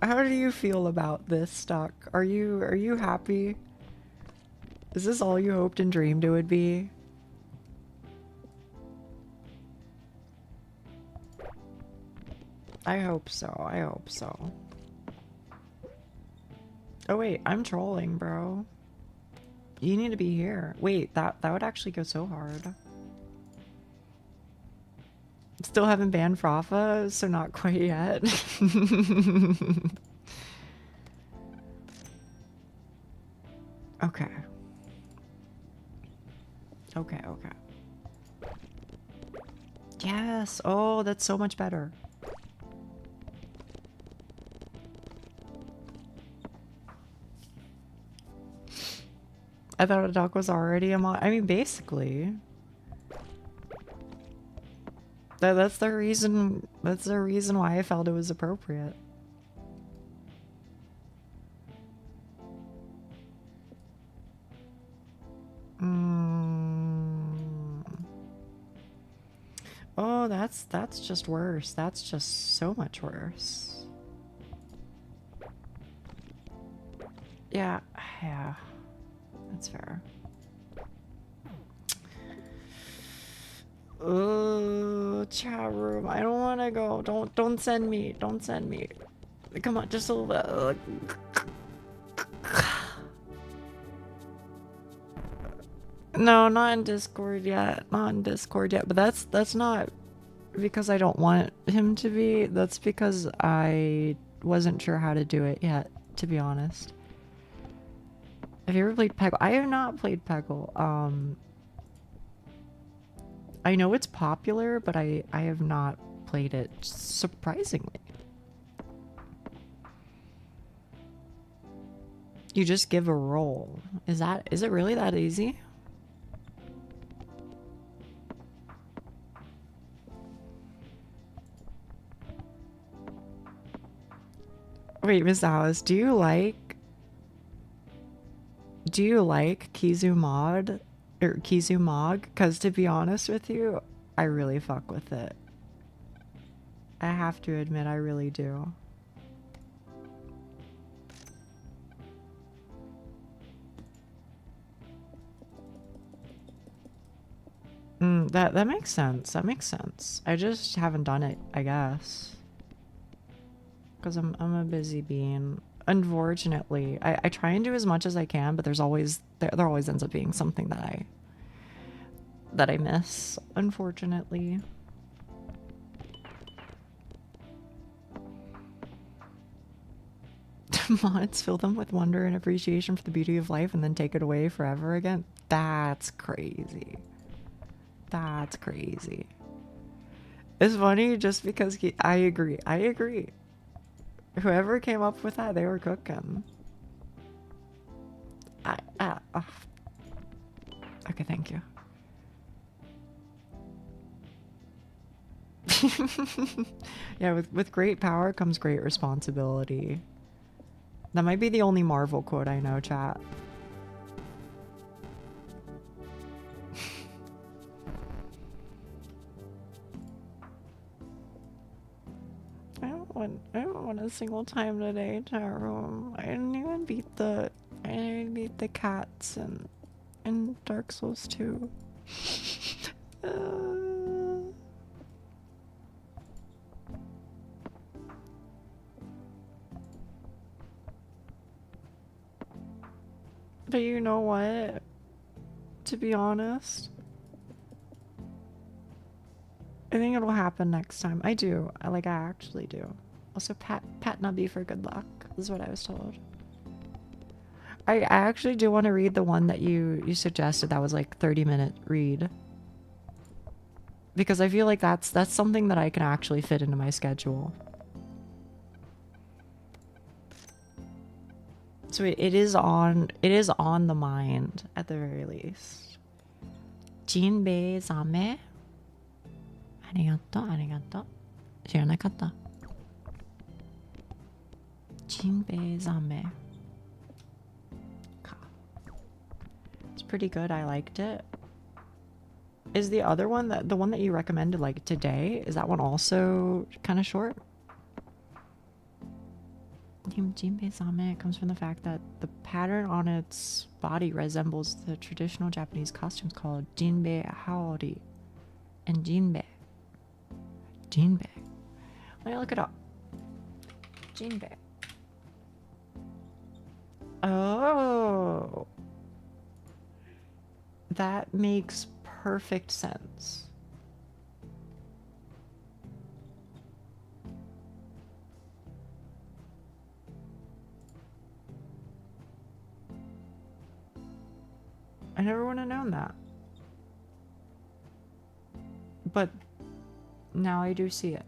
A: How do you feel about this, Stuck? Are you happy? Is this all you hoped and dreamed it would be? I hope so. I hope so. Oh wait, I'm trolling, bro. You need to be here. Wait, that would actually go so hard. Still haven't banned Frafa, so not quite yet. Okay. Okay, okay. Yes! Oh, that's so much better. I thought a duck was already a mod. I mean, basically. That's the reason why I felt it was appropriate. Oh, that's just worse. That's just so much worse. Yeah, that's fair. Oh, chat room. I don't want to go. Don't send me. Don't send me. Come on, just a little bit. No, not in Discord yet. Not in Discord yet. But that's not because I don't want him to be. That's because I wasn't sure how to do it yet, to be honest. Have you ever played Peggle? I have not played Peggle. I know it's popular, but I have not played it, surprisingly. You just give a roll. Is it really that easy? Wait, Miss Alice, do you like Kizu Mod or Kizu Mog? Because to be honest with you, I really fuck with it. I have to admit, I really do. That makes sense. That makes sense. I just haven't done it, I guess. Because I'm a busy being. Unfortunately, I try and do as much as I can, but there always ends up being something that I miss, unfortunately. Mods fill them with wonder and appreciation for the beauty of life and then take it away forever again. That's crazy. That's crazy. It's funny just because I agree. I agree. Whoever came up with that, they were cooking. Okay, thank you. Yeah, with great power comes great responsibility. That might be the only Marvel quote I know, chat. I don't want a single time today, chat room. I didn't even beat the cats in Dark Souls 2. But you know what? To be honest, I think it'll happen next time. I do. I actually do. Also, pat Nubby for good luck, is what I was told. I actually do want to read the one that you suggested that was like 30-minute read. Because I feel like that's something that I can actually fit into my schedule. So it is on the mind at the very least. Jinbei zame. Arigato, arigato. 知らなかった。Jinbei zame. It's pretty good. I liked it. Is the other one the one that you recommended like today? Is that one also kind of short? Jinbei zame comes from the fact that the pattern on its body resembles the traditional Japanese costumes called jinbei haori and jinbei. Jinbei. Let me look it up. Jinbei. Oh. That makes perfect sense. I never would have known that. But now I do see it.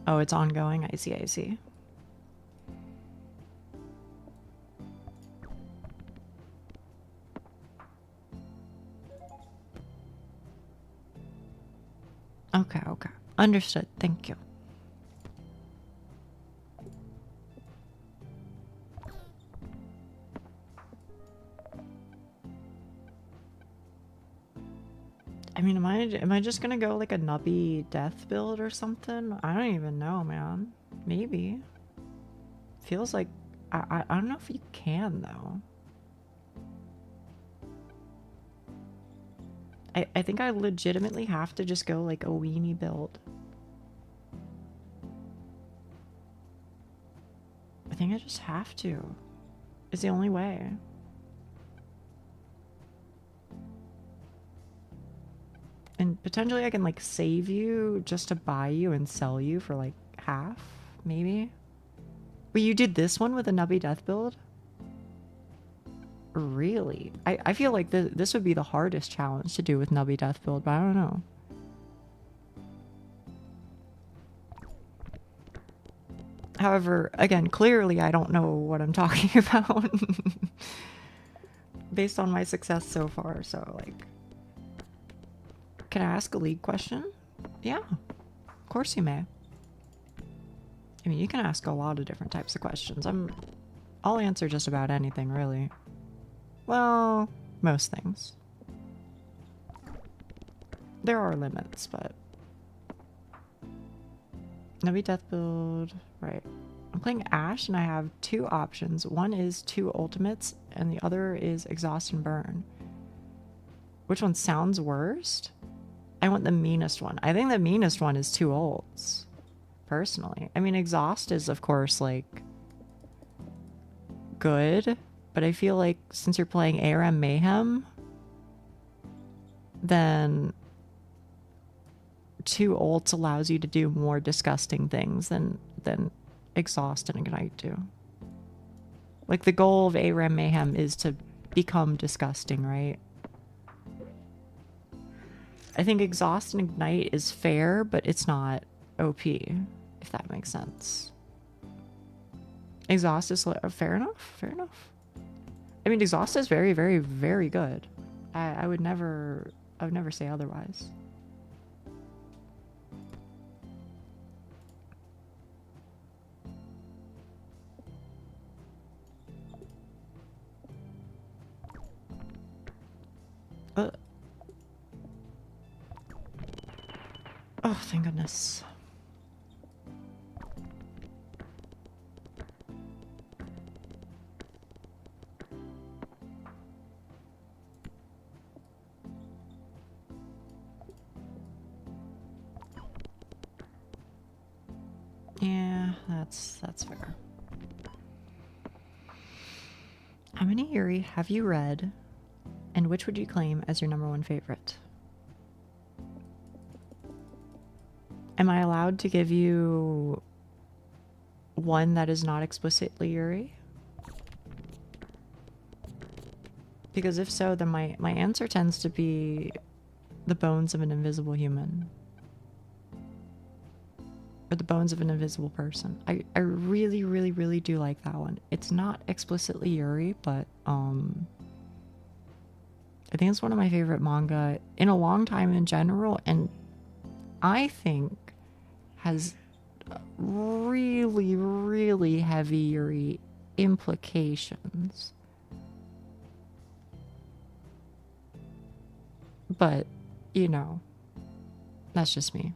A: Oh, it's ongoing. I see, I see. Okay, okay. Understood. Thank you. I mean, am I just gonna go like a Nubby death build or something? I don't even know, man. Maybe. Feels like I don't know if you can though. I think I legitimately have to just go like a weenie build. I think I just have to. It's the only way. And potentially I can like save you just to buy you and sell you for like half, maybe. Wait, you did this one with a Nubby death build? Really? I feel like this would be the hardest challenge to do with Nubby death build, but I don't know. However, again, clearly I don't know what I'm talking about based on my success so far, so like... Can I ask a league question? Yeah, of course you may. I mean, you can ask a lot of different types of questions. I'll answer just about anything, really. Well, most things. There are limits, but... Nubby death build, right. I'm playing Ashe and I have two options. One is 2 ultimates and the other is exhaust and burn. Which one sounds worst? I want the meanest one. I think the meanest one is 2 ults, personally. I mean, exhaust is, of course, like, good, but I feel like since you're playing ARM Mayhem, then 2 ults allows you to do more disgusting things than exhaust and ignite do. Like, the goal of ARM Mayhem is to become disgusting, right? I think exhaust and ignite is fair, but it's not OP, if that makes sense. Exhaust is fair enough, fair enough. I mean, exhaust is very, very, very good. I would never say otherwise. Oh, thank goodness. Yeah, that's fair. How many Yuri have you read, and which would you claim as your #1 favorite? Am I allowed to give you one that is not explicitly Yuri? Because if so, then my answer tends to be The Bones of an Invisible Human. Or The Bones of an Invisible Person. I really, really, really do like that one. It's not explicitly Yuri, but I think it's one of my favorite manga in a long time in general, and I think has really, really heavy Yuri implications. But, you know, that's just me.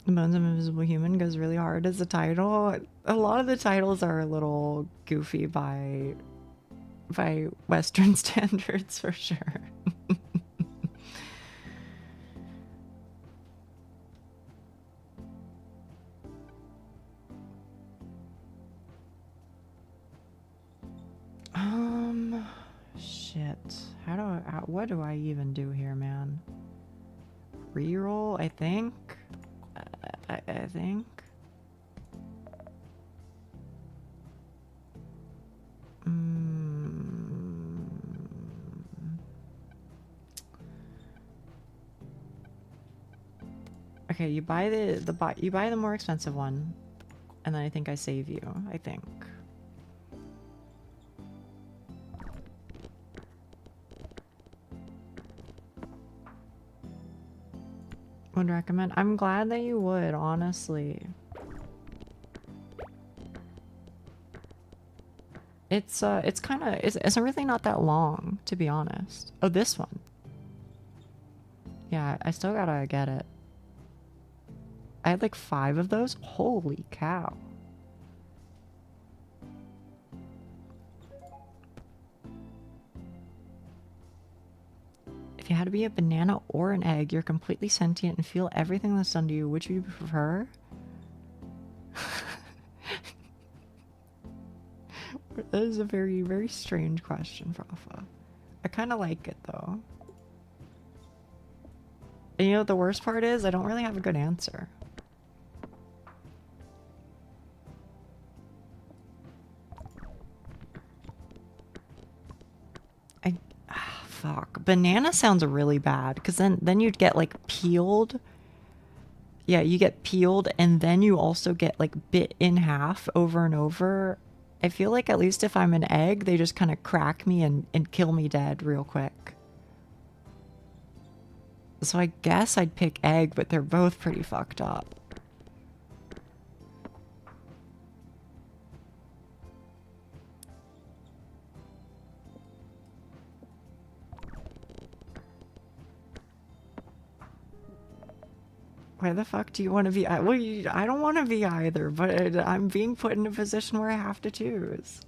A: The Bones of an Invisible Human goes really hard as a title. A lot of the titles are a little goofy by Western standards, for sure. Shit. What do I even do here, man? Reroll, I think. I think. Okay, you buy the more expensive one, and then I think I save you. I think. Would recommend. I'm glad that you would, honestly. It's really not that long, to be honest. Oh, this one. Yeah, I still gotta get it. I had like 5 of those. Holy cow. If you had to be a banana or an egg, you're completely sentient and feel everything that's done to you. Which would you prefer? That is a very, very strange question, Rafa. I kind of like it, though. And you know what the worst part is? I don't really have a good answer. Fuck. Banana sounds really bad, because then you'd get, like, peeled. Yeah, you get peeled, and then you also get, like, bit in half over and over. I feel like at least if I'm an egg, they just kind of crack me and kill me dead real quick. So I guess I'd pick egg, but they're both pretty fucked up. Why the fuck do you want to be? Well, I don't want to be either, but I'm being put in a position where I have to choose.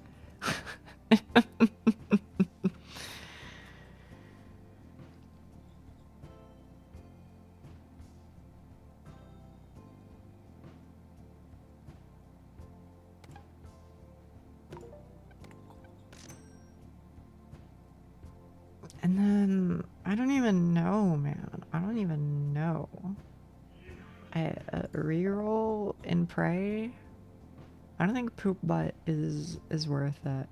A: And then, I don't even know, man. I don't even know. Reroll and pray? I don't think poop butt is worth it.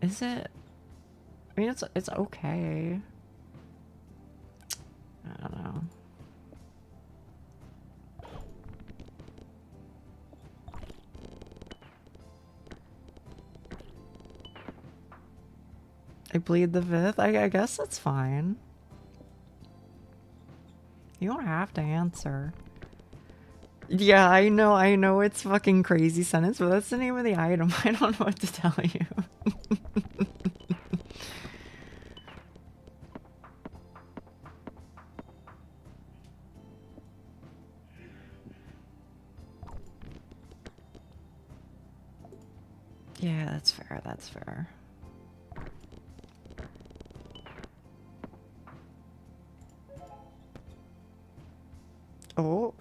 A: Is it? I mean, it's okay. I don't know. I bleed the 5th? I guess that's fine. You don't have to answer. Yeah, I know it's fucking crazy sentence, but that's the name of the item. I don't know what to tell you. Yeah, that's fair, that's fair. Oh.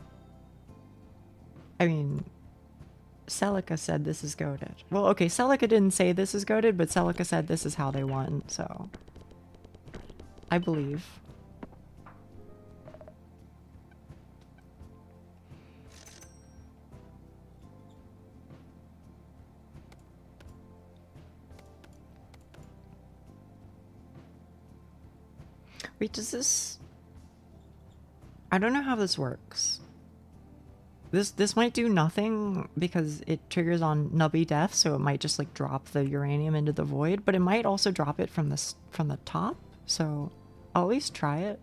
A: I mean, Celica said this is goated. Well, okay, Celica didn't say this is goated, but Celica said this is how they won, so I believe. Wait, does this... I don't know how this works. This might do nothing because it triggers on Nubby death, so it might just like drop the uranium into the void, but it might also drop it from the top. So I'll at least try it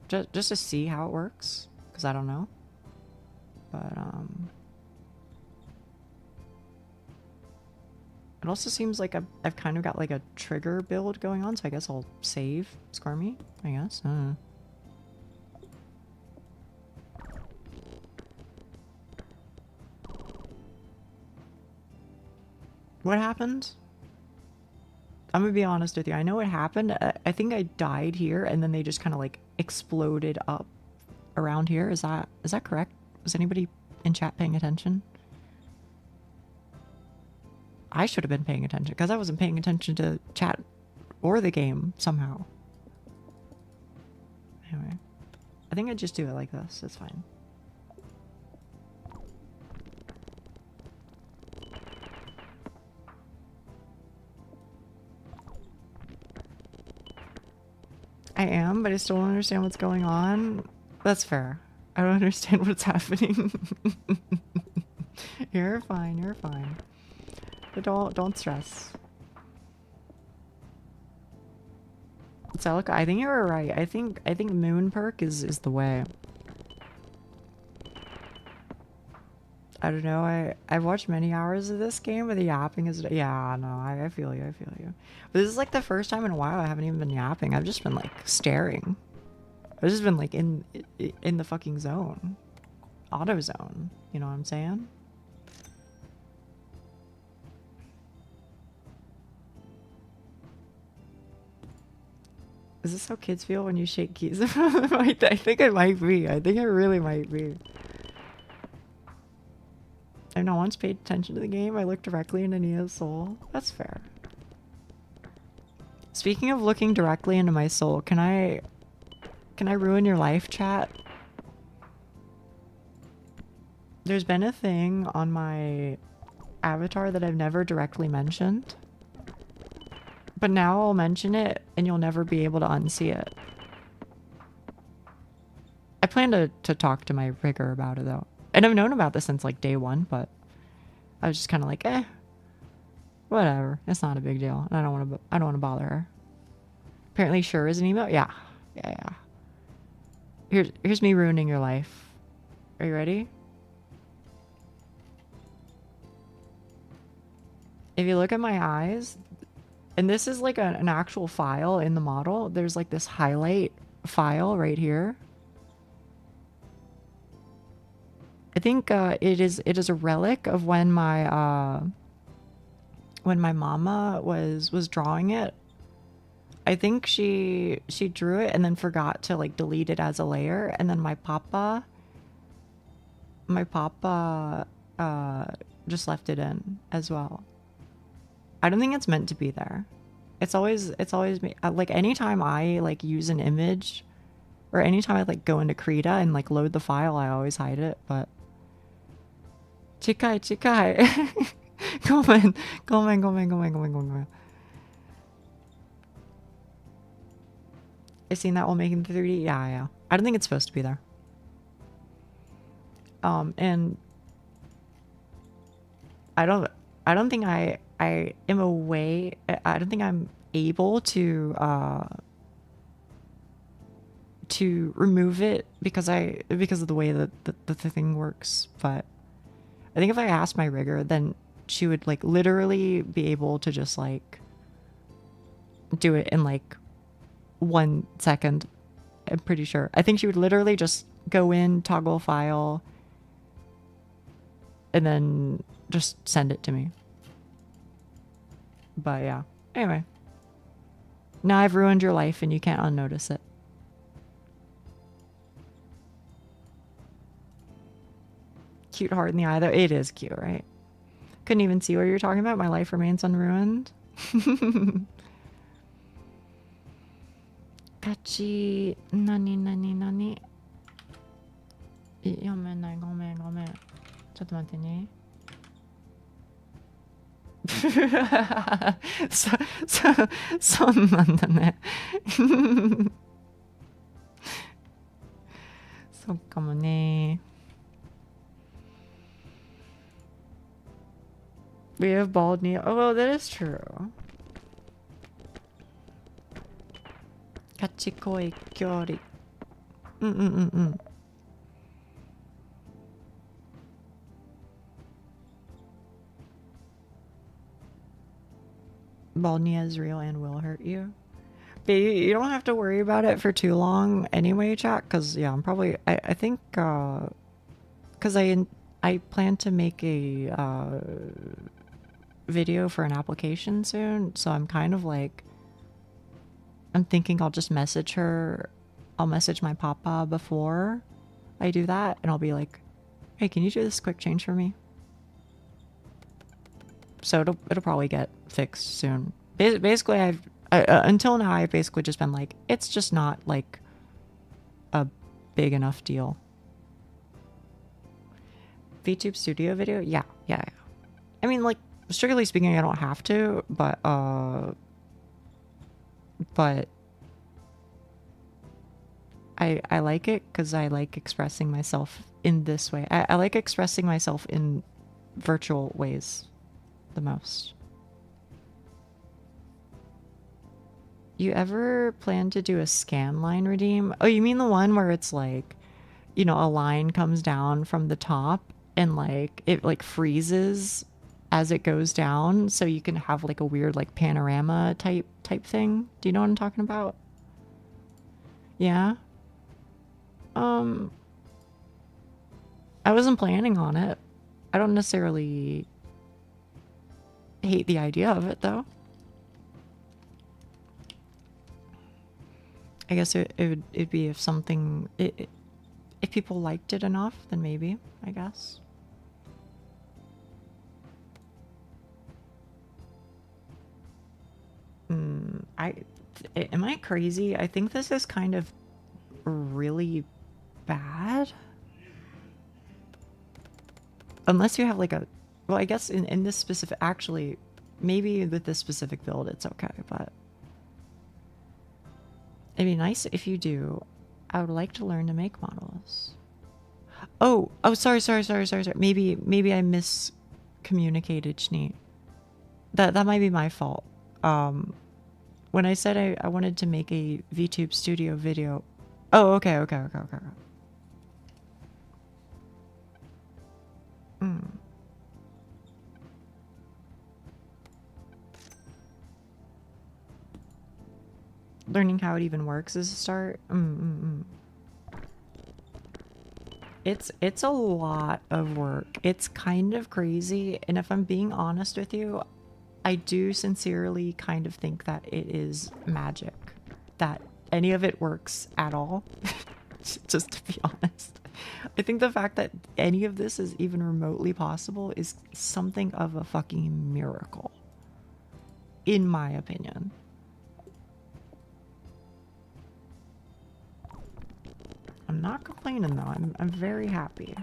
A: just to see how it works, because I don't know. But it also seems like I've kind of got like a trigger build going on, so I guess I'll save Squirmy, I guess. What happened? I'm gonna be honest with you. I know what happened. I think I died here, and then they just kind of like exploded up around here. Is that correct? Was anybody in chat paying attention? I should have been paying attention because I wasn't paying attention to chat or the game somehow. Anyway, I think I just do it like this. It's fine. I am, but I still don't understand what's going on. That's fair. I don't understand what's happening. You're fine, you're fine. But don't stress. Celica, I think you were right. I think moon perk is the way. I don't know. I've watched many hours of this game, but the yapping is... Yeah, no, I feel you. I feel you. But this is like the first time in a while I haven't even been yapping. I've just been like staring. I've just been like in the fucking zone. Auto zone. You know what I'm saying? Is this how kids feel when you shake keys? I think it might be. I think it really might be. I've not once paid attention to the game. I looked directly into Nia's soul. That's fair. Speaking of looking directly into my soul, can I ruin your life, chat? There's been a thing on my avatar that I've never directly mentioned. But now I'll mention it and you'll never be able to unsee it. I plan to talk to my rigger about it though. And I've known about this since like day one, but I was just kind of like, whatever. It's not a big deal. And I don't want to bother her. Apparently sure is an email. Yeah. Here's me ruining your life. Are you ready? If you look at my eyes, and this is like an actual file in the model. There's like this highlight file right here. I think it is a relic of when my mama was drawing it. I think she drew it and then forgot to like delete it as a layer, and then my papa just left it in as well. I don't think it's meant to be there. It's always me. Like anytime I like use an image, or anytime I like go into Krita and like load the file, I always hide it. But chikai. Gomen. I've seen that while making the 3D. Yeah. I don't think it's supposed to be there. And I don't think I am away. I don't think I'm able to remove it because of the way that the thing works. But I think if I asked my rigger, then she would like literally be able to just like do it in like 1 second. I'm pretty sure. I think she would literally just go in, toggle file, and then just send it to me. But yeah. Anyway. Now I've ruined your life and you can't unnotice it. Cute heart in the eye though. It is cute, right? Couldn't even see what you're talking about. My life remains unruined. Kachi. Nani. 読めない。ごめん。ちょっと待ってね。そうなんだね。そうかもね。We have bald knee. Oh, well, that is true. 賢い距離。うんうんうんうん。Bald knee is real and will hurt you. But you don't have to worry about it for too long anyway, chat. Because, yeah, I'm probably... I think... Because I plan to make a video for an application soon. So I'm kind of like... I'm thinking I'll just message her. I'll message my papa before I do that. And I'll be like, hey, can you do this quick change for me? So it'll probably get fixed soon. Basically, until now, I've basically just been like, it's just not like a big enough deal. VTube studio video? Yeah. I mean, like, strictly speaking, I don't have to, but I like it because I like expressing myself in this way. I like expressing myself in virtual ways the most. You ever plan to do a scan line redeem? Oh, you mean the one where it's like, you know, a line comes down from the top and like it like freezes as it goes down, so you can have like a weird like panorama type thing? Do you know what I'm talking about? Yeah. I wasn't planning on it. I don't necessarily hate the idea of it though. I guess it'd be if something if people liked it enough, then maybe, I guess. Am I crazy? I think this is kind of really bad. Unless you have like a, well, I guess in this specific, actually, maybe with this specific build, it's okay, but it'd be nice if you do. I would like to learn to make models. Oh, sorry. Maybe I miscommunicated, Schnee. That might be my fault. When I said I wanted to make a VTube studio video. Oh, okay. Learning how it even works is a start. It's a lot of work. It's kind of crazy, and if I'm being honest with you, I do sincerely kind of think that it is magic that any of it works at all. Just to be honest, I think the fact that any of this is even remotely possible is something of a fucking miracle, in my opinion. I'm not complaining though. I'm very happy.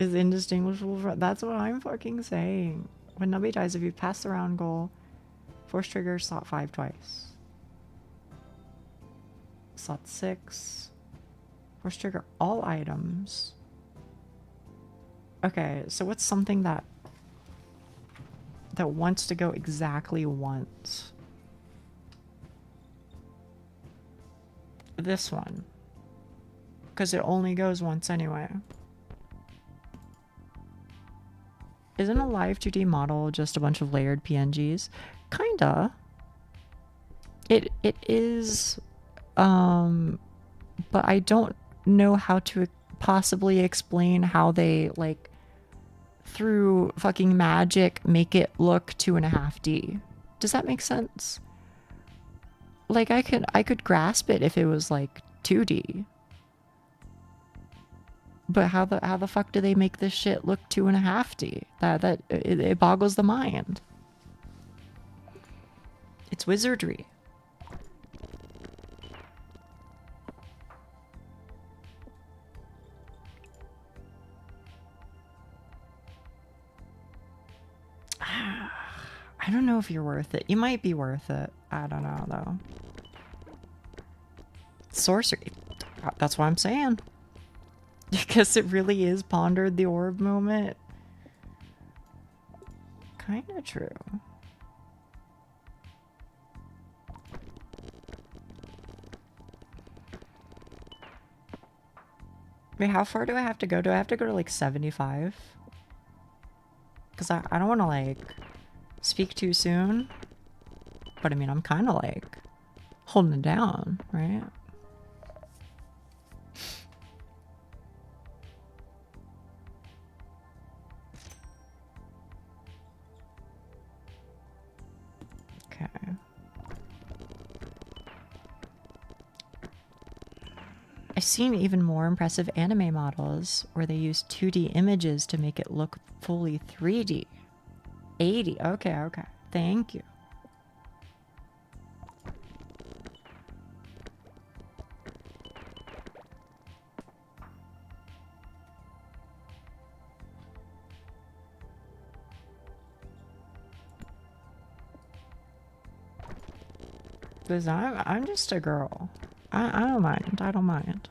A: Is indistinguishable from... That's what I'm fucking saying. When Nubby dies, if you pass the round goal, force trigger slot 5 twice. Slot 6. Force trigger all items. Okay, so what's something that wants to go exactly once? This one. Because it only goes once anyway. Isn't a live 2D model just a bunch of layered PNGs? Kinda. It is, but I don't know how to possibly explain how they, like, through fucking magic, make it look 2.5D. Does that make sense? Like, I could grasp it if it was, like, 2D. But how the fuck do they make this shit look 2.5D? It boggles the mind. It's wizardry. I don't know if you're worth it. You might be worth it. I don't know though. sorcery. That's what I'm saying. Because it really is pondered the orb moment. Kind of true. Wait, how far do I have to go? Do I have to go to like 75? Because I don't want to like speak too soon. But I mean, I'm kind of like holding it down, right? Okay. I've seen even more impressive anime models where they use 2D images to make it look fully 3D. 80. Okay, okay. Thank you. Because I'm just a girl. I don't mind. I don't mind.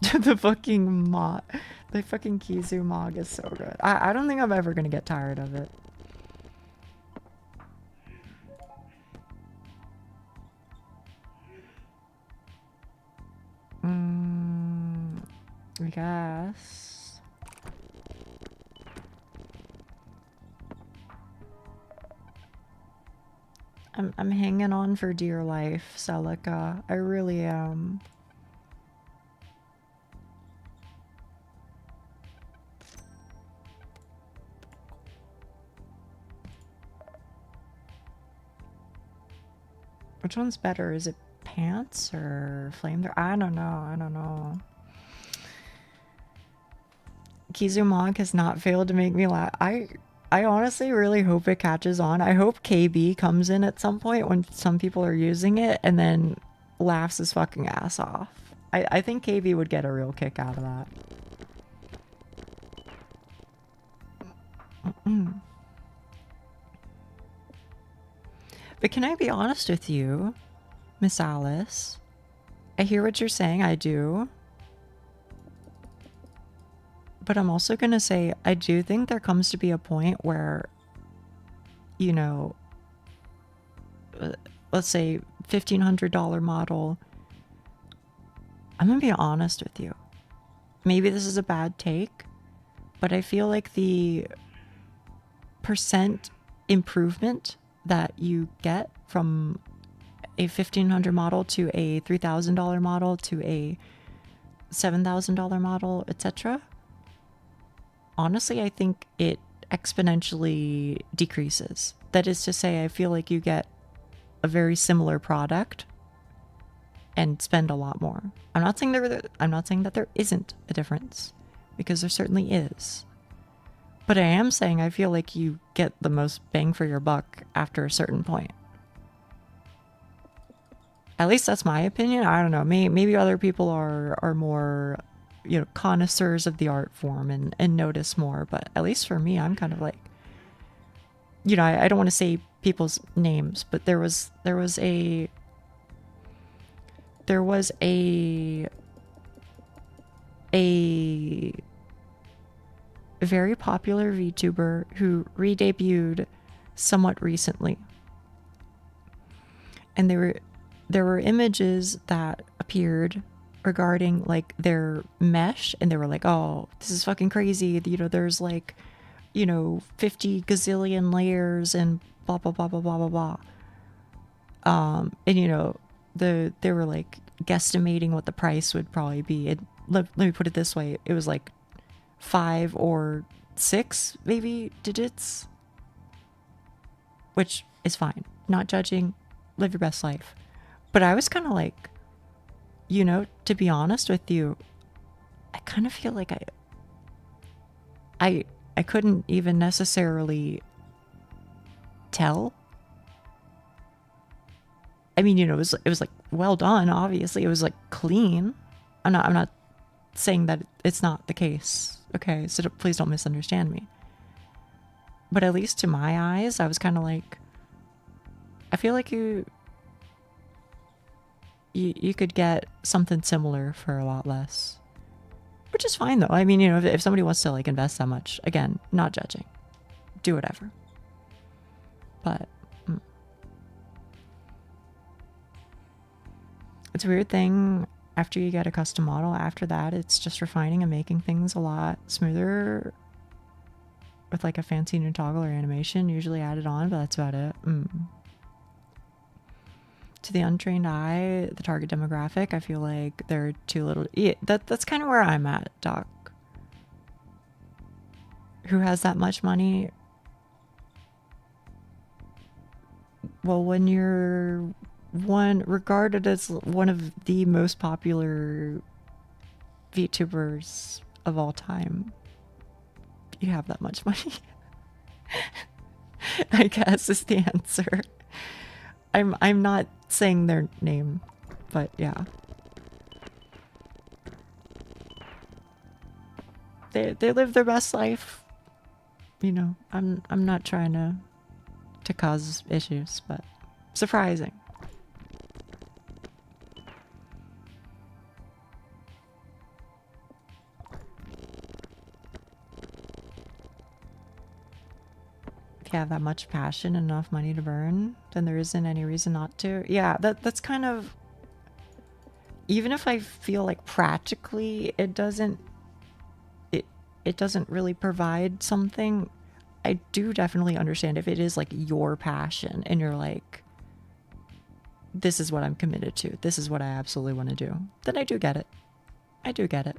A: The fucking mod. The fucking Kizu mog is so good. I don't think I'm ever gonna get tired of it. I guess. I'm hanging on for dear life, Celica. I really am. Which one's better? Is it pants or flamethrower? I don't know. I don't know. Kizumog has not failed to make me laugh. I honestly really hope it catches on. I hope KB comes in at some point when some people are using it and then laughs his fucking ass off. I think KB would get a real kick out of that. But can I be honest with you, Miss Alice? I hear what you're saying, I do. But I'm also gonna say, I do think there comes to be a point where, you know, let's say $1,500 model. I'm gonna be honest with you. Maybe this is a bad take, but I feel like the percent improvement that you get from a $1,500 model to a $3,000 model to a $7,000 model, etc. Honestly, I think it exponentially decreases. That is to say, I feel like you get a very similar product and spend a lot more. I'm not saying that there isn't a difference, because there certainly is. But I am saying I feel like you get the most bang for your buck after a certain point. At least that's my opinion. I don't know. Maybe other people are more, you know, connoisseurs of the art form and notice more. But at least for me, I'm kind of like, you know, I don't want to say people's names, but there was a very popular VTuber who re-debuted somewhat recently, and there were images that appeared regarding like their mesh, and they were like, oh, this is fucking crazy, you know, there's like, you know, 50 gazillion layers and blah blah blah blah blah blah blah. And you know, they were like guesstimating what the price would probably be. Let me put it this way, it was like 5 or 6 maybe digits, which is fine, not judging, live your best life. But I was kind of like, you know, to be honest with you, I kind of feel like I couldn't even necessarily tell. I mean, you know, it was like well done, obviously it was like clean. I'm not saying that it's not the case, okay? So please don't misunderstand me. But at least to my eyes, I was kind of like, I feel like you could get something similar for a lot less, which is fine though. I mean, you know, if somebody wants to like invest that much, again, not judging, do whatever. But it's a weird thing. After you get a custom model, after that, it's just refining and making things a lot smoother with like a fancy new toggle or animation usually added on, but that's about it. To the untrained eye, the target demographic, I feel like they're too little. Yeah, that's kind of where I'm at, Doc. Who has that much money? Well, when you're regarded as one of the most popular VTubers of all time, you have that much money. I guess is the answer. I'm not saying their name, but yeah. They live their best life. You know, I'm not trying to cause issues, but surprising. If you have that much passion and enough money to burn, then there isn't any reason not to. Yeah, that's kind of, even if I feel like practically it doesn't really provide something, I do definitely understand if it is like your passion and you're like, this is what I'm committed to, this is what I absolutely want to do, then I do get it. I do get it.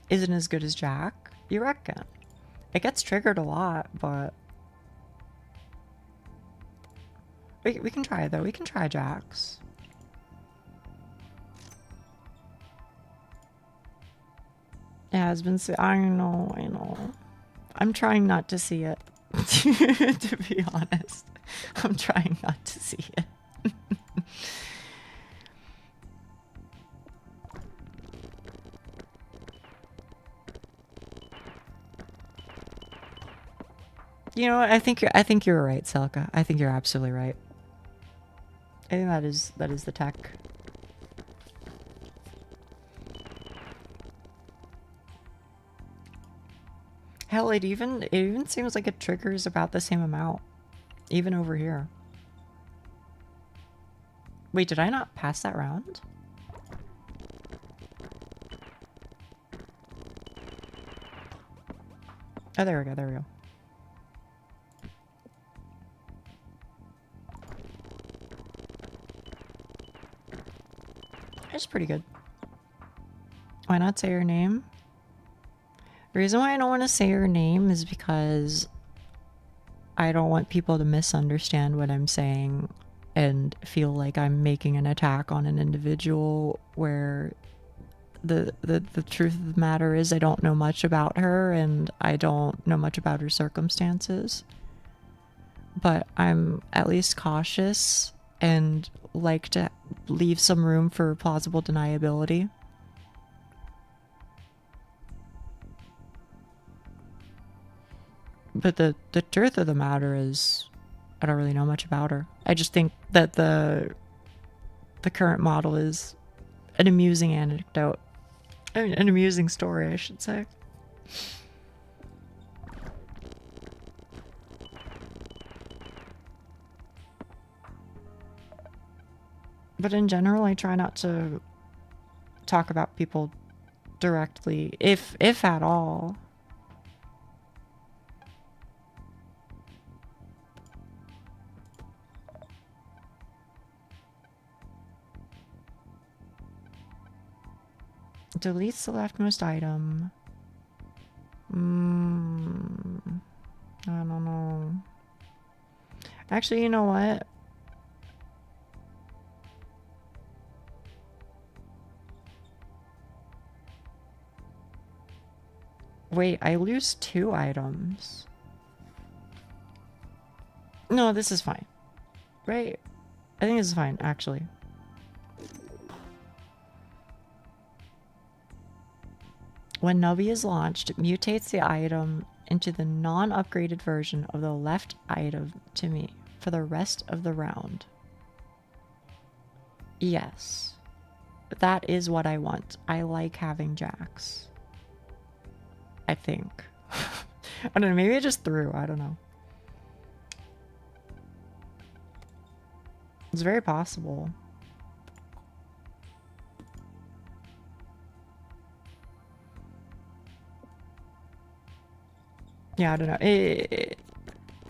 A: Isn't as good as Jack? You reckon? It gets triggered a lot, but we can try though. We can try Jack's. It has been. I know. I'm trying not to see it. To be honest, I'm trying not to see it. You know what? I think you're right, Selka. I think you're absolutely right. I think that is the tech. Hell, it even seems like it triggers about the same amount, even over here. Wait, did I not pass that round? Oh, there we go. There we go. It's pretty good. Why not say your name? The reason why I don't want to say your name is because I don't want people to misunderstand what I'm saying and feel like I'm making an attack on an individual, where the truth of the matter is I don't know much about her and I don't know much about her circumstances. But I'm at least cautious and like to leave some room for plausible deniability. But the truth of the matter is I don't really know much about her. I just think that the current model is an amusing anecdote. I mean, an amusing story, I should say. But in general, I try not to talk about people directly, if at all. Deletes the leftmost item. I don't know. Actually, you know what? Wait, I lose 2 items. No, this is fine. Right? I think this is fine, actually. When Nubby is launched, it mutates the item into the non-upgraded version of the left item to me for the rest of the round. Yes. That is what I want. I like having Jax. I think. I don't know, maybe I just threw, I don't know. It's very possible. Yeah, I don't know. It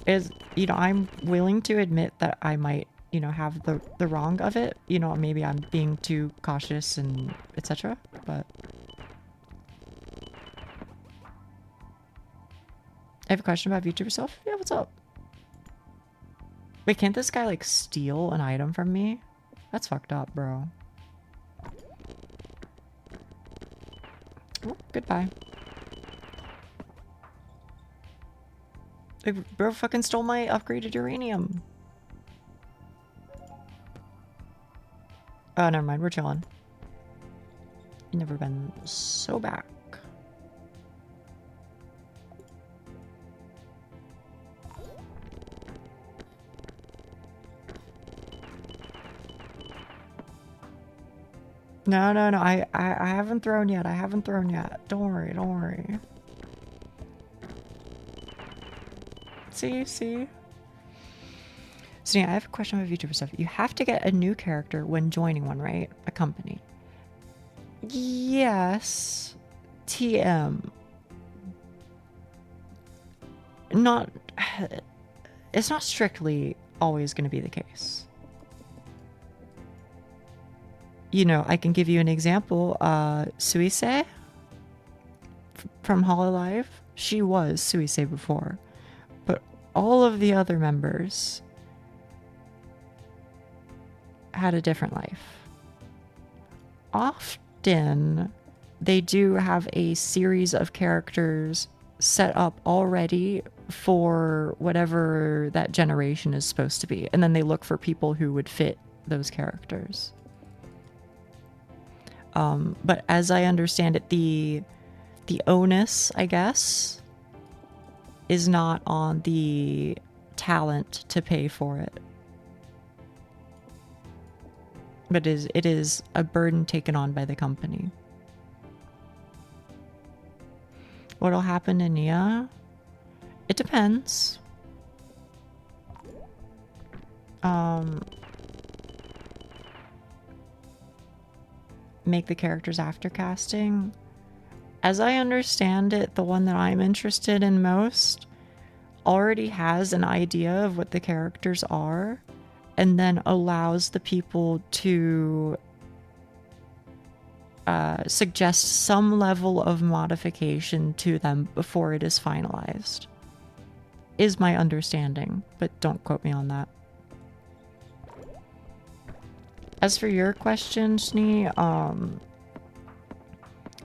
A: is, you know, I'm willing to admit that I might, you know, have the wrong of it. You know, maybe I'm being too cautious and etc. But I have a question about VTuber self. Yeah, what's up? Wait, can't this guy like steal an item from me? That's fucked up, bro. Oh, goodbye. Bro fucking stole my upgraded uranium. Oh, never mind. We're chilling. Never been so back. No, no, no. I haven't thrown yet. I haven't thrown yet. Don't worry. Don't worry. See? So yeah, I have a question about VTuber stuff. You have to get a new character when joining one, right? A company. Yes. TM. Not... It's not strictly always going to be the case. You know, I can give you an example. Suise from Hololive. She was Suise before. But all of the other members had a different life. Often, they do have a series of characters set up already for whatever that generation is supposed to be. And then they look for people who would fit those characters. But as I understand it, the onus, I guess, is not on the talent to pay for it. But it is a burden taken on by the company. What'll happen in Nia? It depends. Make the characters after casting. As I understand it, the one that I'm interested in most already has an idea of what the characters are and then allows the people to suggest some level of modification to them before it is finalized. Is my understanding, but don't quote me on that. As for your question, Snee,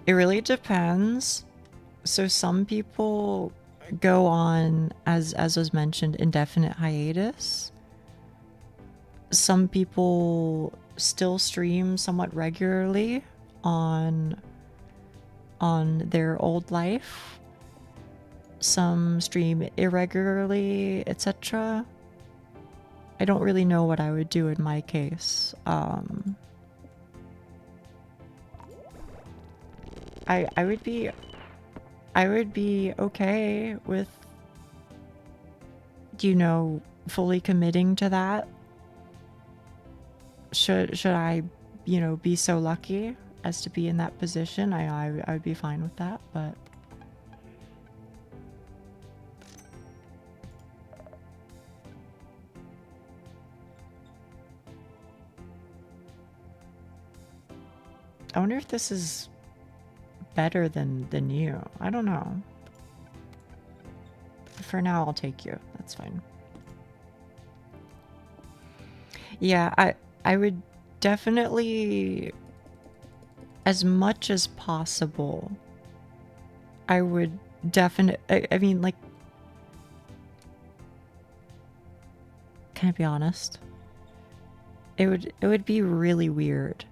A: it really depends. So some people go on, as was mentioned, indefinite hiatus. Some people still stream somewhat regularly on their old life. Some stream irregularly, etc. I don't really know what I would do in my case. I would be okay with, you know, fully committing to that. Should I, you know, be so lucky as to be in that position, I would be fine with that, but I wonder if this is better than you. I don't know. For now, I'll take you. That's fine. Yeah, I would definitely, as much as possible, I would definitely, I mean, like, can I be honest? it would be really weird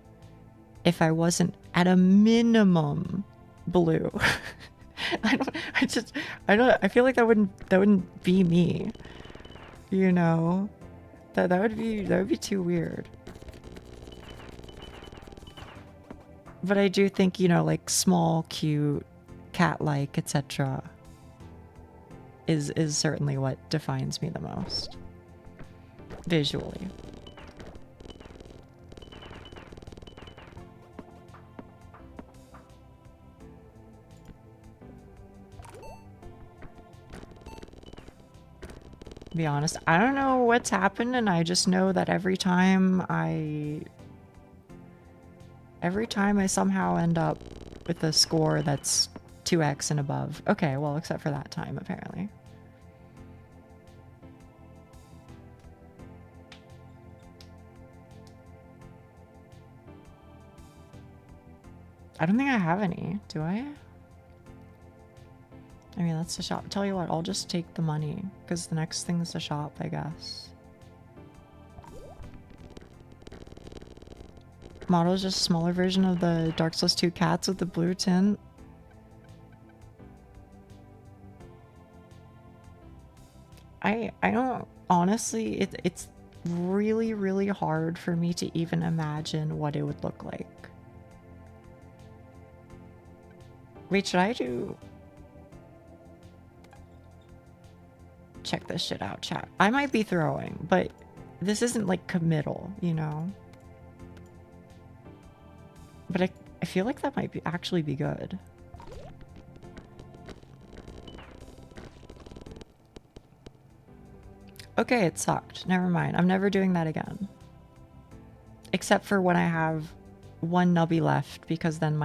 A: if I wasn't at a minimum blue. I feel like that wouldn't be me. You know? That would be too weird. But I do think, you know, like small, cute, cat-like, etc. is certainly what defines me the most. Visually. To be honest, I don't know what's happened, and I just know that every time I somehow end up with a score that's 2x and above. Okay, well, except for that time, apparently. I don't think I have any, do I? I mean, that's the shop. Tell you what, I'll just take the money, because the next thing's the shop, I guess. Model is just a smaller version of the Dark Souls 2 cats with the blue tint. I don't, honestly, it's really, really hard for me to even imagine what it would look like. Wait, should I do... Check this shit out, chat. I might be throwing, but this isn't like committal, you know? But I feel like that might actually be good. Okay, it sucked. Never mind. I'm never doing that again. Except for when I have one nubby left, because then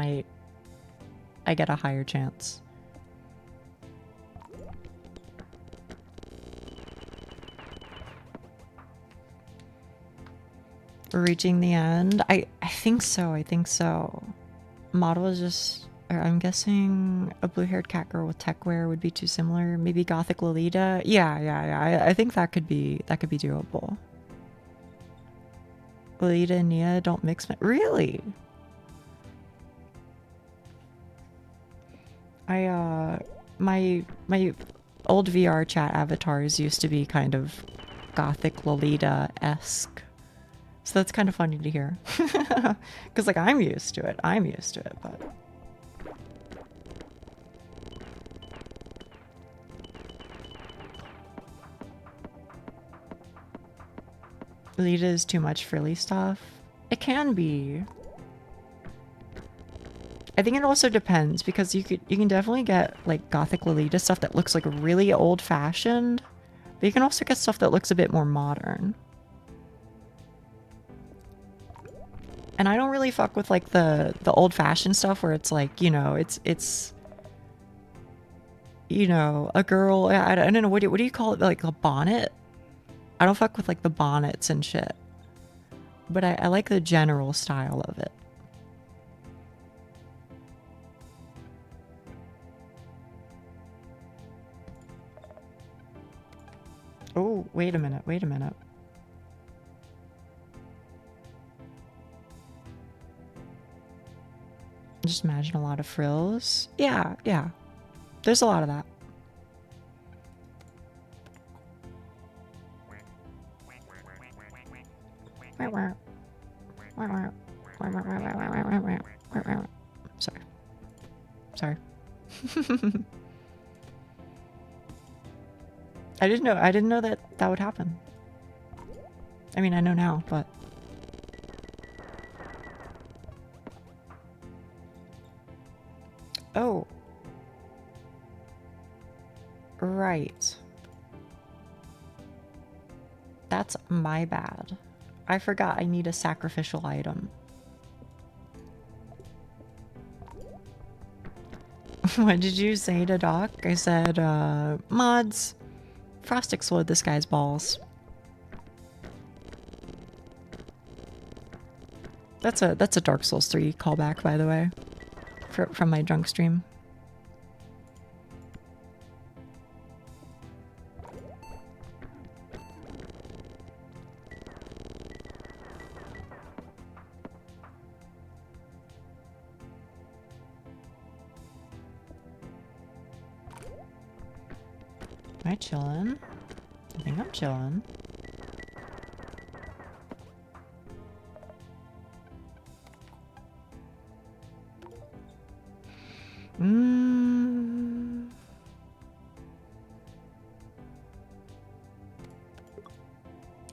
A: I get a higher chance. We're reaching the end. I think so. I think so. Model is just... I'm guessing a blue-haired cat girl with tech wear would be too similar. Maybe Gothic Lolita. Yeah. I think that could be doable. Lolita and Nia don't mix. Really? My old VR chat avatars used to be kind of Gothic Lolita-esque. So that's kind of funny to hear. Because, like, I'm used to it, but... Lolita is too much frilly stuff. It can be. I think it also depends, because you can definitely get like Gothic Lolita stuff that looks like really old-fashioned, but you can also get stuff that looks a bit more modern. And I don't really fuck with like the old-fashioned stuff where it's like, you know, it's you know, a girl, I don't know, what do you call it, like a bonnet? I don't fuck with like the bonnets and shit, but I like the general style of it. Oh, wait a minute. Just imagine a lot of frills. Yeah. There's a lot of that. Sorry. I didn't know that would happen. I mean, I know now, but... Oh. Right. That's my bad. I forgot I need a sacrificial item. What did you say to Doc? I said, mods, frost explode this guy's balls. That's a Dark Souls 3 callback, by the way, from my drunk stream. Am I chilling? I think I'm chilling.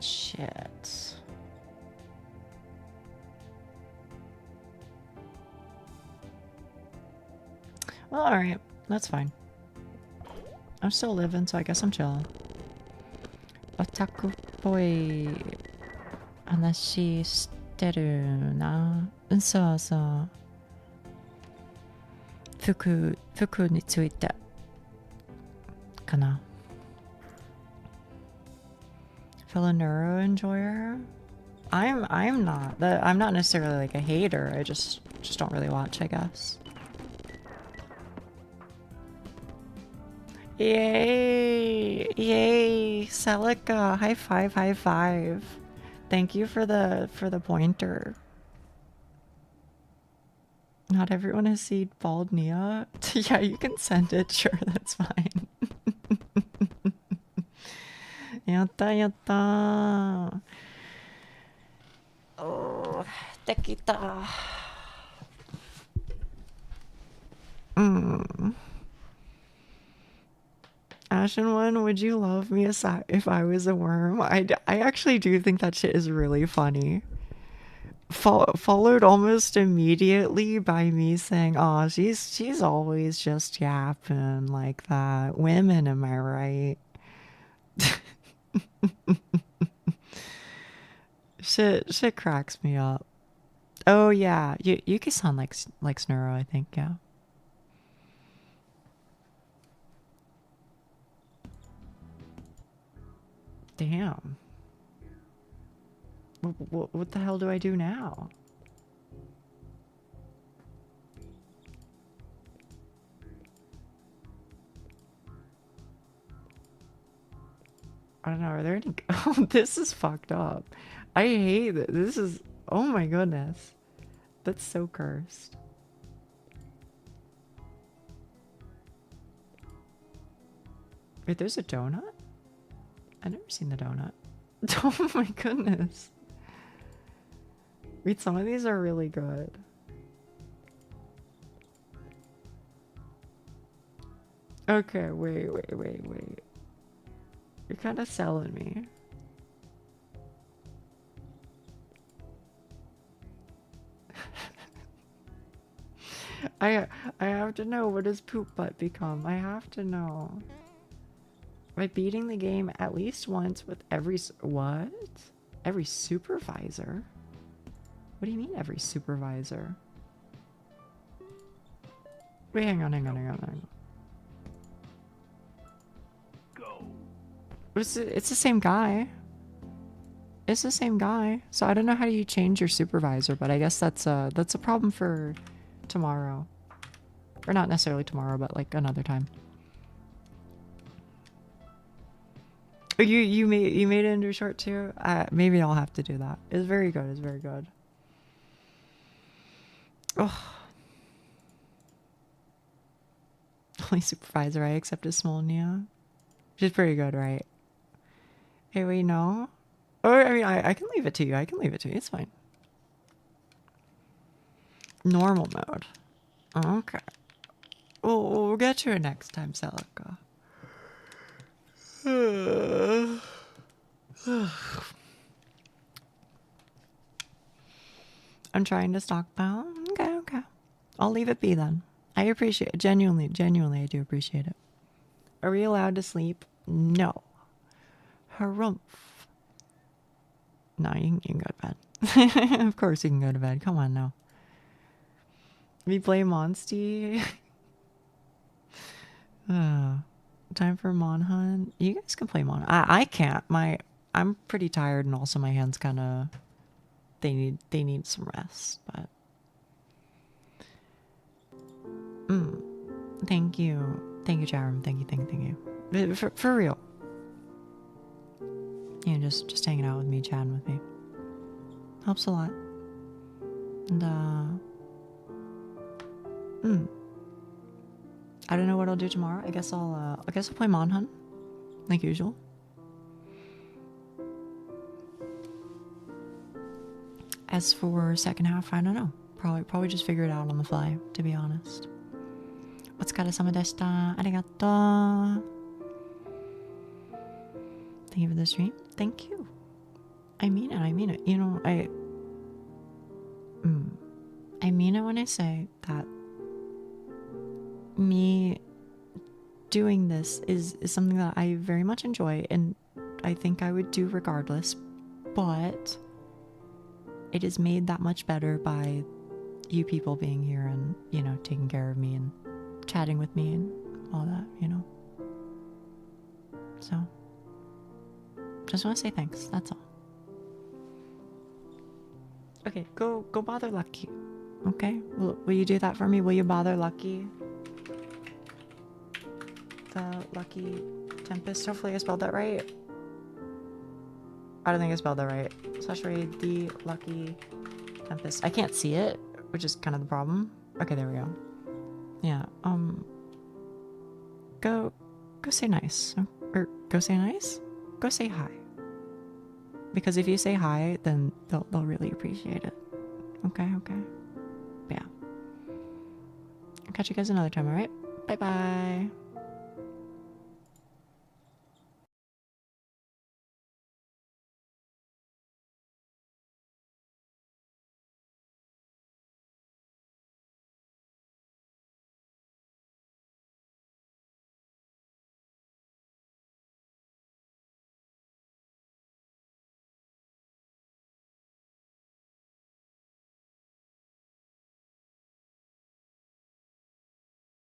A: Shit. Well, alright. That's fine. I'm still living, so I guess I'm chilling. Otaku っぽい話してるな。そうそう。服についてかな。Fellow neuro enjoyer? I'm not. I'm not necessarily like a hater. I just don't really watch, I guess. Yay! Yay! Celica, high five, high five. Thank you for the pointer. Not everyone has seen bald Nia. Yeah, you can send it. Sure, that's fine. Yatta, yatta. Oh, tequita. Ashen one, would you love me if I was a worm? I actually do think that shit is really funny. Followed almost immediately by me saying, "Oh, she's always just yapping like that. Women, am I right?" Shit cracks me up. Oh yeah, Yuki-san likes Neuro, I think. Yeah. Damn. What the hell do I do now? I don't know. Are there any? Oh, this is fucked up. I hate it. This is. Oh my goodness. That's so cursed. Wait, there's a donut? I've never seen the donut. Oh my goodness. Wait, some of these are really good. Okay, wait. You're kind of selling me. I have to know, what does poop butt become? I have to know. By beating the game at least once with every... What? Every supervisor? What do you mean every supervisor? Wait, hang on.
B: Go.
A: It's the same guy. It's the same guy. So I don't know how you change your supervisor, but I guess that's a problem for tomorrow. Or not necessarily tomorrow, but like another time. You made it into short too? Maybe I'll have to do that. It's very good. It's very good. Oh. Only supervisor I accept is small Nia. She's pretty good, right? Hey, wait, no? Or, I mean, I can leave it to you. It's fine. Normal mode. Okay. We'll get to it next time, Celica. I'm trying to stockpile. Okay. I'll leave it be then. I appreciate it. Genuinely, I do appreciate it. Are we allowed to sleep? No. Harumph. No, you can go to bed. Of course you can go to bed. Come on now. We play Monsty. Time for Mon Hunt. You guys can play Mon. I can't. I'm pretty tired, and also my hands kind of. They need some rest. But. Thank you, Charum. Thank you. For real. You know, just hanging out with me, chatting with me, helps a lot. And I don't know what I'll do tomorrow. I guess I'll play Mon Hunt. like usual. As for second half, I don't know. Probably just figure it out on the fly, to be honest. お疲れ様でした。ありがとう。Thank you for the stream. Thank you. I mean it. You know, I mean it when I say that me doing this is something that I very much enjoy and I think I would do regardless, but it is made that much better by you people being here and, you know, taking care of me and chatting with me and all that, you know. So, just want to say thanks, that's all. Okay, go bother Lucky. Okay? Will you do that for me? Will you bother Lucky? The Lucky Tempest. Hopefully I spelled that right. I don't think I spelled that right. Sorry, the Lucky Tempest. I can't see it, which is kind of the problem. Okay, there we go. Yeah, go say nice. Or go say nice? Go say hi. Because if you say hi, then they'll really appreciate it. Okay. But yeah. I'll catch you guys another time, alright? Bye-bye.